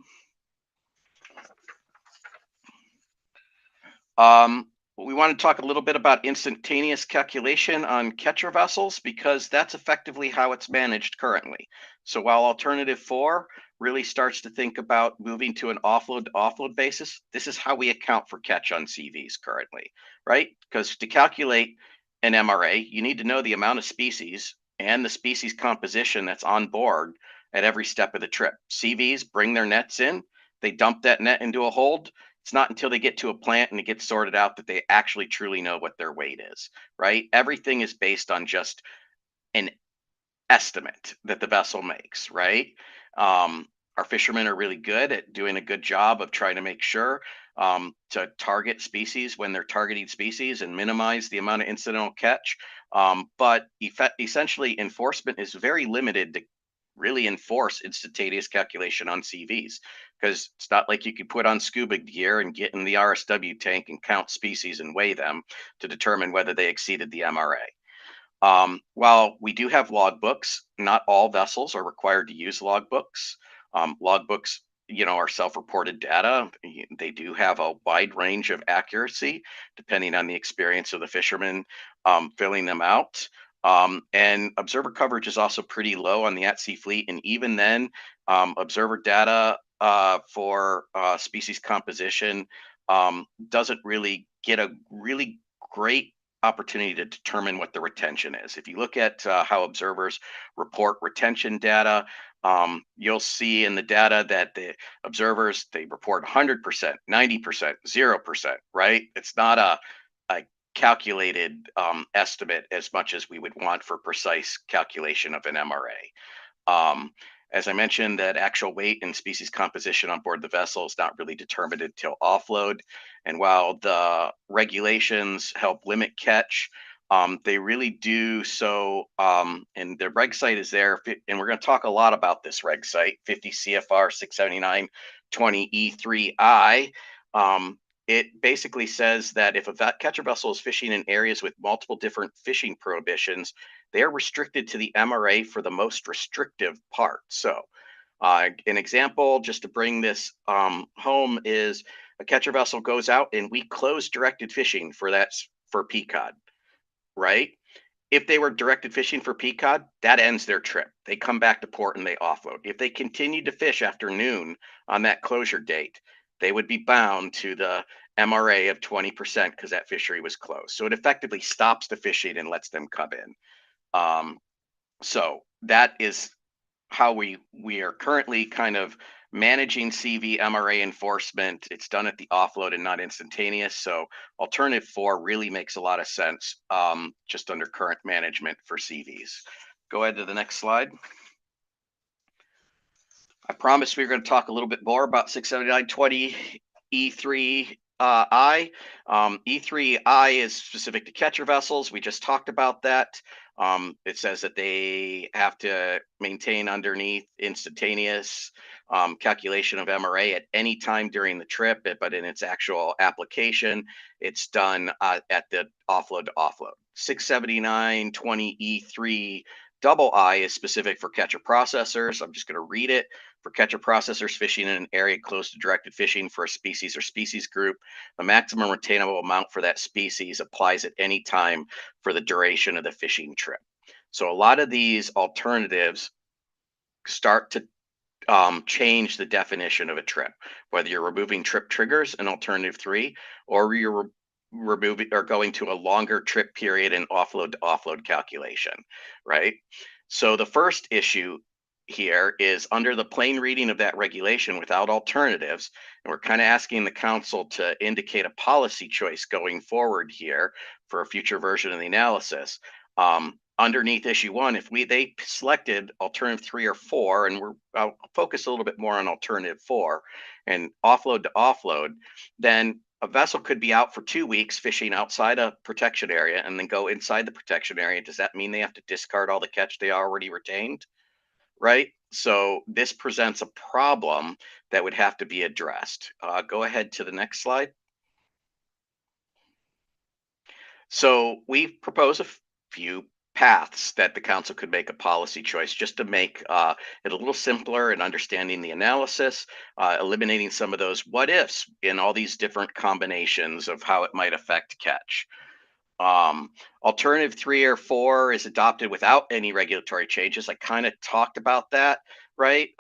We want to talk a little bit about instantaneous calculation on catcher vessels because that's effectively how it's managed currently. So while alternative 4 really starts to think about moving to an offload to offload basis, this is how we account for catch on CVs currently, right? Because to calculate an MRA, you need to know the amount of species and the species composition that's on board at every step of the trip. CVs bring their nets in, they dump that net into a hold. It's not until they get to a plant and it gets sorted out that they actually truly know what their weight is, right? Everything is based on just an estimate that the vessel makes, right? Our fishermen are really good at doing a good job of trying to make sure to target species when they're targeting species and minimize the amount of incidental catch. But essentially, enforcement is very limited to really enforce instantaneous calculation on CVs because it's not like you could put on scuba gear and get in the RSW tank and count species and weigh them to determine whether they exceeded the MRA. While we do have logbooks, not all vessels are required to use logbooks. Logbooks, are self-reported data. They do have a wide range of accuracy depending on the experience of the fishermen filling them out. And observer coverage is also pretty low on the at-sea fleet. And even then, observer data for species composition doesn't really get a really great opportunity to determine what the retention is. If you look at how observers report retention data, you'll see in the data that the observers, they report 100%, 90%, 0%, right? It's not a calculated estimate as much as we would want for precise calculation of an MRA. As I mentioned, that actual weight and species composition on board the vessel is not really determined until offload. And while the regulations help limit catch, they really do so, and the reg site is there, and we're going to talk a lot about this reg site, 50 CFR 679-20E3I. It basically says that if a catcher vessel is fishing in areas with multiple different fishing prohibitions, they are restricted to the MRA for the most restrictive part. So an example, just to bring this home, is a catcher vessel goes out and we close directed fishing for peacod, right? If they were directed fishing for peacod, that ends their trip. They come back to port and they offload. If they continued to fish after noon on that closure date, they would be bound to the MRA of 20% because that fishery was closed. So it effectively stops the fishing and lets them come in. So that is how we are currently kind of managing CV MRA enforcement. It's done at the offload and not instantaneous. So alternative 4 really makes a lot of sense just under current management for CVs. Go ahead to the next slide. I promised we were going to talk a little bit more about 679-20 E3I. E3I is specific to catcher vessels. We just talked about that. It says that they have to maintain underneath instantaneous calculation of MRA at any time during the trip, but in its actual application, it's done at the offload to offload. 679-20 E3II is specific for catcher processors. I'm just going to read it. For catcher processors fishing in an area close to directed fishing for a species or species group, the maximum retainable amount for that species applies at any time for the duration of the fishing trip. So a lot of these alternatives start to change the definition of a trip, whether you're removing trip triggers in alternative 3, or you're removing or going to a longer trip period and offload to offload calculation, right? So the first issue here is under the plain reading of that regulation without alternatives, and we're kind of asking the council to indicate a policy choice going forward here for a future version of the analysis. Underneath issue 1, if they selected alternative 3 or 4, and I'll focus a little bit more on alternative 4 and offload to offload, then a vessel could be out for 2 weeks fishing outside a protection area and then go inside the protection area. Does that mean they have to discard all the catch they already retained? Right? So this presents a problem that would have to be addressed. Go ahead to the next slide. So we've proposed a few paths that the council could make a policy choice just to make it a little simpler in understanding the analysis, eliminating some of those what ifs in all these different combinations of how it might affect catch. Alternative 3 or 4 is adopted without any regulatory changes. I kind of talked about that, right?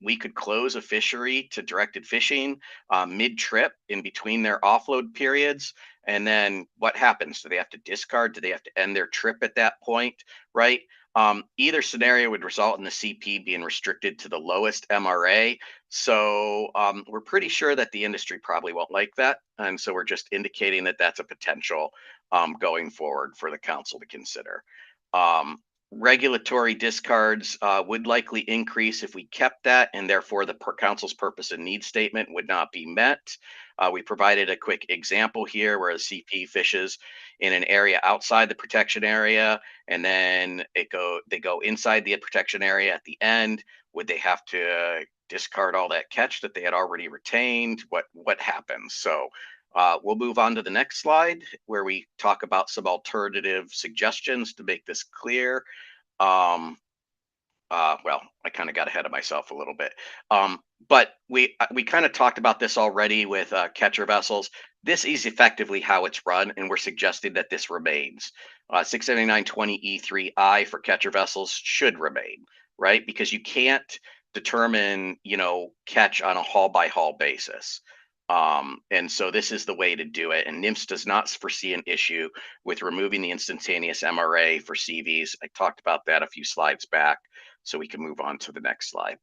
We could close a fishery to directed fishing mid-trip in between their offload periods. And then what happens? Do they have to discard? Do they have to end their trip at that point, right? Either scenario would result in the CP being restricted to the lowest MRA. So we're pretty sure that the industry probably won't like that. And so we're just indicating that that's a potential going forward for the council to consider. Regulatory discards would likely increase if we kept that, and therefore the council's purpose and need statement would not be met. We provided a quick example here where a CP fishes in an area outside the protection area, and then they go inside the protection area at the end. Would they have to discard all that catch that they had already retained? What happens? So we'll move on to the next slide where we talk about some alternative suggestions to make this clear. Well, I kind of got ahead of myself a little bit. But we kind of talked about this already with catcher vessels. This is effectively how it's run, and we're suggesting that this remains. 679-20 E3I for catcher vessels should remain, right? Because you can't determine, catch on a haul by haul basis. And so this is the way to do it. And NIMS does not foresee an issue with removing the instantaneous MRA for CVs. I talked about that a few slides back, so we can move on to the next slide.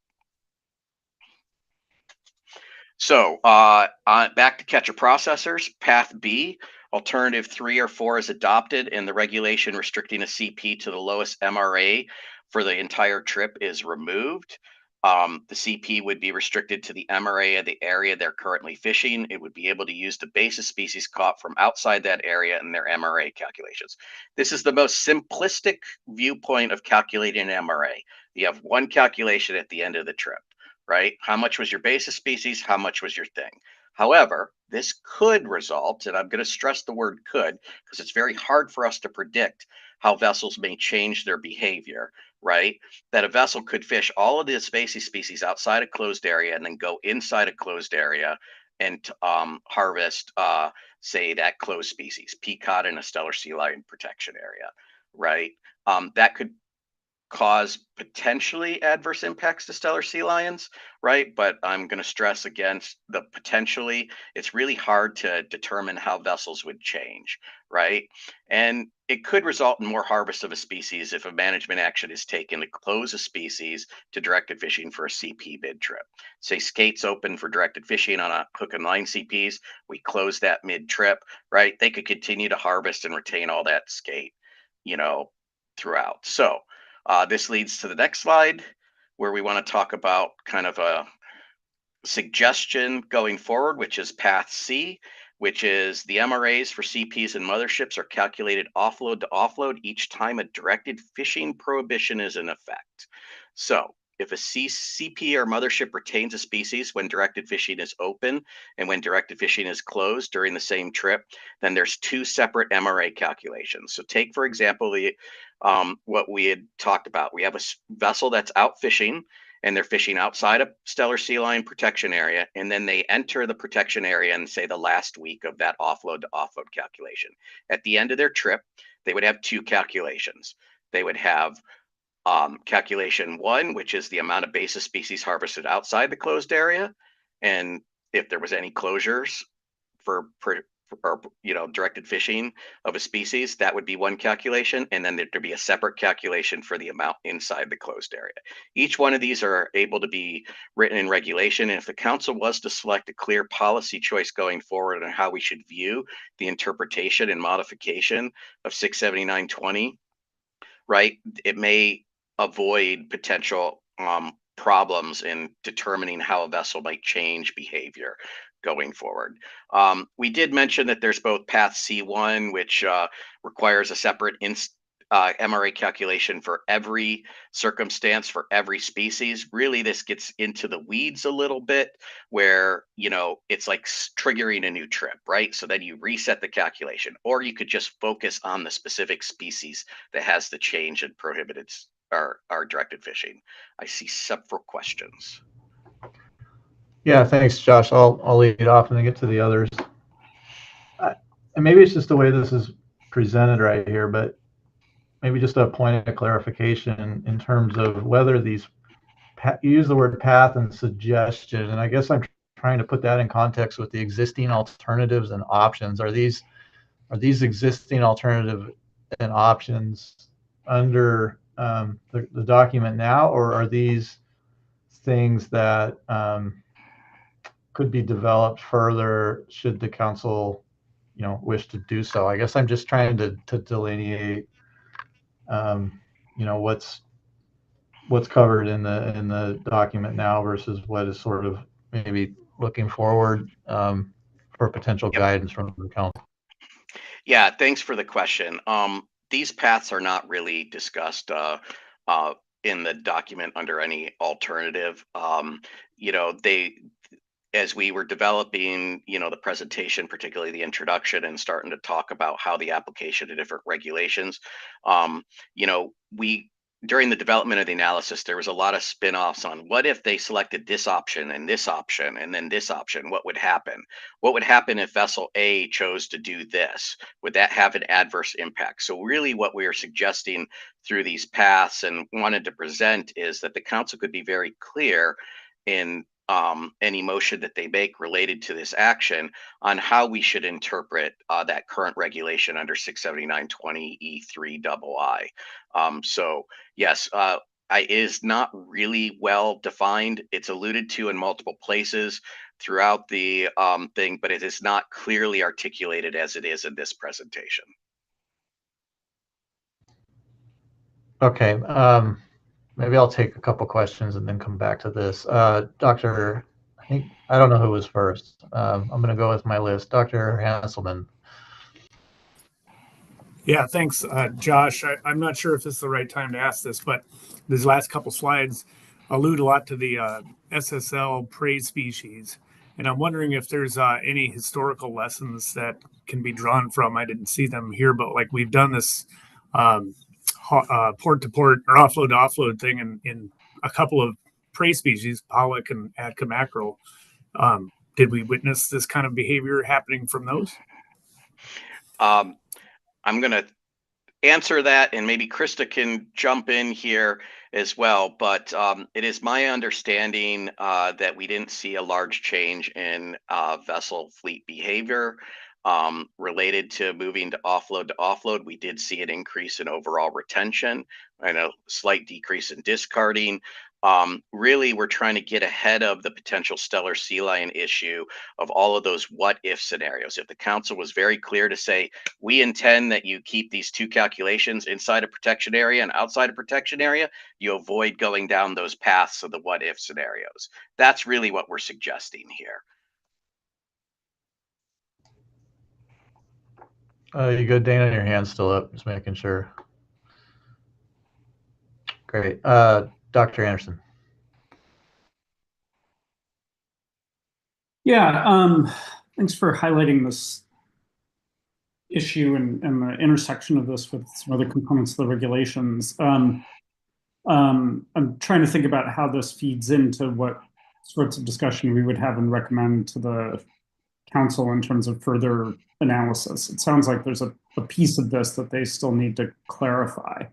So back to catcher processors, path B, alternative 3 or 4 is adopted, and the regulation restricting a CP to the lowest MRA for the entire trip is removed. The CP would be restricted to the MRA of the area they're currently fishing. It would be able to use the basis species caught from outside that area in their MRA calculations. This is the most simplistic viewpoint of calculating an MRA. You have one calculation at the end of the trip, right? How much was your basis species? How much was your thing? However, this could result, and I'm going to stress the word could, because it's very hard for us to predict how vessels may change their behavior, right? That a vessel could fish all of the basis species outside a closed area and then go inside a closed area and harvest, say, that closed species, pea cod in a stellar sea lion protection area, right? That could cause potentially adverse impacts to stellar sea lions, right? But I'm going to stress against the potentially. It's really hard to determine how vessels would change, right? And it could result in more harvest of a species if a management action is taken to close a species to directed fishing for a CP bid trip. Say skates open for directed fishing on a hook and line CPs, we close that mid trip, right? They could continue to harvest and retain all that skate, throughout. So this leads to the next slide, where we want to talk about kind of a suggestion going forward, which is path C, which is the MRAs for CPs and motherships are calculated offload to offload each time a directed fishing prohibition is in effect. So if a CP or mothership retains a species when directed fishing is open and when directed fishing is closed during the same trip, then there's two separate MRA calculations. So take, for example, what we had talked about. We have a vessel that's out fishing and they're fishing outside a stellar sea lion protection area, and then they enter the protection area in, say, the last week of that offload to offload calculation. At the end of their trip, they would have two calculations. They would have calculation one, which is the amount of basis species harvested outside the closed area, and if there was any closures for directed fishing of a species, that would be one calculation, and then there'd be a separate calculation for the amount inside the closed area. Each one of these are able to be written in regulation, and if the council was to select a clear policy choice going forward on how we should view the interpretation and modification of 67920, right, it may avoid potential problems in determining how a vessel might change behavior going forward. We did mention that there's both path C1, which requires a separate MRA calculation for every circumstance for every species. Really, this gets into the weeds a little bit, where it's like triggering a new trip, right? So then you reset the calculation, or you could just focus on the specific species that has the change and prohibited or directed fishing. I see several questions. Yeah, thanks, Josh. I'll lead off and then get to the others. And maybe it's just the way this is presented right here, but maybe just a point of clarification in terms of whether these, you use the word path and suggestion, and I guess I'm trying to put that in context with the existing alternatives and options. Are these existing alternative and options under the document now, or are these things that could be developed further should the council wish to do so? I guess I'm just trying to delineate what's covered in the document now versus what is sort of maybe looking forward for potential guidance from the council. Yeah, thanks for the question. These paths are not really discussed in the document under any alternative. As we were developing, the presentation, particularly the introduction, and starting to talk about how the application of different regulations, during the development of the analysis, there was a lot of spin-offs on what if they selected this option and then this option, what would happen? What would happen if vessel A chose to do this? Would that have an adverse impact? So really what we are suggesting through these paths and wanted to present is that the council could be very clear in any motion that they make related to this action on how we should interpret that current regulation under 67920E3II. So yes, it is not really well defined. It's alluded to in multiple places throughout the thing, but it is not clearly articulated as it is in this presentation. Okay. maybe I'll take a couple questions and then come back to this. Dr. I don't know who was first. I'm going to go with my list. Dr. Hanselman. Yeah, thanks, Josh. I'm not sure if this is the right time to ask this, but these last couple slides allude a lot to the SSL prey species. And I'm wondering if there's any historical lessons that can be drawn from. I didn't see them here, but like we've done this port to port or offload to offload thing in a couple of prey species, pollock and Atka mackerel. Did we witness this kind of behavior happening from those? I'm going to answer that, and maybe Krista can jump in here as well. But it is my understanding that we didn't see a large change in vessel fleet behavior related to moving to offload. We did see an increase in overall retention and a slight decrease in discarding. Really, we're trying to get ahead of the potential stellar sea lion issue of all of those what if scenarios. If the council was very clear to say, we intend that you keep these two calculations inside a protection area and outside a protection area, you avoid going down those paths of the what if scenarios. That's really what we're suggesting here. You good, Dana? Your hand's still up, just making sure. Great. Dr. Anderson. Yeah, thanks for highlighting this issue and the intersection of this with some other components of the regulations. I'm trying to think about how this feeds into what sorts of discussion we would have and recommend to the council in terms of further analysis. It sounds like there's a piece of this that they still need to clarify.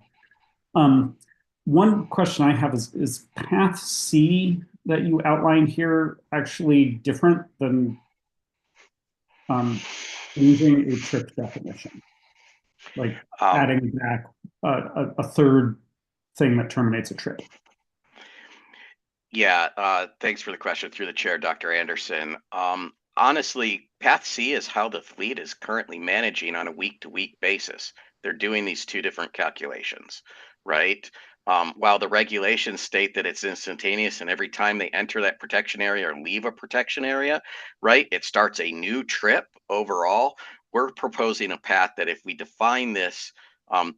One question I have is path C that you outlined here actually different than using a trip definition, like adding back a third thing that terminates a trip? Yeah, thanks for the question through the chair, Dr. Anderson. Honestly, Path C is how the fleet is currently managing on a week-to-week basis. They're doing these two different calculations, right? While the regulations state that it's instantaneous and every time they enter that protection area or leave a protection area, right, it starts a new trip overall. We're proposing a path that if we define this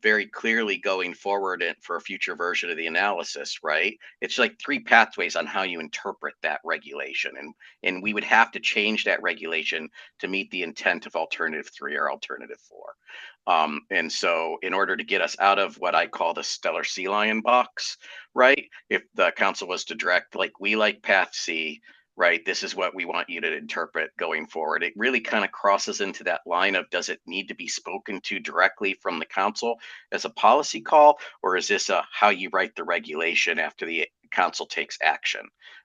very clearly going forward and for a future version of the analysis, right? It's like three pathways on how you interpret that regulation. And we would have to change that regulation to meet the intent of alternative 3 or alternative 4. And so in order to get us out of what I call the stellar sea lion box, right? If the council was to direct, like we like path C, right? This is what we want you to interpret going forward. It really kind of crosses into that line of, does it need to be spoken to directly from the council as a policy call, or is this how you write the regulation after the council takes action,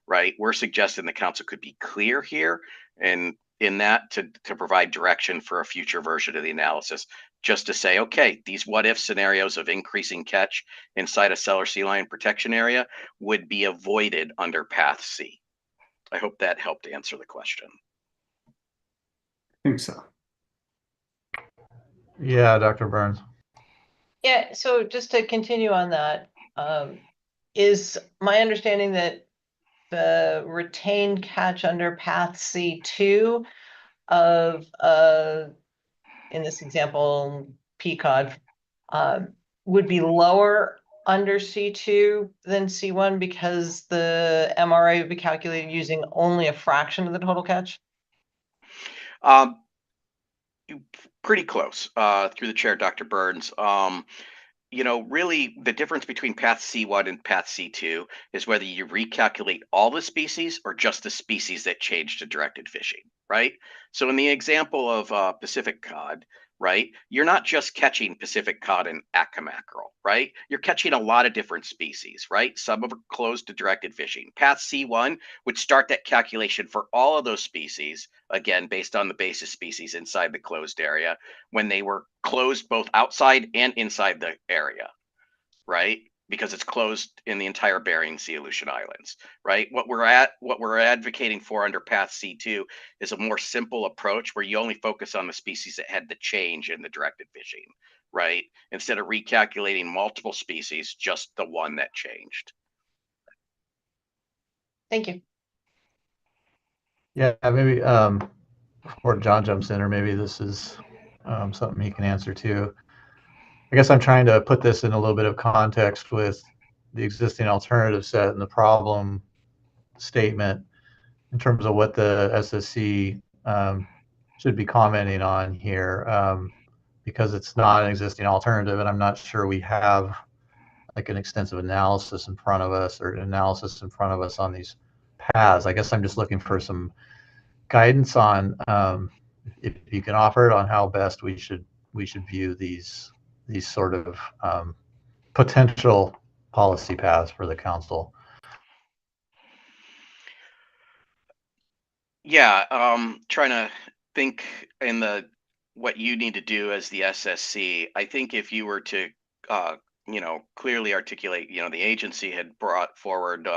right? We're suggesting the council could be clear here and in that to provide direction for a future version of the analysis, just to say, okay, these what if scenarios of increasing catch inside a stellar sea lion protection area would be avoided under path C. I hope that helped answer the question. I think so. Yeah, Dr. Burns. Yeah, so just to continue on that, is my understanding that the retained catch under path C2 of, in this example, PCOD, would be lower under C2 than C1 because the MRA would be calculated using only a fraction of the total catch? Pretty close, through the chair, Dr. Burns. You know, really the difference between path C1 and path C2 is whether you recalculate all the species or just the species that change to directed fishing, right? So in the example of Pacific cod, right, you're not just catching Pacific cod and Atka mackerel, right? You're catching a lot of different species, right? Some of them are closed to directed fishing. Path C1 would start that calculation for all of those species, again, based on the basis species inside the closed area, when they were closed both outside and inside the area, right? Because it's closed in the entire Bering Sea Aleutian Islands, right? What we're advocating for under Path C2 is a more simple approach where you only focus on the species that had the change in the directed fishing, right? Instead of recalculating multiple species, just the one that changed. Thank you. Yeah, maybe before John jumps in, or maybe this is something he can answer too. I guess I'm trying to put this in a little bit of context with the existing alternative set and the problem statement in terms of what the SSC should be commenting on here, because it's not an existing alternative, and I'm not sure we have like an extensive analysis in front of us or an analysis in front of us on these paths. I guess I'm just looking for some guidance on if you can offer it on how best we should view these sort of potential policy paths for the council. Yeah, trying to think in what you need to do as the SSC. I think if you were to clearly articulate, the agency had brought forward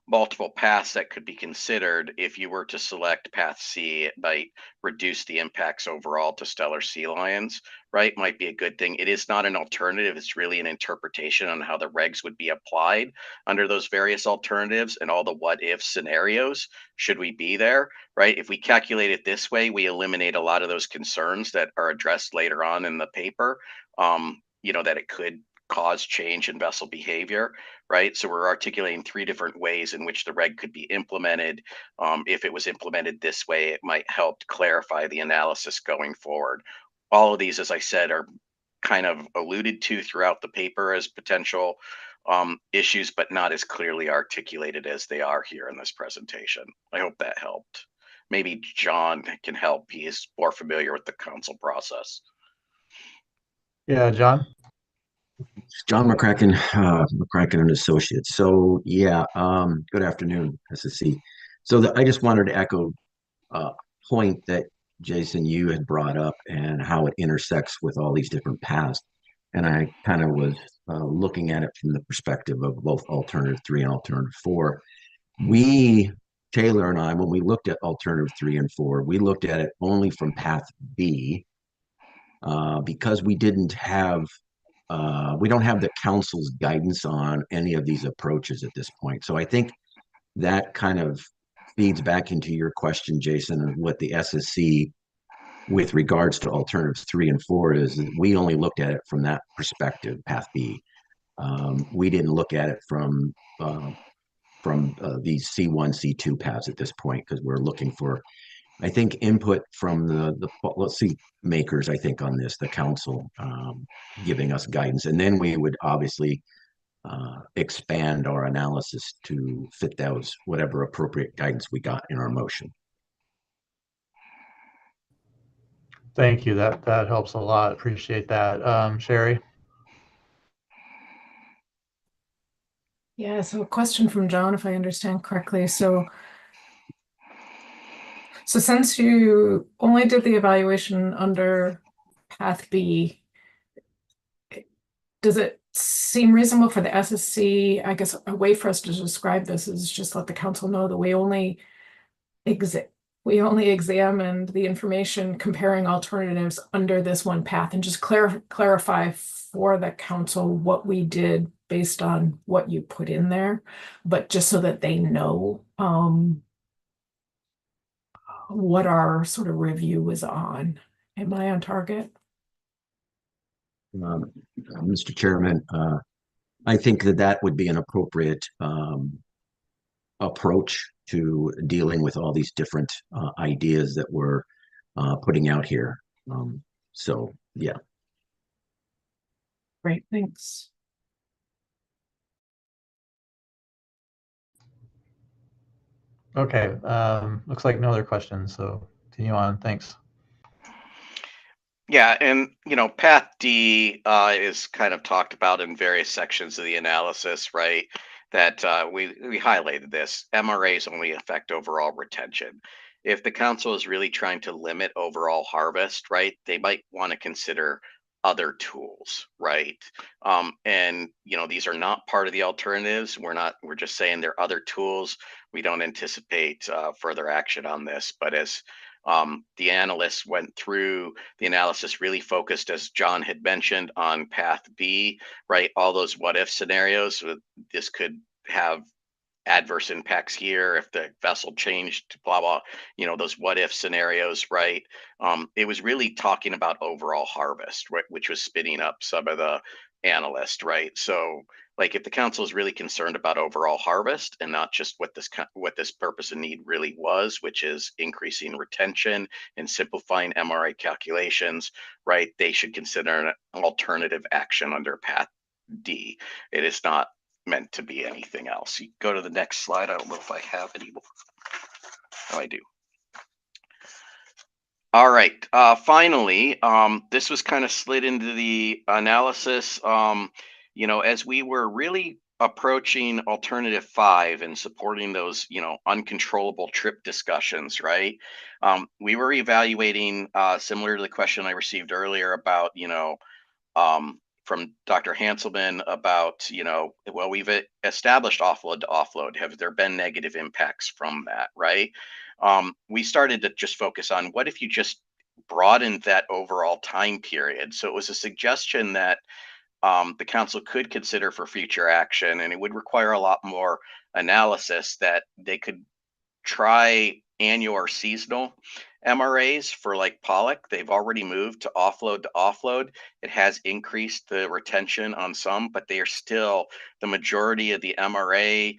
multiple paths that could be considered. If you were to select path C, it might reduce the impacts overall to stellar sea lions, right? Might be a good thing. It is not an alternative. It's really an interpretation on how the regs would be applied under those various alternatives and all the what if scenarios should we be there, right? If we calculate it this way, we eliminate a lot of those concerns that are addressed later on in the paper, that it could cause change in vessel behavior, right? So we're articulating 3 different ways in which the reg could be implemented. If it was implemented this way, it might help clarify the analysis going forward. All of these, as I said, are kind of alluded to throughout the paper as potential issues, but not as clearly articulated as they are here in this presentation. I hope that helped. Maybe John can help. He is more familiar with the council process. Yeah, John? John McCracken, McCracken and Associates. So yeah, good afternoon, SSC. So I just wanted to echo a point that Jason, you had brought up and how it intersects with all these different paths. And I kind of was looking at it from the perspective of both alternative 3 and alternative 4. Taylor and I, when we looked at alternative 3 and 4, we looked at it only from path B because we don't have the council's guidance on any of these approaches at this point. So I think that kind of feeds back into your question, Jason, of what the SSC with regards to alternatives 3 and 4 is. We only looked at it from that perspective, path B. We didn't look at it from these C1, C2 paths at this point, because we're looking for, I think, input from the policy makers, I think, on this, the council, giving us guidance. And then we would obviously expand our analysis to fit those, whatever appropriate guidance we got in our motion. Thank you. That helps a lot. Appreciate that. Sherry? Yeah, so a question from John, if I understand correctly. So since you only did the evaluation under path B, does it seem reasonable for the SSC, I guess a way for us to describe this is just let the council know that we only examined the information comparing alternatives under this one path, and just clarify for the council what we did based on what you put in there, but just so that they know what our sort of review was on. Am I on target? Mr. Chairman, I think that would be an appropriate approach to dealing with all these different ideas that we're putting out here. So, yeah. Great, thanks. Okay, looks like no other questions, so continue on. Thanks. Yeah, and path D is kind of talked about in various sections of the analysis, right? That we highlighted this. MRAs only affect overall retention. If the council is really trying to limit overall harvest, right, they might want to consider other tools, right? And these are not part of the alternatives. We're just saying there are other tools. We don't anticipate further action on this, but as The analysts went through the analysis, really focused, as John had mentioned, on path B, right? All those what if scenarios. This could have adverse impacts here if the vessel changed, blah blah, those what if scenarios, right? It was really talking about overall harvest, right, which was spinning up some of the analysts, right? So like if the council is really concerned about overall harvest and not just what this purpose and need really was, which is increasing retention and simplifying MRA calculations, right, they should consider an alternative action under path D. It is not meant to be anything else. You go to the next slide. I don't know if I have any more. Oh, I do. All right. Finally, this was kind of slid into the analysis. As we were really approaching alternative 5 and supporting those, uncontrollable trip discussions, right? We were evaluating, similar to the question I received earlier about, from Dr. Hanselman about, well, we've established offload to offload. Have there been negative impacts from that, right? We started to just focus on what if you just broadened that overall time period. So it was a suggestion that the council could consider for future action, and it would require a lot more analysis, that they could try annual or seasonal MRAs for like pollock. They've already moved to offload. It has increased the retention on some, but they are still the majority of the MRA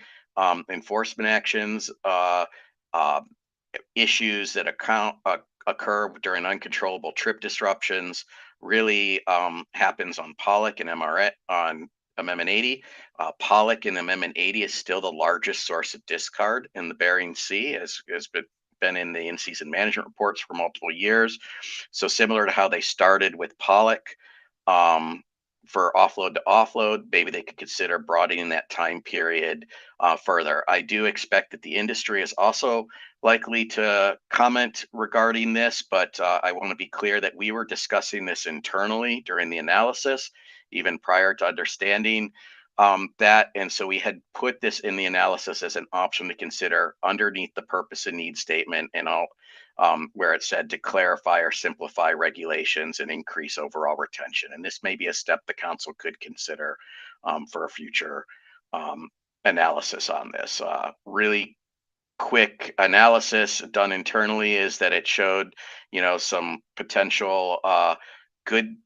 enforcement actions, issues that occur during uncontrollable trip disruptions really happens on pollock and MRA on Amendment 80. Pollock in Amendment 80 is still the largest source of discard in the Bering Sea, as has been in the in-season management reports for multiple years. So similar to how they started with pollock for offload to offload, maybe they could consider broadening that time period further. I do expect that the industry is also likely to comment regarding this, but I want to be clear that we were discussing this internally during the analysis, even prior to understanding that. And so we had put this in the analysis as an option to consider underneath the purpose and need statement, and all where it said to clarify or simplify regulations and increase overall retention. And this may be a step the council could consider for a future analysis on this. Really quick analysis done internally is that it showed, some potential good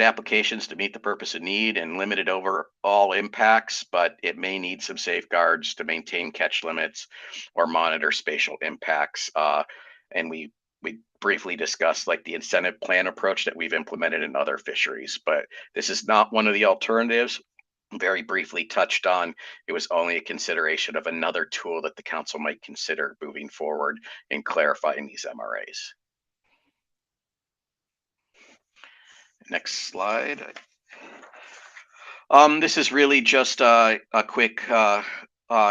applications to meet the purpose and need and limited overall impacts, but it may need some safeguards to maintain catch limits or monitor spatial impacts. And we briefly discussed like the incentive plan approach that we've implemented in other fisheries, but this is not one of the alternatives. Very briefly touched on, it was only a consideration of another tool that the council might consider moving forward in clarifying these MRAs. Next slide. This is really just a quick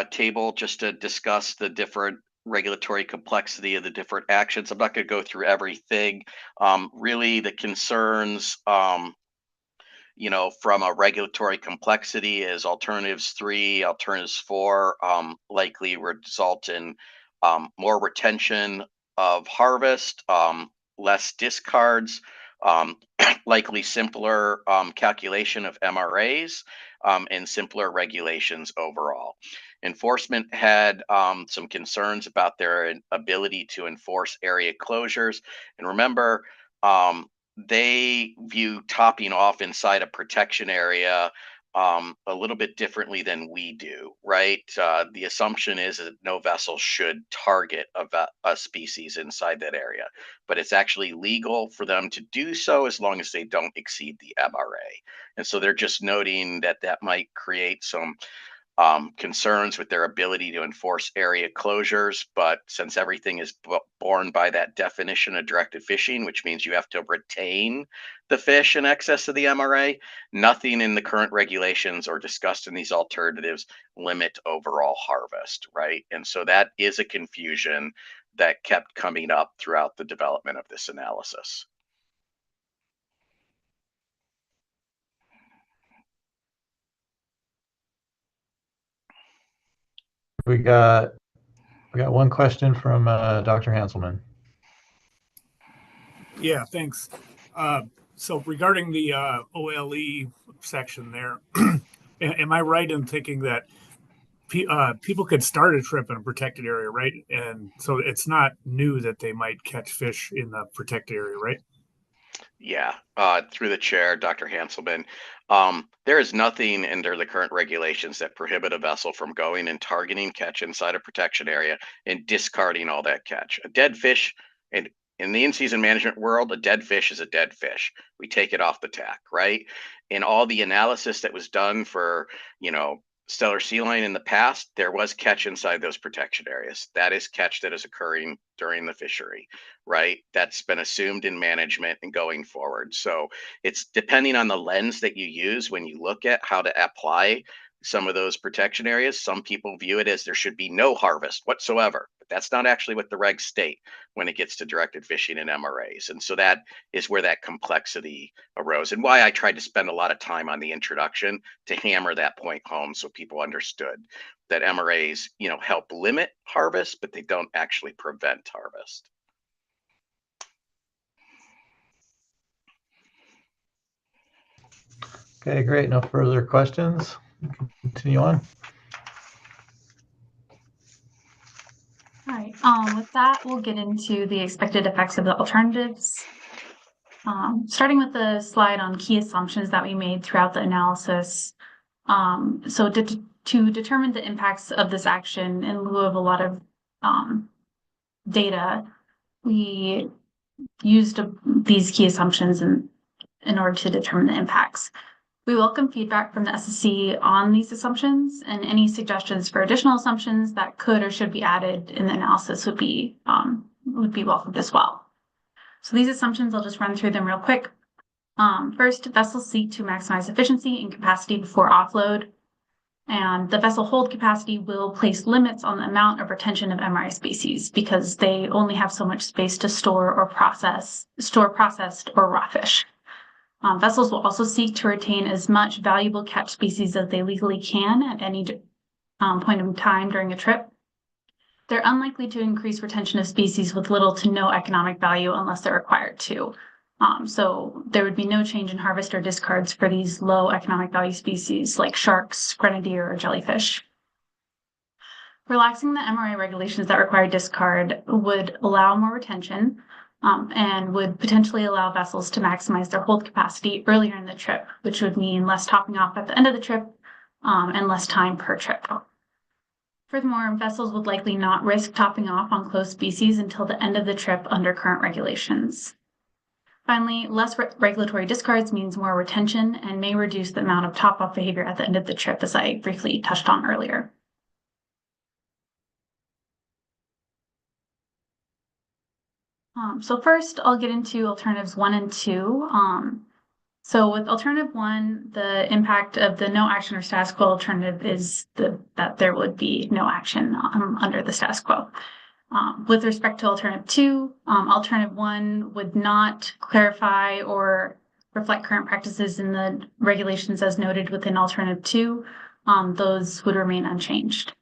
table just to discuss the different regulatory complexity of the different actions. I'm not going to go through everything. Really, the concerns, from a regulatory complexity is alternatives 3, alternatives 4 likely result in more retention of harvest, less discards, likely simpler calculation of MRAs, and simpler regulations overall. Enforcement had some concerns about their ability to enforce area closures. And remember, they view topping off inside a protection area a little bit differently than we do, right? The assumption is that no vessel should target a species inside that area, but it's actually legal for them to do so as long as they don't exceed the MRA. And so they're just noting that that might create some concerns with their ability to enforce area closures. But since everything is borne by that definition of directed fishing, which means you have to retain the fish in excess of the MRA, nothing in the current regulations or discussed in these alternatives limit overall harvest, right? And so that is a confusion that kept coming up throughout the development of this analysis. We got one question from Dr. Hanselman. Yeah, thanks. So regarding the OLE section there, am I right in thinking that people could start a trip in a protected area, right? And so it's not new that they might catch fish in the protected area, right? Yeah, through the chair, Dr. Hanselman. There is nothing under the current regulations that prohibit a vessel from going and targeting catch inside a protection area and discarding all that catch. A dead fish, and in the in-season management world, a dead fish is a dead fish. We take it off the tack, right? In all the analysis that was done for, stellar sea lion in the past, there was catch inside those protection areas. That is catch that is occurring during the fishery, right? That's been assumed in management and going forward. So it's depending on the lens that you use when you look at how to apply some of those protection areas. Some people view it as there should be no harvest whatsoever, but that's not actually what the regs state when it gets to directed fishing and MRAs. And so that is where that complexity arose and why I tried to spend a lot of time on the introduction to hammer that point home so people understood that MRAs, help limit harvest, but they don't actually prevent harvest. Okay, great. No further questions. We can continue on. All right, with that, we'll get into the expected effects of the alternatives. Starting with the slide on key assumptions that we made throughout the analysis. So to determine the impacts of this action in lieu of a lot of data, we used these key assumptions in order to determine the impacts. We welcome feedback from the SSC on these assumptions, and any suggestions for additional assumptions that could or should be added in the analysis would be welcomed as well. So these assumptions, I'll just run through them real quick. First, vessels seek to maximize efficiency and capacity before offload, and the vessel hold capacity will place limits on the amount of retention of MRI species because they only have so much space to store processed or raw fish. Vessels will also seek to retain as much valuable catch species as they legally can at any point in time during a trip. They're unlikely to increase retention of species with little to no economic value unless they're required to. So there would be no change in harvest or discards for these low economic value species like sharks, grenadier, or jellyfish. Relaxing the MRA regulations that require discard would allow more retention, and would potentially allow vessels to maximize their hold capacity earlier in the trip, which would mean less topping off at the end of the trip and less time per trip. Furthermore, vessels would likely not risk topping off on closed species until the end of the trip under current regulations. Finally, less regulatory discards means more retention and may reduce the amount of top-off behavior at the end of the trip, as I briefly touched on earlier. So first, I'll get into alternatives 1 and 2. So with alternative 1, the impact of the no action or status quo alternative is that there would be no action under the status quo. With respect to alternative 2, alternative 1 would not clarify or reflect current practices in the regulations as noted within alternative 2. Those would remain unchanged.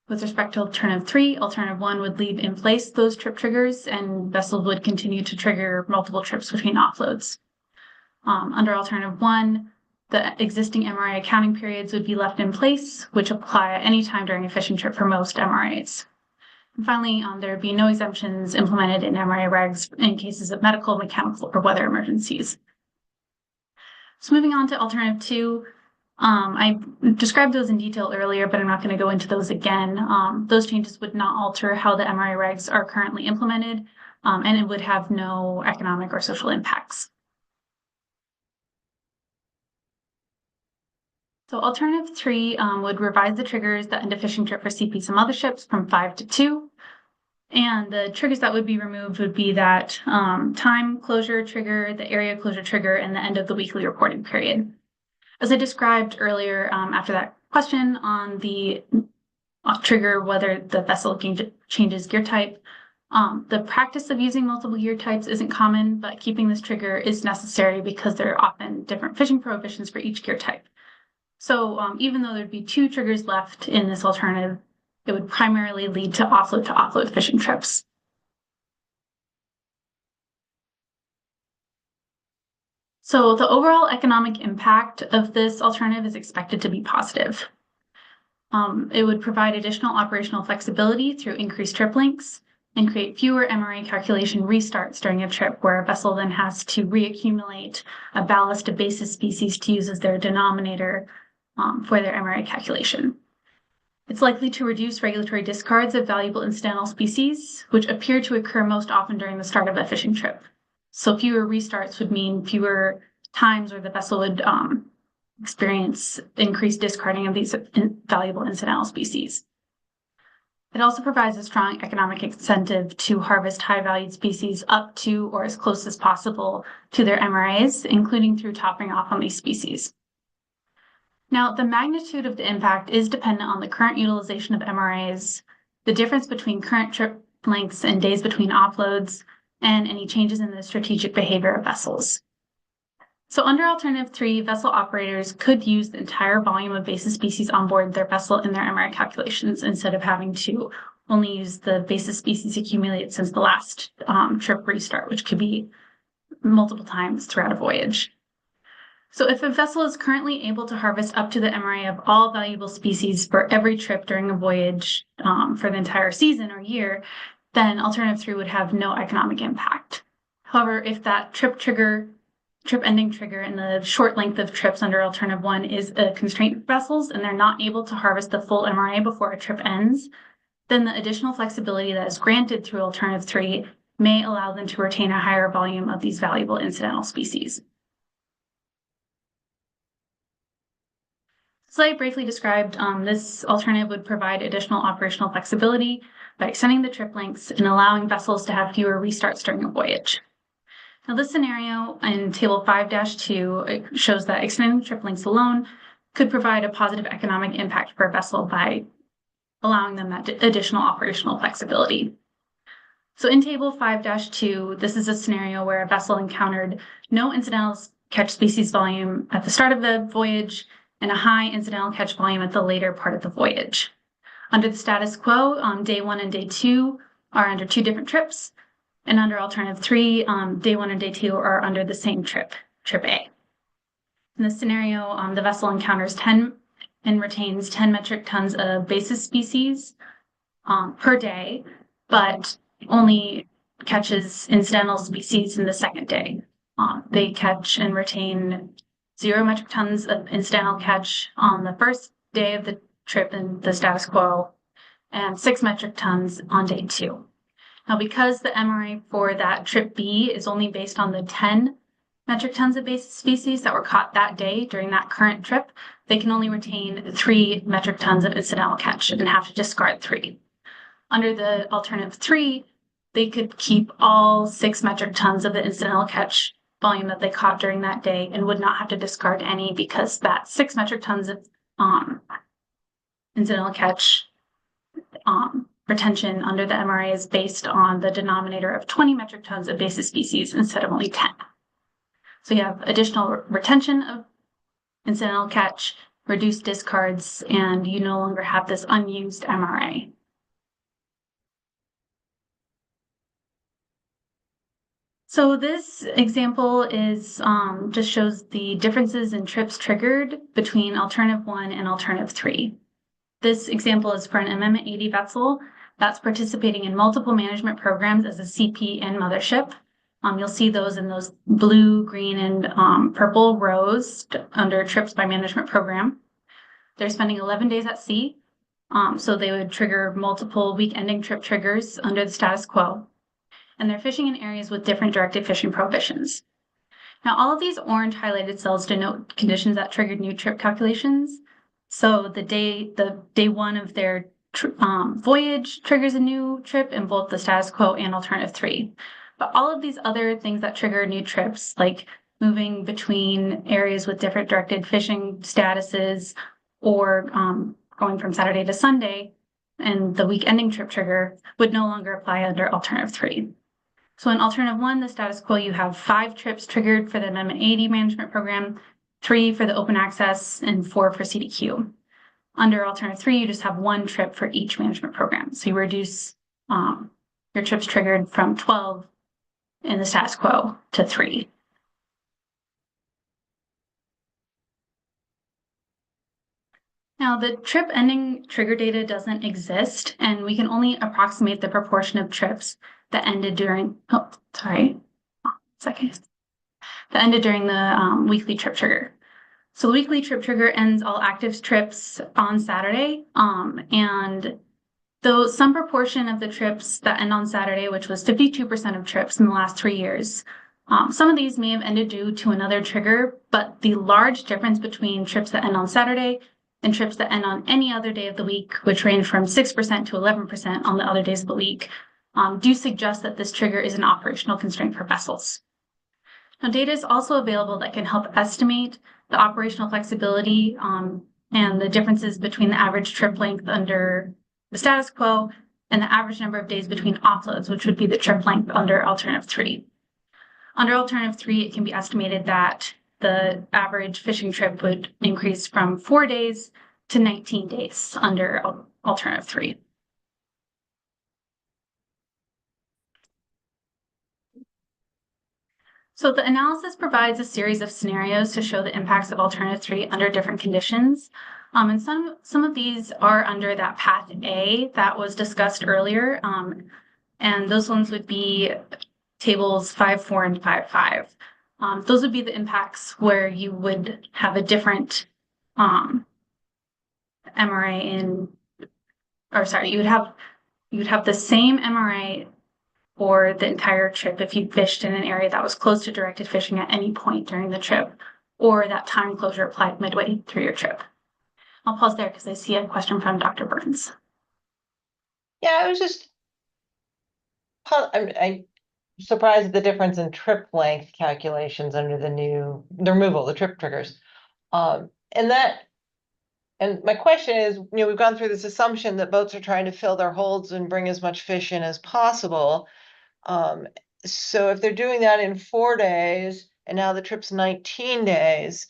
With respect to alternative 3, alternative 1 would leave in place those trip triggers and vessels would continue to trigger multiple trips between offloads. Under alternative 1, the existing MRA accounting periods would be left in place, which apply at any time during a fishing trip for most MRAs. And finally, there would be no exemptions implemented in MRA regs in cases of medical, mechanical, or weather emergencies. So moving on to alternative 2, I described those in detail earlier, but I'm not going to go into those again. Those changes would not alter how the MRA regs are currently implemented, and it would have no economic or social impacts. So alternative 3 would revise the triggers that end a fishing trip for CPs and motherships from 5 to 2. And the triggers that would be removed would be that time closure trigger, the area closure trigger, and the end of the weekly reporting period. As I described earlier, after that question on the trigger whether the vessel changes gear type, the practice of using multiple gear types isn't common, but keeping this trigger is necessary because there are often different fishing prohibitions for each gear type. So even though there'd be 2 triggers left in this alternative, it would primarily lead to offload fishing trips. So the overall economic impact of this alternative is expected to be positive. It would provide additional operational flexibility through increased trip lengths and create fewer MRA calculation restarts during a trip where a vessel then has to reaccumulate a ballast of basis species to use as their denominator for their MRA calculation. It's likely to reduce regulatory discards of valuable incidental species, which appear to occur most often during the start of a fishing trip. So fewer restarts would mean fewer times where the vessel would experience increased discarding of these valuable incidental species. It also provides a strong economic incentive to harvest high-valued species up to or as close as possible to their MRAs, including through topping off on these species. Now, the magnitude of the impact is dependent on the current utilization of MRAs, the difference between current trip lengths and days between offloads, and any changes in the strategic behavior of vessels. So under Alternative 3, vessel operators could use the entire volume of basis species on board their vessel in their MRA calculations instead of having to only use the basis species accumulated since the last trip restart, which could be multiple times throughout a voyage. So if a vessel is currently able to harvest up to the MRA of all valuable species for every trip during a voyage for the entire season or year, then Alternative 3 would have no economic impact. However, if that trip ending trigger and the short length of trips under Alternative 1 is a constraint for vessels and they're not able to harvest the full MRA before a trip ends, then the additional flexibility that is granted through Alternative 3 may allow them to retain a higher volume of these valuable incidental species. So I briefly described, this alternative would provide additional operational flexibility by extending the trip lengths and allowing vessels to have fewer restarts during a voyage. Now, this scenario in Table 5-2 shows that extending trip lengths alone could provide a positive economic impact per vessel by allowing them that additional operational flexibility. So in Table 5-2, this is a scenario where a vessel encountered no incidental catch species volume at the start of the voyage and a high incidental catch volume at the later part of the voyage. Under the status quo, Day 1 and Day 2 are under two different trips, and under Alternative 3, Day 1 and Day 2 are under the same trip, Trip A. In this scenario, the vessel encounters 10 and retains 10 metric tons of basis species per day, but only catches incidental species in the second day. They catch and retain 0 metric tons of incidental catch on the first day of the trip in the status quo, and 6 metric tons on Day 2. Now, because the MRA for that Trip B is only based on the 10 metric tons of basis species that were caught that day during that current trip, they can only retain 3 metric tons of incidental catch and have to discard 3. Under the Alternative 3, they could keep all 6 metric tons of the incidental catch volume that they caught during that day and would not have to discard any because that 6 metric tons of incidental catch retention under the MRA is based on the denominator of 20 metric tons of basis species instead of only 10. So you have additional retention of incidental catch, reduced discards, and you no longer have this unused MRA. So this example is just shows the differences in trips triggered between Alternative 1 and Alternative 3. This example is for an Amendment 80 vessel that's participating in multiple management programs as a CP and mothership. You'll see those in those blue, green, and purple rows under trips by management program. They're spending 11 days at sea, so they would trigger multiple week-ending trip triggers under the status quo. And they're fishing in areas with different directed fishing prohibitions. Now, all of these orange highlighted cells denote conditions that triggered new trip calculations. So the day 1 of their voyage triggers a new trip in both the status quo and Alternative 3. But all of these other things that trigger new trips, like moving between areas with different directed fishing statuses or going from Saturday to Sunday, and the week-ending trip trigger would no longer apply under Alternative 3. So in Alternative 1, the status quo, you have 5 trips triggered for the Amendment 80 management program, 3 for the open access, and 4 for CDQ. Under Alternative 3, you just have 1 trip for each management program. So you reduce your trips triggered from 12 in the status quo to 3. Now, the trip ending trigger data doesn't exist, and we can only approximate the proportion of trips that ended during, that ended during the weekly trip trigger. So the weekly trip trigger ends all active trips on Saturday, and though some proportion of the trips that end on Saturday, which was 52% of trips in the last 3 years, some of these may have ended due to another trigger, but the large difference between trips that end on Saturday and trips that end on any other day of the week, which range from 6% to 11% on the other days of the week, do suggest that this trigger is an operational constraint for vessels. Now, data is also available that can help estimate the operational flexibility and the differences between the average trip length under the status quo and the average number of days between offloads, which would be the trip length under alternative 3. Under alternative 3, it can be estimated that the average fishing trip would increase from 4 days to 19 days under alternative 3. So the analysis provides a series of scenarios to show the impacts of alternative 3 under different conditions. And some of these are under that path A that was discussed earlier. And those ones would be tables 5.4 and 5.5. Those would be the impacts where you would have a different MRA you would have the same MRA for the entire trip if you fished in an area that was close to directed fishing at any point during the trip, or that time closure applied midway through your trip. I'll pause there because I see a question from Dr. Burns. Yeah, I was just, I'm surprised at the difference in trip length calculations under the removal of the trip triggers. And my question is, we've gone through this assumption that boats are trying to fill their holds and bring as much fish in as possible. So if they're doing that in 4 days and now the trip's 19 days,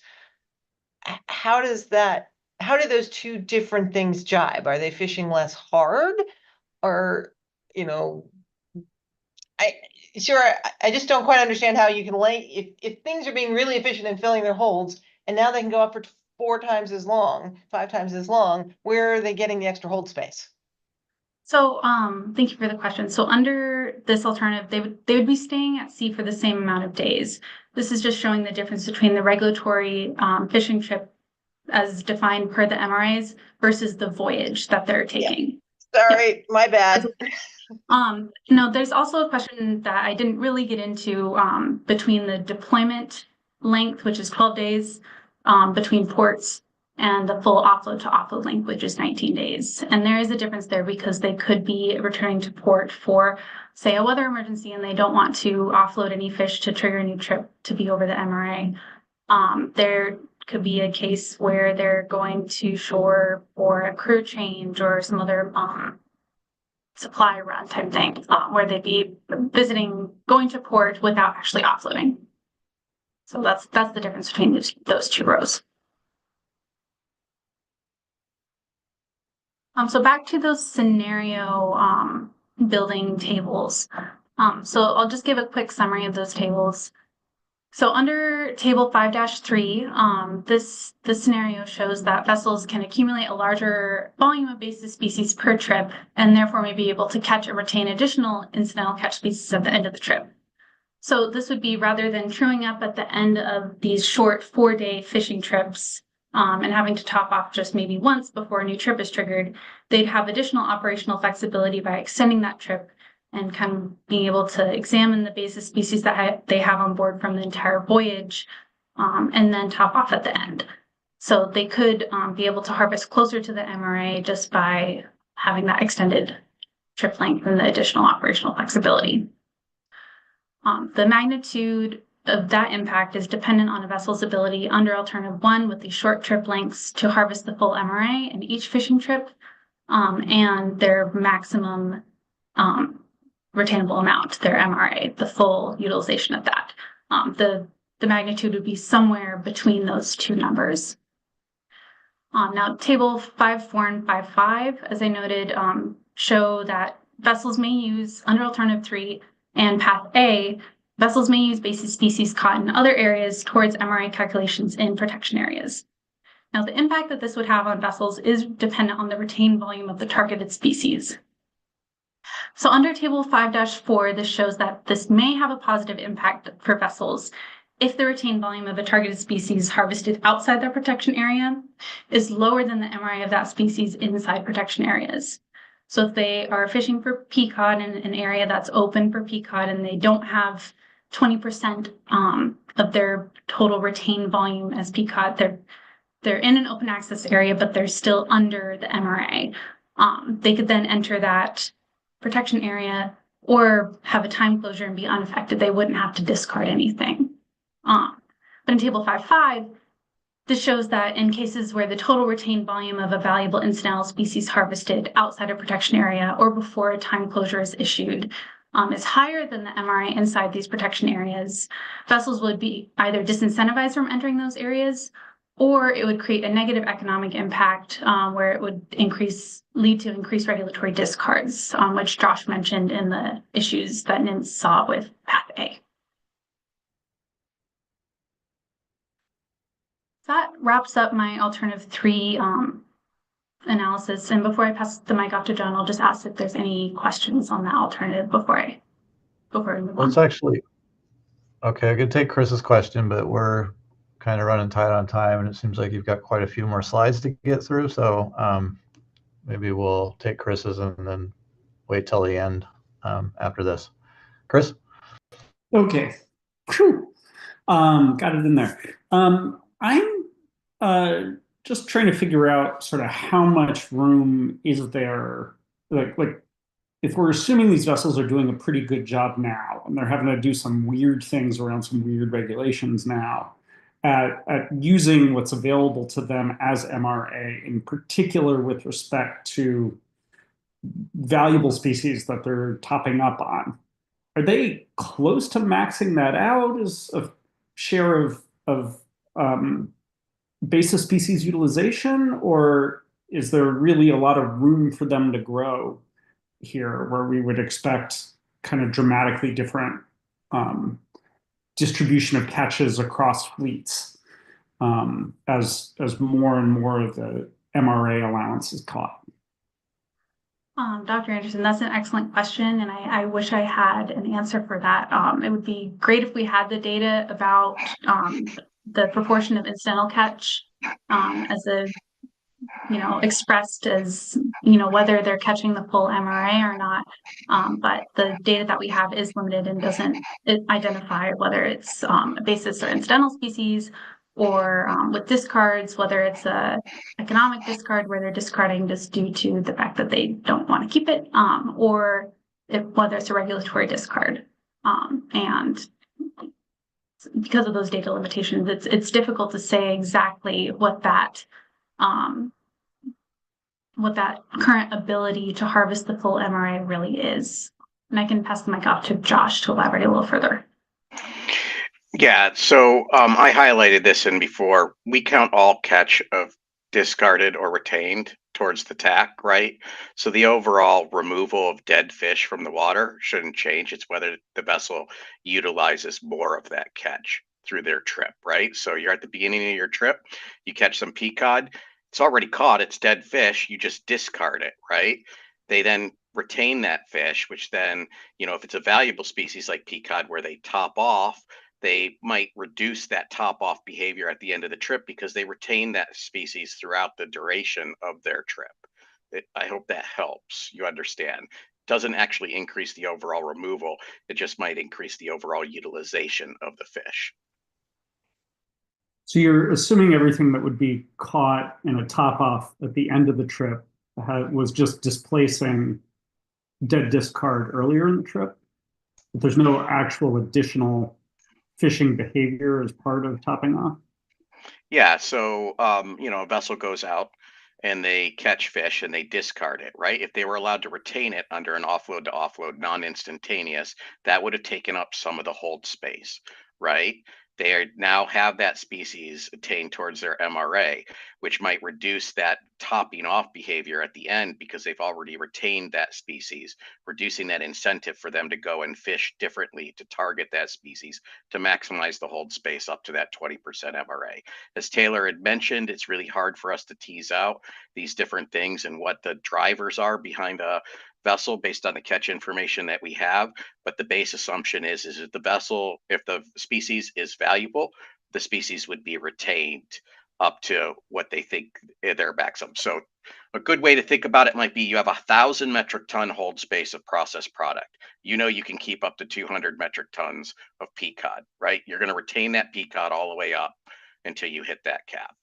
how do those two different things jibe? Are they fishing less hard? Or, I just don't quite understand how you can if things are being really efficient in filling their holds and now they can go up for 4 times as long, 5 times as long, where are they getting the extra hold space? So thank you for the question. So under this alternative, they would be staying at sea for the same amount of days. This is just showing the difference between the regulatory fishing trip as defined per the MRAs versus the voyage that they're taking. Yeah. Sorry, my bad. No, there's also a question that I didn't really get into between the deployment length, which is 12 days between ports, and the full offload to offload length, which is 19 days. And there is a difference there because they could be returning to port for, say, a weather emergency, and they don't want to offload any fish to trigger a new trip to be over the MRA. There could be a case where they're going to shore for a crew change or some other supply run type thing, where they'd be going to port without actually offloading. So that's the difference between those two rows. So back to those scenario building tables. So I'll just give a quick summary of those tables. So under table 5-3, this scenario shows that vessels can accumulate a larger volume of basis species per trip and therefore may be able to catch and retain additional incidental catch species at the end of the trip. So this would be rather than truing up at the end of these short 4-day fishing trips and having to top off just maybe once before a new trip is triggered, they'd have additional operational flexibility by extending that trip and kind of being able to examine the basis species that they have on board from the entire voyage and then top off at the end. So they could be able to harvest closer to the MRA just by having that extended trip length and the additional operational flexibility. The magnitude of that impact is dependent on a vessel's ability under alternative 1 with these short trip lengths to harvest the full MRA in each fishing trip and their maximum retainable amount, their MRA, the full utilization of that. The magnitude would be somewhere between those two numbers. Now, table 5.4 and 5.5, as I noted, show that vessels may use under alternative 3 and path A, vessels may use basis species caught in other areas towards MRA calculations in protection areas. Now, the impact that this would have on vessels is dependent on the retained volume of the targeted species. So under Table 5-4, this shows that this may have a positive impact for vessels if the retained volume of a targeted species harvested outside their protection area is lower than the MRA of that species inside protection areas. So if they are fishing for peacock in an area that's open for peacock and they don't have 20% of their total retained volume as peacock, they're in an open access area, but they're still under the MRA. They could then enter that protection area or have a time closure and be unaffected. They wouldn't have to discard anything. But in Table 5.5, this shows that in cases where the total retained volume of a valuable incidental species harvested outside a protection area or before a time closure is issued is higher than the MRA inside these protection areas, vessels would be either disincentivized from entering those areas, or it would create a negative economic impact where it would lead to increased regulatory discards, which Josh mentioned in the issues that NIMS saw with Path A. That wraps up my alternative 3 analysis. And before I pass the mic off to John, I'll just ask if there's any questions on that alternative before I move on. Well, it's actually, okay, I could take Chris's question, but we're kind of running tight on time, and it seems like you've got quite a few more slides to get through. So maybe we'll take Chris's and then wait till the end after this. Chris? Okay. Whew. Got it in there. I'm just trying to figure out sort of how much room is there, like if we're assuming these vessels are doing a pretty good job now, and they're having to do some weird things around some weird regulations now, at using what's available to them as MRA, in particular with respect to valuable species that they're topping up on. Are they close to maxing that out as a share of basis species utilization, or is there really a lot of room for them to grow here where we would expect kind of dramatically different distribution of catches across fleets as more and more of the MRA allowance is caught? Dr. Anderson, that's an excellent question, and I wish I had an answer for that. It would be great if we had the data about the proportion of incidental catch as a, expressed as, whether they're catching the full MRA or not. But the data that we have is limited and doesn't identify whether it's a basis or incidental species, or with discards, whether it's a economic discard where they're discarding just due to the fact that they don't want to keep it, or whether it's a regulatory discard. And because of those data limitations, it's difficult to say exactly what that current ability to harvest the full MRA really is. And I can pass the mic off to Josh to elaborate a little further. Yeah, so I highlighted this in before. We count all catch of discarded or retained towards the TAC, right? So the overall removal of dead fish from the water shouldn't change. It's whether the vessel utilizes more of that catch through their trip, right? So you're at the beginning of your trip, you catch some peacock, it's already caught, it's dead fish, you just discard it, right? They then retain that fish, which then, if it's a valuable species like peacock where they top off, they might reduce that top off behavior at the end of the trip because they retain that species throughout the duration of their trip. I hope that helps you understand. Doesn't actually increase the overall removal. It just might increase the overall utilization of the fish. So you're assuming everything that would be caught in a top off at the end of the trip was just displacing dead discard earlier in the trip? But there's no actual additional fishing behavior as part of topping off? Yeah, so a vessel goes out and they catch fish and they discard it, right? If they were allowed to retain it under an offload to offload non-instantaneous, that would have taken up some of the hold space, right? they now have that species attained towards their MRA, which might reduce that topping off behavior at the end because they've already retained that species, reducing that incentive for them to go and fish differently to target that species to maximize the hold space up to that 20% MRA. As Taylor had mentioned, it's really hard for us to tease out these different things and what the drivers are behind a vessel based on the catch information that we have. But the base assumption is that the vessel, if the species is valuable, the species would be retained up to what they think their maximum. So a good way to think about it might be you have 1,000 metric ton hold space of processed product. You know you can keep up to 200 metric tons of peacod, right? You're going to retain that peacod all the way up until you hit that cap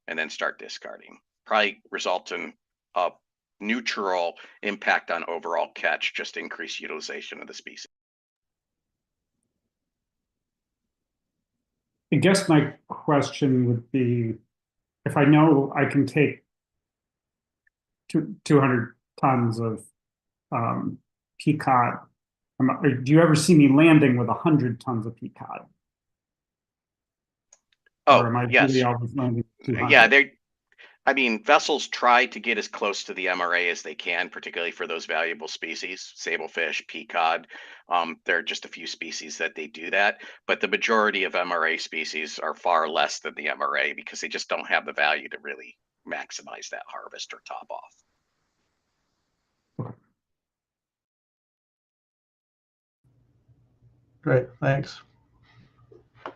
and then start discarding. Probably result in a neutral impact on overall catch, just increased utilization of the species. I guess my question would be, if I know I can take 200 tons of peacod, do you ever see me landing with 100 tons of peacod? Oh, or am I yes. really always landing 200? Yeah, I mean, vessels try to get as close to the MRA as they can, particularly for those valuable species, sablefish, peacod. There are just a few species that they do that, but the majority of MRA species are far less than the MRA because they just don't have the value to really maximize that harvest or top off. Great, thanks. All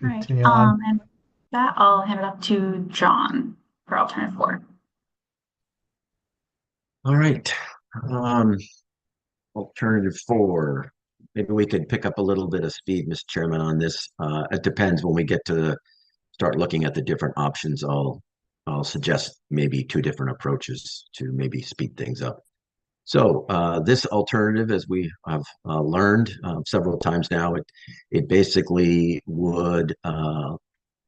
right. Continue on. And with that, I'll hand it up to John for alternative 4. All right. Alternative 4. Maybe we could pick up a little bit of speed, Mr. Chairman, on this. It depends. When we get to start looking at the different options, I'll suggest maybe 2 different approaches to maybe speed things up. So this alternative, as we have learned several times now, it basically would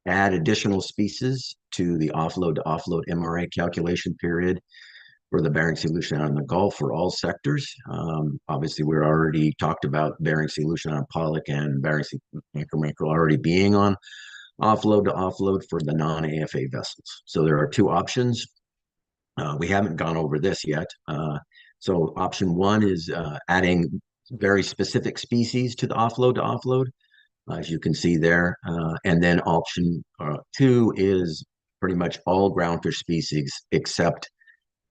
add additional species to the offload to offload MRA calculation period for the Bering Sea Lucian on the Gulf for all sectors. Obviously, we're already talked about Bering Sea Lucian on pollock and Bering Sea mackerel already being on offload to offload for the non-AFA vessels. So there are 2 options. We haven't gone over this yet. So option 1 is adding very specific species to the offload to offload, as you can see there. And then option 2 is pretty much all groundfish species except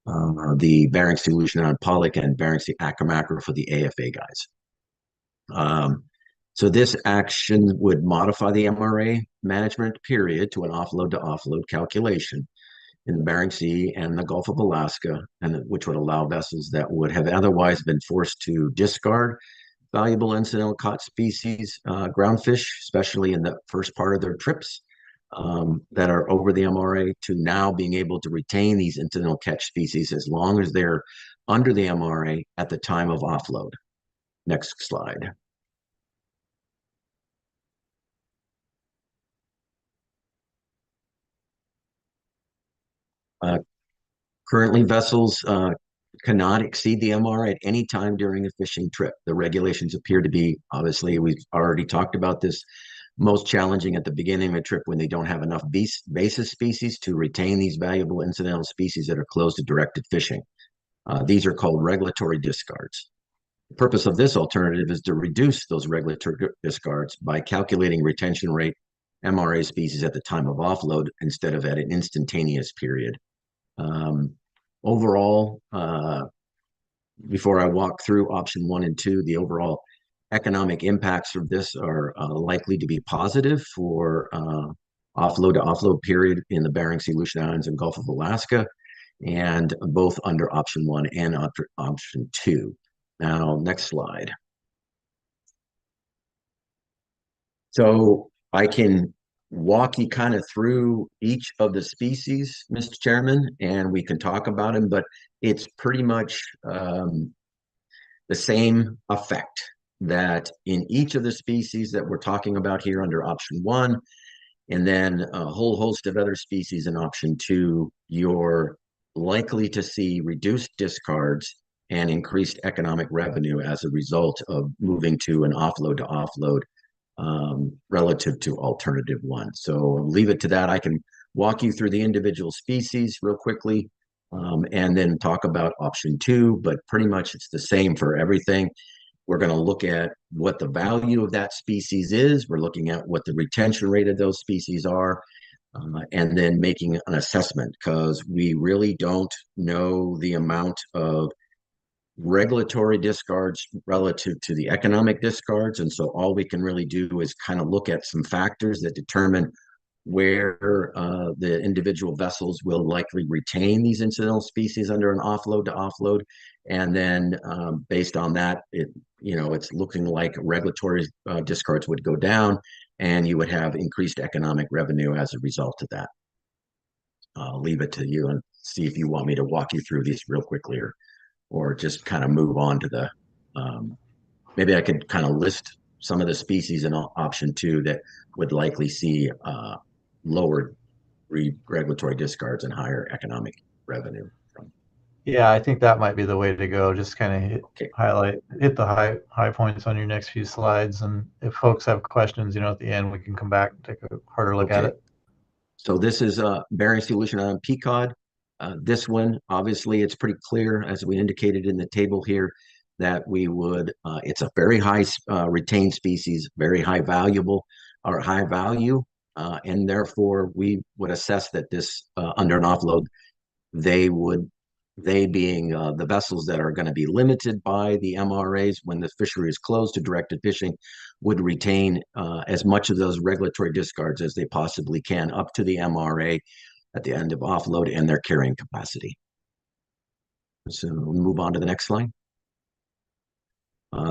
the Bering Sea Lucian on pollock and Bering Sea mackerel for the AFA guys. So this action would modify the MRA management period to an offload to offload calculation in the Bering Sea and the Gulf of Alaska, and which would allow vessels that would have otherwise been forced to discard valuable incidental caught species, groundfish, especially in the first part of their trips, that are over the MRA, to now being able to retain these incidental catch species as long as they're under the MRA at the time of offload. Next slide. Currently, vessels cannot exceed the MRA at any time during a fishing trip. The regulations appear to be, obviously, we've already talked about this, most challenging at the beginning of a trip when they don't have enough basis species to retain these valuable incidental species that are closed to directed fishing. These are called regulatory discards. The purpose of this alternative is to reduce those regulatory discards by calculating retention rate MRA species at the time of offload instead of at an instantaneous period. Overall, before I walk through option 1 and 2, the overall economic impacts of this are likely to be positive for offload to offload period in the Bering Sea, Lucian Islands, and Gulf of Alaska, and both under option 1 and option 2. Now, next slide. So I can walk you kind of through each of the species, Mr. Chairman, and we can talk about them, but it's pretty much the same effect that in each of the species that we're talking about here under option 1, and then a whole host of other species in option 2, you're likely to see reduced discards and increased economic revenue as a result of moving to an offload to offload relative to alternative one. So leave it to that. I can walk you through the individual species real quickly, and then talk about option 2, but pretty much it's the same for everything. We're going to look at what the value of that species is. We're looking at what the retention rate of those species are, and then making an assessment, because we really don't know the amount of regulatory discards relative to the economic discards. And so all we can really do is kind of look at some factors that determine where the individual vessels will likely retain these incidental species under an offload to offload. And then based on that, it's looking like regulatory discards would go down, and you would have increased economic revenue as a result of that. I'll leave it to you and see if you want me to walk you through these real quickly, or just kind of move on to the, maybe I could kind of list some of the species in option 2 that would likely see lower regulatory discards and higher economic revenue. Yeah, I think that might be the way to go. Just kind of hit the high points on your next few slides. And if folks have questions, at the end, we can come back and take a harder look at it. So this is a bearing solution on Pequod. This one, obviously, it's pretty clear, as we indicated in the table here, that we would, it's a very high retained species, very high value, and therefore we would assess that this under an offload, they being the vessels that are going to be limited by the MRAs when the fishery is closed to directed fishing, would retain as much of those regulatory discards as they possibly can up to the MRA at the end of offload and their carrying capacity. So we'll move on to the next slide.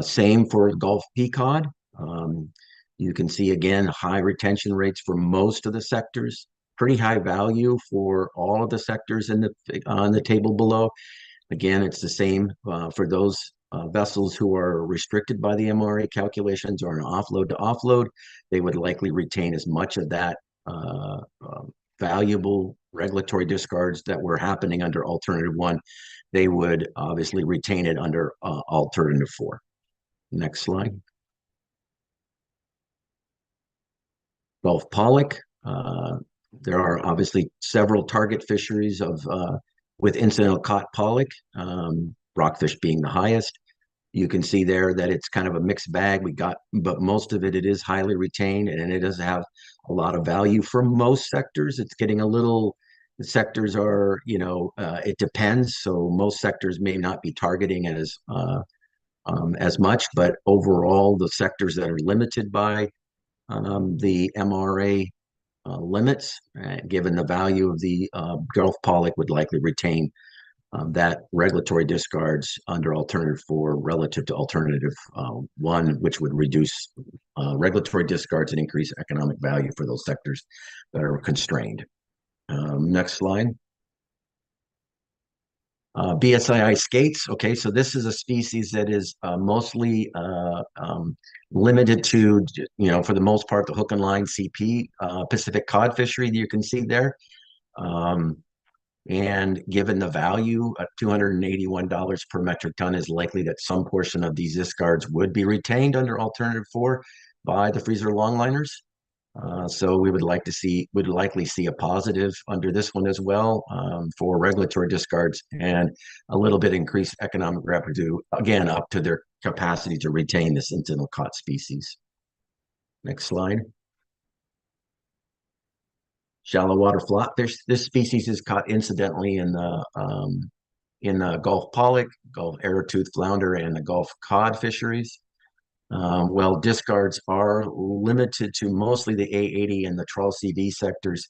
Same for Gulf Pequod. You can see again high retention rates for most of the sectors, pretty high value for all of the sectors on the table below. Again, it's the same for those vessels who are restricted by the MRA calculations or an offload to offload. They would likely retain as much of that valuable regulatory discards that were happening under alternative 1. They would obviously retain it under alternative 4. Next slide. Gulf pollock. There are obviously several target fisheries with incidental caught pollock, rockfish being the highest. You can see there that it's kind of a mixed bag. But most of it is highly retained, and it does have a lot of value for most sectors. It's getting the sectors are, it depends. So most sectors may not be targeting it as much, but overall, the sectors that are limited by the MRA limits, given the value of the Gulf pollock, would likely retain that regulatory discards under alternative 4 relative to alternative 1, which would reduce regulatory discards and increase economic value for those sectors that are constrained. Next slide. BSII skates. Okay, so this is a species that is mostly limited to, for the most part, the hook and line CP Pacific cod fishery that you can see there. And given the value at $281 per metric ton, is likely that some portion of these discards would be retained under alternative 4 by the freezer longliners. So we would likely see a positive under this one as well for regulatory discards and a little bit increased economic revenue, again, up to their capacity to retain this incidental caught species. Next slide. Shallow water flatfish. This species is caught incidentally in the Gulf pollock, Gulf arrowtooth flounder, and the Gulf cod fisheries. Well, discards are limited to mostly the A80 and the trawl CV sectors,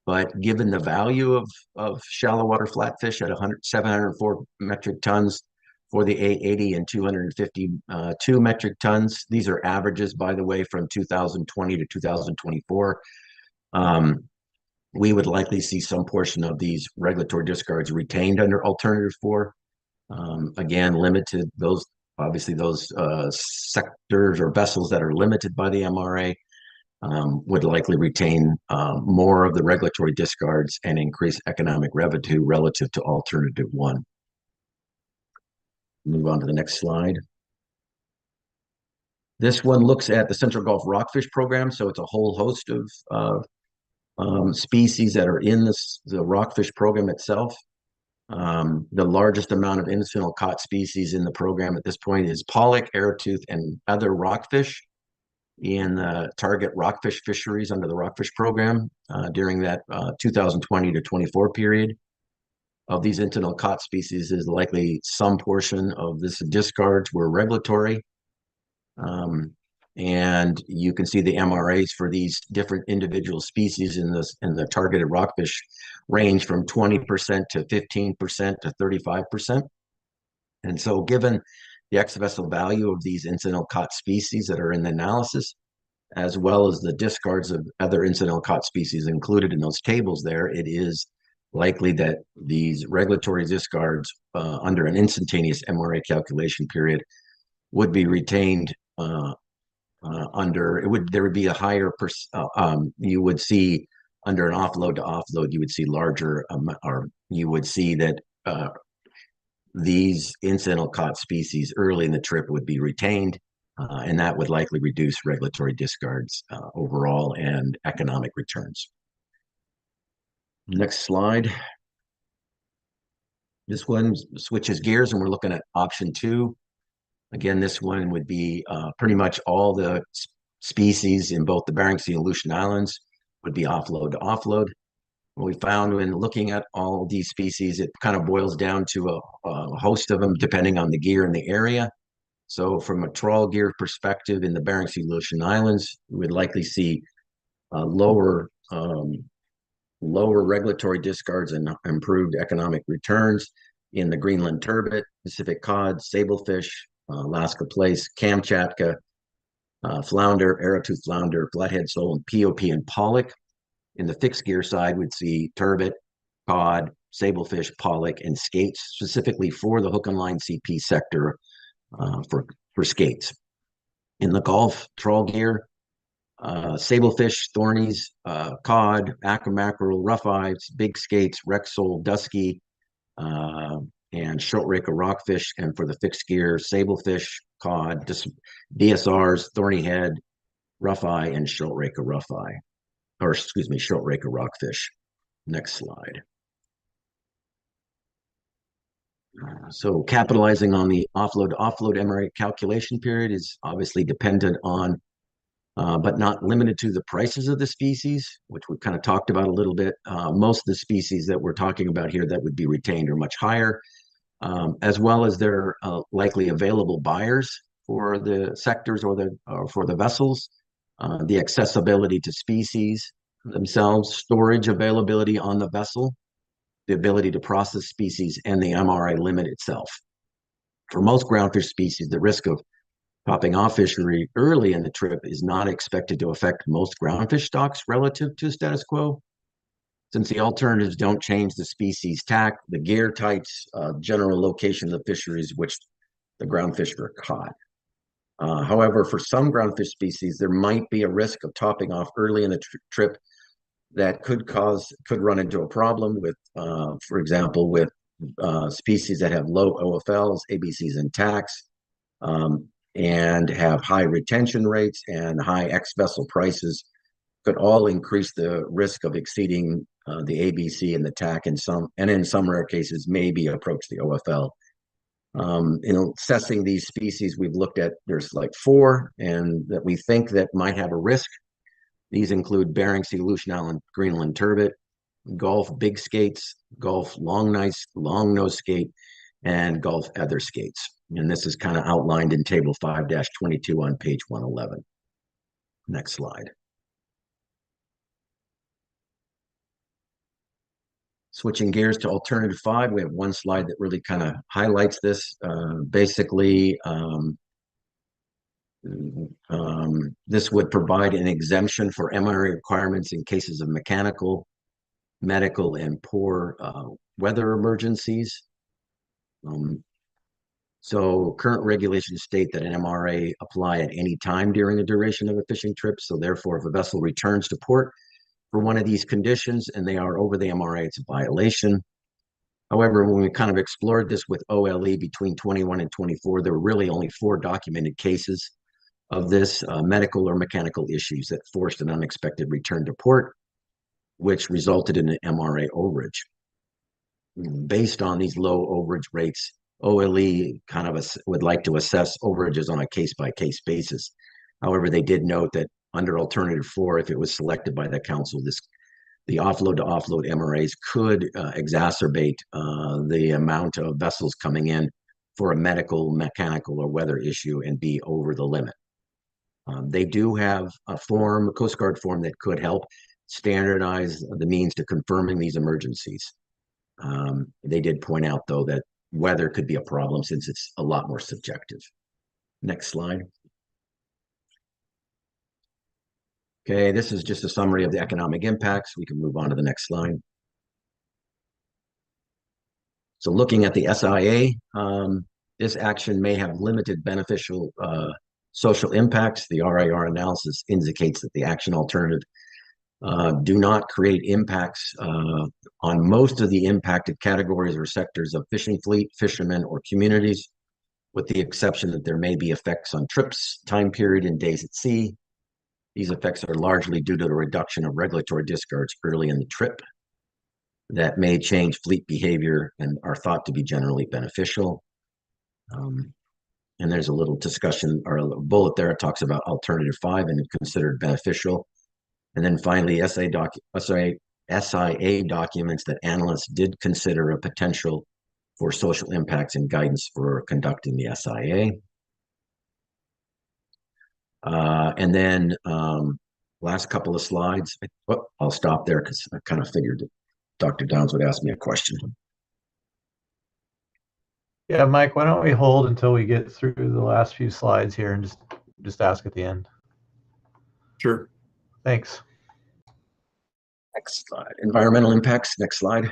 but given the value of shallow water flatfish at 704 metric tons for the A80 and 252 metric tons, these are averages, by the way, from 2020 to 2024. We would likely see some portion of these regulatory discards retained under alternative 4. Again, limited those. Obviously, those sectors or vessels that are limited by the MRA would likely retain more of the regulatory discards and increase economic revenue relative to alternative 1. Move on to the next slide. This one looks at the Central Gulf Rockfish Program, so it's a whole host of species that are in the rockfish program itself. The largest amount of incidental caught species in the program at this point is pollock, arrowtooth, and other rockfish in the target rockfish fisheries under the rockfish program during that 2020 to 24 period. Of these incidental caught species is likely some portion of this discards were regulatory. And you can see the MRAs for these different individual species in the targeted rockfish range from 20% to 15% to 35%. And so given the ex-vessel value of these incidental caught species that are in the analysis, as well as the discards of other incidental caught species included in those tables there, it is likely that these regulatory discards under an instantaneous MRA calculation period would be retained there would be a higher you would see under an offload to offload, you would see larger or you would see that these incidental caught species early in the trip would be retained, and that would likely reduce regulatory discards overall and economic returns. Next slide. This one switches gears and we're looking at option 2. Again, this one would be pretty much all the species in both the Bering Sea and Aleutian Islands would be offload to offload. What we found when looking at all these species, it kind of boils down to a host of them depending on the gear and the area. So from a trawl gear perspective in the Bering Sea, Aleutian Islands, we would likely see lower regulatory discards and improved economic returns in the Greenland turbot, Pacific cod, sablefish, Alaska plaice, Kamchatka, flounder, arrowtooth flounder, flathead sole, and POP and pollock. In the fixed gear side, we'd see turbot, cod, sablefish, pollock, and skates, specifically for the hook and line CP sector for skates. In the Gulf trawl gear, sablefish, thornies, cod, aqua mackerel, rough eyes, big skates, wreck sole, dusky, and short-rake rockfish. And for the fixed gear, sablefish, cod, DSRs, thorny head, rough eye, and short-rake rockfish. Next slide. So capitalizing on the offload to offload MRA calculation period is obviously dependent on, but not limited to, the prices of the species, which we kind of talked about a little bit. Most of the species that we're talking about here that would be retained are much higher, as well as their likely available buyers for the sectors or for the vessels, the accessibility to species themselves, storage availability on the vessel, the ability to process species, and the MRA limit itself. For most groundfish species, the risk of popping off fishery early in the trip is not expected to affect most groundfish stocks relative to status quo, since the alternatives don't change the species tack, the gear types, general location of the fisheries which the groundfish were caught. However, for some groundfish species, there might be a risk of topping off early in the trip that could run into a problem with, for example, with species that have low OFLs, ABCs, and TACs, and have high retention rates and high ex-vessel prices, could all increase the risk of exceeding the ABC and the TAC in some rare cases maybe approach the OFL. In assessing these species, we've looked at, there's like 4 and that we think that might have a risk. These include Bering Sea, Aleutian Island, Greenland turbot, Gulf big skates, Gulf long nose skate, and Gulf ether skates. And this is kind of outlined in table 5-22 on page 111. Next slide. Switching gears to alternative 5, we have one slide that really kind of highlights this. Basically, this would provide an exemption for MRA requirements in cases of mechanical, medical, and poor weather emergencies. So current regulations state that an MRA apply at any time during the duration of a fishing trip. So therefore, if a vessel returns to port for one of these conditions and they are over the MRA, it's a violation. However, when we kind of explored this with OLE between 21 and 24, there were really only 4 documented cases of this, medical or mechanical issues that forced an unexpected return to port, which resulted in an MRA overage. Based on these low overage rates, OLE kind of would like to assess overages on a case-by-case basis. However, they did note that under alternative 4, if it was selected by the council, the offload to offload MRAs could exacerbate the amount of vessels coming in for a medical, mechanical, or weather issue and be over the limit. They do have a form, a Coast Guard form, that could help standardize the means to confirming these emergencies. They did point out, though, that weather could be a problem since it's a lot more subjective. Next slide. Okay, this is just a summary of the economic impacts. We can move on to the next slide. So looking at the SIA, this action may have limited beneficial social impacts. The RIR analysis indicates that the action alternative do not create impacts on most of the impacted categories or sectors of fishing fleet, fishermen, or communities, with the exception that there may be effects on trips, time period, and days at sea. These effects are largely due to the reduction of regulatory discards early in the trip that may change fleet behavior and are thought to be generally beneficial. And there's a little discussion or a bullet there. It talks about alternative 5 and considered beneficial. And then finally, SIA documents that analysts did consider a potential for social impacts and guidance for conducting the SIA. And then last couple of slides. I'll stop there because I kind of figured that Dr. Downs would ask me a question. Yeah, Mike, why don't we hold until we get through the last few slides here and just ask at the end. Sure. Thanks. Next slide. Environmental impacts. Next slide.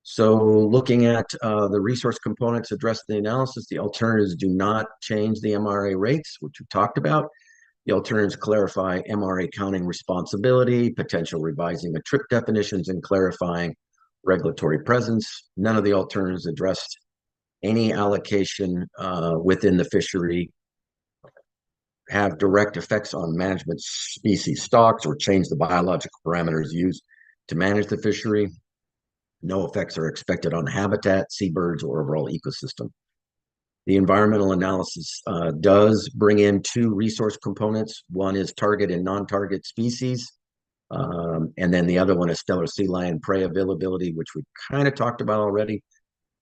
So looking at the resource components addressed in the analysis, the alternatives do not change the MRA rates, which we talked about. The alternatives clarify MRA counting responsibility, potential revising of trip definitions, and clarifying regulatory presence. None of the alternatives addressed any allocation within the fishery, have direct effects on management species stocks, or change the biological parameters used to manage the fishery. No effects are expected on habitat, seabirds, or overall ecosystem. The environmental analysis does bring in 2 resource components. One is target and non-target species. And then the other one is stellar sea lion prey availability, which we kind of talked about already.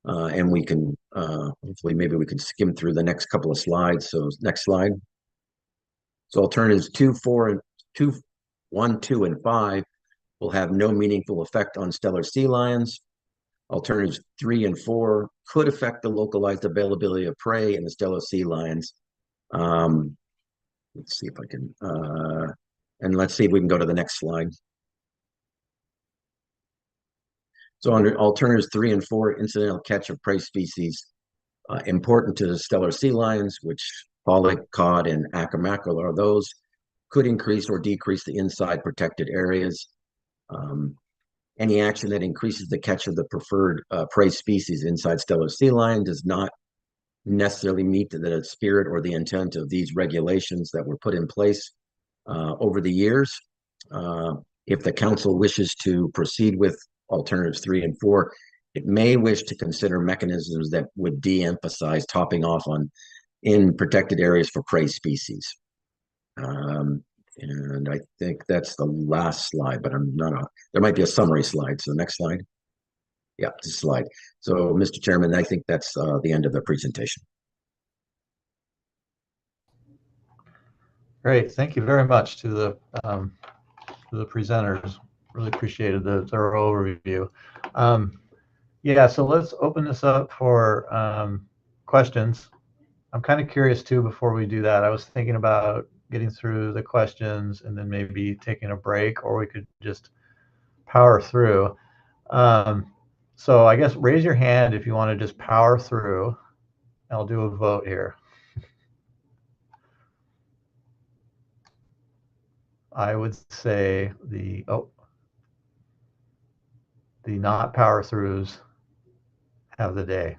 And we can, hopefully, maybe we can skim through the next couple of slides. So next slide. So alternatives 2, 1, 2, and 5 will have no meaningful effect on stellar sea lions. Alternatives 3 and 4 could affect the localized availability of prey in the stellar sea lions. Let's see if I can, and let's see if we can go to the next slide. So under alternatives 3 and 4, incidental catch of prey species important to the stellar sea lions, which pollock, cod, and acca mackerel are those, could increase or decrease the inside protected areas. Any action that increases the catch of the preferred prey species inside stellar sea lion does not necessarily meet the spirit or the intent of these regulations that were put in place over the years. If the council wishes to proceed with alternatives 3 and 4, it may wish to consider mechanisms that would de-emphasize topping off on in protected areas for prey species. And I think that's the last slide, but I'm not there might be a summary slide. So next slide. Yeah, this slide. So Mr. Chairman, I think that's the end of the presentation. Great. Thank you very much to the presenters. Really appreciated the thorough overview. Yeah, so let's open this up for questions. I'm kind of curious too, before we do that, I was thinking about getting through the questions and then maybe taking a break, or we could just power through. So I guess raise your hand if you want to just power through. I'll do a vote here. I would say the not power throughs have the day.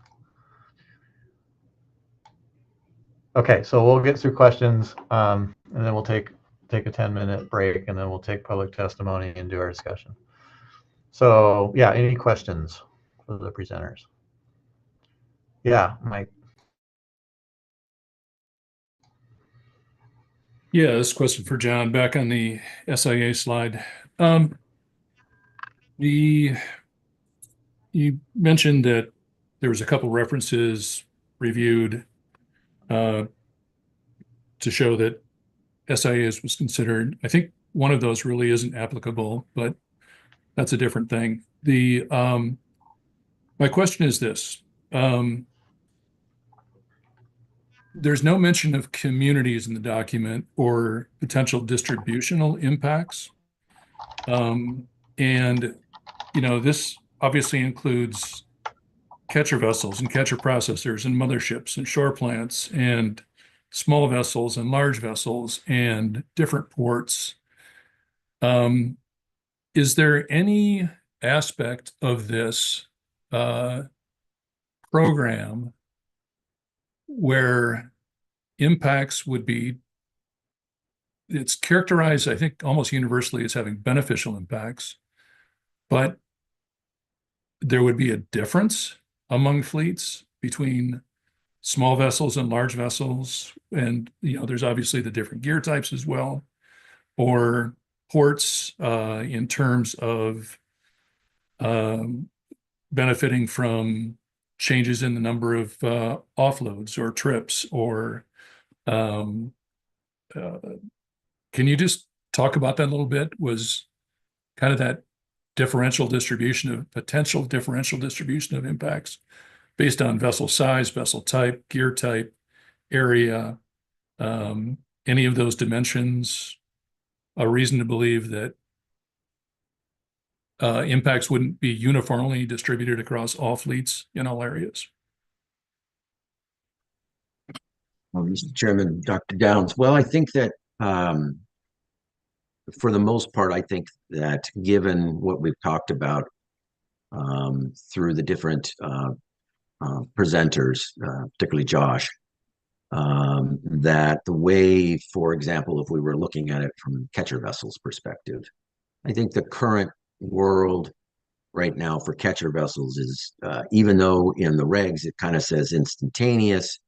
Okay, so we'll get through questions, and then we'll take a 10-minute break, and then we'll take public testimony and do our discussion. So yeah, any questions for the presenters? Yeah, Mike. Yeah, this question for John, back on the SIA slide. You mentioned that there was a couple references reviewed to show that SIAs was considered. I think one of those really isn't applicable, but that's a different thing. My question is this. There's no mention of communities in the document or potential distributional impacts. And, this obviously includes catcher vessels and catcher processors and motherships and shore plants and small vessels and large vessels and different ports. Is there any aspect of this program where impacts would be, it's characterized, I think, almost universally as having beneficial impacts, but there would be a difference among fleets between small vessels and large vessels, and there's obviously the different gear types as well, or ports in terms of benefiting from changes in the number of offloads or trips, or can you just talk about that a little bit? Was kind of that potential differential distribution of impacts based on vessel size, vessel type, gear type, area, any of those dimensions, a reason to believe that impacts wouldn't be uniformly distributed across all fleets in all areas? Well, Mr. Chairman, Dr. Downs, well, I think that for the most part, I think that given what we've talked about through the different presenters, particularly Josh, that the way, for example, if we were looking at it from catcher vessels perspective, I think the current world right now for catcher vessels is, even though in the regs it kind of says instantaneous,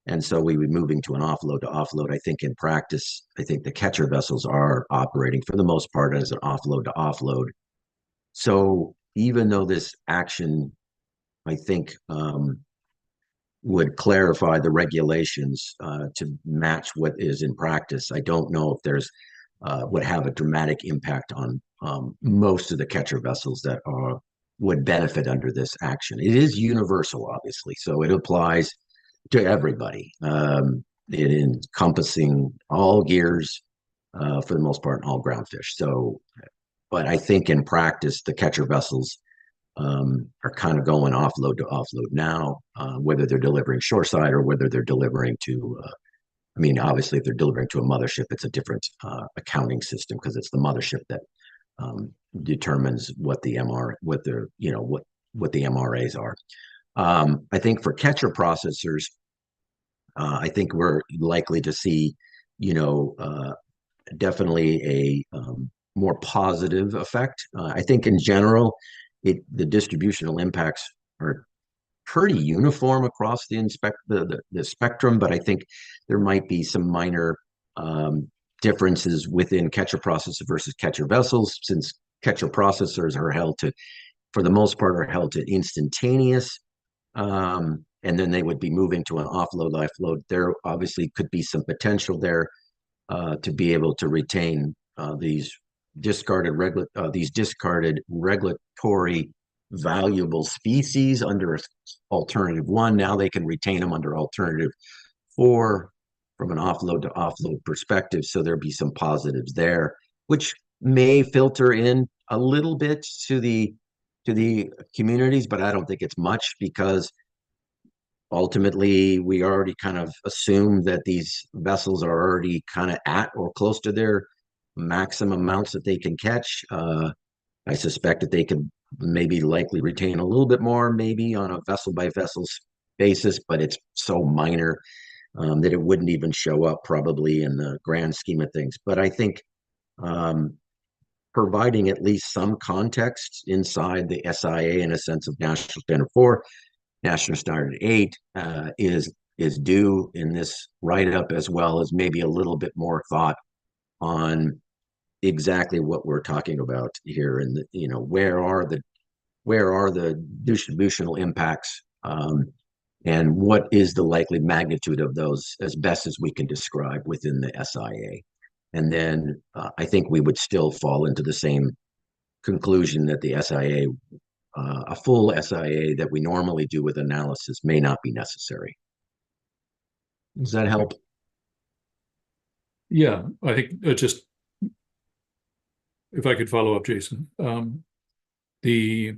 and so we would be moving to an offload to offload. I think in practice, I think the catcher vessels are operating for the most part as an offload to offload. So even though this action, I think, would clarify the regulations to match what is in practice, I don't know if there's would have a dramatic impact on most of the catcher vessels that would benefit under this action. It is universal, obviously, so it applies to everybody, it encompassing all gears for the most part, and all ground fish. So, but I think in practice, the catcher vessels are kind of going offload to offload now, whether they're delivering shoreside or whether they're delivering to, I mean, obviously, if they're delivering to a mothership, it's a different accounting system because it's the mothership that determines what the what the MRAs are. I think for catcher processors, I think we're likely to see, definitely a more positive effect. I think in general, the distributional impacts are pretty uniform across the spectrum, but I think there might be some minor differences within catcher processor versus catcher vessels, since catcher processors are held to, for the most part, are held to instantaneous. And then they would be moving to an offload, offload. There obviously could be some potential there to be able to retain these discarded regulatory valuable species under alternative 1. Now they can retain them under alternative 4 from an offload to offload perspective. So there'll be some positives there, which may filter in a little bit to the communities, but I don't think it's much, because ultimately we already kind of assume that these vessels are already kind of at or close to their maximum amounts that they can catch. I suspect that they could maybe likely retain a little bit more, maybe on a vessel by vessel basis, but it's so minor that it wouldn't even show up probably in the grand scheme of things. But I think providing at least some context inside the SIA in a sense of National Standard 4, National Standard 8 is due in this write-up, as well as maybe a little bit more thought on exactly what we're talking about here, and where are the distributional impacts, and what is the likely magnitude of those as best as we can describe within the SIA. And then I think we would still fall into the same conclusion that the SIA, a full SIA that we normally do with analysis, may not be necessary. Does that help? Yeah, I think just if I could follow up, Jason, the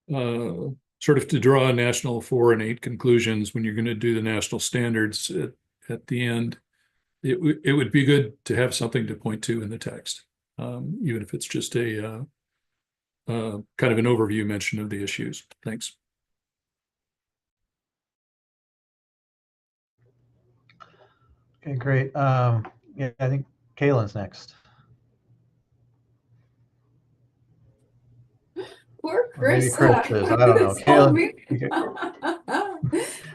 sort of to draw national 4 and 8 conclusions when you're going to do the national standards at the end, it would be good to have something to point to in the text, even if it's just a kind of an overview mention of the issues. Thanks. Okay, great. Yeah, I think Kaylin's next. Poor Or maybe Chris. Chris is. I don't know. Kaylin,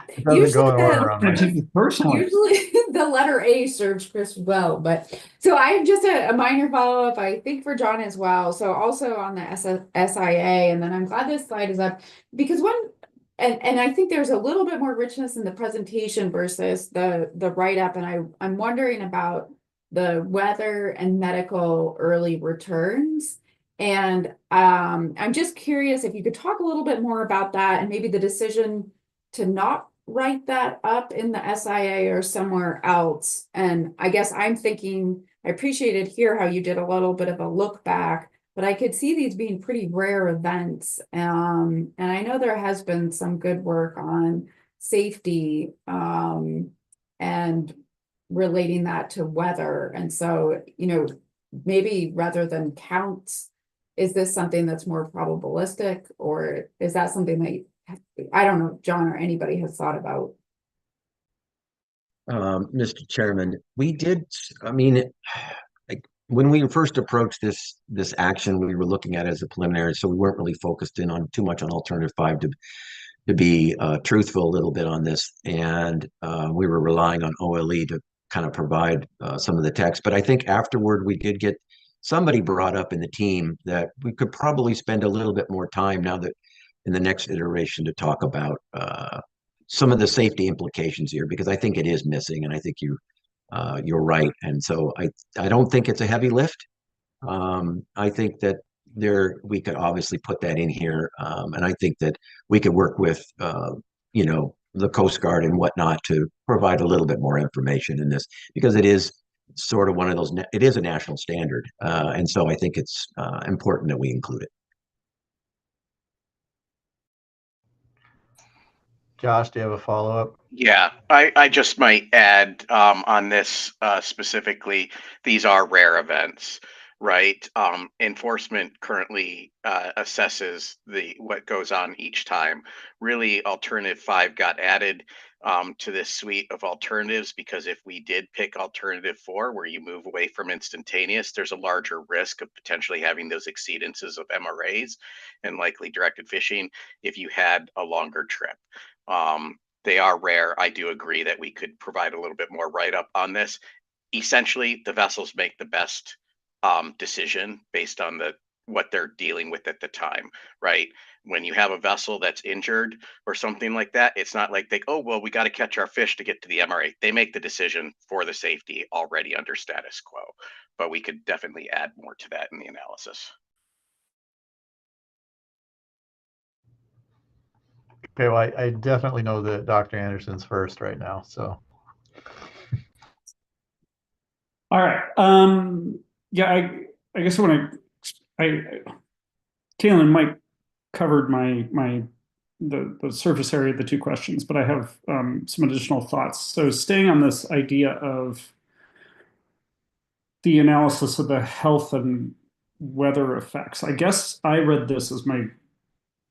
it doesn't go in order on my. Usually the letter A serves Chris well, but so I have just a minor follow-up, I think, for John as well. So also on the SIA, and then I'm glad this slide is up because and I think there's a little bit more richness in the presentation versus the write-up, and I'm wondering about the weather and medical early returns. And I'm just curious if you could talk a little bit more about that and maybe the decision to not write that up in the SIA or somewhere else. And I guess I'm thinking, I appreciated here how you did a little bit of a look back, but I could see these being pretty rare events. And I know there has been some good work on safety and relating that to weather. And so, maybe rather than counts, is this something that's more probabilistic, or is that something that I don't know, John or anybody has thought about? Mr. Chairman, we did. I mean, when we first approached this action, we were looking at it as a preliminary, so we weren't really focused in on too much on alternative 5 to be truthful a little bit on this, and we were relying on OLE to kind of provide some of the text. But I think afterward we did get somebody brought up in the team that we could probably spend a little bit more time now that in the next iteration to talk about some of the safety implications here, because I think it is missing, and I think you're right. And so I don't think it's a heavy lift. I think that we could obviously put that in here, and I think that we could work with the Coast Guard and whatnot to provide a little bit more information in this, because it is sort of one of those, it is a national standard. And so I think it's important that we include it. Josh, do you have a follow-up? Yeah, I just might add on this specifically, these are rare events, right? Enforcement currently assesses what goes on each time. Really, Alternative 5 got added to this suite of alternatives because if we did pick Alternative 4, where you move away from instantaneous, there's a larger risk of potentially having those exceedances of MRAs and likely directed fishing if you had a longer trip. They are rare. I do agree that we could provide a little bit more write-up on this. Essentially, the vessels make the best decision based on what they're dealing with at the time, right? When you have a vessel that's injured or something like that, it's not like we got to catch our fish to get to the MRA. They make the decision for the safety already under status quo, but we could definitely add more to that in the analysis. Okay, well, I definitely know that Dr. Anderson's first right now, so. All right. Yeah, I guess when Kaylin and Mike covered the surface area of the two questions, but I have some additional thoughts. So staying on this idea of the analysis of the health and weather effects, I guess I read this as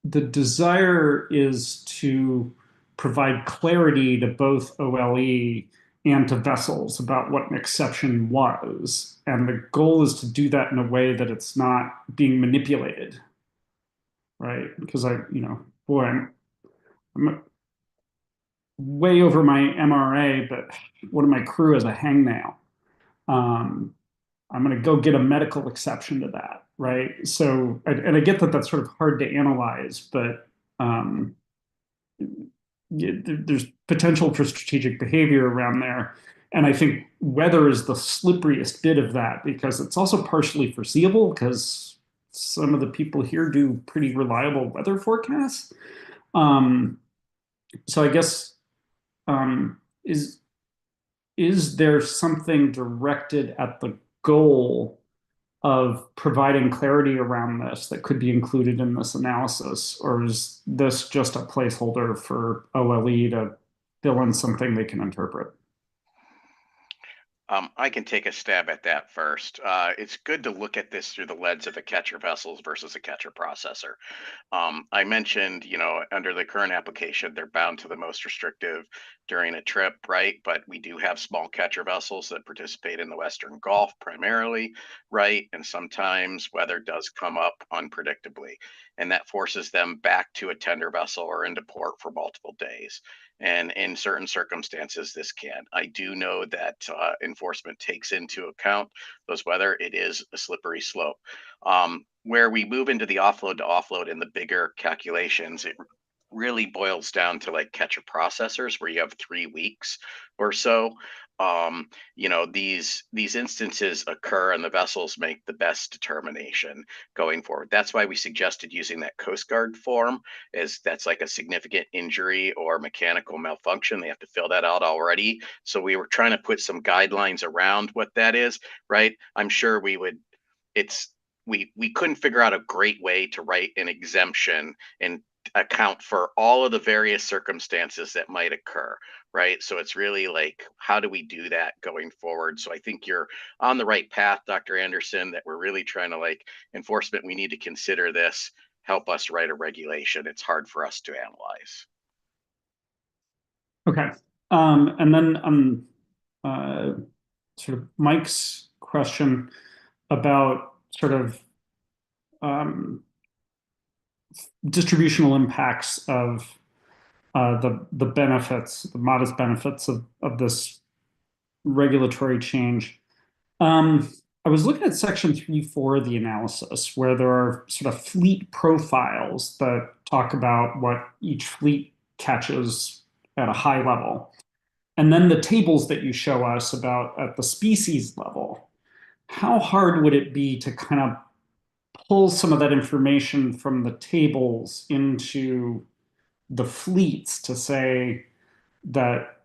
the desire is to provide clarity to both OLE and to vessels about what an exception was. And the goal is to do that in a way that it's not being manipulated, right? Because boy, I'm way over my MRA, but one of my crew is a hangnail. I'm going to go get a medical exception to that, right? So, and I get that that's sort of hard to analyze, but there's potential for strategic behavior around there. And I think weather is the slipperiest bit of that, because it's also partially foreseeable, because some of the people here do pretty reliable weather forecasts. So I guess, is there something directed at the goal of providing clarity around this that could be included in this analysis? Or is this just a placeholder for OLE to fill in something they can interpret? I can take a stab at that first. It's good to look at this through the lens of a catcher vessels versus a catcher processor. I mentioned, under the current application, they're bound to the most restrictive during a trip, right? But we do have small catcher vessels that participate in the Western Gulf primarily, right? And sometimes weather does come up unpredictably, and that forces them back to a tender vessel or into port for multiple days. And in certain circumstances, this can. I do know that enforcement takes into account those weather. It is a slippery slope. Where we move into the offload to offload in the bigger calculations, it really boils down to like catcher processors where you have 3 weeks or so. These instances occur and the vessels make the best determination going forward. That's why we suggested using that Coast Guard form, is that's like a significant injury or mechanical malfunction. They have to fill that out already. So we were trying to put some guidelines around what that is, right? I'm sure we couldn't figure out a great way to write an exemption and account for all of the various circumstances that might occur, right? So it's really like, how do we do that going forward? So I think you're on the right path, Dr. Anderson, that we're really trying to enforcement. We need to consider this, help us write a regulation. It's hard for us to analyze. Okay. And then sort of Mike's question about sort of distributional impacts of the benefits, the modest benefits of this regulatory change. I was looking at section 3.4 of the analysis, where there are sort of fleet profiles that talk about what each fleet catches at a high level. And then the tables that you show us about at the species level. How hard would it be to kind of pull some of that information from the tables into the fleets to say that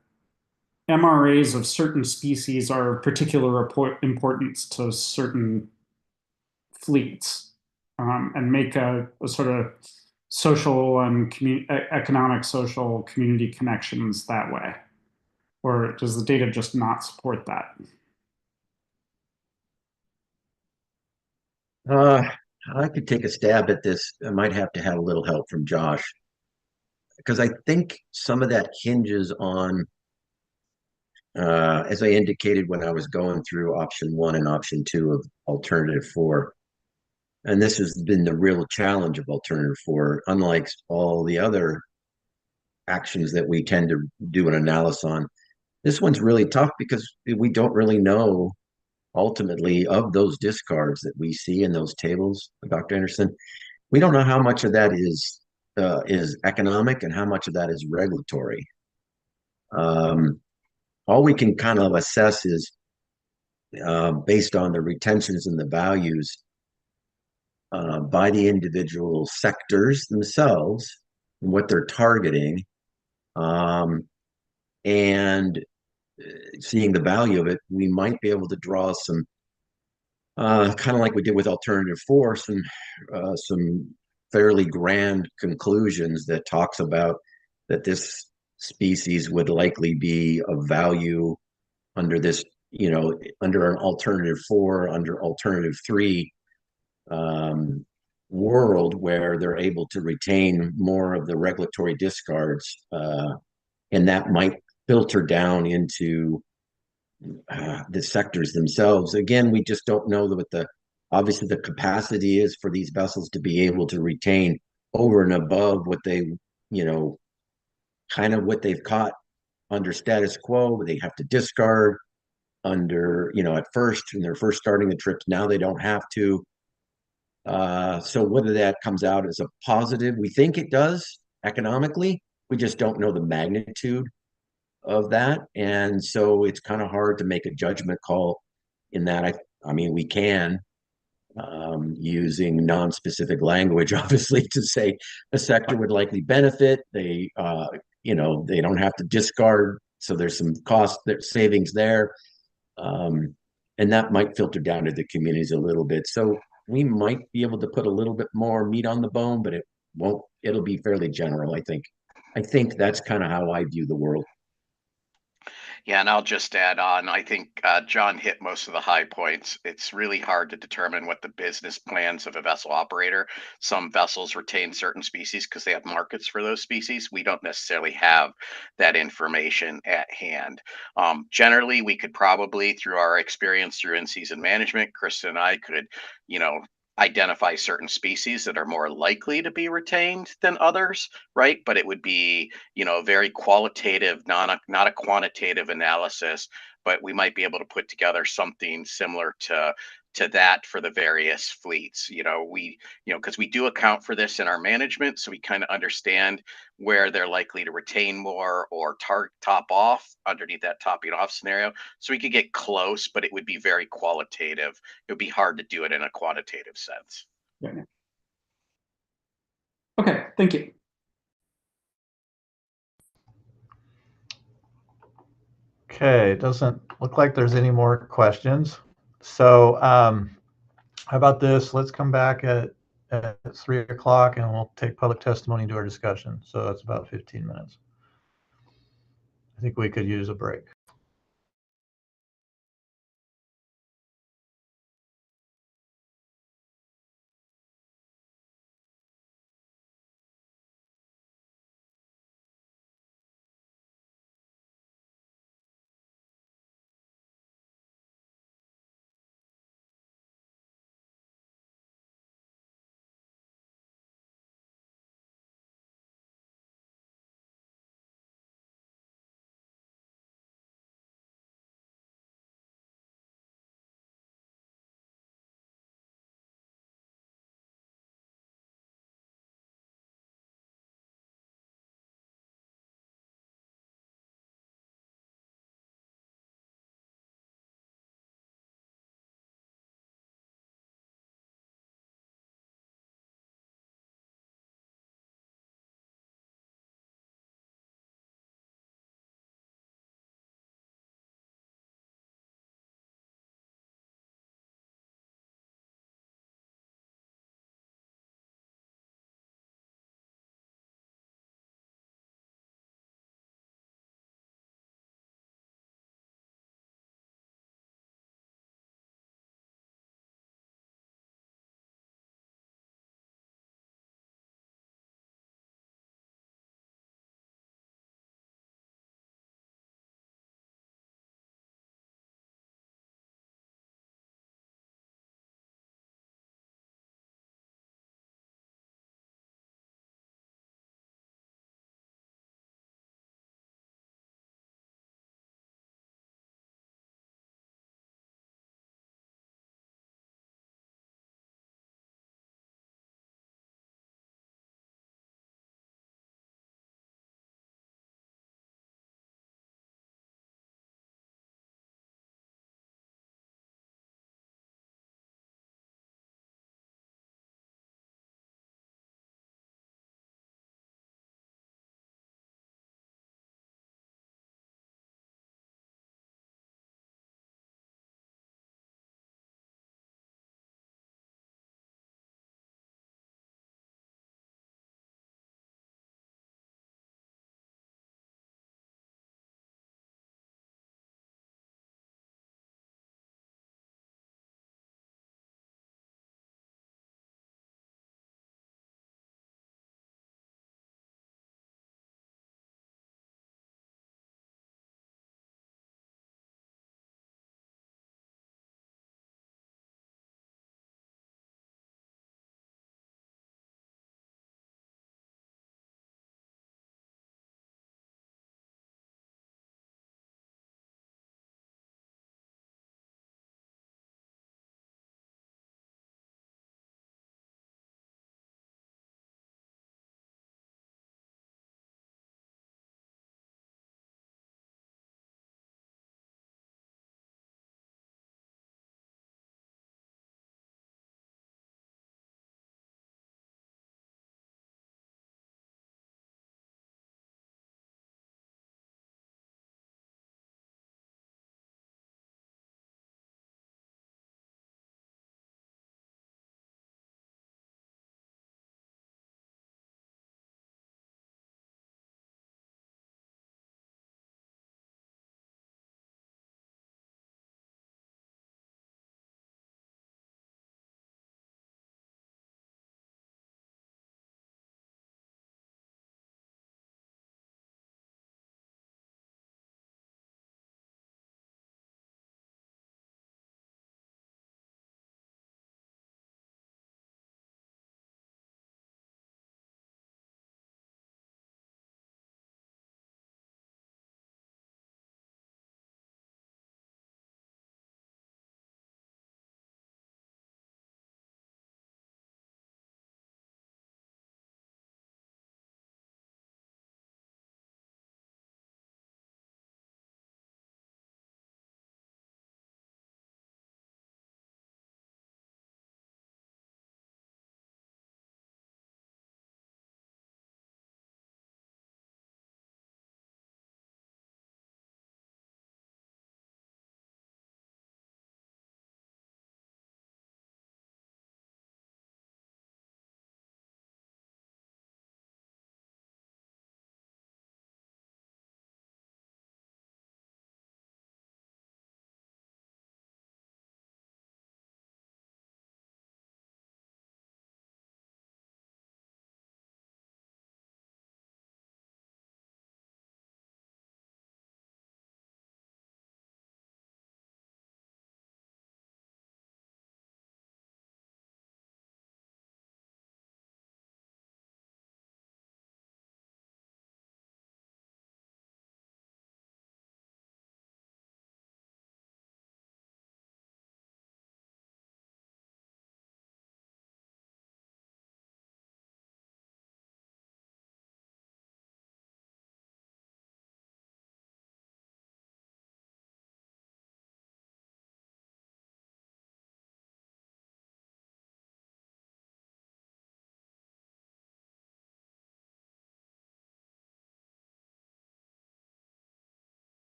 MRAs of certain species are of particular importance to certain fleets, and make a sort of social and economic social community connections that way? Or does the data just not support that? I could take a stab at this. I might have to have a little help from Josh, because I think some of that hinges on, as I indicated when I was going through option 1 and option 2 of alternative 4. And this has been the real challenge of alternative 4, unlike all the other actions that we tend to do an analysis on. This one's really tough because we don't really know ultimately of those discards that we see in those tables, Dr. Anderson. We don't know how much of that is economic and how much of that is regulatory. All we can kind of assess is based on the retentions and the values by the individual sectors themselves and what they're targeting, and seeing the value of it, we might be able to draw some, kind of like we did with alternative 4, some fairly grand conclusions that talks about that this species would likely be of value under this, under an alternative 4, under alternative 3, world where they're able to retain more of the regulatory discards, and that might filter down into the sectors themselves. Again, we just don't know what the obviously the capacity is for these vessels to be able to retain over and above what they, kind of what they've caught under status quo. They have to discard under, at first when they're first starting the trips. Now they don't have to. So whether that comes out as a positive, we think it does economically. We just don't know the magnitude of that, and so it's kind of hard to make a judgment call in that. I mean, we can using non-specific language, obviously, to say a sector would likely benefit. They, they don't have to discard, so there's some cost savings there, and that might filter down to the communities a little bit. So we might be able to put a little bit more meat on the bone, but it won't. It'll be fairly general, I think. I think that's kind of how I view the world. Yeah, and I'll just add on. I think John hit most of the high points. It's really hard to determine what the business plans of a vessel operator. Some vessels retain certain species because they have markets for those species. We don't necessarily have that information at hand. Generally, we could probably, through our experience through in-season management, Kristen and I could, identify certain species that are more likely to be retained than others, right? But it would be, very qualitative, not a quantitative analysis, but we might be able to put together something similar to that for the various fleets. Because we do account for this in our management, so we kind of understand where they're likely to retain more or top off underneath that topping off scenario. So we could get close, but it would be very qualitative. It would be hard to do it in a quantitative sense. Yeah. Okay, thank you. Okay, it doesn't look like there's any more questions. So how about this? Let's come back at 3 o'clock and we'll take public testimony and do our discussion. So that's about 15 minutes. I think we could use a break.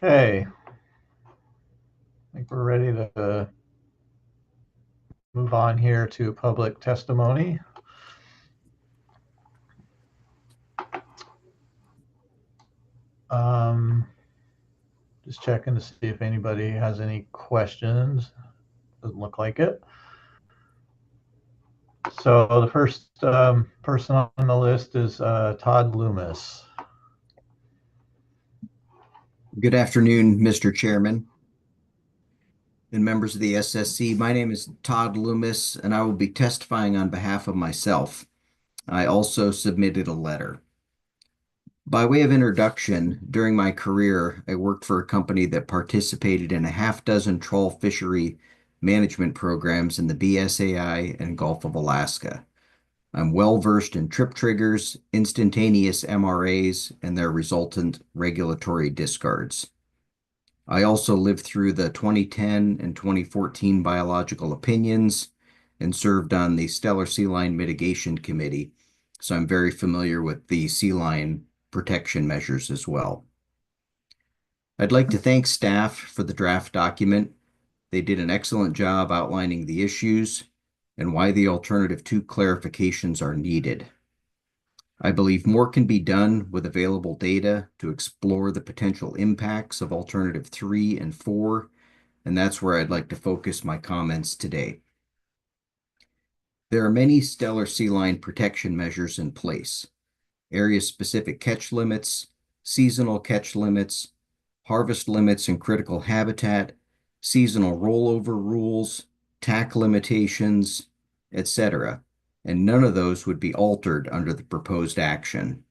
Okay. I think we're ready to move on here to public testimony. Just checking to see if anybody has any questions. Doesn't look like it. So the first person on the list is Todd Loomis. Good afternoon, Mr. Chairman and members of the SSC. My name is Todd Loomis, and I will be testifying on behalf of myself. I also submitted a letter. By way of introduction, during my career, I worked for a company that participated in a half-dozen trawl fishery management programs in the BSAI and Gulf of Alaska. I'm well-versed in trip triggers, instantaneous MRAs, and their resultant regulatory discards. I also lived through the 2010 and 2014 biological opinions and served on the Stellar Sea Lion Mitigation Committee, so I'm very familiar with the sea lion protection measures as well. I'd like to thank staff for the draft document. They did an excellent job outlining the issues and why the alternative 2 clarifications are needed. I believe more can be done with available data to explore the potential impacts of alternative 3 and 4, and that's where I'd like to focus my comments today. There are many stellar sea lion protection measures in place: area-specific catch limits, seasonal catch limits, harvest limits in critical habitat, seasonal rollover rules, TAC limitations, etc., and none of those would be altered under the proposed action.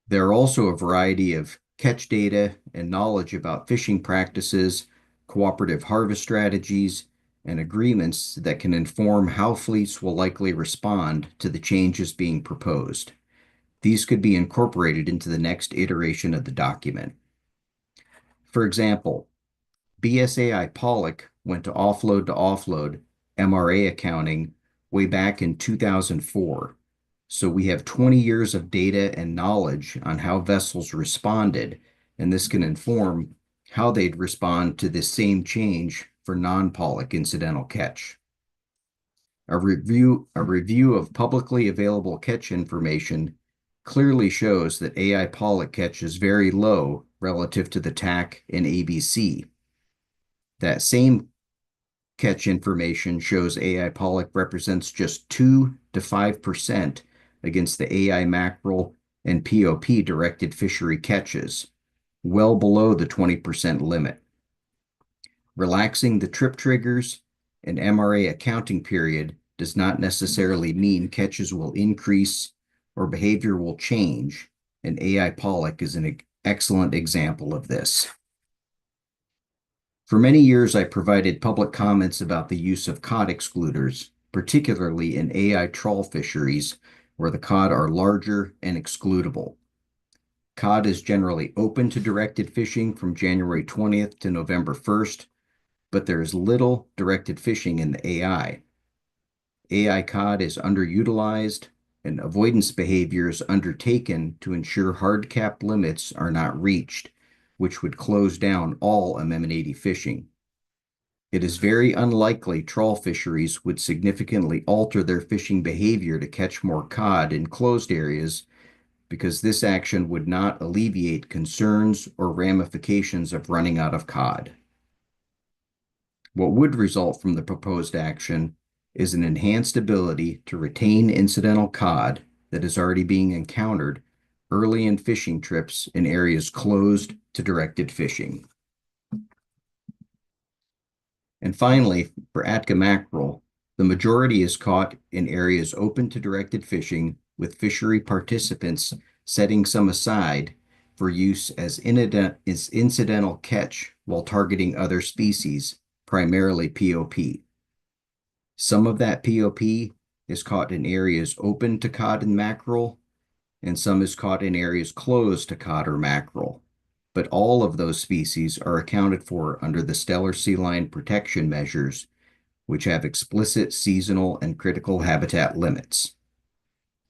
There are also a variety of catch data and knowledge about fishing practices, cooperative harvest strategies, and agreements that can inform how fleets will likely respond to the changes being proposed. These could be incorporated into the next iteration of the document. For example, BSAI Pollock went to offload MRA accounting way back in 2004. So we have 20 years of data and knowledge on how vessels responded, and this can inform how they'd respond to this same change for non-Pollock incidental catch. A review of publicly available catch information clearly shows that AI Pollock catch is very low relative to the TAC and ABC. That same catch information shows AI Pollock represents just 2 to 5% against the AI mackerel and POP directed fishery catches, well below the 20% limit. Relaxing the trip triggers and MRA accounting period does not necessarily mean catches will increase or behavior will change, and AI Pollock is an excellent example of this. For many years, I provided public comments about the use of cod excluders, particularly in AI trawl fisheries, where the cod are larger and excludable. Cod is generally open to directed fishing from January 20th to November 1st, but there is little directed fishing in the AI. AI cod is underutilized, and avoidance behavior is undertaken to ensure hard cap limits are not reached, which would close down all anemone fishing. It is very unlikely trawl fisheries would significantly alter their fishing behavior to catch more cod in closed areas, because this action would not alleviate concerns or ramifications of running out of cod. What would result from the proposed action is an enhanced ability to retain incidental cod that is already being encountered early in fishing trips in areas closed to directed fishing. And finally, for Atka mackerel, the majority is caught in areas open to directed fishing, with fishery participants setting some aside for use as incidental catch while targeting other species, primarily POP. Some of that POP is caught in areas open to cod and mackerel, and some is caught in areas closed to cod or mackerel. But all of those species are accounted for under the stellar sea lion protection measures, which have explicit seasonal and critical habitat limits.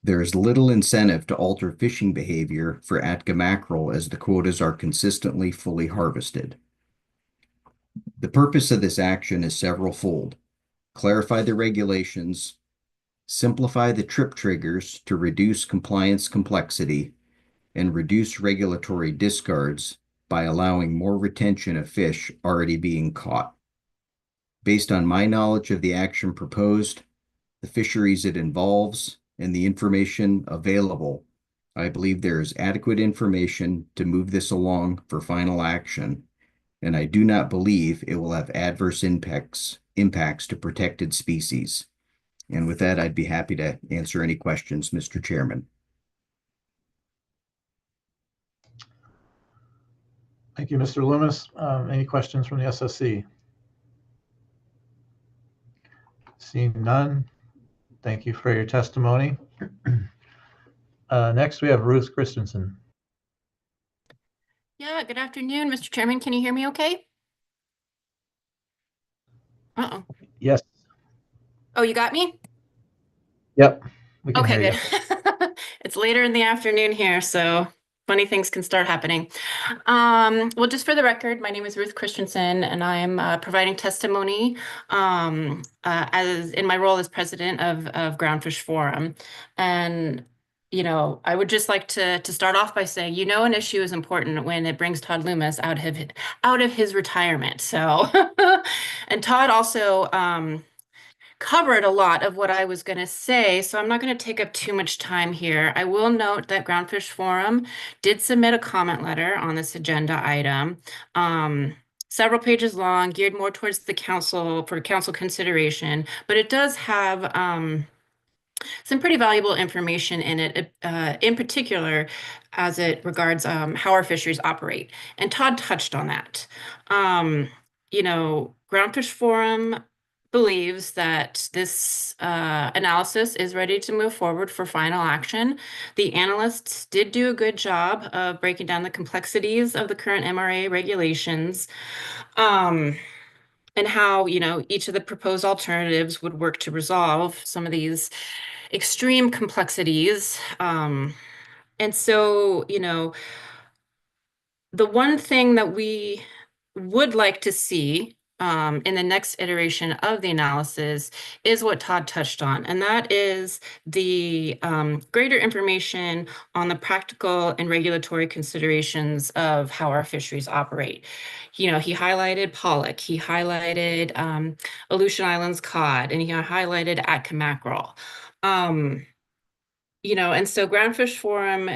There is little incentive to alter fishing behavior for Atka mackerel as the quotas are consistently fully harvested. The purpose of this action is several-fold. Clarify the regulations, simplify the trip triggers to reduce compliance complexity, and reduce regulatory discards by allowing more retention of fish already being caught. Based on my knowledge of the action proposed, the fisheries it involves, and the information available, I believe there is adequate information to move this along for final action, and I do not believe it will have adverse impacts to protected species. And with that, I'd be happy to answer any questions, Mr. Chairman. Thank you, Mr. Loomis. Any questions from the SSC? Seeing none, thank you for your testimony. Next, we have Ruth Christensen. Yeah, good afternoon, Mr. Chairman. Can you hear me okay? Uh-oh. Yes. Oh, you got me? Yep, we can Okay, hear good. you. It's later in the afternoon here, so funny things can start happening. Well, just for the record, my name is Ruth Christensen, and I'm providing testimony as in my role as president of Groundfish Forum. And I would just like to start off by saying, an issue is important when it brings Todd Loomis out of his retirement. So, and Todd also covered a lot of what I was going to say, so I'm not going to take up too much time here. I will note that Groundfish Forum did submit a comment letter on this agenda item, several pages long, geared more towards the council for council consideration, but it does have some pretty valuable information in it, in particular as it regards how our fisheries operate. And Todd touched on that. Groundfish Forum believes that this analysis is ready to move forward for final action. The analysts did do a good job of breaking down the complexities of the current MRA regulations, and how, each of the proposed alternatives would work to resolve some of these extreme complexities. And so, the one thing that we would like to see in the next iteration of the analysis is what Todd touched on, and that is the greater information on the practical and regulatory considerations of how our fisheries operate. He highlighted pollock, he highlighted Aleutian Islands cod, and he highlighted Atka mackerel. And so Groundfish Forum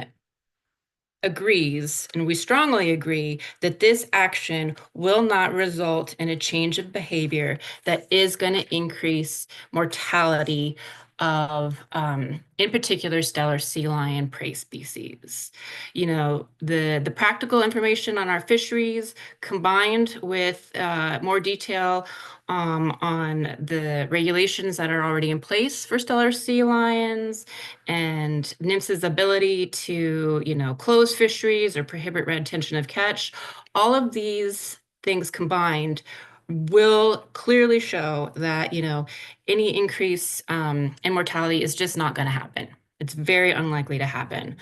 agrees, and we strongly agree, that this action will not result in a change of behavior that is going to increase mortality of, in particular, stellar sea lion prey species. The practical information on our fisheries combined with more detail on the regulations that are already in place for stellar sea lions and NMFS's ability to, close fisheries or prohibit retention of catch. All of these things combined will clearly show that, any increase in mortality is just not going to happen. It's very unlikely to happen.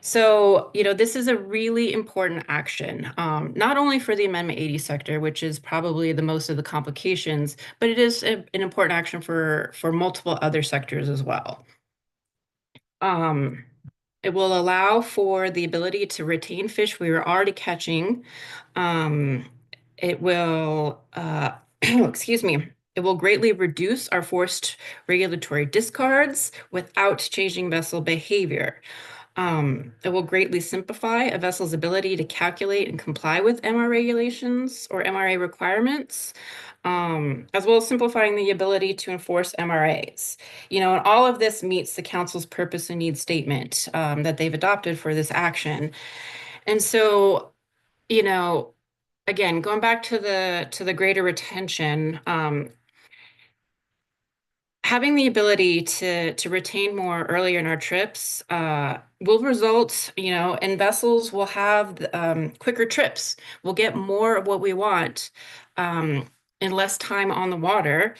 So, this is a really important action, not only for the Amendment 80 sector, which is probably the most of the complications, but it is an important action for multiple other sectors as well. It will allow for the ability to retain fish we were already catching. It will, excuse me, it will greatly reduce our forced regulatory discards without changing vessel behavior. It will greatly simplify a vessel's ability to calculate and comply with MRA regulations or MRA requirements, as well as simplifying the ability to enforce MRAs. And all of this meets the council's purpose and need statement that they've adopted for this action. And so, again, going back to the greater retention, having the ability to retain more earlier in our trips will result, in vessels will have quicker trips. We'll get more of what we want in less time on the water,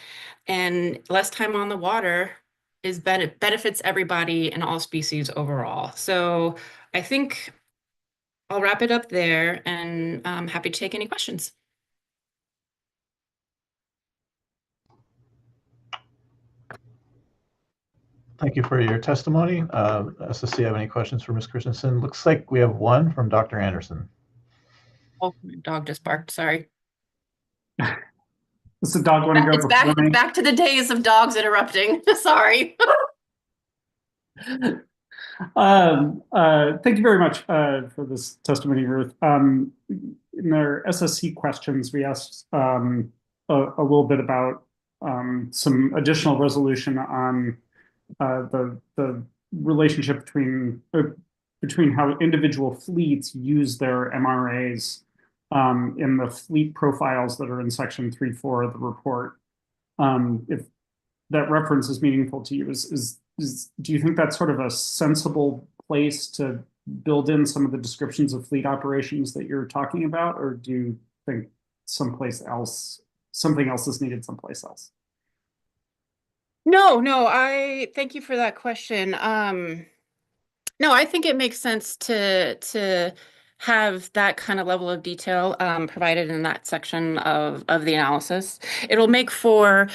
and less time on the water benefits everybody and all species overall. So I think I'll wrap it up there, and I'm happy to take any questions. Thank you for your testimony. SSC, have any questions for Ms. Christensen? Looks like we have one from Dr. Anderson. Oh, my dog just barked. Sorry. Does the dog want to go before me? It's back to the days of dogs interrupting. Sorry. Thank you very much for this testimony, Ruth. In our SSC questions, we asked a little bit about some additional resolution on the relationship between how individual fleets use their MRAs in the fleet profiles that are in section 3.4 of the report. If that reference is meaningful to you, do you think that's sort of a sensible place to build in some of the descriptions of fleet operations that you're talking about, or do you think something else is needed someplace else? No, I thank you for that question. No, I think it makes sense to have that kind of level of detail provided in that section of the analysis. It'll make for,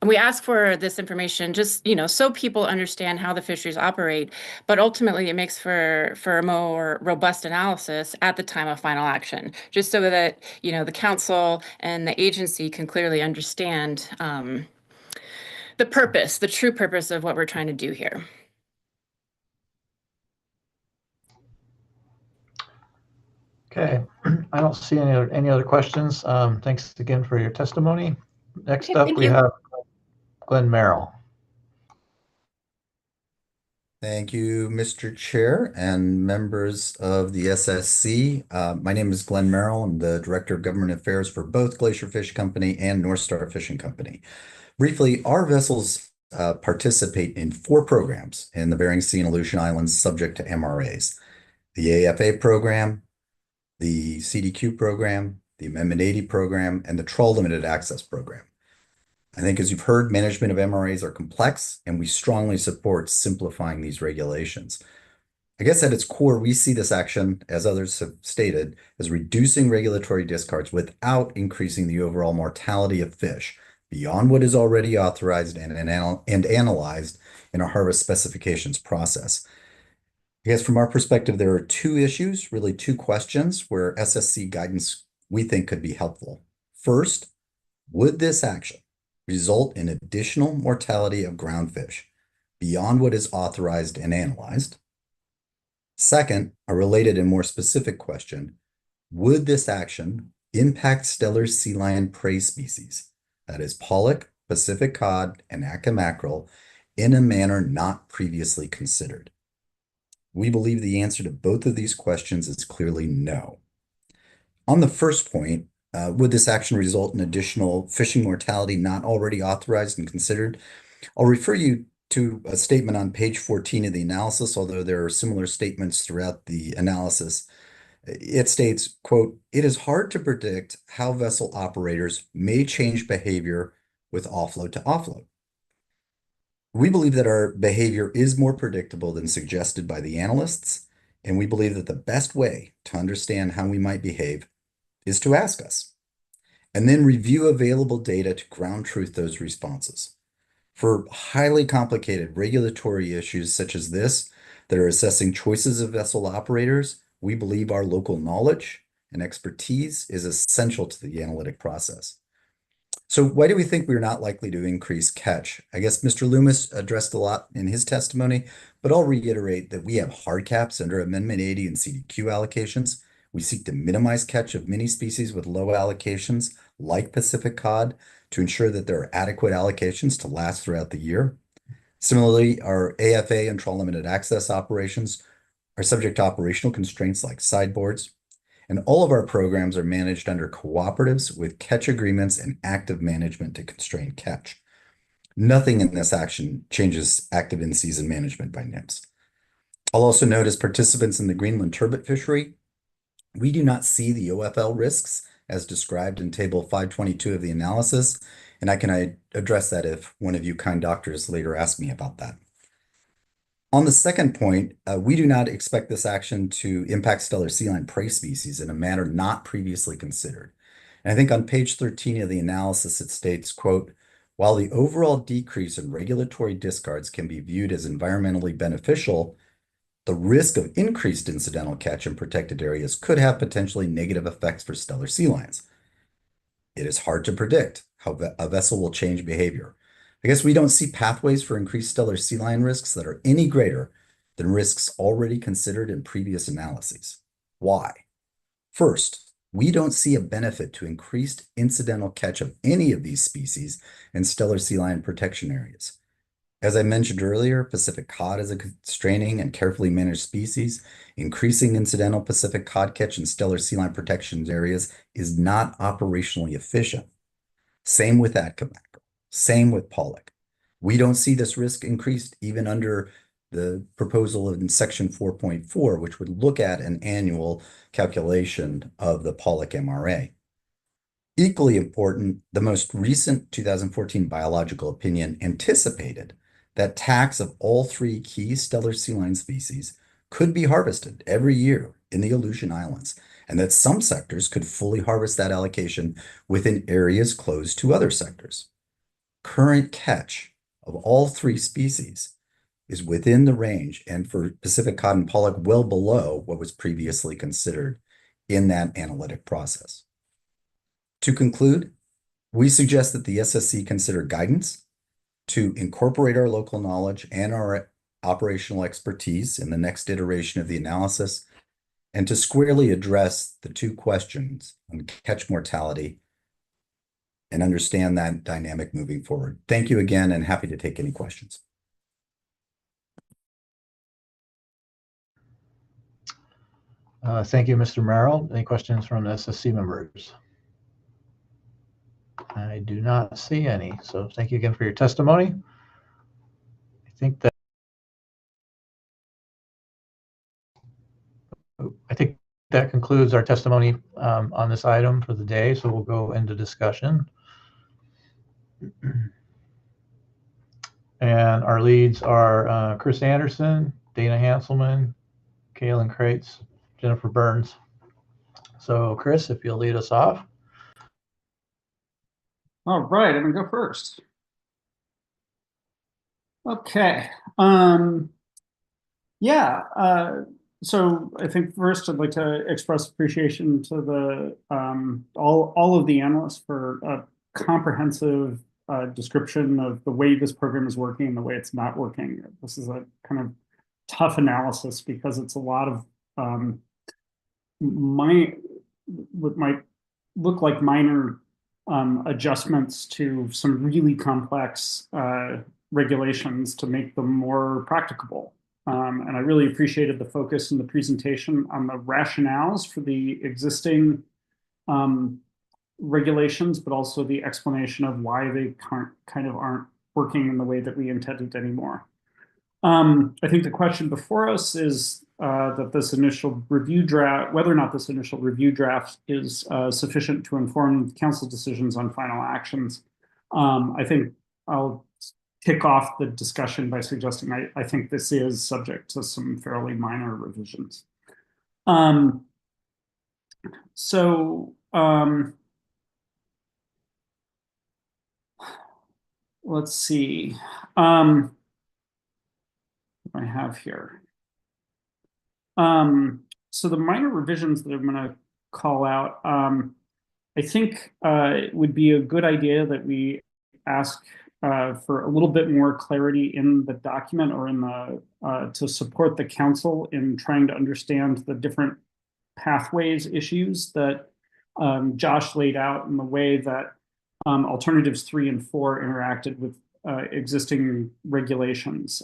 we ask for this information just, so people understand how the fisheries operate, but ultimately it makes for a more robust analysis at the time of final action, just so that, the council and the agency can clearly understand the true purpose of what we're trying to do here. Okay, I don't see any other questions. Thanks again for your testimony. Next up, we have Glenn Merrill. Thank you, Mr. Chair and members of the SSC. My name is Glenn Merrill. I'm the Director of Government Affairs for both Glacier Fish Company and North Star Fishing Company. Briefly, our vessels participate in 4 programs in the Bering Sea and Aleutian Islands subject to MRAs. The AFA program, the CDQ program, the Amendment 80 program, and the Trawl Limited Access program. I think, as you've heard, management of MRAs are complex, and we strongly support simplifying these regulations. I guess at its core, we see this action, as others have stated, as reducing regulatory discards without increasing the overall mortality of fish beyond what is already authorized and analyzed in our harvest specifications process. I guess from our perspective, there are 2 issues, really 2 questions where SSC guidance we think could be helpful. First, would this action result in additional mortality of ground fish beyond what is authorized and analyzed? Second, a related and more specific question, would this action impact stellar sea lion prey species, that is pollock, Pacific cod, and Atka mackerel, in a manner not previously considered? We believe the answer to both of these questions is clearly no. On the first point, would this action result in additional fishing mortality not already authorized and considered? I'll refer you to a statement on page 14 of the analysis, although there are similar statements throughout the analysis. It states, quote, "It is hard to predict how vessel operators may change behavior with offload to offload. We believe that our behavior is more predictable than suggested by the analysts, and we believe that the best way to understand how we might behave is to ask us, and then review available data to ground truth those responses. For highly complicated regulatory issues such as this that are assessing choices of vessel operators, we believe our local knowledge and expertise is essential to the analytic process." So why do we think we're not likely to increase catch? I guess Mr. Loomis addressed a lot in his testimony, but I'll reiterate that we have hard caps under Amendment 80 and CDQ allocations. We seek to minimize catch of many species with low allocations, like Pacific cod, to ensure that there are adequate allocations to last throughout the year. Similarly, our AFA and trawl limited access operations are subject to operational constraints like sideboards, and all of our programs are managed under cooperatives with catch agreements and active management to constrain catch. Nothing in this action changes active in-season management by NIMS. I'll also note, as participants in the Greenland turbot fishery, we do not see the OFL risks as described in Table 522 of the analysis, And I can address that if one of you kind doctors later ask me about that. On the second point, we do not expect this action to impact stellar sea lion prey species in a manner not previously considered. And I think on page 13 of the analysis, it states, quote, while the overall decrease in regulatory discards can be viewed as environmentally beneficial, the risk of increased incidental catch in protected areas could have potentially negative effects for stellar sea lions. It is hard to predict how a vessel will change behavior. I guess we don't see pathways for increased stellar sea lion risks that are any greater than risks already considered in previous analyses. Why? First, we don't see a benefit to increased incidental catch of any of these species in stellar sea lion protection areas. As I mentioned earlier, Pacific cod is a constraining and carefully managed species. Increasing incidental Pacific cod catch in stellar sea lion protection areas is not operationally efficient. Same with Atka mackerel, same with pollock. We don't see this risk increased even under the proposal in section 4.4, which would look at an annual calculation of the pollock MRA. Equally important, the most recent 2014 biological opinion anticipated that tax of all three key stellar sea lion species could be harvested every year in the Aleutian Islands, and that some sectors could fully harvest that allocation within areas closed to other sectors. Current catch of all three species is within the range, and for Pacific cod and pollock, well below what was previously considered in that analytic process. To conclude, we suggest that the SSC consider guidance to incorporate our local knowledge and our operational expertise in the next iteration of the analysis, and to squarely address the two questions on catch mortality and understand that dynamic moving forward. Thank you again, and happy to take any questions. Thank you, Mr. Merrill. Any questions from the SSC members? I do not see any. So thank you again for your testimony. I think that concludes our testimony on this item for the day. So we'll go into discussion. And our leads are Chris Anderson, Dana Hanselman, Kaylin Kreitz, Jennifer Burns. So Chris, if you'll lead us off. All right, I'm gonna go first. Okay. So I think first I'd like to express appreciation to the all of the analysts for a comprehensive description of the way this program is working and the way it's not working. This is a kind of tough analysis because it's a lot of what might look like minor adjustments to some really complex regulations to make them more practicable. And I really appreciated the focus in the presentation on the rationales for the existing regulations, but also the explanation of why they kind of aren't working in the way that we intended anymore. I think the question before us is that this initial review draft, whether or not this initial review draft is sufficient to inform council decisions on final actions. I think I'll kick off the discussion by suggesting I think this is subject to some fairly minor revisions. Let's see. What I have here. So the minor revisions that I'm going to call out, I think it would be a good idea that we ask for a little bit more clarity in the document or in the to support the council in trying to understand the different pathways issues that Josh laid out in the way that alternatives 3 and 4 interacted with existing regulations.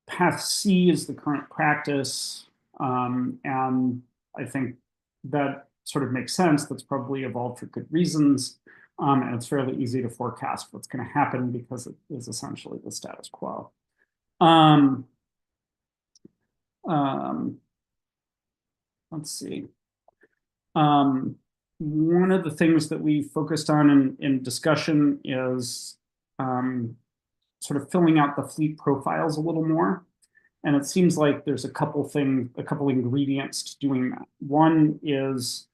Path C is the current practice, and I think that sort of makes sense. That's probably evolved for good reasons, and it's fairly easy to forecast what's going to happen because it is essentially the status quo. Let's see. one of the things that we focused on in discussion is sort of filling out the fleet profiles a little more. And it seems like there's a couple ingredients to doing that. One is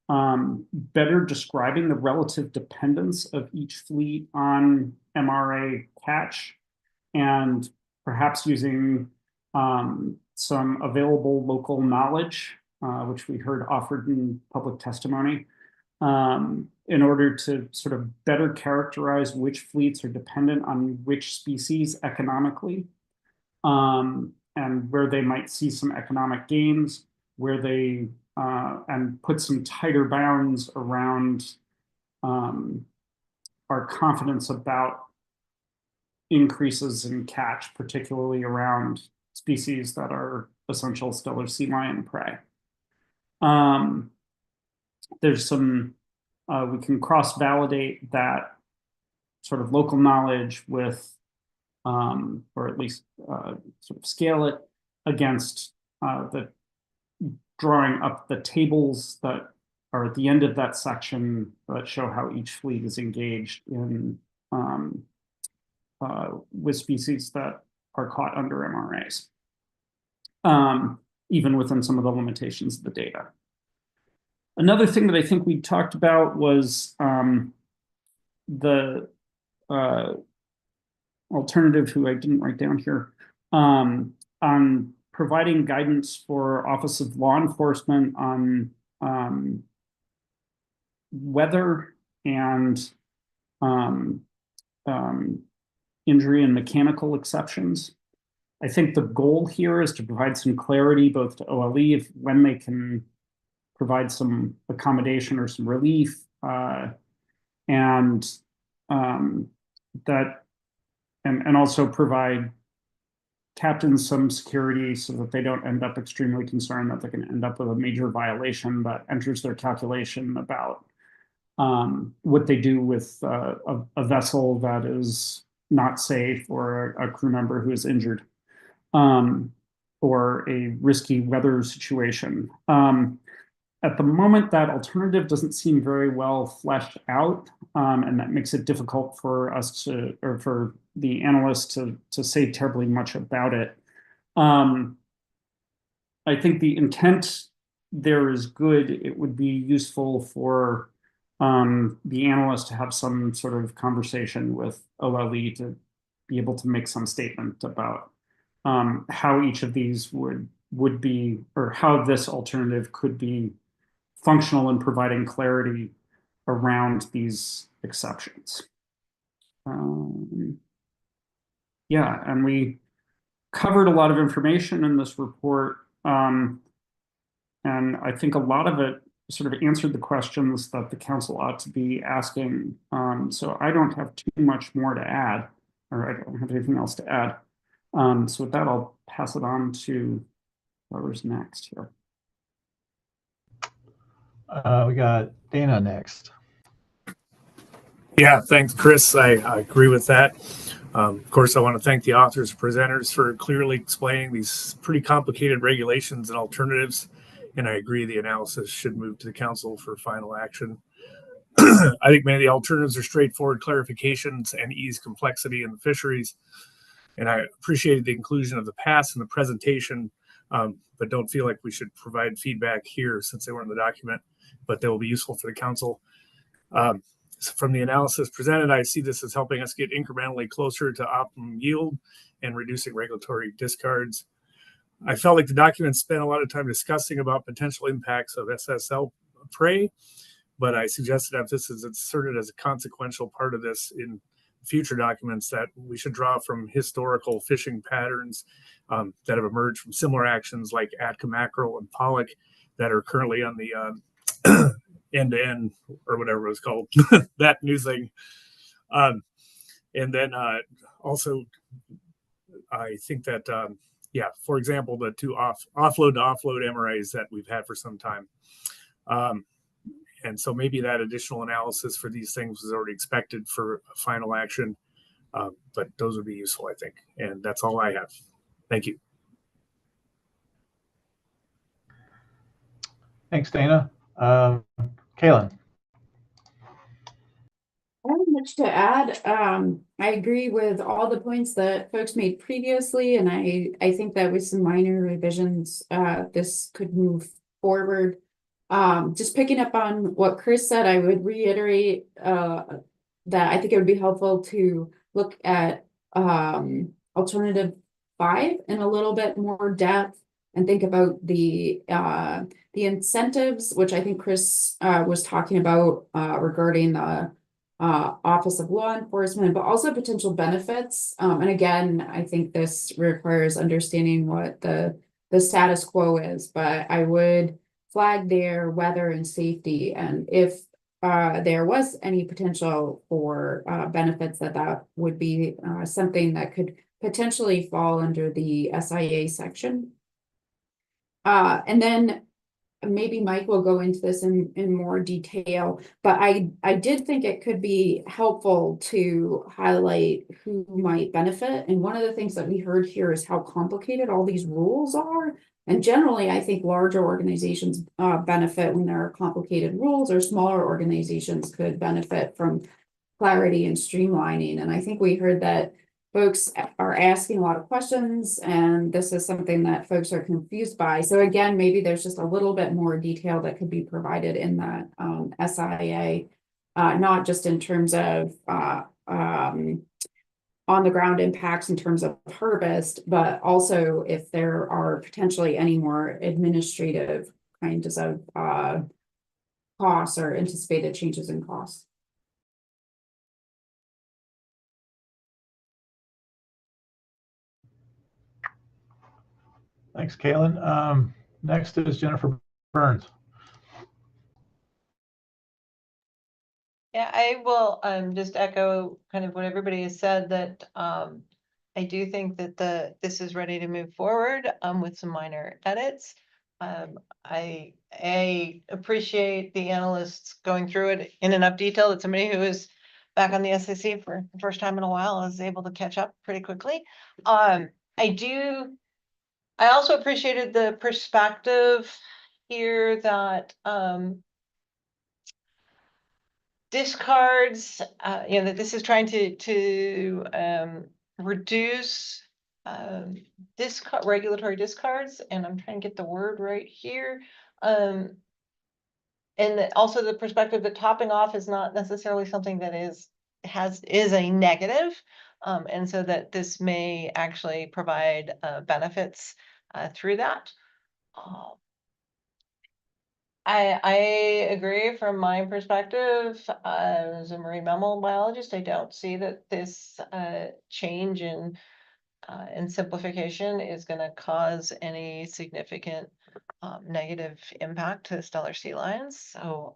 better describing the relative dependence of each fleet on MRA catch, and perhaps using some available local knowledge, which we heard offered in public testimony, in order to sort of better characterize which fleets are dependent on which species economically, and where they might see some economic gains, where they, and put some tighter bounds around our confidence about increases in catch, particularly around species that are essential stellar sea lion prey. There's some, we can cross-validate that sort of local knowledge with, or at least sort of scale it against the drawing up the tables that are at the end of that section that show how each fleet is engaged in with species that are caught under MRAs, even within some of the limitations of the data. Another thing that I think we talked about was the alternative, who I didn't write down here, on providing guidance for Office of Law Enforcement on weather and injury and mechanical exceptions. I think the goal here is to provide some clarity both to OLE of when they can provide some accommodation or some relief, and also provide captains some security so that they don't end up extremely concerned that they're going to end up with a major violation that enters their calculation about what they do with a vessel that is not safe, or a crew member who is injured, or a risky weather situation. At the moment, that alternative doesn't seem very well fleshed out, and that makes it difficult for us to, or for the analysts to say terribly much about it. I think the intent there is good. It would be useful for the analyst to have some sort of conversation with OLE to be able to make some statement about how each of these would be, or how this alternative could be functional in providing clarity around these exceptions. Yeah, and we covered a lot of information in this report, and I think a lot of it sort of answered the questions that the council ought to be asking. So I don't have too much more to add, or I don't have anything else to add. So with that, I'll pass it on to whoever's next here. We got Dana next. Yeah, thanks, Chris. I agree with that. Of course, I want to thank the authors and presenters for clearly explaining these pretty complicated regulations and alternatives. And I agree the analysis should move to the council for final action. I think many of the alternatives are straightforward clarifications and ease complexity in the fisheries. And I appreciated the inclusion of the past in the presentation, but don't feel like we should provide feedback here since they weren't in the document, but they will be useful for the council. So from the analysis presented, I see this as helping us get incrementally closer to optimum yield and reducing regulatory discards. I felt like the document spent a lot of time discussing about potential impacts of SSL prey, but I suggested if this is inserted as a consequential part of this in future documents, that we should draw from historical fishing patterns that have emerged from similar actions like Atka mackerel and pollock that are currently on the end-to-end, or whatever it was called, that new thing. And then also, I think that, yeah, for example, the two offload to offload MRAs that we've had for some time. And so maybe that additional analysis for these things was already expected for final action, but those would be useful, I think. And that's all I have. Thank you. Thanks, Dana. Kaylin. I don't have much to add. I agree with all the points that folks made previously, and I think that with some minor revisions, this could move forward. Just picking up on what Chris said, I would reiterate that I think it would be helpful to look at alternative 5 in a little bit more depth and think about the incentives, which I think Chris was talking about regarding the Office of Law Enforcement, but also potential benefits. And again, I think this requires understanding what the status quo is, but I would flag there weather and safety, and if there was any potential for benefits, that would be something that could potentially fall under the SIA section. And then maybe Mike will go into this in more detail, but I did think it could be helpful to highlight who might benefit. And one of the things that we heard here is how complicated all these rules are. And generally, I think larger organizations benefit when there are complicated rules, or smaller organizations could benefit from clarity and streamlining. And I think we heard that folks are asking a lot of questions, and this is something that folks are confused by. So again, maybe there's just a little bit more detail that could be provided in that SIA, not just in terms of on the ground impacts in terms of harvest, but also if there are potentially any more administrative kinds of costs or anticipated changes in costs. Thanks, Kaylin. Next is Jennifer Burns. Yeah, I will just echo kind of what everybody has said, that I do think that this is ready to move forward with some minor edits. I appreciate the analysts going through it in enough detail that somebody who is back on the SSC for the first time in a while is able to catch up pretty quickly. I also appreciated the perspective here that discards, that this is trying to reduce regulatory discards, and I'm trying to get the word right here. And also the perspective that topping off is not necessarily something that is a negative, and so that this may actually provide benefits through that. I agree from my perspective as a marine mammal biologist. I don't see that this change in simplification is going to cause any significant negative impact to stellar sea lions. So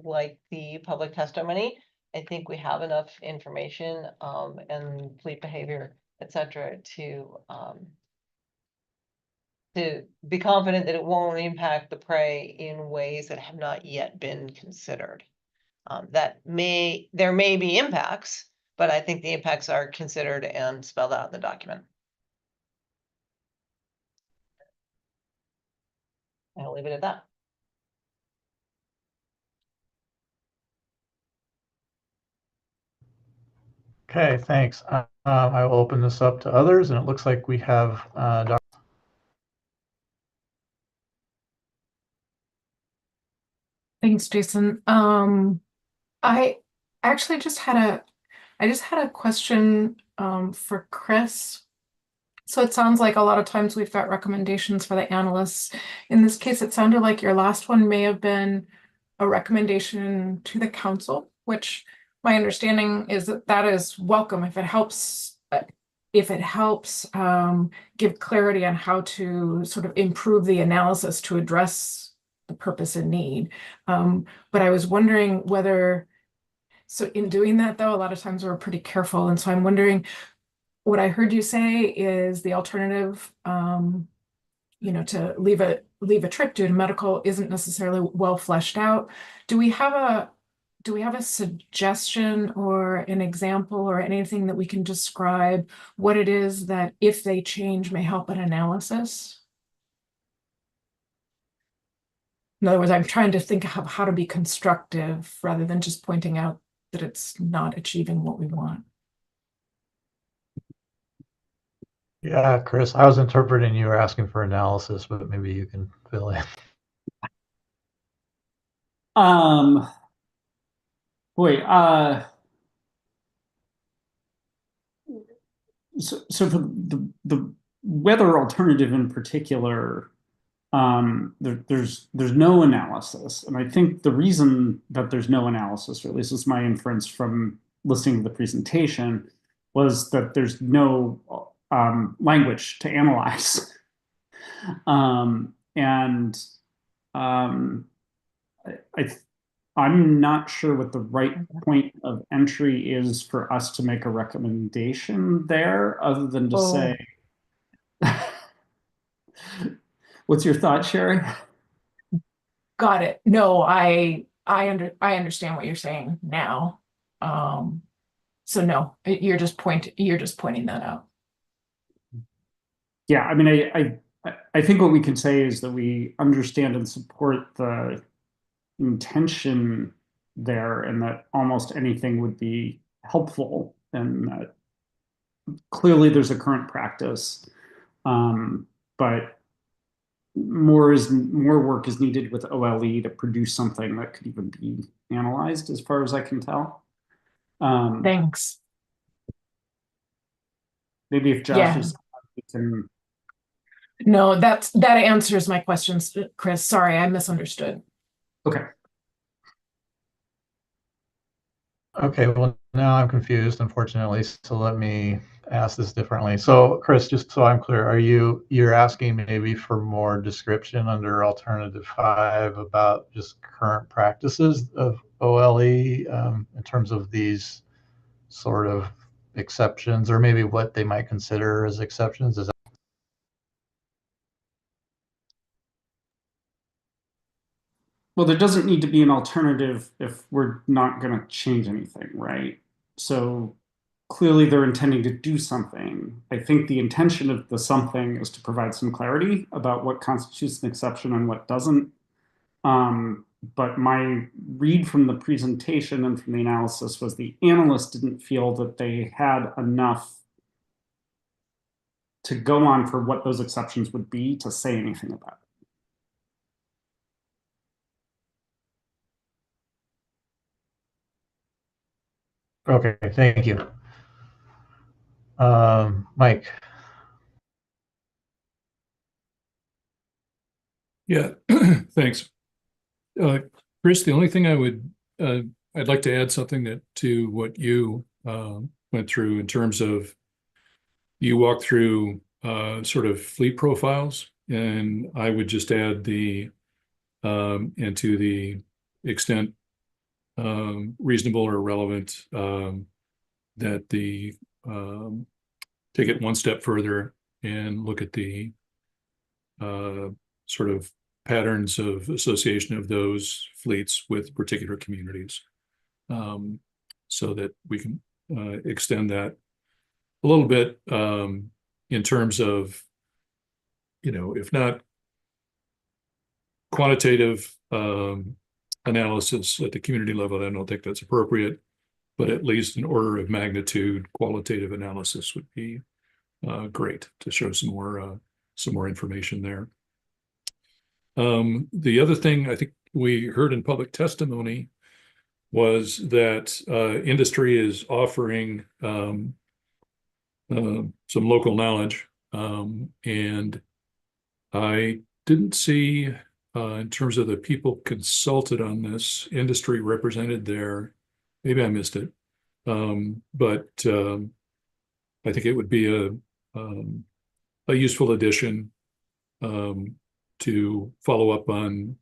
like the public testimony, I think we have enough information and fleet behavior, etc., to be confident that it won't impact the prey in ways that have not yet been considered. There may be impacts, but I think the impacts are considered and spelled out in the document. I'll leave it at that. Okay, thanks. I will open this up to others, and it looks like we have Dr. Thanks, Jason. I actually just had a question for Chris. So it sounds like a lot of times we've got recommendations for the analysts. In this case, it sounded like your last one may have been a recommendation to the council, which my understanding is that is welcome if it helps. Give clarity on how to sort of improve the analysis to address the purpose and need. But I was wondering whether, so in doing that though, a lot of times we're pretty careful. And so I'm wondering, what I heard you say is the alternative, to leave a trip due to medical isn't necessarily well fleshed out. Do we have a suggestion or an example or anything that we can describe what it is that, if they change, may help an analysis? In other words, I'm trying to think of how to be constructive rather than just pointing out that it's not achieving what we want. Yeah, Chris, I was interpreting you were asking for analysis, but maybe you can fill in. Boy, so for the weather alternative in particular, there's no analysis, and I think the reason that there's no analysis, or at least it's my inference from listening to the presentation, was that there's no language to analyze. I'm not sure what the right point of entry is for us to make a recommendation there, other than to say, what's your thought, Sherry? Got it. No, I understand what you're saying now. So no, you're just pointing that out. Yeah, I mean, I think what we can say is that we understand and support the intention there, and that almost anything would be helpful, and that clearly there's a current practice, but more work is needed with OLE to produce something that could even be analyzed, as far as I can tell. Thanks. Maybe if Josh is, we can. No, that answers my questions, Chris. Sorry, I misunderstood. Okay. Okay, well, now I'm confused, unfortunately, so let me ask this differently. So, Chris, just so I'm clear, you're asking maybe for more description under Alternative 5 about just current practices of OLE in terms of these sort of exceptions, or maybe what they might consider as exceptions? Is that Well, there doesn't need to be an alternative if we're not going to change anything, right? So clearly they're intending to do something. I think the intention of the something is to provide some clarity about what constitutes an exception and what doesn't. But my read from the presentation and from the analysis was the analysts didn't feel that they had enough to go on for what those exceptions would be to say anything about it. okay? Thank you, Mike. Yeah, thanks. Chris, the only thing I'd like to add something to what you went through in terms of you walked through sort of fleet profiles, and I would just add and to the extent reasonable or relevant, that take it one step further and look at the sort of patterns of association of those fleets with particular communities, so that we can extend that a little bit in terms of, if not quantitative analysis at the community level, I don't think that's appropriate, but at least an order of magnitude qualitative analysis would be great to show some more information there. The other thing I think we heard in public testimony was that industry is offering some local knowledge, and I didn't see in terms of the people consulted on this, industry represented there. Maybe I missed it, but I think it would be a useful addition to follow up on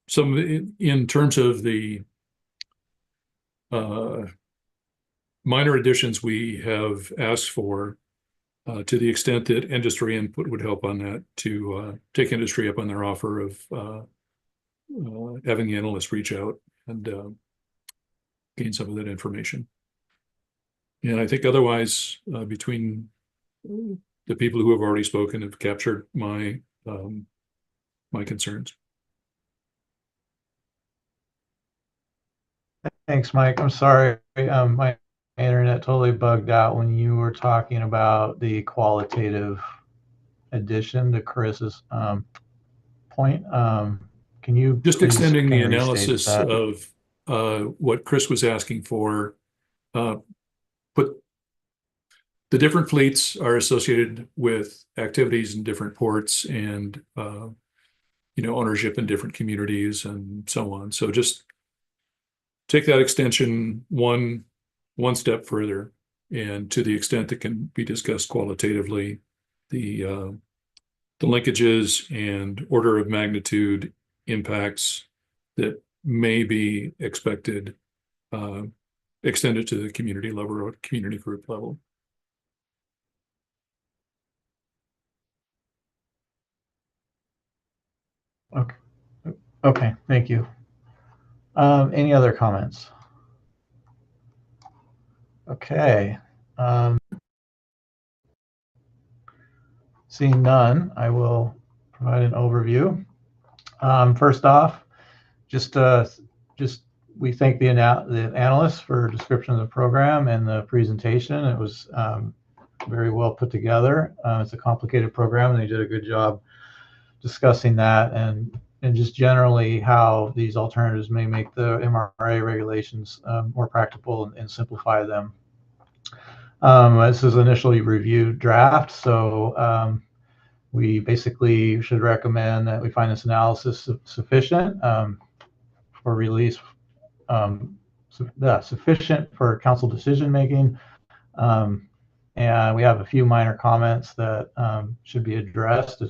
some in terms of the minor additions we have asked for, to the extent that industry input would help on that, to take industry up on their offer of having the analysts reach out and gain some of that information. And I think otherwise, between the people who have already spoken have captured my my concerns. Thanks, Mike. I'm sorry. My internet totally bugged out when you were talking about the qualitative addition to Chris's point. Can you just please extending the kind of restate analysis that? of what Chris was asking for? Put the different fleets are associated with activities in different ports and ownership in different communities and so on. So just take that extension one step further, and to the extent that can be discussed qualitatively, the linkages and order of magnitude impacts that may be expected extended to the community level or community group level. Okay. Okay, thank you. Any other comments? Okay. Seeing none, I will provide an overview. First off, just we thank the analysts for description of the program and the presentation. It was very well put together. It's a complicated program, and they did a good job discussing that and just generally how these alternatives may make the MRA regulations more practical and simplify them. This is initially reviewed draft, so we basically should recommend that we find this analysis sufficient for release, sufficient for council decision making. And we have a few minor comments that should be addressed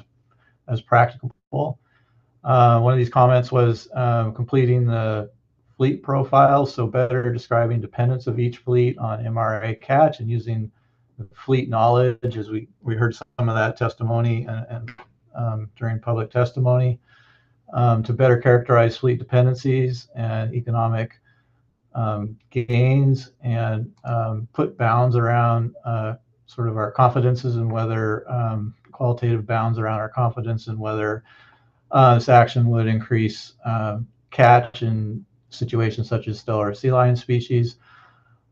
as practicable. One of these comments was completing the fleet profile, so better describing dependence of each fleet on MRA catch and using the fleet knowledge, as we heard some of that testimony and during public testimony, to better characterize fleet dependencies and economic gains and put bounds around sort of our confidences and whether qualitative bounds around our confidence in whether this action would increase catch in situations such as stellar sea lion species.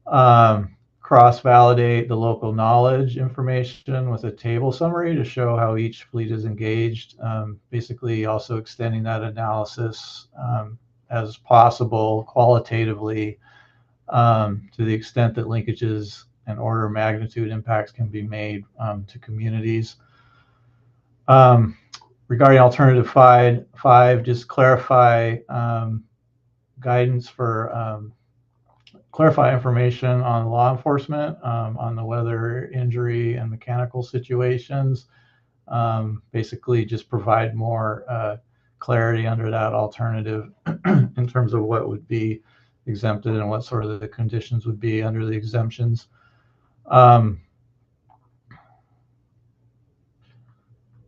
Cross-validate the local knowledge information with a table summary to show how each fleet is engaged. Basically also extending that analysis as possible qualitatively to the extent that linkages and order of magnitude impacts can be made to communities. Regarding alternative five, just clarify guidance for clarify information on law enforcement, on the weather, injury, and mechanical situations. Basically, just provide more clarity under that alternative in terms of what would be exempted and what sort of the conditions would be under the exemptions.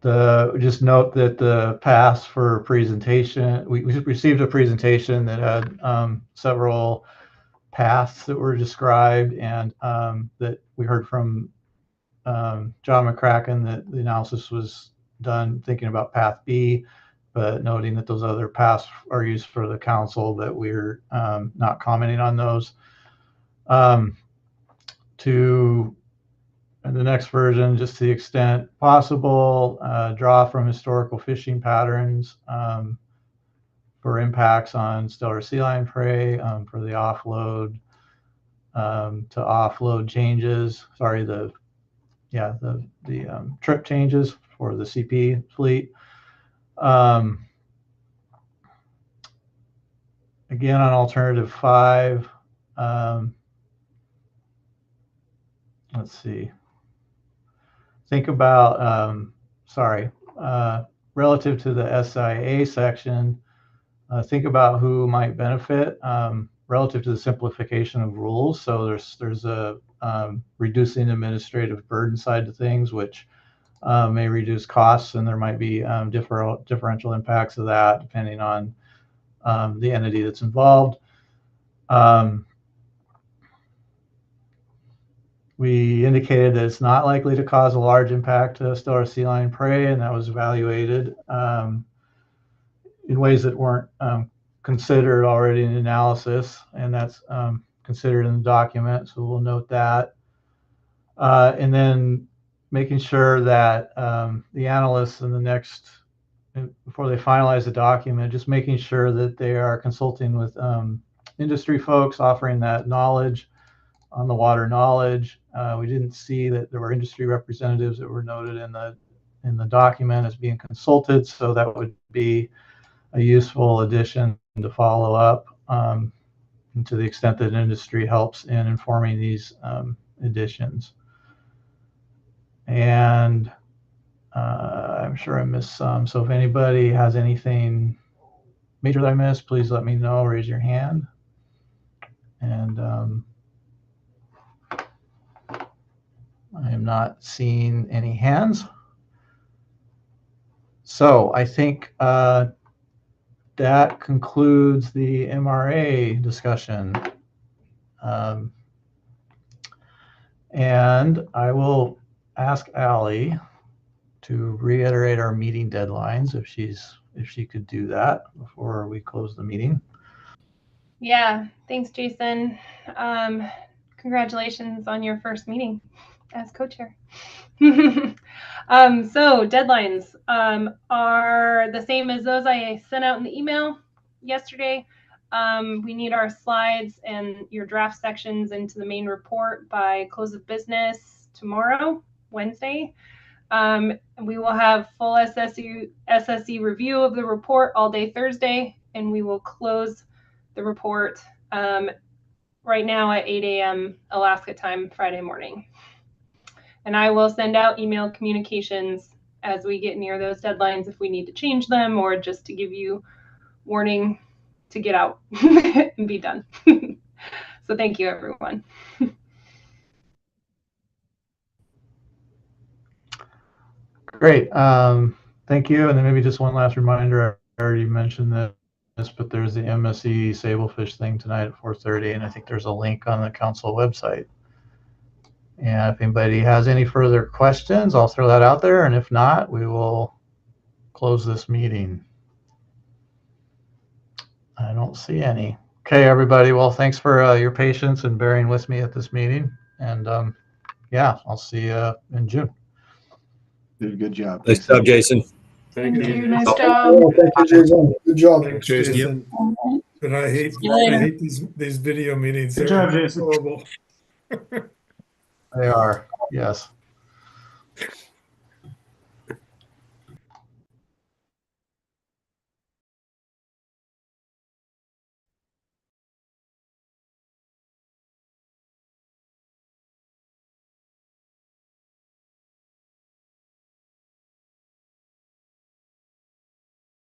Just note that the paths for presentation, we received a presentation that had several paths that were described, and that we heard from John McCracken that the analysis was done thinking about path B, but noting that those other paths are used for the council, that we're not commenting on those. In the next version, just to the extent possible, draw from historical fishing patterns for impacts on stellar sea lion prey, for the offload, to offload changes. Sorry, the trip changes for the CP fleet. Again, on alternative five, let's see. Think about, relative to the SIA section, think about who might benefit relative to the simplification of rules. So there's a reducing administrative burden side to things, which may reduce costs, and there might be differential impacts of that depending on the entity that's involved. We indicated that it's not likely to cause a large impact to stellar sea lion prey, and that was evaluated in ways that weren't considered already in analysis, and that's considered in the document. So we'll note that. And then making sure that the analysts in the next, before they finalize the document, just making sure that they are consulting with industry folks, offering that knowledge on the water knowledge. We didn't see that there were industry representatives that were noted in the document as being consulted, so that would be a useful addition to follow up, and to the extent that industry helps in informing these additions. And I'm sure I missed some. So if anybody has anything major that I missed, please let me know. Raise your hand. And I am not seeing any hands. So I think that concludes the MRA discussion. And I will ask Allie to reiterate our meeting deadlines if she could do that before we close the meeting. Yeah, thanks, Jason. Congratulations on your first meeting as co-chair. So deadlines are the same as those I sent out in the email yesterday. We need our slides and your draft sections into the main report by close of business tomorrow, Wednesday. We will have full SSC review of the report all day Thursday, and we will close the report right now at 8 a.m. Alaska time, Friday morning. And I will send out email communications as we get near those deadlines if we need to change them, or just to give you warning to get out and be done. So thank you, everyone. Great. Thank you. And then maybe just one last reminder. I already mentioned this, but there's the MSC Sablefish thing tonight at 4:30, and I think there's a link on the council website. And if anybody has any further questions, I'll throw that out there. And if not, we will close this meeting. I don't see any. Okay, everybody. Well, thanks for your patience and bearing with me at this meeting. And yeah, I'll see you in June. Did a good job. Nice job, Jason. Thank you. Nice job. Thank you, Jason. Good job. Thanks, Jason. But I hate these video meetings. Good job, Jason. Horrible. They are, yes.